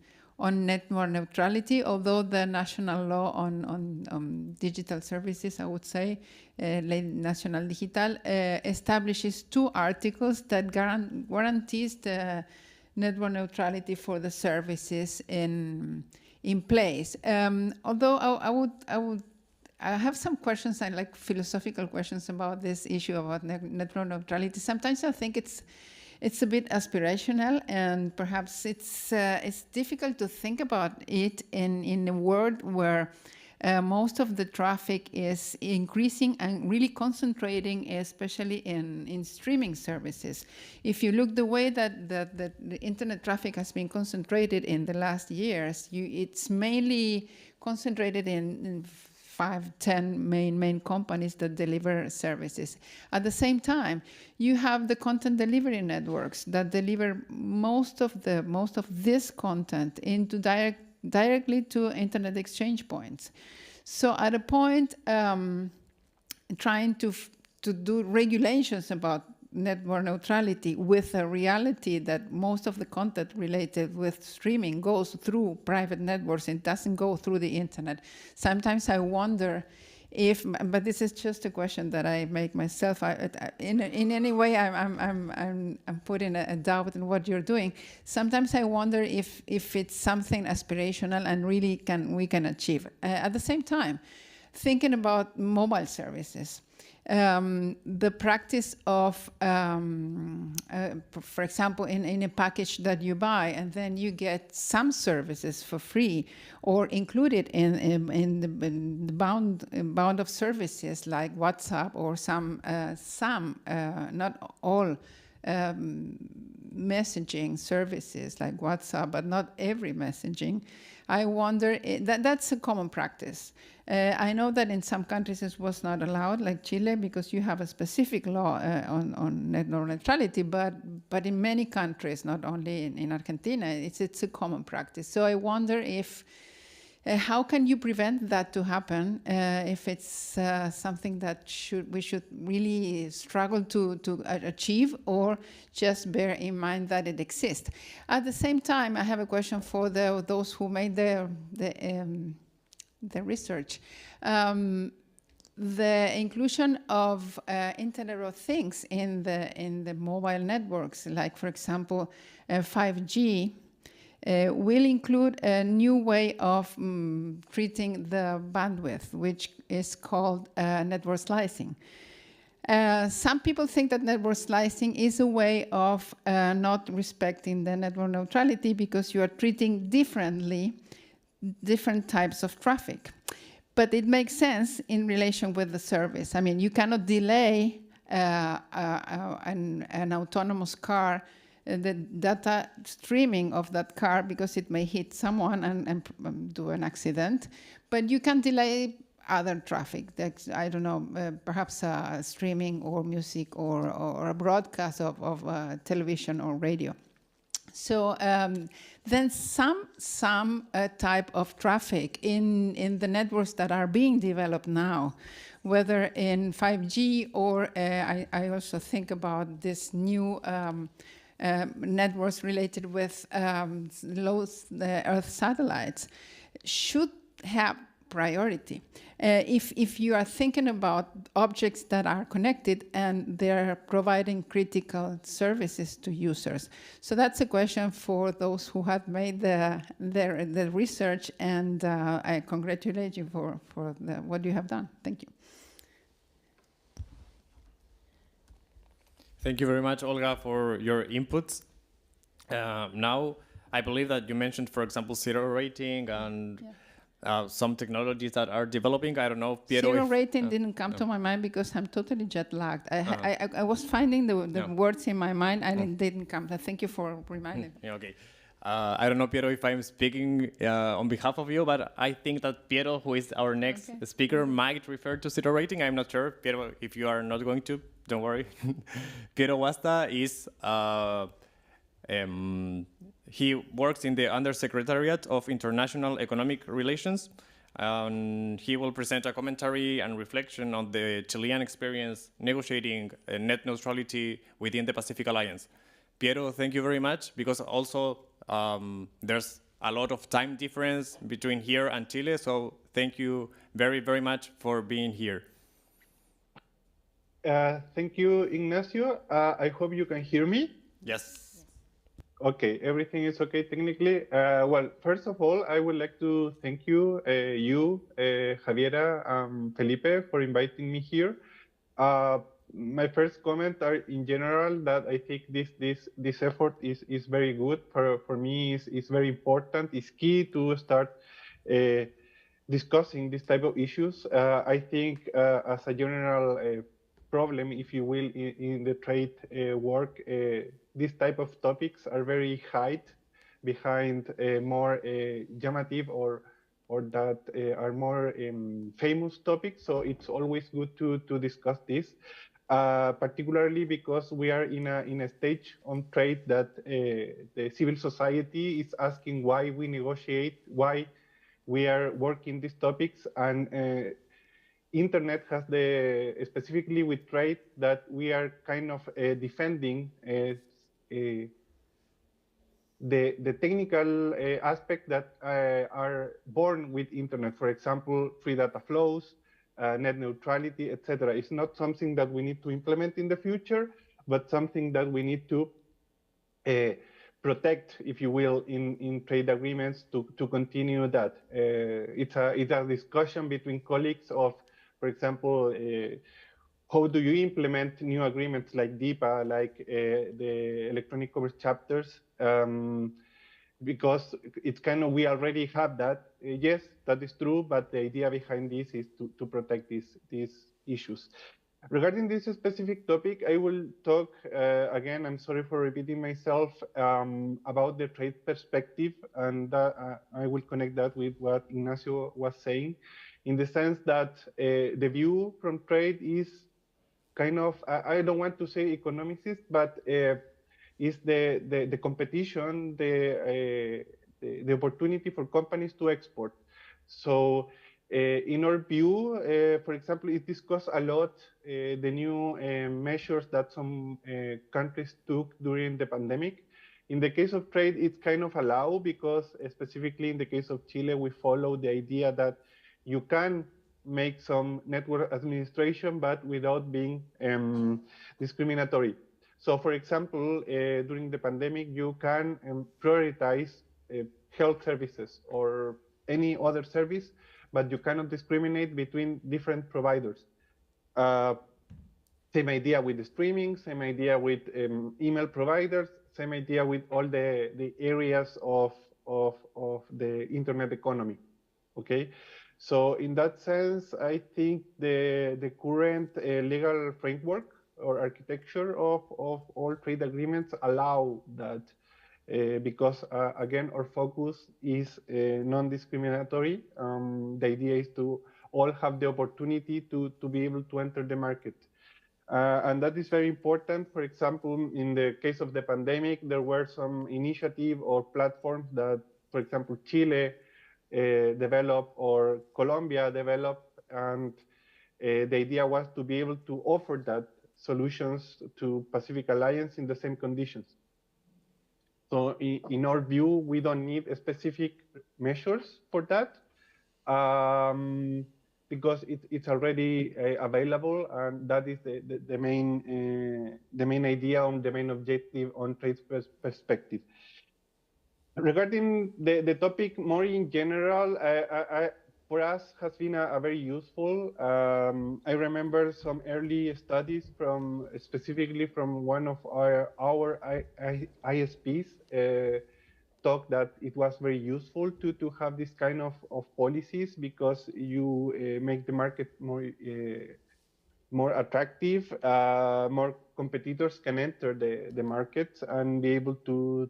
network neutrality, although the national law on digital services, I would say, Ley Nacional Digital, establishes 2 articles that guarantees the network neutrality for the services in place. Although I have some questions, I like philosophical questions about this issue about network neutrality. Sometimes I think it's a bit aspirational, and perhaps it's difficult to think about it in a world where most of the traffic is increasing and really concentrating, especially in streaming services. If you look the way that the internet traffic has been concentrated in the last years, it's mainly concentrated in 5-10 main companies that deliver services. At the same time, you have the content delivery networks that deliver most of this content into directly to internet exchange points. So at a point, trying to do regulations about network neutrality with a reality that most of the content related with streaming goes through private networks and doesn't go through the internet. Sometimes I wonder if, but this is just a question that I make myself. In any way, I'm putting a doubt in what you're doing. Sometimes I wonder if it's something aspirational and really we can achieve. At the same time, thinking about mobile services, the practice of, for example, in a package that you buy, and then you get some services for free, or included in the bound of services like WhatsApp, or some not all messaging services like WhatsApp, but not every messaging. I wonder, that's a common practice. I know that in some countries it was not allowed, like Chile, because you have a specific law on net neutrality, but in many countries, not only in Argentina, it's a common practice. So I wonder if, how can you prevent that to happen if it's something that we should really struggle to achieve, or just bear in mind that it exists? At the same time, I have a question for those who made the research. The inclusion of Internet of Things in the mobile networks, like for example 5G, will include a new way of treating the bandwidth, which is called network slicing. Some people think that network slicing is a way of not respecting the network neutrality, because you are treating differently different types of traffic. But it makes sense in relation with the service. I mean, you cannot delay an autonomous car, the data streaming of that car, because it may hit someone and do an accident. But you can delay other traffic. That's, I don't know, perhaps streaming or music or a broadcast of television or radio. So then some type of traffic in the networks that are being developed now, whether in 5G, or I also think about this new networks related with low Earth satellites, should have priority. If you are thinking about objects that are connected and they're providing critical services to users. So that's a question for those who have made the research, and I congratulate you for what you have done. Thank you. Thank you very much, Olga, for your inputs. Now, I believe that you mentioned, for example, zero rating and some technologies that are developing. I don't know, Piero. Zero rating didn't come to my mind because I'm totally jet lagged. I was finding the words in my mind, and it didn't come. Thank you for reminding me. Okay. I don't know, Piero, if I'm speaking on behalf of you, but I think that Piero, who is our next speaker, might refer to zero rating. I'm not sure. Piero, if you are not going to, don't worry. Piero Wasta is he works in the Undersecretariat of International Economic Relations, and he will present a commentary and reflection on the Chilean experience negotiating net neutrality within the Pacific Alliance. Piero, thank you very much, because also there's a lot of time difference between here and Chile, so thank you very, very much for being here. Thank you, Ignacio. I hope you can hear me. Yes. Okay, everything is okay technically. Well, first of all, I would like to thank you, Javiera, Felipe, for inviting me here. My first comment are in general that I think this effort is very good. For me, is very important. It's key to start discussing this type of issues. I think as a general problem, if you will, in the trade work, these type of topics are very hide behind more llamative or that are more famous topics. So it's always good to discuss this, particularly because we are in a stage on trade that the civil society is asking why we negotiate, why we are working these topics, and Internet has specifically with trade, that we are kind of defending the technical aspect that are born with Internet. For example, free data flows, net neutrality, etc. It's not something that we need to implement in the future, but something that we need to protect, if you will, in trade agreements to continue that. It's a discussion between colleagues of, for example, how do you implement new agreements like DIPA, like the electronic commerce chapters? Because it's kind of, we already have that. Yes, that is true, but the idea behind this is to protect these issues. Regarding this specific topic, I will talk, again, I'm sorry for repeating myself, about the trade perspective, and I will connect that with what Ignacio was saying, in the sense that the view from trade is kind of, I don't want to say economicist, but is the competition, the opportunity for companies to export. So in our view, for example, it discussed a lot the new measures that some countries took during the pandemic. In the case of trade, it's kind of allowed because specifically in the case of Chile, we follow the idea that you can make some network administration, but without being discriminatory. So for example, during the pandemic, you can prioritize health services or any other service, but you cannot discriminate between different providers. Same idea with the streaming, same idea with email providers, same idea with all the areas of the internet economy, okay? So in that sense, I think the current legal framework or architecture of all trade agreements allow that because again, our focus is non-discriminatory. The idea is to all have the opportunity to be able to enter the market. And that is very important. For example, in the case of the pandemic, there were some initiative or platforms that, for example, Chile developed or Colombia developed, and the idea was to be able to offer that solutions to Pacific Alliance in the same conditions. So in our view, we don't need specific measures for that because it's already available, and that is the main idea on the main objective on trade perspective. Regarding the topic more in general, for us has been a very useful. I remember some early studies from specifically from one of our ISPs talk that it was very useful to have this kind of policies because you make the market more attractive, more competitors can enter the markets and be able to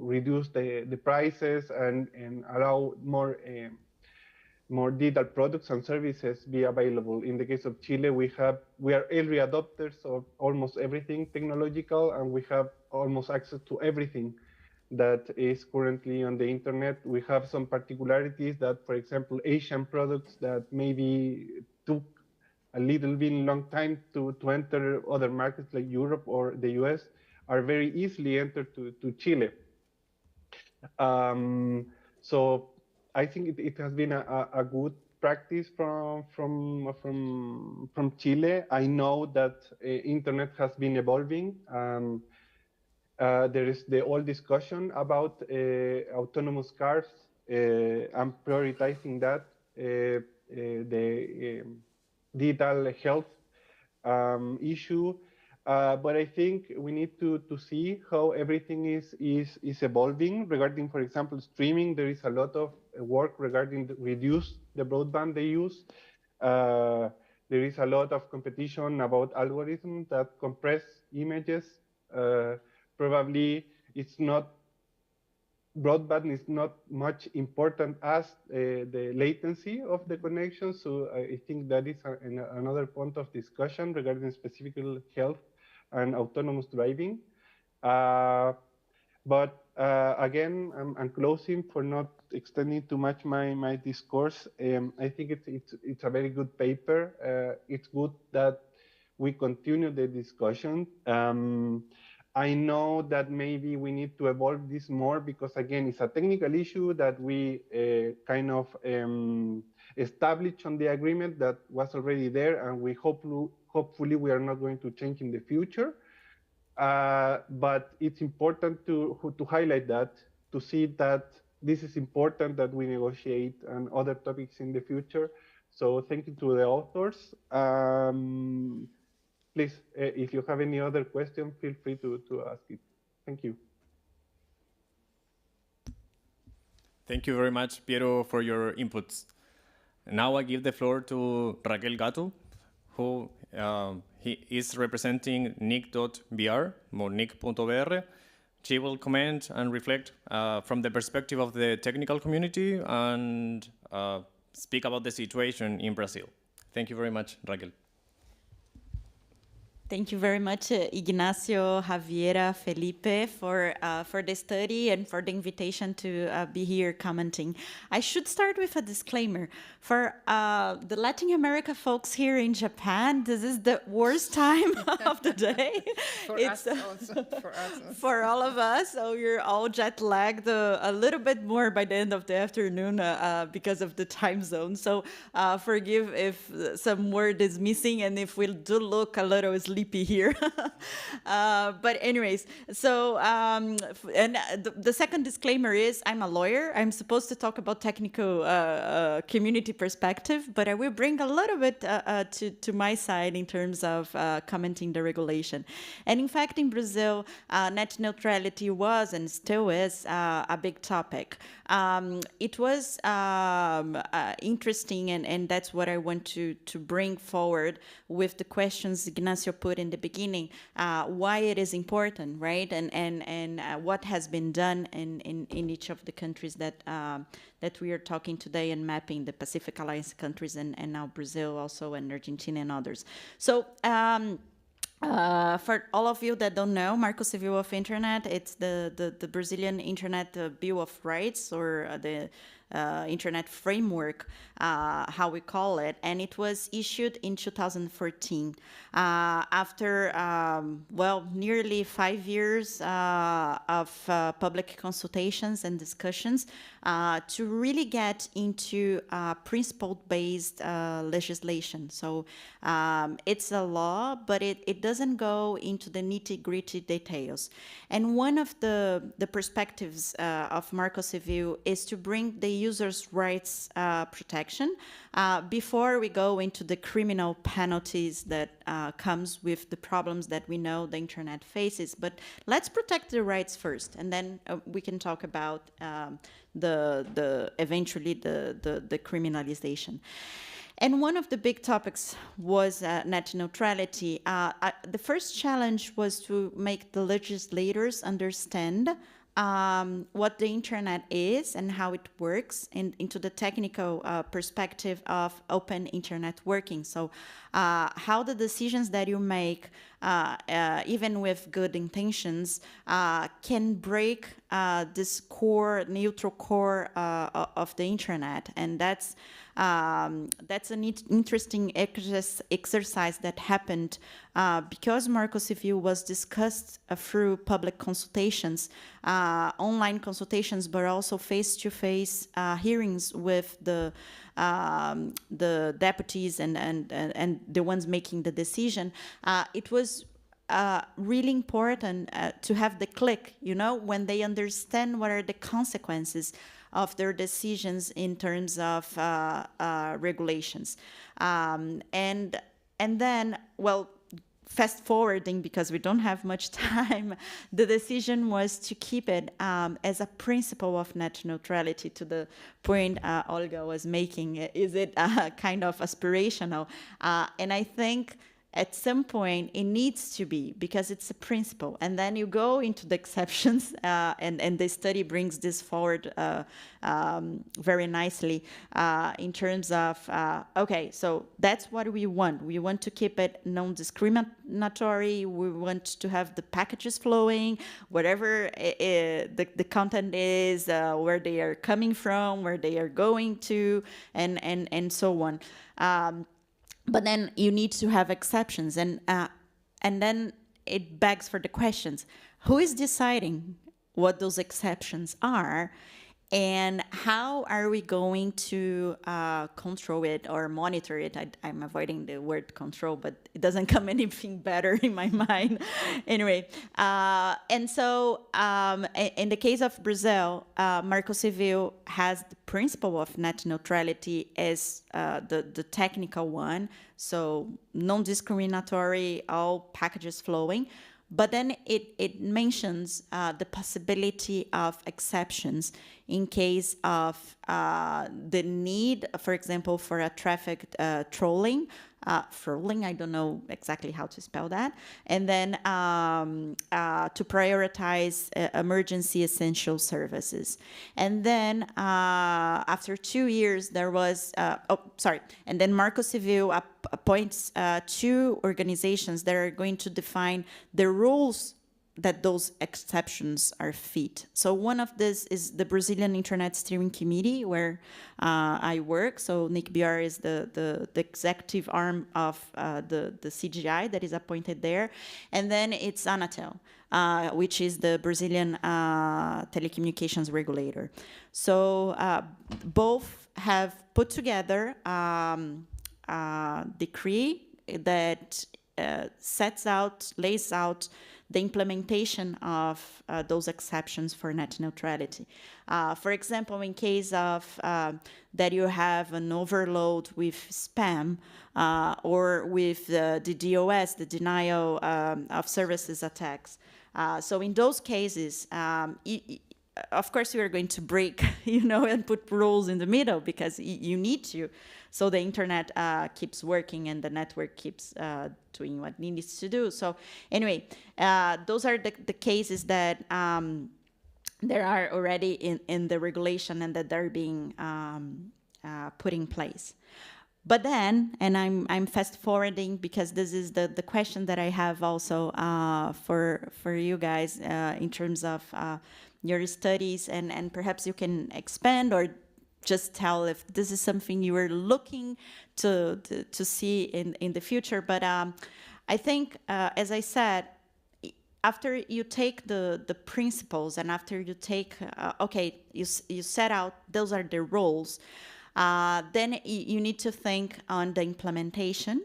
reduce the prices and allow more digital products and services be available. In the case of Chile, we are early adopters of almost everything technological, and we have almost access to everything that is currently on the internet. We have some particularities that, for example, Asian products that maybe took a little bit long time to enter other markets like Europe or the US are very easily entered to Chile. So I think it has been a good practice from Chile. I know that internet has been evolving. There is the old discussion about autonomous cars and prioritizing that, the digital health issue. But I think we need to see how everything is evolving. Regarding, for example, streaming, there is a lot of work regarding reduce the broadband they use. There is a lot of competition about algorithms that compress images. Probably it's not, broadband is not much important as the latency of the connection. So I think that is another point of discussion regarding specifically health and autonomous driving. But again, I'm closing for not extending too much my discourse. I think it's a very good paper. It's good that we continue the discussion. I know that maybe we need to evolve this more because again, it's a technical issue that we kind of established on the agreement that was already there, and we hopefully we are not going to change in the future. But it's important to highlight that, to see that this is important that we negotiate and other topics in the future. So thank you to the authors. Please, if you have any other question, feel free to ask it. Thank you. Thank you very much, Piero, for your inputs. Now I give the floor to Raquel Gato, who he is representing nic.br, or nic.br. She will comment and reflect from the perspective of the technical community and speak about the situation in Brazil. Thank you very much, Raquel. Thank you very much, Ignacio, Javiera, Felipe, for the study and for the invitation to be here commenting. I should start with a disclaimer. For the Latin America folks here in Japan, this is the worst time of the day. For us also. For all of us, so you're all jet lagged a little bit more by the end of the afternoon because of the time zone. So forgive if some word is missing and if we do look a little sleepy here. But anyways, so and the second disclaimer is I'm a lawyer. I'm supposed to talk about technical community perspective, but I will bring a little bit to my side in terms of commenting the regulation. And in fact, in Brazil, net neutrality was and still is a big topic. It was interesting, and that's what I want to bring forward with the questions Ignacio put in the beginning, why it is important, right? And what has been done in each of the countries that we are talking today and mapping the Pacific Alliance countries and now Brazil also and Argentina and others. So for all of you that don't know, Marco Civil of Internet, it's the Brazilian Internet Bill of Rights, or the Internet Framework, how we call it, and it was issued in 2014 after, well, nearly 5 years of public consultations and discussions to really get into principle-based legislation. So it's a law, but it doesn't go into the nitty-gritty details. And one of the perspectives of Marco Civil is to bring the users' rights protection before we go into the criminal penalties that comes with the problems that we know the internet faces. But let's protect the rights first, and then we can talk about eventually the criminalization. And one of the big topics was net neutrality. The first challenge was to make the legislators understand what the internet is and how it works, and into the technical perspective of open internet working. So how the decisions that you make, even with good intentions, can break this neutral core of the internet. And that's an interesting exercise that happened because Marco Civil was discussed through public consultations, online consultations, but also face-to-face hearings with the deputies and the ones making the decision. It was really important to have the click, when they understand what are the consequences of their decisions in terms of regulations. And then, well, fast forwarding, because we don't have much time, the decision was to keep it as a principle of net neutrality. To the point Olga was making, is it kind of aspirational? And I think at some point it needs to be, because it's a principle. And then you go into the exceptions, and the study brings this forward very nicely in terms of, okay, so that's what we want. We want to keep it non-discriminatory. We want to have the packages flowing, whatever the content is, where they are coming from, where they are going to, and so on. But then you need to have exceptions, and then it begs for the questions. Who is deciding what those exceptions are? And how are we going to control it or monitor it? I'm avoiding the word control, but it doesn't come anything better in my mind. Anyway, and so in the case of Brazil, Marco Civil has the principle of net neutrality as the technical one, so non-discriminatory, all packages flowing. But then it mentions the possibility of exceptions in case of the need, for example, for a traffic trolling, I don't know exactly how to spell that, and then to prioritize emergency essential services. And then after 2 years, there was, and then Marco Civil appoints 2 organizations that are going to define the rules that those exceptions are fit. So one of this is the Brazilian Internet Steering Committee, where I work. So Nick Biar is the executive arm of the CGI that is appointed there. And then it's Anatel, which is the Brazilian telecommunications regulator. So both have put together a decree that lays out the implementation of those exceptions for net neutrality. For example, in case of that you have an overload with spam or with the DDoS, the denial of services attacks. So in those cases, of course, you are going to break, and put rules in the middle because you need to. So the internet keeps working and the network keeps doing what it needs to do. So anyway, those are the cases that there are already in the regulation and that they're being put in place. But then, and I'm fast forwarding because this is the question that I have also for you guys in terms of your studies, and perhaps you can expand or just tell if this is something you were looking to see in the future. But I think, as I said, after you take the principles and after you take, you set out, those are the rules, then you need to think on the implementation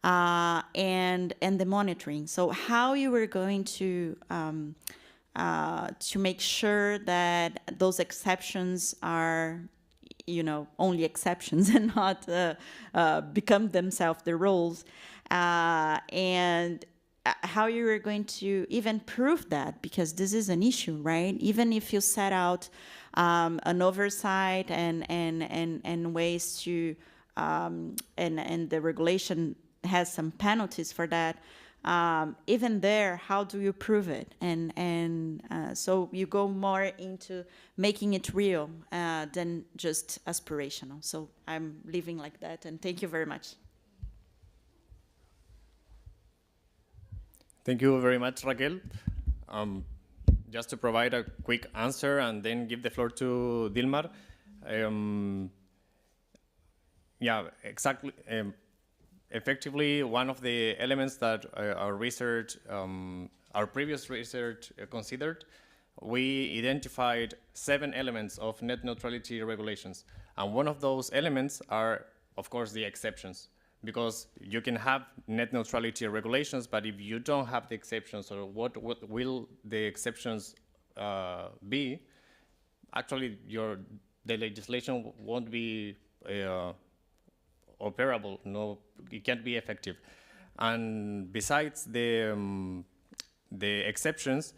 and the monitoring. So how you were going to make sure that those exceptions are only exceptions and not become themselves the rules, and how you are going to even prove that, because this is an issue, right? Even if you set out an oversight and ways to, and the regulation has some penalties for that, even there, how do you prove it? And so you go more into making it real than just aspirational. So I'm leaving like that, and thank you very much. Thank you very much, Raquel. Just to provide a quick answer and then give the floor to Dilmar. Yeah, exactly. Effectively, one of the elements that our research, our previous research considered, we identified 7 elements of net neutrality regulations. And one of those elements are, of course, the exceptions. Because you can have net neutrality regulations, but if you don't have the exceptions, or what will the exceptions be, actually the legislation won't be operable. No, it can't be effective. And besides the exceptions,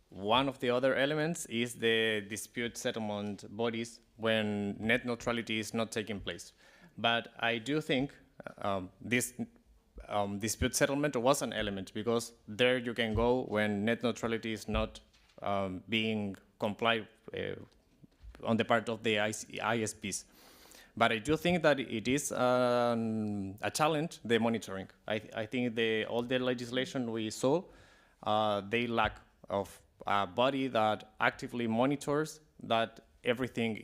one of the other elements is the dispute settlement bodies when net neutrality is not taking place. But I do think this dispute settlement was an element, because there you can go when net neutrality is not being complied on the part of the ISPs. But I do think that it is a challenge, the monitoring. I think all the legislation we saw, they lack of a body that actively monitors that everything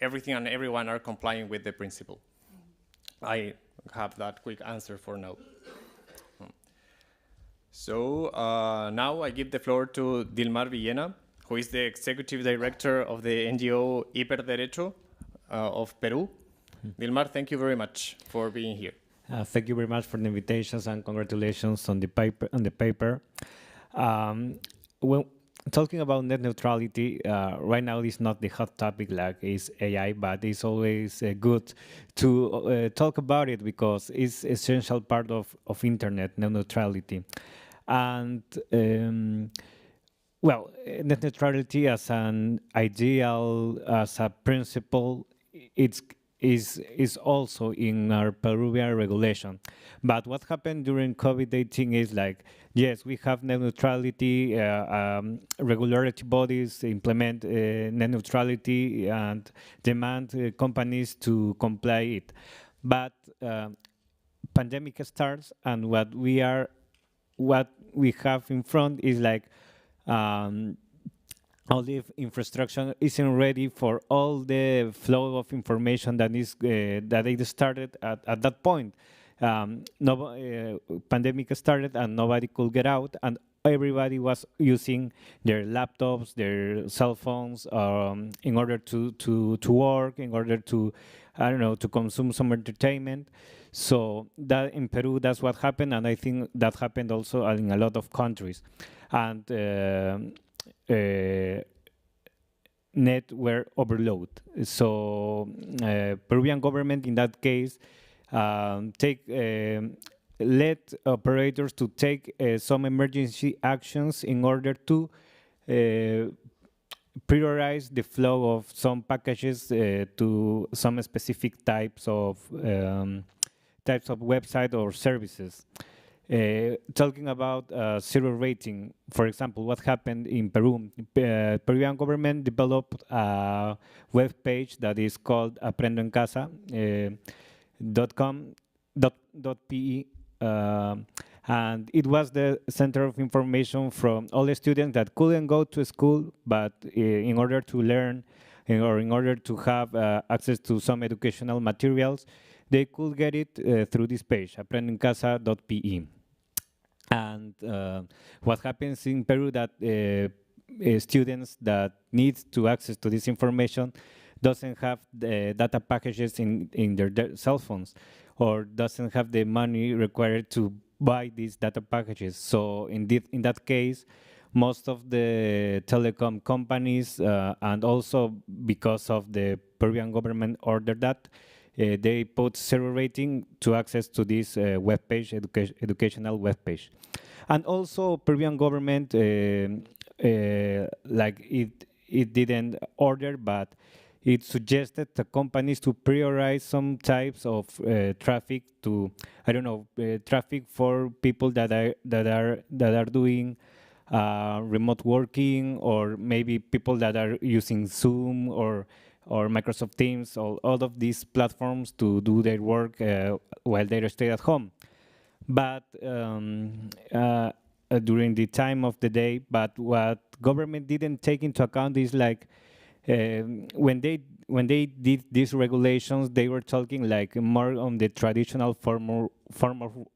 and everyone are complying with the principle. I have that quick answer for now. So now I give the floor to Dilmar Villena, who is the Executive Director of the NGO Hiperderecho of Peru. Dilmar, thank you very much for being here. Thank you very much for the invitations and congratulations on the paper. When talking about net neutrality, right now it's not the hot topic like is AI, but it's always good to talk about it because it's essential part of internet net neutrality. And well, net neutrality as an ideal, as a principle, is also in our Peruvian regulation. But what happened during COVID-19 is like, yes, we have net neutrality, regulatory bodies implement net neutrality and demand companies to comply it. But pandemic starts, and what we have in front is like all the infrastructure isn't ready for all the flow of information that is that it started at that point. Pandemic started and nobody could get out, and everybody was using their laptops, their cell phones in order to work, in order to, I don't know, to consume some entertainment. So that in Peru, that's what happened, and I think that happened also in a lot of countries. And net were overload. So Peruvian government in that case let operators to take some emergency actions in order to prioritize the flow of some packages to some specific types of website or services. Talking about zero rating, for example, what happened in Peru? Peruvian government developed a web page that is called aprendoencasa.com.pe, and it was the center of information from all the students that couldn't go to school, but in order to learn or in order to have access to some educational materials, they could get it through this page, aprendoencasa.pe. And what happens in Peru that students that need to access to this information doesn't have the data packages in their cell phones, or doesn't have the money required to buy these data packages. So in that case, most of the telecom companies, and also because of the Peruvian government order that, they put zero rating to access to this web page, educational web page. And also Peruvian government, like it didn't order, but it suggested the companies to prioritize some types of traffic to, I don't know, traffic for people that are doing remote working, or maybe people that are using Zoom or Microsoft Teams, all of these platforms to do their work while they stay at home. But during the time of the day, but what government didn't take into account is like when they did these regulations, they were talking like more on the traditional form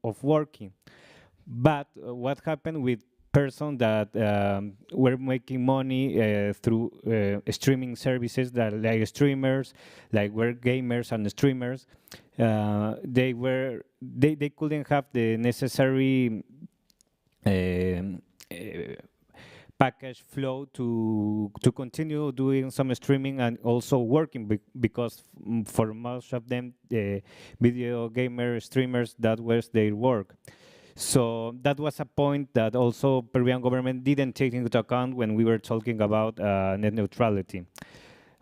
of working. But what happened with persons that were making money through streaming services, that like streamers, like were gamers and streamers, they couldn't have the necessary package flow to continue doing some streaming and also working, because for most of them, the video gamer streamers, that was their work. So that was a point that also Peruvian government didn't take into account when we were talking about net neutrality.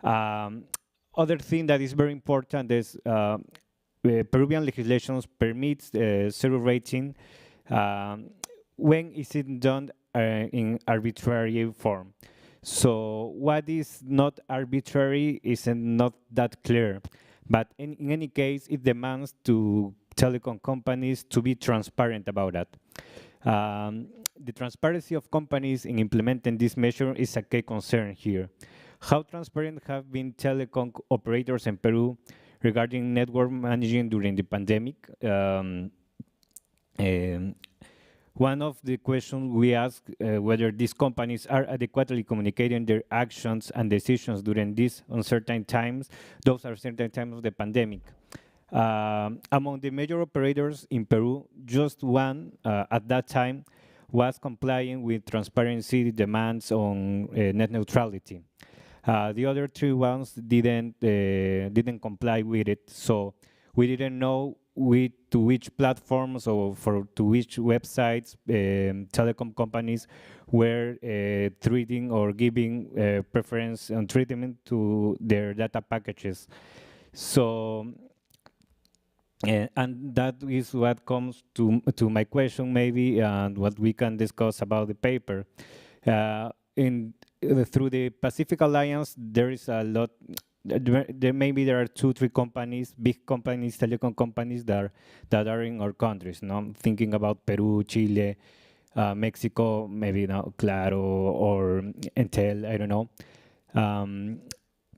Other thing that is very important is Peruvian legislation permits zero rating when is it done in arbitrary form. So what is not arbitrary is not that clear, but in any case, it demands to telecom companies to be transparent about that. The transparency of companies in implementing this measure is a key concern here. How transparent have been telecom operators in Peru regarding network managing during the pandemic? one of the questions we ask whether these companies are adequately communicating their actions and decisions during these uncertain times. Those are uncertain times of the pandemic. Among the major operators in Peru, just one at that time was complying with transparency demands on net neutrality. The other three ones didn't comply with it, so we didn't know to which platforms or to which websites telecom companies were treating or giving preference and treatment to their data packages. So, and that is what comes to my question maybe, and what we can discuss about the paper. Through the Pacific Alliance, there is a lot. There are 2-3 companies, big companies, telecom companies that are in our countries. No, I'm thinking about Peru, Chile, Mexico, maybe now Claro or Entel. I don't know.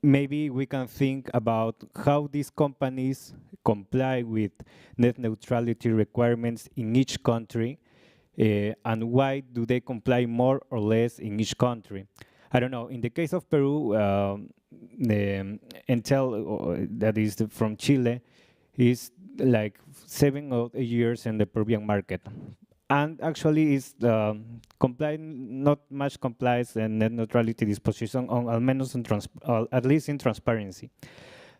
Maybe we can think about how these companies comply with net neutrality requirements in each country, and why do they comply more or less in each country. I don't know, in the case of Peru, the Entel, that is from Chile, is like 7 or 8 years in the Peruvian market. And actually is not much complies in net neutrality disposition on at least in transparency.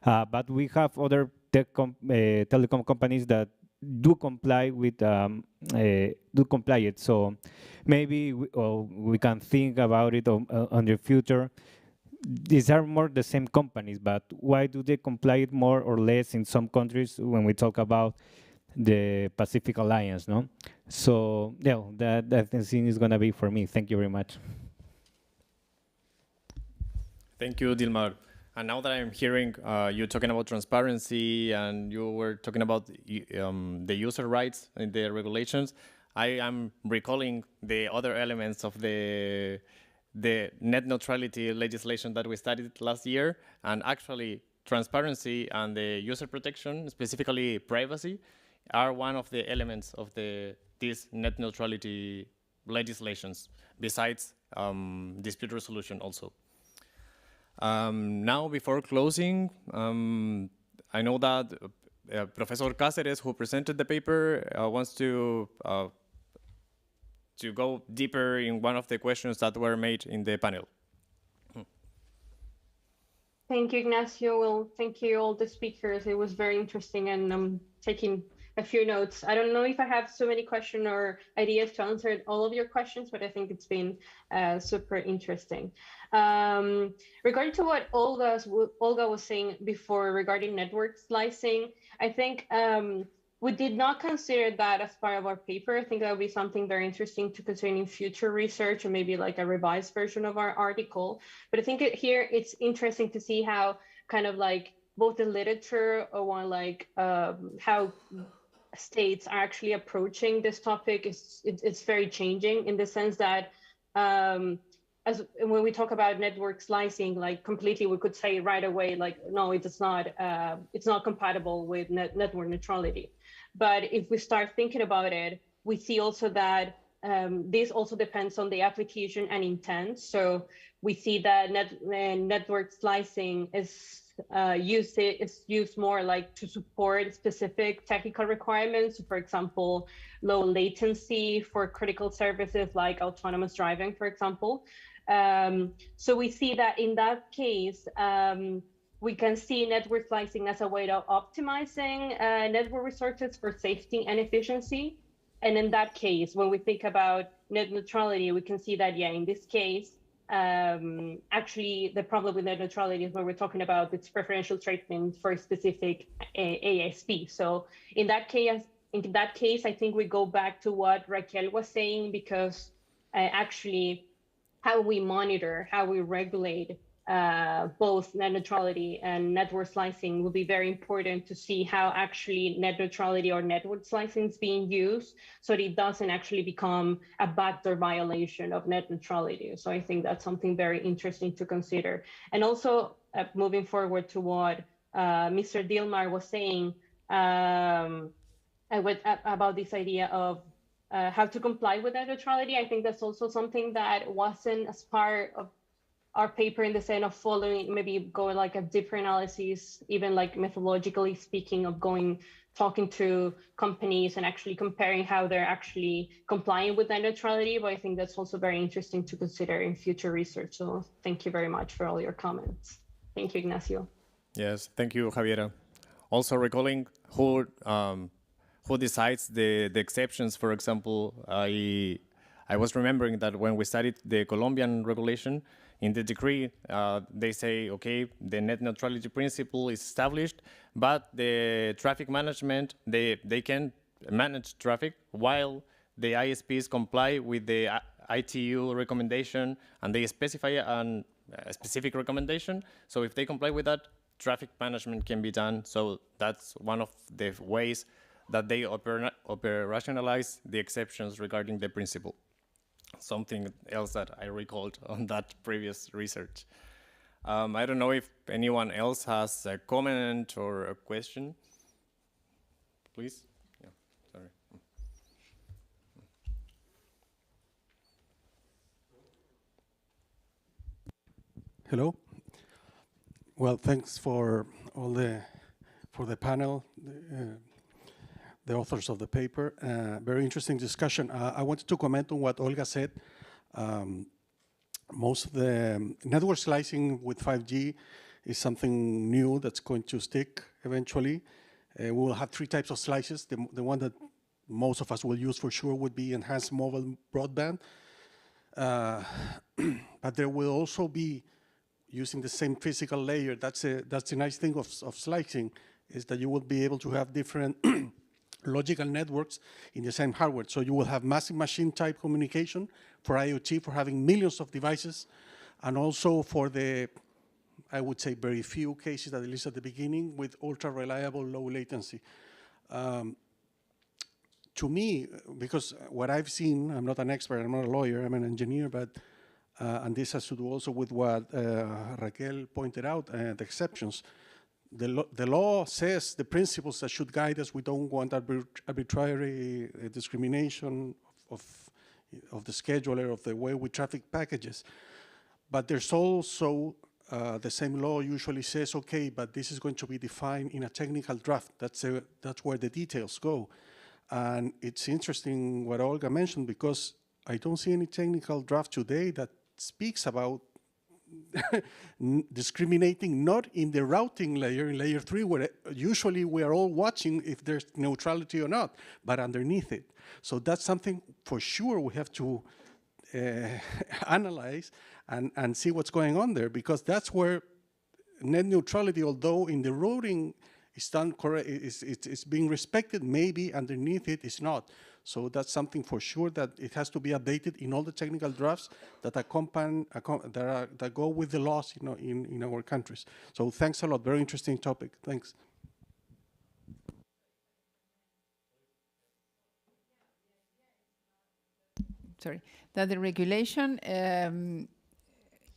But we have other telecom companies that do comply with do comply it. So maybe we can think about it on the future. These are more the same companies, but why do they comply it more or less in some countries when we talk about the Pacific Alliance, no? So yeah, that thing is gonna be for me. Thank you very much. Thank you, Dilmar. And now that I'm hearing you talking about transparency and you were talking about the user rights and the regulations, I am recalling the other elements of the net neutrality legislation that we studied last year. And actually, transparency and the user protection, specifically privacy, are one of the elements of these net neutrality legislations, besides dispute resolution also. Now, before closing, I know that Professor Cáceres, who presented the paper, wants to go deeper in one of the questions that were made in the panel. Thank you, Ignacio. Well, thank you all the speakers. It was very interesting, and I'm taking a few notes. I don't know if I have so many questions or ideas to answer all of your questions, but I think it's been super interesting. Regarding to what Olga was saying before regarding network slicing, I think we did not consider that as part of our paper. I think that would be something very interesting to consider in future research, or maybe like a revised version of our article. But I think here it's interesting to see how kind of like both the literature or like how states are actually approaching this topic it's very changing, in the sense that as when we talk about network slicing, like completely we could say right away, like, no, it's not compatible with network neutrality. But if we start thinking about it, we see also that this also depends on the application and intent. So we see that network slicing is used more like to support specific technical requirements. For example, low latency for critical services like autonomous driving, for example. So we see that in that case, we can see network slicing as a way of optimizing network resources for safety and efficiency. And in that case, when we think about net neutrality, we can see that, yeah, in this case, actually the problem with net neutrality is when we're talking about its preferential treatment for a specific ASP. So in that case, I think we go back to what Raquel was saying, because actually how we monitor, how we regulate both net neutrality and network slicing will be very important to see how actually net neutrality or network slicing is being used, so that it doesn't actually become a backdoor violation of net neutrality. So I think that's something very interesting to consider. And also moving forward to what Mr. Dilmar was saying about this idea of how to comply with net neutrality. I think that's also something that wasn't as part of our paper in the sense of following, maybe going like a deeper analysis, even like methodologically speaking, of talking to companies and actually comparing how they're actually complying with net neutrality. But I think that's also very interesting to consider in future research. So thank you very much for all your comments. Thank you, Ignacio. Yes, thank you, Javiera. Also recalling who decides the exceptions. For example, I was remembering that when we studied the Colombian regulation, in the decree, they say, okay, the net neutrality principle is established, but the traffic management, they can manage traffic while the ISPs comply with the ITU recommendation, and they specify a specific recommendation. So if they comply with that, traffic management can be done. So that's one of the ways that they operationalize the exceptions regarding the principle. Something else that I recalled on that previous research. I don't know if anyone else has a comment or a question. Please. Yeah, sorry. Hello. Well, thanks for the panel, the authors of the paper. Very interesting discussion. I wanted to comment on what Olga said. Most of the network slicing with 5G is something new that's going to stick eventually. We will have three types of slices. The one that most of us will use for sure would be enhanced mobile broadband. But there will also be using the same physical layer. That's the nice thing of slicing, is that you will be able to have different logical networks in the same hardware. So you will have massive machine type communication for IoT, for having millions of devices, and also for the, I would say, very few cases, at least at the beginning, with ultra reliable low latency. To me, because what I've seen, I'm not an expert, I'm not a lawyer, I'm an engineer, but and this has to do also with what Raquel pointed out, the exceptions. The law says the principles that should guide us. We don't want arbitrary discrimination of the scheduler, of the way we traffic packages. But there's also the same law usually says, okay, but this is going to be defined in a technical draft. That's where the details go. And it's interesting what Olga mentioned, because I don't see any technical draft today that speaks about discriminating not in the routing layer, in layer 3, where usually we are all watching if there's neutrality or not, but underneath it. So that's something for sure we have to analyze and see what's going on there, because that's where net neutrality, although in the routing is done correct, it's being respected, maybe underneath it is not. So that's something for sure that it has to be updated in all the technical drafts that accompany, that go with the laws, in our countries. So thanks a lot. Very interesting topic. Thanks. Sorry, that the regulation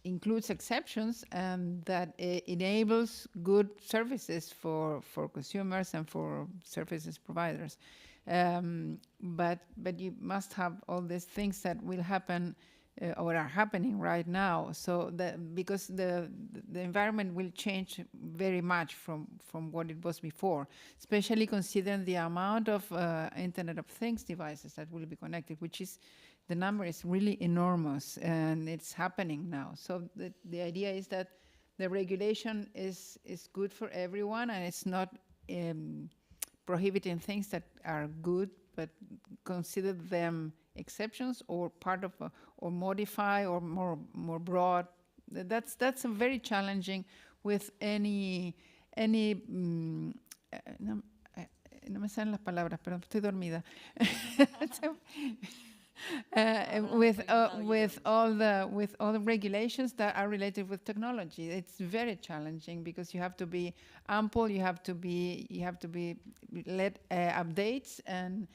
includes exceptions and that it enables good services for consumers and for services providers. But you must have all these things that will happen or are happening right now. So because the environment will change very much from what it was before, especially considering the amount of Internet of Things devices that will be connected, which is, the number is really enormous, and it's happening now. So the idea is that the regulation is good for everyone, and it's not prohibiting things that are good, but consider them exceptions or part of or modify or more broad. That's a very challenging with any no me salen las palabras, pero estoy dormida. With all the regulations that are related with technology, it's very challenging because you have to be ample, you have to let updates and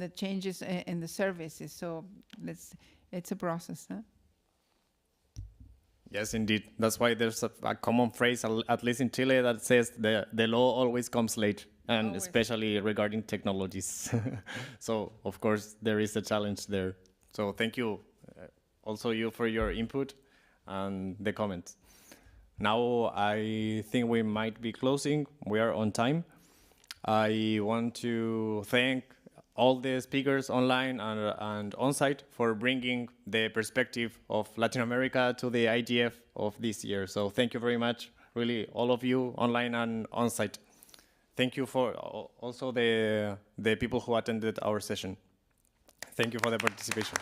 the changes in the services. So it's a process. Huh? Yes, indeed. That's why there's a common phrase, at least in Chile, that says the law always comes late. and Always. especially regarding technologies. So, of course, there is a challenge there. So thank you, also you for your input and the comments. Now I think we might be closing. We are on time. I want to thank all the speakers online and on-site for bringing the perspective of Latin America to the IGF of this year. So thank you very much, really, all of you online and on-site. Thank you for also the people who attended our session. Thank you for the participation.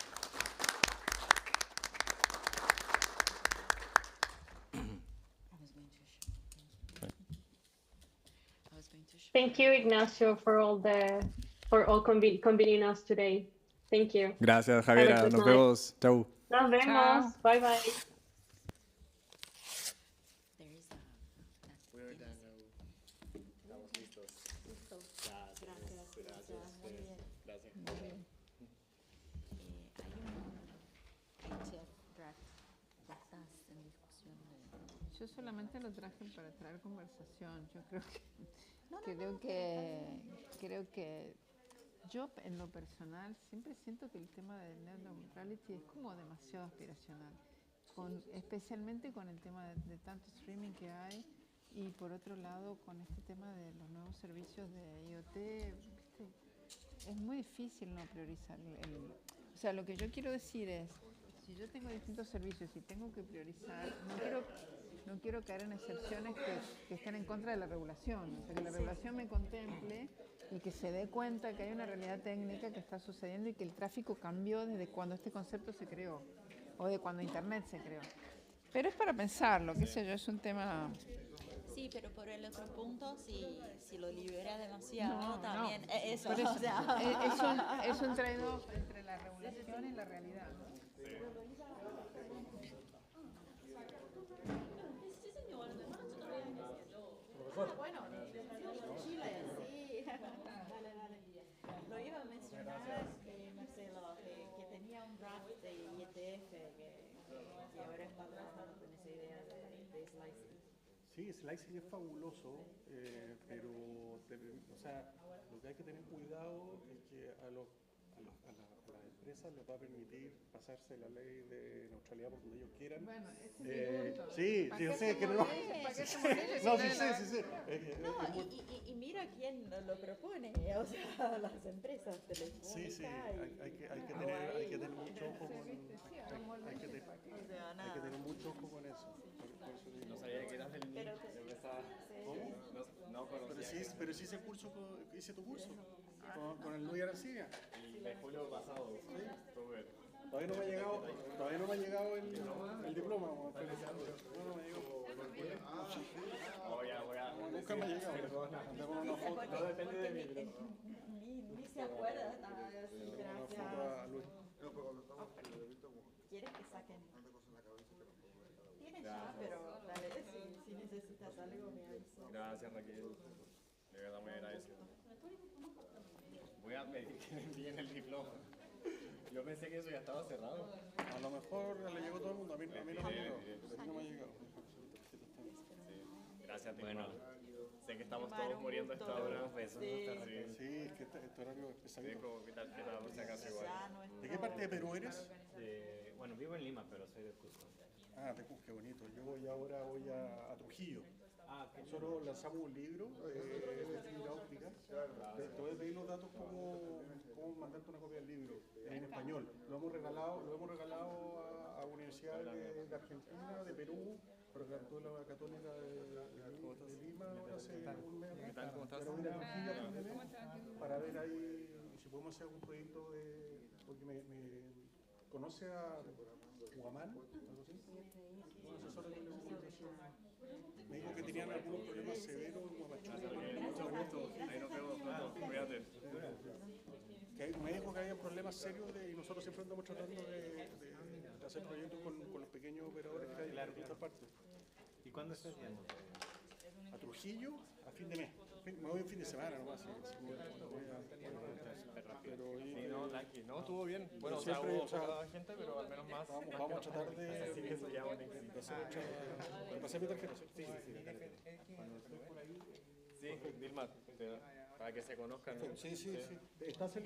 Thank you, Ignacio, for convening us today. Thank you. Gracias, Have a Javiera. good Nos night. vemos. Chau. Nos vemos. Bye bye. We're done now. Estamos listos. Yo solamente lo traje para traer conversación. Yo creo que yo en lo personal siempre siento que el tema del net neutrality es como demasiado aspiracional, especialmente con el tema de tanto streaming que hay y por otro lado con este tema de los nuevos servicios de IoT, ¿viste? Es muy difícil no priorizar o sea, lo que yo quiero decir es, si yo tengo distintos servicios y tengo que priorizar, no quiero caer en excepciones que estén en contra de la regulación. O sea, que la regulación me contemple y que se dé cuenta que hay una realidad técnica que está sucediendo y que el tráfico cambió desde cuando este concepto se creó o de cuando Internet se creó. Pero es para pensarlo, qué sé yo, es un tema... Sí, pero por el otro punto, si lo libera demasiado, también eso. Por eso O sea. es un trade-off entre la regulación y la realidad. Bueno, Chile, sí. Dale. Lo iba a mencionar, Marcelo, que tenía un draft de IETF que ahora está trabajando con esa idea de slicing. Sí, slicing es fabuloso, pero o sea, lo que hay que tener cuidado es que a las empresas les va a permitir pasarse la ley de neutralidad por donde ellos quieran. Bueno, ese es mi punto. Sí, yo sé que no. No, sí sé. Y mira quién lo propone, o sea, las empresas telefónicas. Sí, hay que tener mucho ojo con hay que tener mucho ojo con eso. No sabía que eras del NIC. ¿Cómo? No conocía. Pero sí hice tu curso con el Luis Arancibia. El de julio pasado. Sí. Todavía no me ha llegado el diploma. No me ha llegado. Nunca me ha llegado. No depende de mí. Ni se acuerda. Gracias. ¿Quieres que saquen? Tienes ya, pero dale, si necesitas algo me avisas. Gracias, Raquel. De verdad muy agradecido. Voy a pedir que me envíen el diploma. Yo pensé que eso ya estaba cerrado. A lo mejor le llegó todo el mundo, a mí no me ha llegado. No me ha llegado. Gracias, bueno. Sé que estamos todos muriendo a esta hora. Sí, es que este horario es pesadito. ¿Qué tal por si acaso igual? ¿De qué parte de Perú eres? Bueno, vivo en Lima, pero soy de Cusco. Ah, de Cusco, qué bonito. Yo ahora voy a Trujillo. Nosotros lanzamos un libro de fibra óptica. Te voy a pedir los datos cómo mandarte una copia del libro en español. Lo hemos regalado a universidades de Argentina, de Perú, pero la Católica de Lima ahora hace un mes. ¿Cómo estás? Pero voy a Trujillo a fin de mes para ver ahí si podemos hacer algún proyecto porque me conoce a Guamán, algo así. Un asesor de telecomunicación. Me dijo que tenían algunos problemas severos en Guamachú. Mucho gusto. Ahí nos vemos pronto. Cuídate. Me dijo que había problemas serios y nosotros siempre andamos tratando de hacer proyectos con los pequeños operadores que hay en todas partes. ¿Y cuándo estás yendo? A Trujillo a fin de mes. Me voy un fin de semana nomás. No, estuvo bien. Bueno, o sea, hubo poca gente, pero al menos más. Vamos a tratar de... Así que eso ya es un éxito. ¿Te pasé mi tarjeta? Sí. Cuando estoy por ahí, Sí, Vilma, para que se conozcan. Sí, sí, sí. ¿Estás en